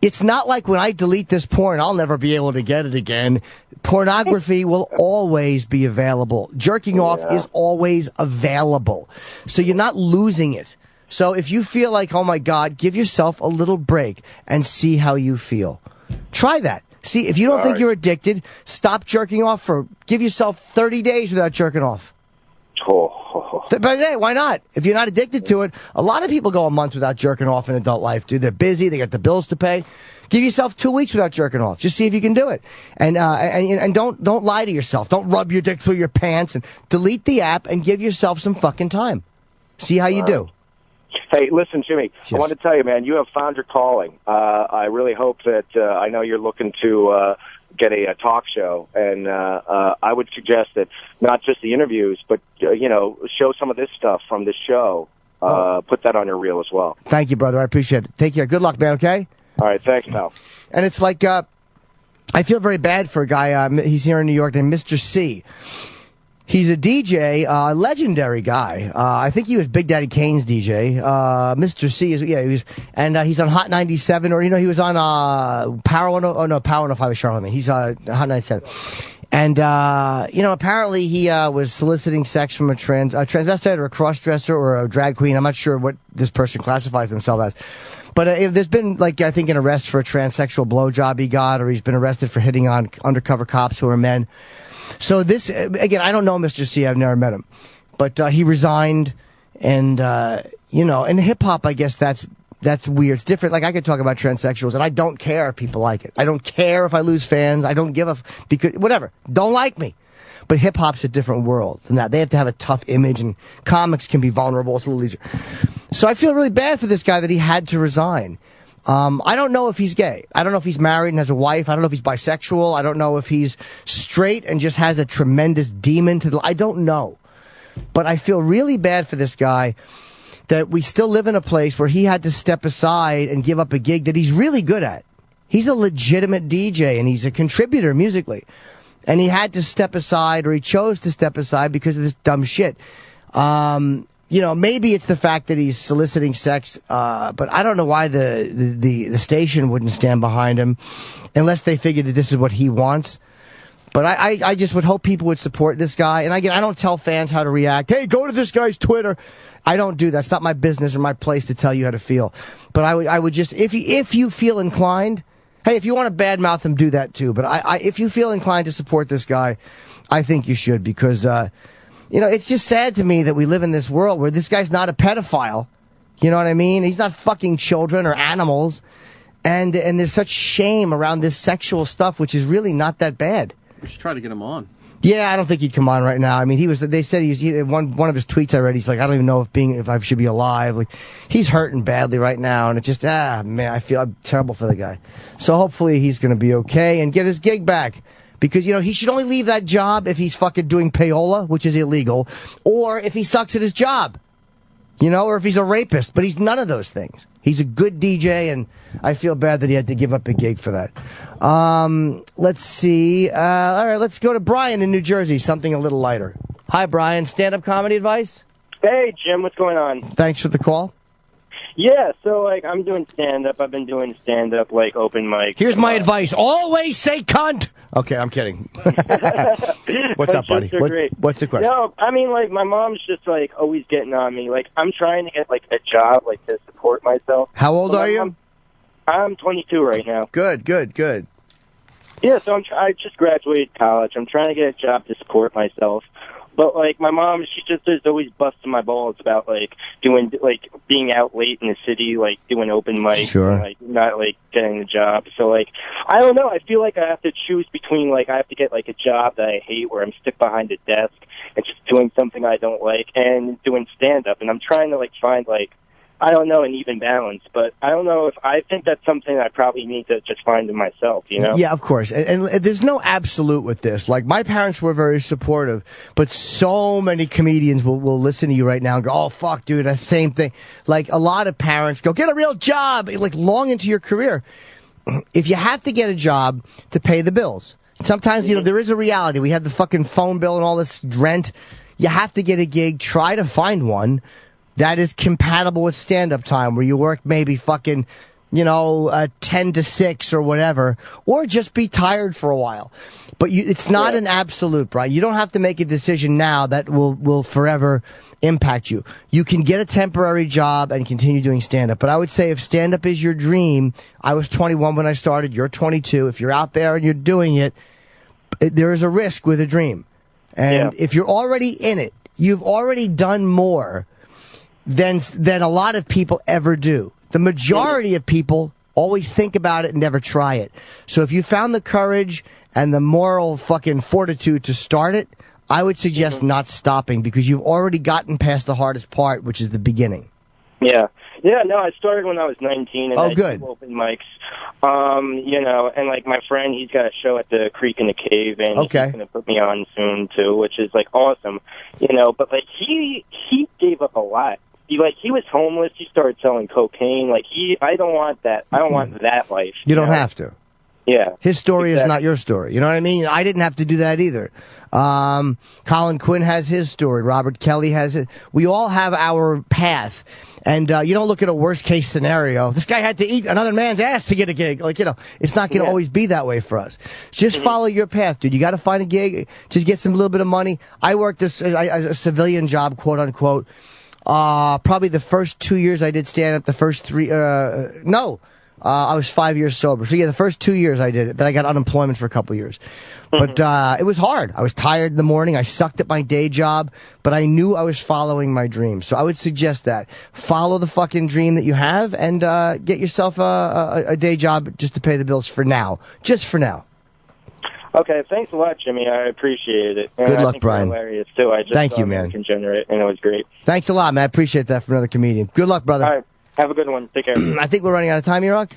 It's not like when I delete this porn, I'll never be able to get it again. Pornography will always be available. Jerking off is always available. So you're not losing it. So if you feel like, oh my God, give yourself a little break and see how you feel. Try that. See, if you don't think you're addicted, stop jerking off give yourself 30 days without jerking off. But hey, why not? If you're not addicted to it, a lot of people go a month without jerking off in adult life, dude. They're busy, they got the bills to pay. Give yourself 2 weeks without jerking off. Just see if you can do it. And don't lie to yourself. Don't rub your dick through your pants, and delete the app and give yourself some fucking time. See how you do. Hey, listen, Jimmy, I want to tell you, man, you have found your calling. I really hope that I know you're looking to get a talk show, and I would suggest that not just the interviews, but show some of this stuff from this show. Put that on your reel as well. Thank you, brother. I appreciate it. Take care. Good luck, man. Okay. All right. Thanks, pal. And it's like I feel very bad for a guy. He's here in New York named Mr. C. He's a DJ, legendary guy. I think he was Big Daddy Kane's DJ. Mr. C is, he's on Hot 97, or, he was on, Power 105 with Charlemagne. He's, Hot 97. And, apparently he, was soliciting sex from a transvestite or a cross-dresser or a drag queen. I'm not sure what this person classifies himself as. But there's been, I think, an arrest for a transsexual blowjob he got, or he's been arrested for hitting on undercover cops who are men. So this, again, I don't know Mr. C. I've never met him. But he resigned, and, in hip-hop, I guess that's weird. It's different. Like, I could talk about transsexuals, and I don't care if people like it. I don't care if I lose fans. I don't give a because whatever. Don't like me. But hip-hop's a different world than that. They have to have a tough image, and comics can be vulnerable. It's a little easier. So I feel really bad for this guy that he had to resign. I don't know if he's gay. I don't know if he's married and has a wife. I don't know if he's bisexual. I don't know if he's straight and just has a tremendous demon I don't know. But I feel really bad for this guy that we still live in a place where he had to step aside and give up a gig that he's really good at. He's a legitimate DJ, and he's a contributor musically. And he had to step aside, or he chose to step aside because of this dumb shit. Maybe it's the fact that he's soliciting sex, but I don't know why the station wouldn't stand behind him unless they figured that this is what he wants. But I just would hope people would support this guy. And again, I don't tell fans how to react. Hey, go to this guy's Twitter. I don't do that. It's not my business or my place to tell you how to feel. But I would just, if you feel inclined, hey, if you want to badmouth him, do that too. But if you feel inclined to support this guy, I think you should, because, it's just sad to me that we live in this world where this guy's not a pedophile. You know what I mean? He's not fucking children or animals. And there's such shame around this sexual stuff, which is really not that bad. We should try to get him on. Yeah, I don't think he'd come on right now. I mean, they said one of his tweets I read, he's like, I don't even know if I should be alive. Like, he's hurting badly right now, and it's just, man, I'm terrible for the guy. So hopefully he's going to be okay and get his gig back. Because, he should only leave that job if he's fucking doing payola, which is illegal, or if he sucks at his job. Or if he's a rapist. But he's none of those things. He's a good DJ, and I feel bad that he had to give up a gig for that. Let's see. All right, let's go to Brian in New Jersey, something a little lighter. Hi, Brian. Stand-up comedy advice? Hey, Jim. What's going on? Thanks for the call. Yeah, so, I'm doing stand-up. I've been doing stand-up, open mic. Here's my advice. Always say cunt! Okay, I'm kidding. What's up, buddy? What's the question? No, my mom's just, always getting on me. I'm trying to get, a job, to support myself. How old are you? I'm 22 right now. Good. Yeah, so I just graduated college. I'm trying to get a job to support myself. But, my mom, she just is always busting my balls about, doing, being out late in the city, doing open mics. Sure. And, not, getting the job. So, I don't know. I feel like I have to choose between, I have to get, a job that I hate where I'm stuck behind a desk and just doing something I don't like and doing stand-up. And I'm trying to, find, I don't know, an even balance, but I don't know if I think that's something I probably need to just find in myself, Yeah, of course. And there's no absolute with this. My parents were very supportive, but so many comedians will listen to you right now and go, oh, fuck, dude, that's the same thing. A lot of parents go, get a real job, long into your career. If you have to get a job to pay the bills, sometimes, there is a reality. We have the fucking phone bill and all this rent. You have to get a gig. Try to find one that is compatible with stand-up time, where you work maybe fucking, 10 to 6 or whatever, or just be tired for a while. But it's not an absolute, Brian. You don't have to make a decision now that will forever impact you. You can get a temporary job and continue doing stand-up. But I would say if stand-up is your dream, I was 21 when I started, you're 22. If you're out there and you're doing it, there is a risk with a dream. And if you're already in it, you've already done more than a lot of people ever do. The majority of people always think about it and never try it. So if you found the courage and the moral fucking fortitude to start it, I would suggest not stopping, because you've already gotten past the hardest part, which is the beginning. Yeah. Yeah, no, I started when I was 19, and I good. do open mics. And like my friend, he's got a show at the Creek in the Cave, and he's going to put me on soon too, which is like awesome. But like he gave up a lot. He was homeless. He started selling cocaine. Like I don't want that. I don't want that life. You don't have to. Yeah. His story is not your story. You know what I mean? I didn't have to do that either. Colin Quinn has his story. Robert Kelly has it. We all have our path. And you don't look at a worst case scenario. This guy had to eat another man's ass to get a gig. Like, it's not going to always be that way for us. Just follow your path, dude. You got to find a gig. Just get some little bit of money. I worked a civilian job, quote unquote. Probably the first 2 years I did stand up. The first three, I was 5 years sober. So yeah, the first 2 years I did it. Then I got unemployment for a couple years. But it was hard. I was tired in the morning. I sucked at my day job, but I knew I was following my dream. So I would suggest that. Follow the fucking dream that you have and get yourself a day job just to pay the bills for now. Just for now. Okay, thanks a lot, Jimmy. I appreciate it. And Good I luck, think you're Brian. hilarious too. I just Thank you, man. Can generate, and it was great. Thanks a lot, man. I appreciate that from another comedian. Good luck, brother. All right, have a good one. Take care. I think we're running out of time here, Rock.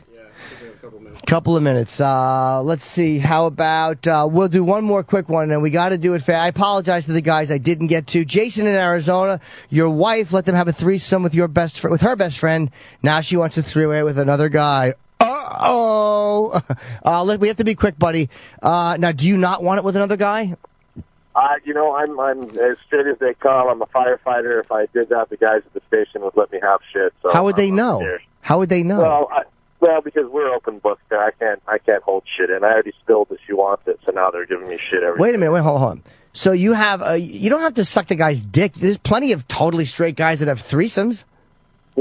Couple of minutes. Let's see. How about we'll do one more quick one, and we got to do it fast. I apologize to the guys I didn't get to. Jason in Arizona, your wife let them have a threesome with her best friend. Now she wants a three-way with another guy. We have to be quick, buddy. Now, do you not want it with another guy? I'm as fit as they come. I'm a firefighter. If I did that, the guys at the station would let me have shit. So How would they know? How would they know? Well, because we're open books there. I can't hold shit in. I already spilled that she wants it, so now they're giving me shit every Wait a minute. Hold on. So you have you don't have to suck the guy's dick. There's plenty of totally straight guys that have threesomes.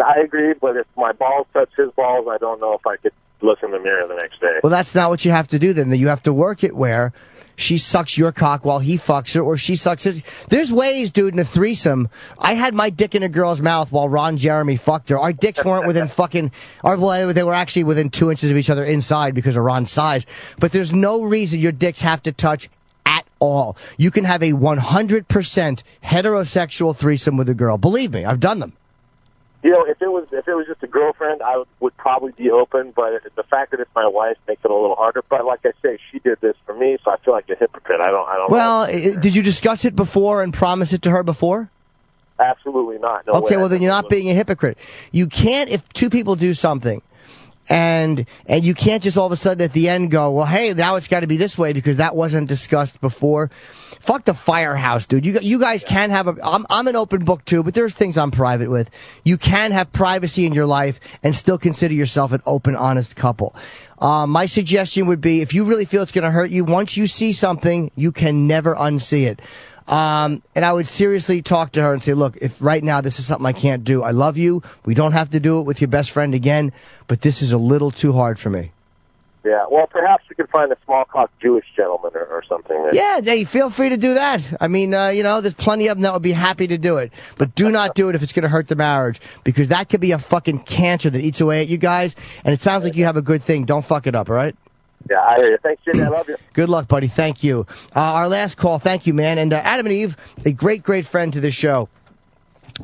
I agree, but if my balls touch his balls, I don't know if I could look in the mirror the next day. Well, that's not what you have to do then. You have to work it where she sucks your cock while he fucks her, or she sucks his. There's ways, dude, in a threesome. I had my dick in a girl's mouth while Ron Jeremy fucked her. Our dicks weren't within they were actually within 2 inches of each other inside because of Ron's size. But there's no reason your dicks have to touch at all. You can have a 100% heterosexual threesome with a girl. Believe me, I've done them. If it was just a girlfriend, I would probably be open. But the fact that it's my wife makes it a little harder. But like I say, she did this for me, so I feel like a hypocrite. I don't. Well, did you discuss it before and promise it to her before? Absolutely not. No Okay, way. well then you're not being a hypocrite. You can't, if two people do something, and you can't just all of a sudden at the end go, well, hey, now it's got to be this way because that wasn't discussed before. Fuck the firehouse, dude. You guys can have I'm an open book too, but there's things I'm private with. You can have privacy in your life and still consider yourself an open, honest couple. My suggestion would be, if you really feel it's going to hurt you, once you see something, you can never unsee it. And I would seriously talk to her and say, look, if right now this is something I can't do, I love you. We don't have to do it with your best friend again, but this is a little too hard for me. Yeah, well, perhaps we could find a small-cock Jewish gentleman or something. Yeah, hey, feel free to do that. I mean, there's plenty of them that would be happy to do it. But do not do it if it's going to hurt the marriage, because that could be a fucking cancer that eats away at you guys, and it sounds like you have a good thing. Don't fuck it up, all right? Yeah, I hear you. Thanks, Jimmy. I love you. Good luck, buddy. Thank you. Our last call. Thank you, man. And Adam and Eve, a great, great friend to the show.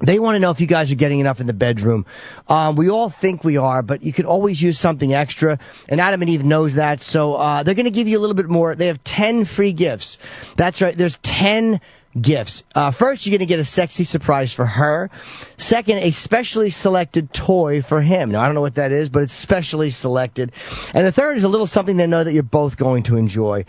They want to know if you guys are getting enough in the bedroom. We all think we are, but you could always use something extra. And Adam and Eve knows that. So they're going to give you a little bit more. They have 10 free gifts. That's right. There's 10 gifts. First, you're going to get a sexy surprise for her. Second, a specially selected toy for him. Now, I don't know what that is, but it's specially selected. And the third is a little something they know that you're both going to enjoy.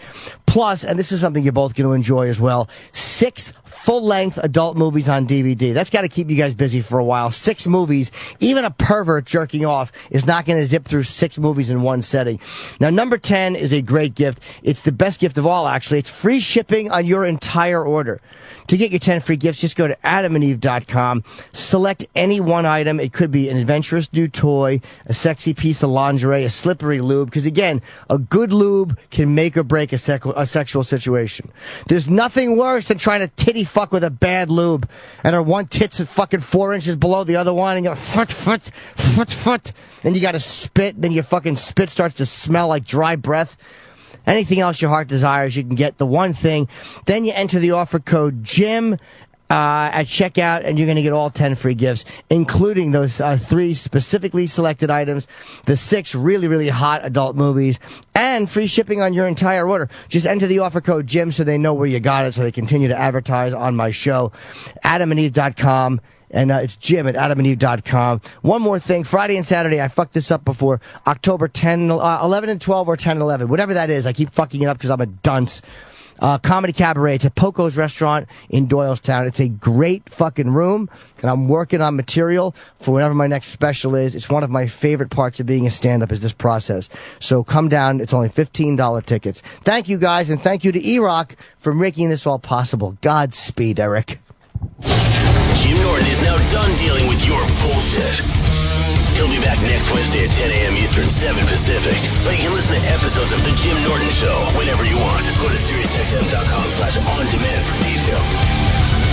Plus, and this is something you're both going to enjoy as well, 6 full-length adult movies on DVD. That's got to keep you guys busy for a while. 6 movies. Even a pervert jerking off is not going to zip through 6 movies in one setting. Now, number 10 is a great gift. It's the best gift of all, actually. It's free shipping on your entire order. To get your 10 free gifts, just go to adamandeve.com. Select any one item. It could be an adventurous new toy, a sexy piece of lingerie, a slippery lube. Because, again, a good lube can make or break a sexual situation. There's nothing worse than trying to titty fuck with a bad lube, and her one tit's at fucking 4 inches below the other one, and you go foot. Then you got to spit. Then your fucking spit starts to smell like dry breath. Anything else your heart desires, you can get the one thing. Then you enter the offer code JIM at checkout, and you're going to get all 10 free gifts, including those 3 specifically selected items, the 6 really, really hot adult movies, and free shipping on your entire order. Just enter the offer code Jim so they know where you got it, so they continue to advertise on my show. AdamandEve.com. And it's Jim at AdamandEve.com. One more thing. Friday and Saturday, I fucked this up before. October 11 and 12 or 10 and 11. Whatever that is. I keep fucking it up because I'm a dunce. Comedy Cabaret. It's at Poco's Restaurant in Doylestown. It's a great fucking room, and I'm working on material for whatever my next special is. It's one of my favorite parts of being a stand-up is this process. So come down. It's only $15 tickets. Thank you, guys, and thank you to E-Rock for making this all possible. Godspeed, Eric. Jim Norton is now done dealing with your bullshit. He'll be back next Wednesday at 10 a.m. Eastern, 7 Pacific. But you can listen to episodes of The Jim Norton Show whenever you want. Go to SiriusXM.com/on-demand for details.